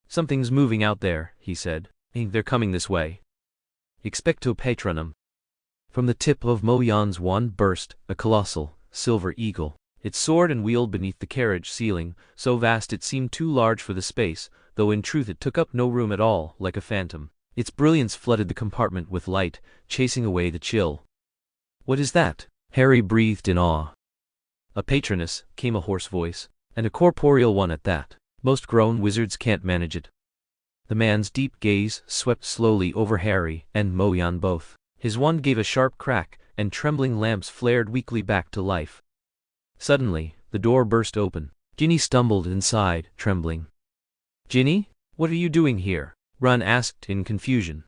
"Something's moving out there," he said. "They're coming this way. Expecto Patronum." From the tip of Mo Yan's wand burst a colossal, silver eagle. It soared and wheeled beneath the carriage ceiling, so vast it seemed too large for the space, though in truth it took up no room at all, like a phantom. Its brilliance flooded the compartment with light, chasing away the chill. "What is that?" Harry breathed in awe. "A patroness," came a hoarse voice, "and a corporeal one at that. Most grown wizards can't manage it." The man's deep gaze swept slowly over Harry and Mo Yan both. His wand gave a sharp crack, and trembling lamps flared weakly back to life. Suddenly, the door burst open. Ginny stumbled inside, trembling. "Ginny? What are you doing here?" Ron asked in confusion.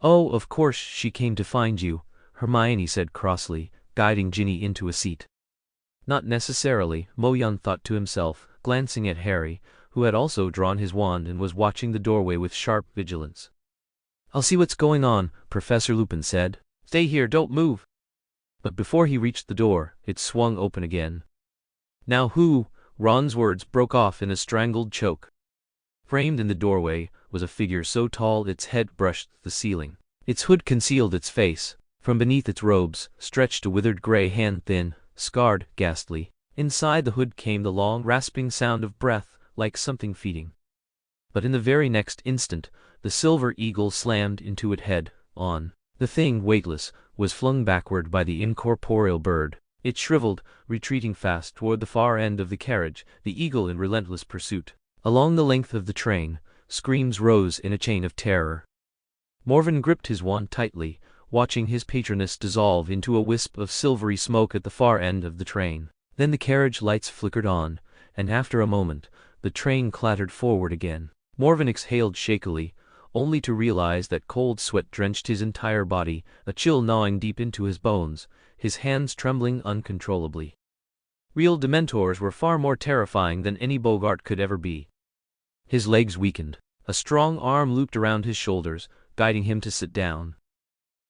"Oh, of course she came to find you," Hermione said crossly, guiding Ginny into a seat. "Not necessarily," Mo Yan thought to himself, glancing at Harry, who had also drawn his wand and was watching the doorway with sharp vigilance. "I'll see what's going on," Professor Lupin said. "Stay here, don't move." But before he reached the door, it swung open again. "Now who?" Ron's words broke off in a strangled choke. Framed in the doorway was a figure so tall its head brushed the ceiling. Its hood concealed its face. From beneath its robes stretched a withered gray hand, thin, scarred, ghastly. Inside the hood came the long, rasping sound of breath, like something feeding. But in the very next instant, the silver eagle slammed into its head, on. The thing, weightless, was flung backward by the incorporeal bird. It shriveled, retreating fast toward the far end of the carriage, the eagle in relentless pursuit. Along the length of the train, screams rose in a chain of terror. Morven gripped his wand tightly, watching his patroness dissolve into a wisp of silvery smoke at the far end of the train. Then the carriage lights flickered on, and after a moment, the train clattered forward again. Morven exhaled shakily, only to realize that cold sweat drenched his entire body, a chill gnawing deep into his bones, his hands trembling uncontrollably. Real Dementors were far more terrifying than any Bogart could ever be. His legs weakened. A strong arm looped around his shoulders, guiding him to sit down.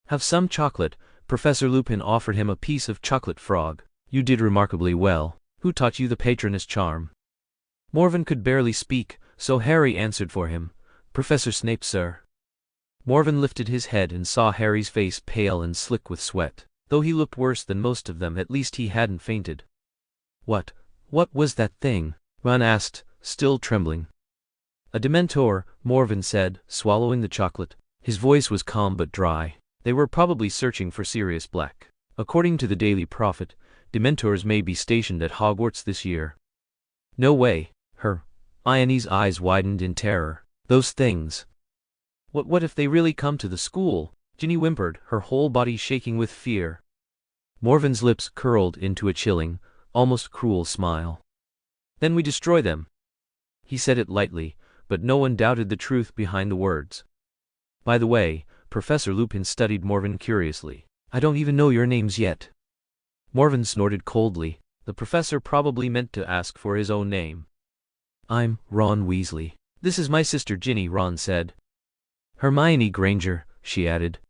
"Have some chocolate." Professor Lupin offered him a piece of chocolate frog. "You did remarkably well. Who taught you the patroness charm?" Morven could barely speak, so Harry answered for him. "Professor Snape, sir." Morven lifted his head and saw Harry's face pale and slick with sweat. Though he looked worse than most of them, at least he hadn't fainted. What was that thing?" Ron asked, still trembling. "A Dementor," Morven said, swallowing the chocolate. His voice was calm but dry. "They were probably searching for Sirius Black. According to the Daily Prophet, Dementors may be stationed at Hogwarts this year." "No way." Hermione's eyes widened in terror. "Those things. What if they really come to the school?" Ginny whimpered, her whole body shaking with fear. Morven's lips curled into a chilling, almost cruel smile. "Then we destroy them." He said it lightly, but no one doubted the truth behind the words. "By the way," Professor Lupin studied Morven curiously, "I don't even know your names yet." Morven snorted coldly. The professor probably meant to ask for his own name. "I'm Ron Weasley. This is my sister Ginny," Ron said. "Hermione Granger," she added.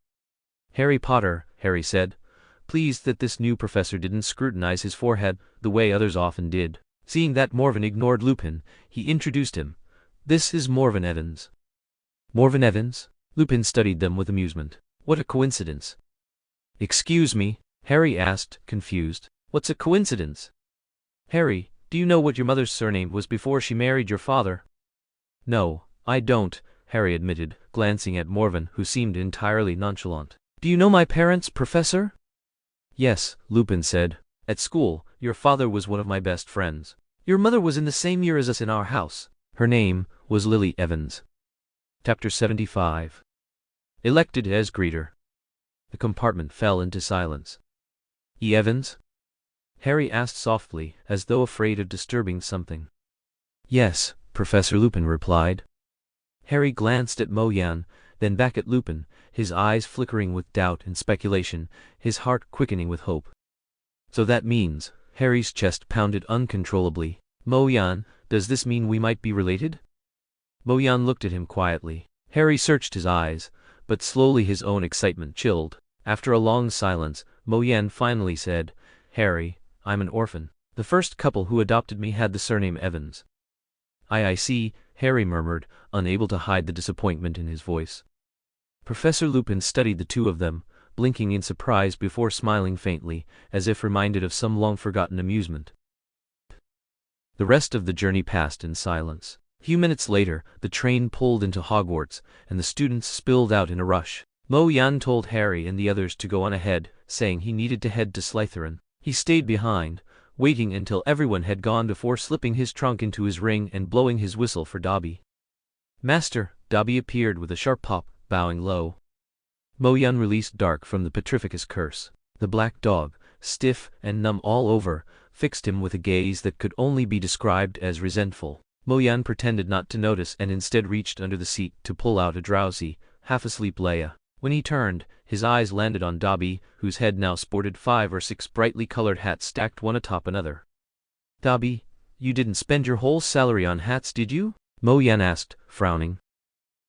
"Harry Potter," Harry said, pleased that this new professor didn't scrutinize his forehead the way others often did. Seeing that Morven ignored Lupin, he introduced him. "This is Morven Evans." "Morven Evans?" Lupin studied them with amusement. "What a coincidence." "Excuse me?" Harry asked, confused. "What's a coincidence?" "Harry, do you know what your mother's surname was before she married your father?" "No, I don't," Harry admitted, glancing at Morven, who seemed entirely nonchalant. "Do you know my parents, Professor?" "Yes," Lupin said. "At school, your father was one of my best friends. Your mother was in the same year as us in our house. Her name was Lily Evans." Chapter 75. Elected as greeter. The compartment fell into silence. "E. Evans?" Harry asked softly, as though afraid of disturbing something. "Yes," Professor Lupin replied. Harry glanced at Mo Yan, then back at Lupin, his eyes flickering with doubt and speculation, his heart quickening with hope. "So that means," Harry's chest pounded uncontrollably. "Mo Yan, does this mean we might be related?" Mo Yan looked at him quietly. Harry searched his eyes, but slowly his own excitement chilled. After a long silence, Mo Yan finally said, "Harry, I'm an orphan. The first couple who adopted me had the surname Evans." I see," Harry murmured, unable to hide the disappointment in his voice. Professor Lupin studied the two of them, blinking in surprise before smiling faintly, as if reminded of some long-forgotten amusement. The rest of the journey passed in silence. A few minutes later, the train pulled into Hogwarts, and the students spilled out in a rush. Mo Yan told Harry and the others to go on ahead, saying he needed to head to Slytherin. He stayed behind, waiting until everyone had gone before slipping his trunk into his ring and blowing his whistle for Dobby. "Master," Dobby appeared with a sharp pop, bowing low. Mo Yan released Dark from the Petrificus curse. The black dog, stiff and numb all over, fixed him with a gaze that could only be described as resentful. Mo Yan pretended not to notice and instead reached under the seat to pull out a drowsy, half-asleep Leia. When he turned, his eyes landed on Dobby, whose head now sported 5 or 6 brightly colored hats stacked one atop another. "Dobby, you didn't spend your whole salary on hats, did you?" Mo Yan asked, frowning.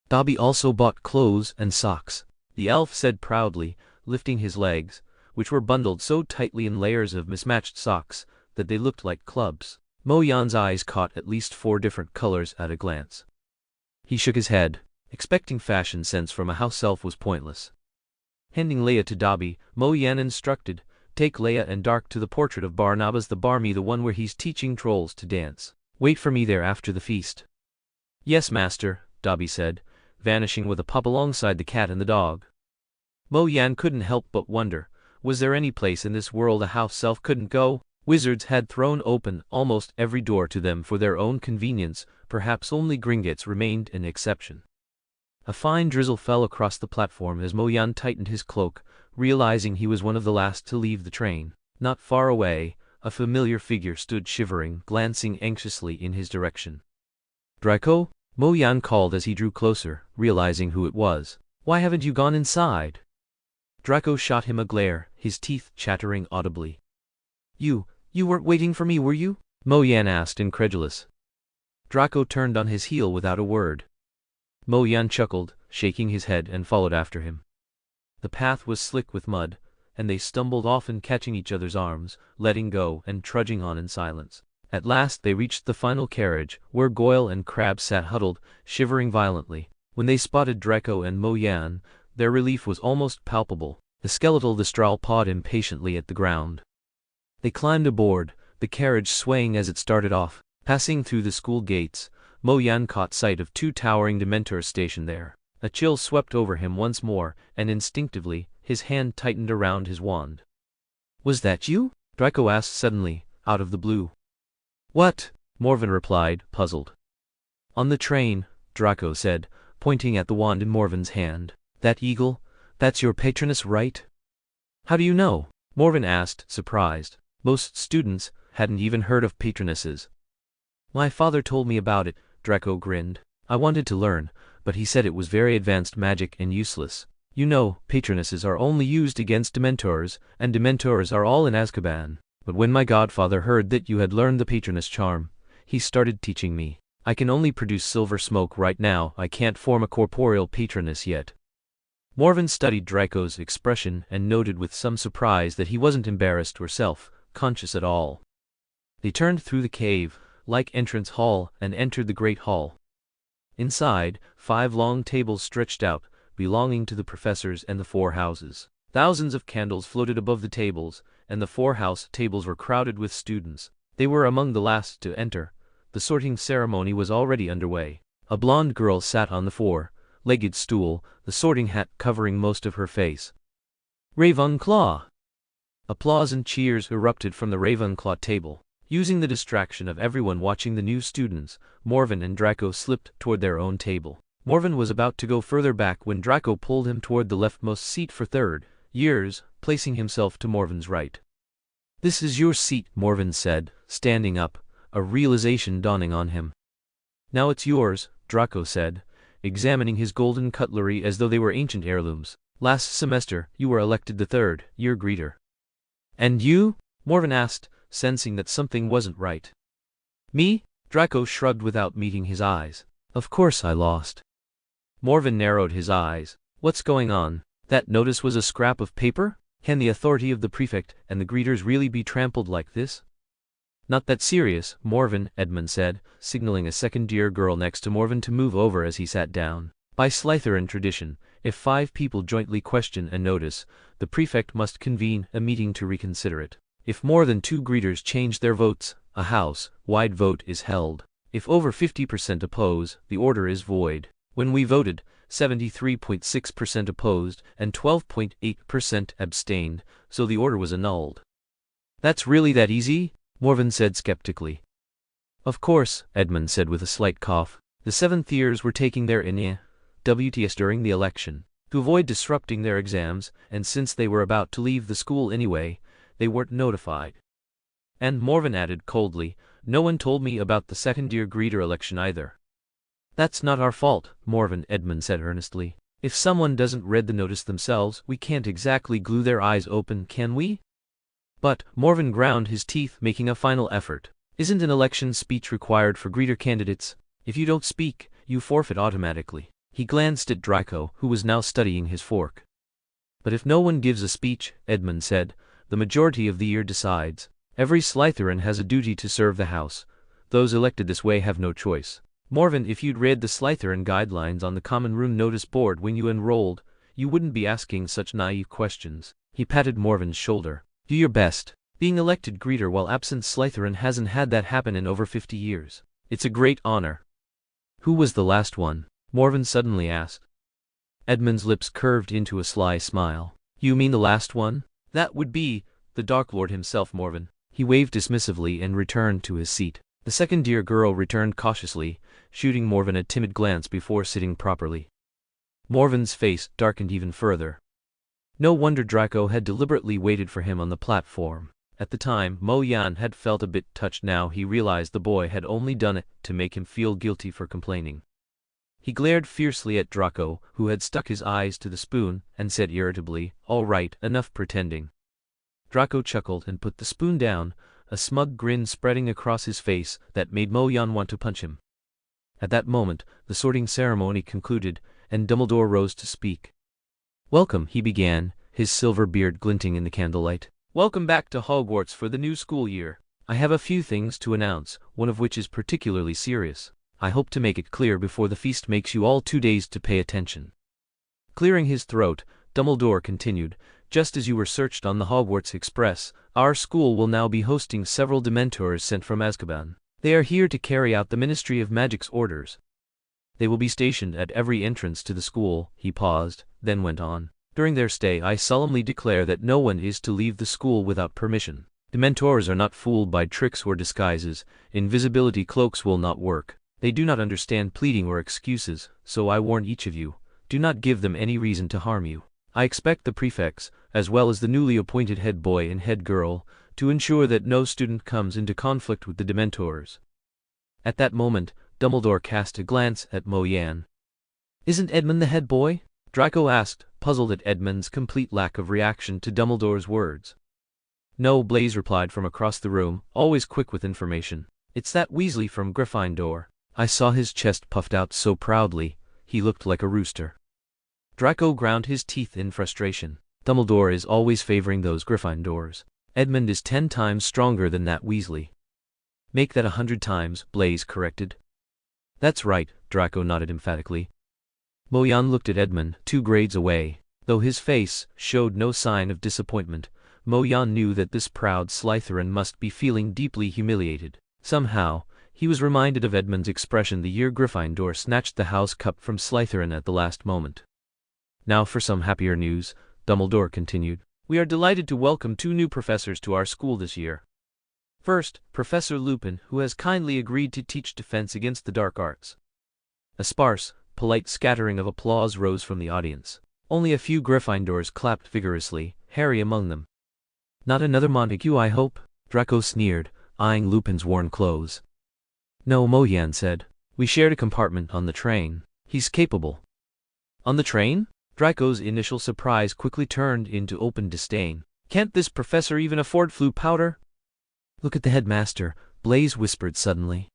"Dobby also bought clothes and socks," the elf said proudly, lifting his legs, which were bundled so tightly in layers of mismatched socks that they looked like clubs. Mo Yan's eyes caught at least 4 different colors at a glance. He shook his head. Expecting fashion sense from a house elf was pointless. Handing Leia to Dobby, Mo Yan instructed, "Take Leia and Dark to the portrait of Barnabas the Barmy, the one where he's teaching trolls to dance. Wait for me there after the feast." "Yes, master," Dobby said, vanishing with a pop alongside the cat and the dog. Mo Yan couldn't help but wonder, was there any place in this world a house elf couldn't go? Wizards had thrown open almost every door to them for their own convenience, perhaps only Gringotts remained an exception. A fine drizzle fell across the platform as Mo Yan tightened his cloak, realizing he was one of the last to leave the train. Not far away, a familiar figure stood shivering, glancing anxiously in his direction. "Draco?" Mo Yan called as he drew closer, realizing who it was. "Why haven't you gone inside?" Draco shot him a glare, his teeth chattering audibly. You weren't waiting for me, were you?" Mo Yan asked, incredulous. Draco turned on his heel without a word. Mo Yan chuckled, shaking his head, and followed after him. The path was slick with mud, and they stumbled often, catching each other's arms, letting go, and trudging on in silence. At last they reached the final carriage, where Goyle and Crabbe sat huddled, shivering violently. When they spotted Draco and Mo Yan, their relief was almost palpable. The skeletal Destral pawed impatiently at the ground. They climbed aboard, the carriage swaying as it started off. Passing through the school gates, Mo Yan caught sight of 2 towering Dementors stationed there. A chill swept over him once more, and instinctively, his hand tightened around his wand. "Was that you?" Draco asked suddenly, out of the blue. "What?" Morven replied, puzzled. "On the train," Draco said, pointing at the wand in Morven's hand. "That eagle? That's your patroness, right?" "How do you know?" Morven asked, surprised. Most students hadn't even heard of patronesses. "My father told me about it," Draco grinned. "I wanted to learn, but he said it was very advanced magic and useless. You know, patronesses are only used against Dementors, and Dementors are all in Azkaban. But when my godfather heard that you had learned the patroness charm, he started teaching me. I can only produce silver smoke right now, I can't form a corporeal patroness yet." Morven studied Draco's expression and noted with some surprise that he wasn't embarrassed or self-conscious at all. They turned through the cave-like entrance hall and entered the Great Hall. Inside, 5 long tables stretched out, belonging to the professors and the 4 houses. Thousands of candles floated above the tables, and the 4 house tables were crowded with students. They were among the last to enter. The sorting ceremony was already underway. A blonde girl sat on the 4-legged stool, the sorting hat covering most of her face. "Ravenclaw!" Applause and cheers erupted from the Ravenclaw table. Using the distraction of everyone watching the new students, Morven and Draco slipped toward their own table. Morven was about to go further back when Draco pulled him toward the leftmost seat for 3rd years, placing himself to Morven's right. "This is your seat," Morven said, standing up, a realization dawning on him. "Now it's yours," Draco said, examining his golden cutlery as though they were ancient heirlooms. "Last semester, you were elected the 3rd-year greeter." "And you?" Morven asked, sensing that something wasn't right. "Me?" Draco shrugged without meeting his eyes. "Of course I lost." Morven narrowed his eyes. What's going on? That notice was a scrap of paper? Can the authority of the prefect and the greeters really be trampled like this? Not that serious, Morven, Edmund said, signaling a second-year girl next to Morven to move over as he sat down. By Slytherin tradition, if 5 people jointly question a notice, the prefect must convene a meeting to reconsider it. If more than 2 greeters change their votes, a house-wide vote is held. If over 50% oppose, the order is void. When we voted, 73.6% opposed and 12.8% abstained, so the order was annulled. That's really that easy? Morven said skeptically. Of course, Edmund said with a slight cough. The 7th years were taking their WTS during the election. To avoid disrupting their exams, and since they were about to leave the school anyway, they weren't notified. And Morven added coldly, no one told me about the second-year greeter election either. That's not our fault, Morven, Edmund said earnestly. If someone doesn't read the notice themselves, we can't exactly glue their eyes open, can we? But, Morven ground his teeth, making a final effort. Isn't an election speech required for greeter candidates? If you don't speak, you forfeit automatically. He glanced at Draco, who was now studying his fork. But if no one gives a speech, Edmund said, the majority of the year decides. Every Slytherin has a duty to serve the house. Those elected this way have no choice. Morven, if you'd read the Slytherin guidelines on the common room notice board when you enrolled, you wouldn't be asking such naive questions. He patted Morven's shoulder. Do your best. Being elected greeter while absent Slytherin hasn't had that happen in over 50 years. It's a great honor. Who was the last one? Morven suddenly asked. Edmund's lips curved into a sly smile. You mean the last one? That would be the Dark Lord himself, Morven. He waved dismissively and returned to his seat. The second-year girl returned cautiously, shooting Morven a timid glance before sitting properly. Morven's face darkened even further. No wonder Draco had deliberately waited for him on the platform. At the time, Mo Yan had felt a bit touched. Now he realized the boy had only done it to make him feel guilty for complaining. He glared fiercely at Draco, who had stuck his eyes to the spoon, and said irritably, all right, enough pretending. Draco chuckled and put the spoon down, a smug grin spreading across his face that made Mo Yan want to punch him. At that moment, the sorting ceremony concluded, and Dumbledore rose to speak. Welcome, he began, his silver beard glinting in the candlelight. Welcome back to Hogwarts for the new school year. I have a few things to announce, one of which is particularly serious. I hope to make it clear before the feast makes you all 2 days to pay attention. Clearing his throat, Dumbledore continued, just as you were searched on the Hogwarts Express, our school will now be hosting several Dementors sent from Azkaban. They are here to carry out the Ministry of Magic's orders. They will be stationed at every entrance to the school. He paused, then went on. During their stay, I solemnly declare that no one is to leave the school without permission. Dementors are not fooled by tricks or disguises. Invisibility cloaks will not work. They do not understand pleading or excuses, so I warn each of you, do not give them any reason to harm you. I expect the prefects, as well as the newly appointed head boy and head girl, to ensure that no student comes into conflict with the Dementors. At that moment, Dumbledore cast a glance at Mo Yan. Isn't Edmund the head boy? Draco asked, puzzled at Edmund's complete lack of reaction to Dumbledore's words. No, Blaise replied from across the room, always quick with information. It's that Weasley from Gryffindor. I saw his chest puffed out so proudly, he looked like a rooster. Draco ground his teeth in frustration. Dumbledore is always favoring those Gryffindors. Edmund is 10 times stronger than that Weasley. Make that 100 times, Blaise corrected. That's right, Draco nodded emphatically. Mo Yan looked at Edmund, 2 grades away. Though his face showed no sign of disappointment, Mo Yan knew that this proud Slytherin must be feeling deeply humiliated. Somehow, he was reminded of Edmund's expression the year Gryffindor snatched the house cup from Slytherin at the last moment. Now for some happier news, Dumbledore continued. We are delighted to welcome 2 new professors to our school this year. First, Professor Lupin, who has kindly agreed to teach defense against the dark arts. A sparse, polite scattering of applause rose from the audience. Only a few Gryffindors clapped vigorously, Harry among them. Not another Montague, I hope? Draco sneered, eyeing Lupin's worn clothes. No, Mo Yan said. We shared a compartment on the train. He's capable. On the train? Draco's initial surprise quickly turned into open disdain. Can't this professor even afford flu powder? Look at the headmaster, Blaise whispered suddenly.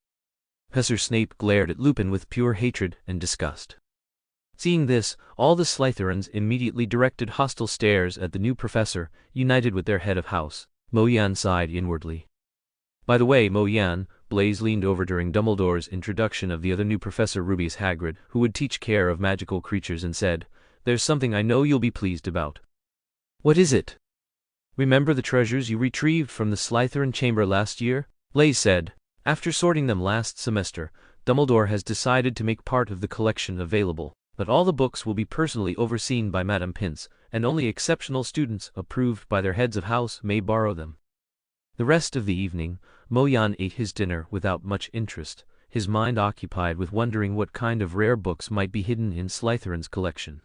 Professor Snape glared at Lupin with pure hatred and disgust. Seeing this, all the Slytherins immediately directed hostile stares at the new professor, united with their head of house. Mo Yan sighed inwardly. By the way, Mo Yan, Blaise leaned over during Dumbledore's introduction of the other new professor, Rubius Hagrid, who would teach care of magical creatures, and said, "There's something I know you'll be pleased about." "What is it?" "Remember the treasures you retrieved from the Slytherin chamber last year?" Blaise said. "After sorting them last semester, Dumbledore has decided to make part of the collection available, but all the books will be personally overseen by Madame Pince, and only exceptional students approved by their heads of house may borrow them." The rest of the evening, Mo Yan ate his dinner without much interest, his mind occupied with wondering what kind of rare books might be hidden in Slytherin's collection.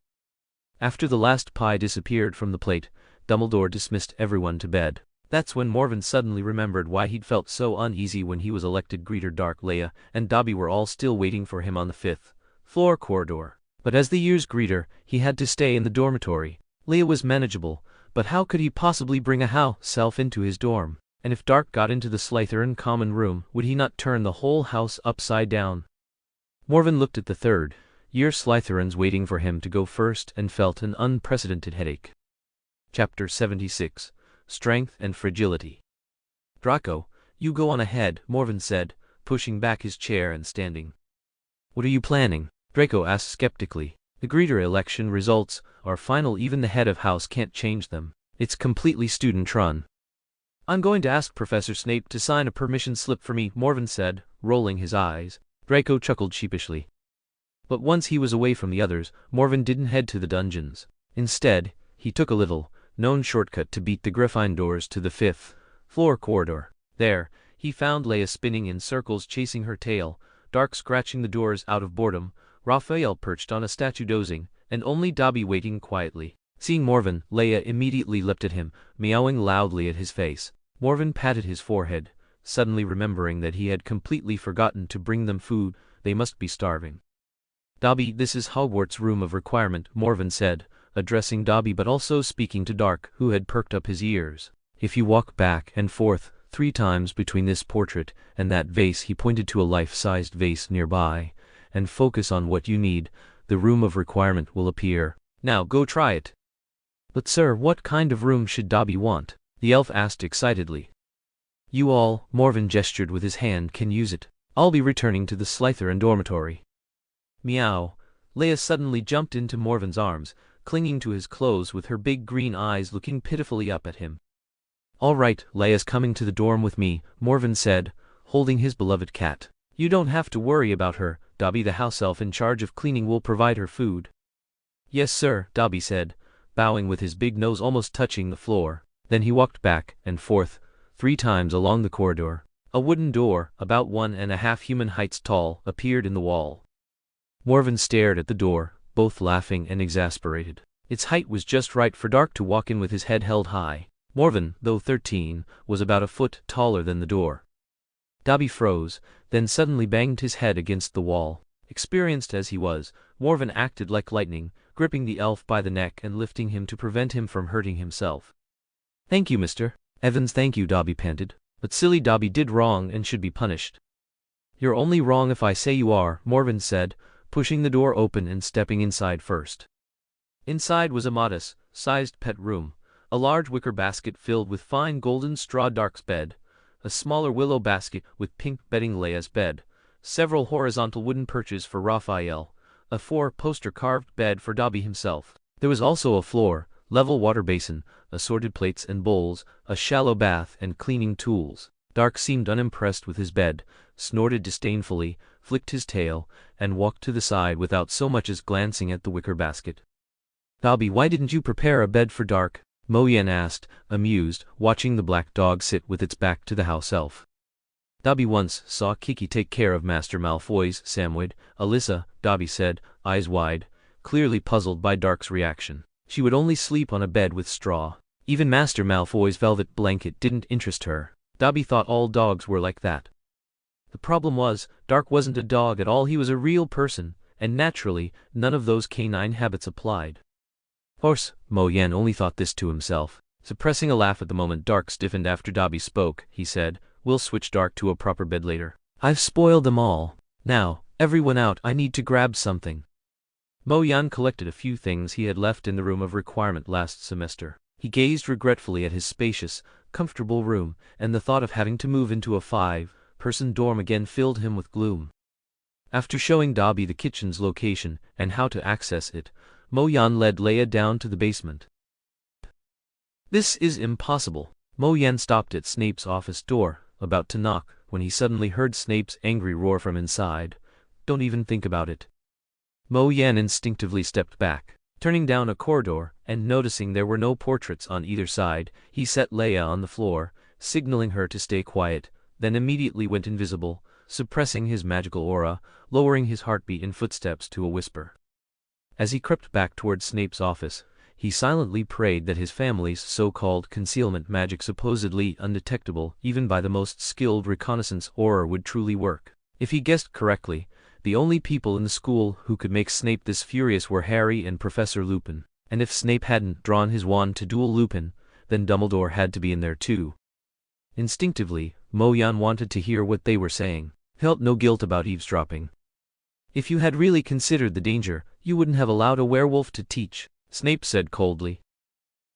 After the last pie disappeared from the plate, Dumbledore dismissed everyone to bed. That's when Morven suddenly remembered why he'd felt so uneasy when he was elected greeter. Dark, Leia, and Dobby were all still waiting for him on the 5th floor corridor. But as the year's greeter, he had to stay in the dormitory. Leia was manageable, but how could he possibly bring a house self into his dorm? And if Dark got into the Slytherin common room, would he not turn the whole house upside down? Morven looked at the third-year Slytherins waiting for him to go first and felt an unprecedented headache. Chapter 76. Strength and Fragility. "Draco, you go on ahead," Morven said, pushing back his chair and standing. "What are you planning?" Draco asked skeptically. "The greeter election results are final. Even the head of house can't change them. It's completely student-run." "I'm going to ask Professor Snape to sign a permission slip for me," Morven said, rolling his eyes. Draco chuckled sheepishly. But once he was away from the others, Morven didn't head to the dungeons. Instead, he took a little-known shortcut to beat the Gryffindors to the 5th floor corridor. There, he found Leia spinning in circles chasing her tail, Dark scratching the doors out of boredom, Raphael perched on a statue dozing, and only Dobby waiting quietly. Seeing Morven, Leia immediately leapt at him, meowing loudly at his face. Morven patted his forehead, suddenly remembering that he had completely forgotten to bring them food. They must be starving. "Dobby, this is Hogwarts' room of requirement," Morven said, addressing Dobby but also speaking to Dark, who had perked up his ears. "If you walk back and forth 3 times between this portrait and that vase," he pointed to a life-sized vase nearby, "and focus on what you need, the room of requirement will appear. Now go try it." "But sir, what kind of room should Dobby want?" the elf asked excitedly. "You all," Morven gestured with his hand, "can use it. I'll be returning to the Slytherin dormitory." Meow. Leia suddenly jumped into Morven's arms, clinging to his clothes with her big green eyes looking pitifully up at him. "All right, Leia's coming to the dorm with me," Morven said, holding his beloved cat. "You don't have to worry about her. Dobby, the house elf in charge of cleaning, will provide her food." "Yes, sir," Dobby said, bowing with his big nose almost touching the floor. Then he walked back and forth 3 times along the corridor. A wooden door, about 1½ human heights tall, appeared in the wall. Morven stared at the door, both laughing and exasperated. Its height was just right for Dark to walk in with his head held high. Morven, though 13, was about a foot taller than the door. Dobby froze, then suddenly banged his head against the wall. Experienced as he was, Morven acted like lightning, gripping the elf by the neck and lifting him to prevent him from hurting himself. "Thank you, Mr. Evans." "Thank you," Dobby panted. "But silly Dobby did wrong and should be punished." "You're only wrong if I say you are," Morven said, pushing the door open and stepping inside first. Inside was a modest-sized pet room, a large wicker basket filled with fine golden straw. Dark's bed, a smaller willow basket with pink bedding. Leia's bed, several horizontal wooden perches for Raphael, a 4-poster carved bed for Dobby himself. There was also a floor-level water basin, assorted plates and bowls, a shallow bath, and cleaning tools. Dark seemed unimpressed with his bed, snorted disdainfully, flicked his tail, and walked to the side without so much as glancing at the wicker basket. "Dobby, why didn't you prepare a bed for Dark?" Mo Yan asked, amused, watching the black dog sit with its back to the house elf. "Dobby once saw Kiki take care of Master Malfoy's Samwid, Alyssa," Dobby said, eyes wide, clearly puzzled by Dark's reaction. "She would only sleep on a bed with straw. Even Master Malfoy's velvet blanket didn't interest her. Dobby thought all dogs were like that." The problem was, Dark wasn't a dog at all. He was a real person, and naturally, none of those canine habits applied. "Horse," Mo Yan only thought this to himself. Suppressing a laugh at the moment Dark stiffened after Dobby spoke, he said, "We'll switch Dark to a proper bed later. I've spoiled them all. Now, everyone out, I need to grab something." Mo Yan collected a few things he had left in the room of requirement last semester. He gazed regretfully at his spacious, comfortable room, and the thought of having to move into a 5-person dorm again filled him with gloom. After showing Dobby the kitchen's location and how to access it, Mo Yan led Leia down to the basement. "This is impossible." Mo Yan stopped at Snape's office door, about to knock, when he suddenly heard Snape's angry roar from inside. "Don't even think about it." Mo Yan instinctively stepped back. Turning down a corridor, and noticing there were no portraits on either side, he set Leia on the floor, signaling her to stay quiet, then immediately went invisible, suppressing his magical aura, lowering his heartbeat and footsteps to a whisper. As he crept back towards Snape's office, he silently prayed that his family's so-called concealment magic, supposedly undetectable even by the most skilled reconnaissance aura, would truly work. If he guessed correctly, the only people in the school who could make Snape this furious were Harry and Professor Lupin, and if Snape hadn't drawn his wand to duel Lupin, then Dumbledore had to be in there too. Instinctively, Mo Yan wanted to hear what they were saying. Felt no guilt about eavesdropping. "If you had really considered the danger, you wouldn't have allowed a werewolf to teach," Snape said coldly.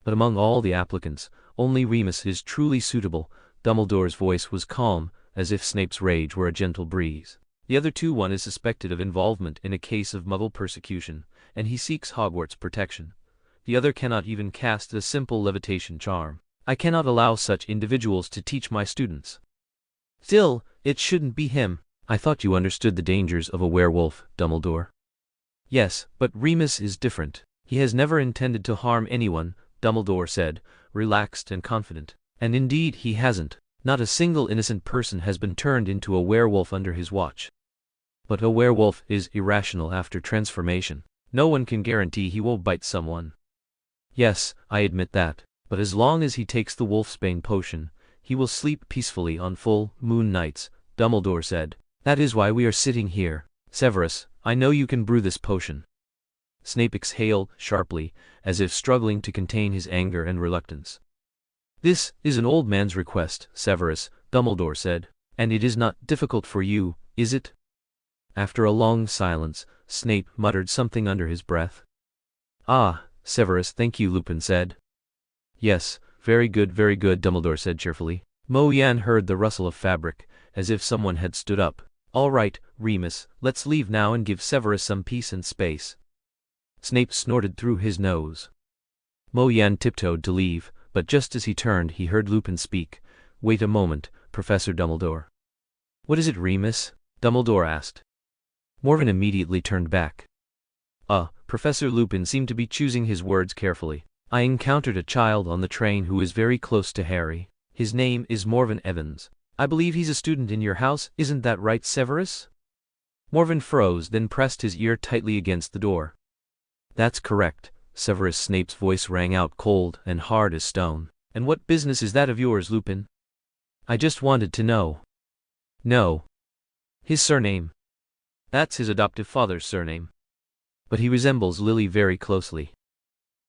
"But among all the applicants, only Remus is truly suitable." Dumbledore's voice was calm, as if Snape's rage were a gentle breeze. "The other two, one is suspected of involvement in a case of Muggle persecution, and he seeks Hogwarts protection. The other cannot even cast a simple levitation charm. I cannot allow such individuals to teach my students." "Still, it shouldn't be him." "I thought you understood the dangers of a werewolf, Dumbledore." "Yes, but Remus is different. He has never intended to harm anyone," Dumbledore said, relaxed and confident. "And indeed he hasn't. Not a single innocent person has been turned into a werewolf under his watch. But a werewolf is irrational after transformation. No one can guarantee he won't bite someone." "Yes, I admit that. But as long as he takes the wolfsbane potion, he will sleep peacefully on full moon nights," Dumbledore said. "That is why we are sitting here. Severus, I know you can brew this potion." Snape exhaled sharply, as if struggling to contain his anger and reluctance. "This is an old man's request, Severus," Dumbledore said. "And it is not difficult for you, is it?" After a long silence, Snape muttered something under his breath. "Ah, Severus, thank you," Lupin said. "Yes, very good, Dumbledore said cheerfully. Mo Yan heard the rustle of fabric, as if someone had stood up. "All right, Remus, let's leave now and give Severus some peace and space." Snape snorted through his nose. Mo Yan tiptoed to leave, but just as he turned he heard Lupin speak. "Wait a moment, Professor Dumbledore." "What is it, Remus?" Dumbledore asked. Morven immediately turned back. Professor Lupin seemed to be choosing his words carefully. "I encountered a child on the train who is very close to Harry. His name is Morven Evans. I believe he's a student in your house, isn't that right, Severus?" Morven froze, then pressed his ear tightly against the door. "That's correct," Severus Snape's voice rang out cold and hard as stone. "And what business is that of yours, Lupin?" "I just wanted to know." "No. His surname." "That's his adoptive father's surname. But he resembles Lily very closely."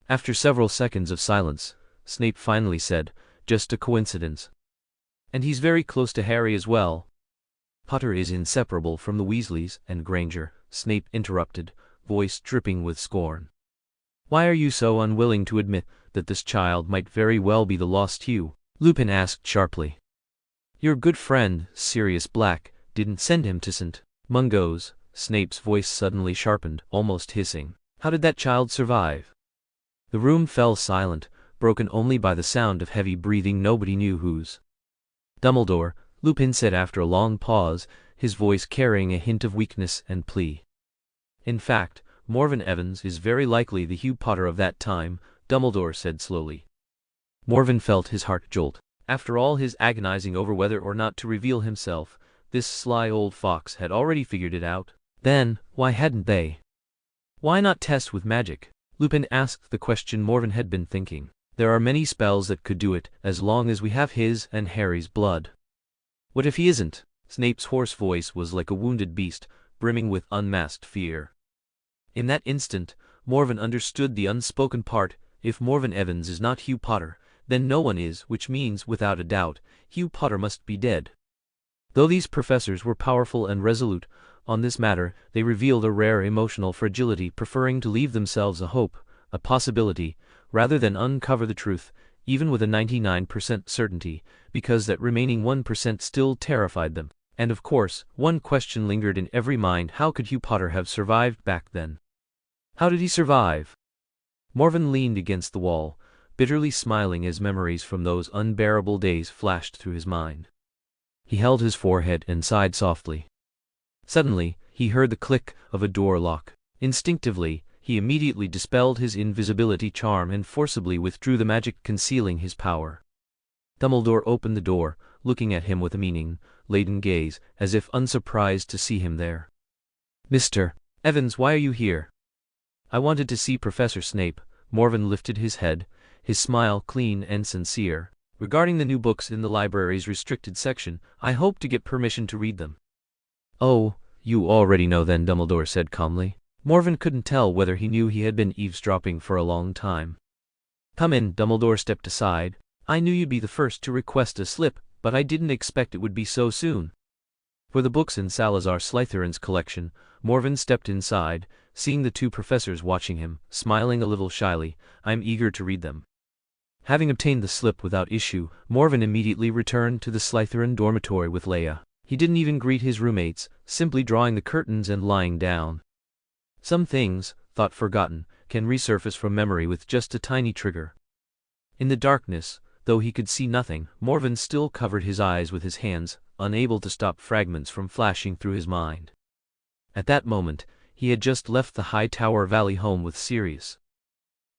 After several seconds of silence, Snape finally said, "Just a coincidence." "And he's very close to Harry as well." "Potter is inseparable from the Weasleys and Granger," Snape interrupted, voice dripping with scorn. "Why are you so unwilling to admit that this child might very well be the lost Hugh?" Lupin asked sharply. "Your good friend, Sirius Black, didn't send him to St. Mungo's." Snape's voice suddenly sharpened, almost hissing. "How did that child survive?" The room fell silent, broken only by the sound of heavy breathing nobody knew whose. "Dumbledore," Lupin said after a long pause, his voice carrying a hint of weakness and plea. "In fact, Morven Evans is very likely the Hugh Potter of that time," Dumbledore said slowly. Morven felt his heart jolt. After all his agonizing over whether or not to reveal himself, this sly old fox had already figured it out. Then, why hadn't they? "Why not test with magic?" Lupin asked the question Morven had been thinking. "There are many spells that could do it, as long as we have his and Harry's blood." "What if he isn't?" Snape's hoarse voice was like a wounded beast, brimming with unmasked fear. In that instant, Morven understood the unspoken part. If Morven Evans is not Hugh Potter, then no one is, which means, without a doubt, Hugh Potter must be dead. Though these professors were powerful and resolute, on this matter, they revealed a rare emotional fragility, preferring to leave themselves a hope, a possibility, rather than uncover the truth, even with a 99% certainty, because that remaining 1% still terrified them. And of course, one question lingered in every mind: how could Hugh Potter have survived back then? How did he survive? Morven leaned against the wall, bitterly smiling as memories from those unbearable days flashed through his mind. He held his forehead and sighed softly. Suddenly, he heard the click of a door lock. Instinctively, he immediately dispelled his invisibility charm and forcibly withdrew the magic concealing his power. Dumbledore opened the door, looking at him with a meaning-laden gaze, as if unsurprised to see him there. "Mr. Evans, why are you here?" "I wanted to see Professor Snape." Morven lifted his head, his smile clean and sincere. "Regarding the new books in the library's restricted section, I hope to get permission to read them." "Oh, you already know then," Dumbledore said calmly. Morven couldn't tell whether he knew he had been eavesdropping for a long time. "Come in." Dumbledore stepped aside. "I knew you'd be the first to request a slip, but I didn't expect it would be so soon." For the books in Salazar Slytherin's collection, Morven stepped inside, seeing the two professors watching him, smiling a little shyly. "I'm eager to read them." Having obtained the slip without issue, Morven immediately returned to the Slytherin dormitory with Leia. He didn't even greet his roommates, simply drawing the curtains and lying down. Some things, thought forgotten, can resurface from memory with just a tiny trigger. In the darkness, though he could see nothing, Morven still covered his eyes with his hands, unable to stop fragments from flashing through his mind. At that moment, he had just left the Hightower Valley home with Sirius.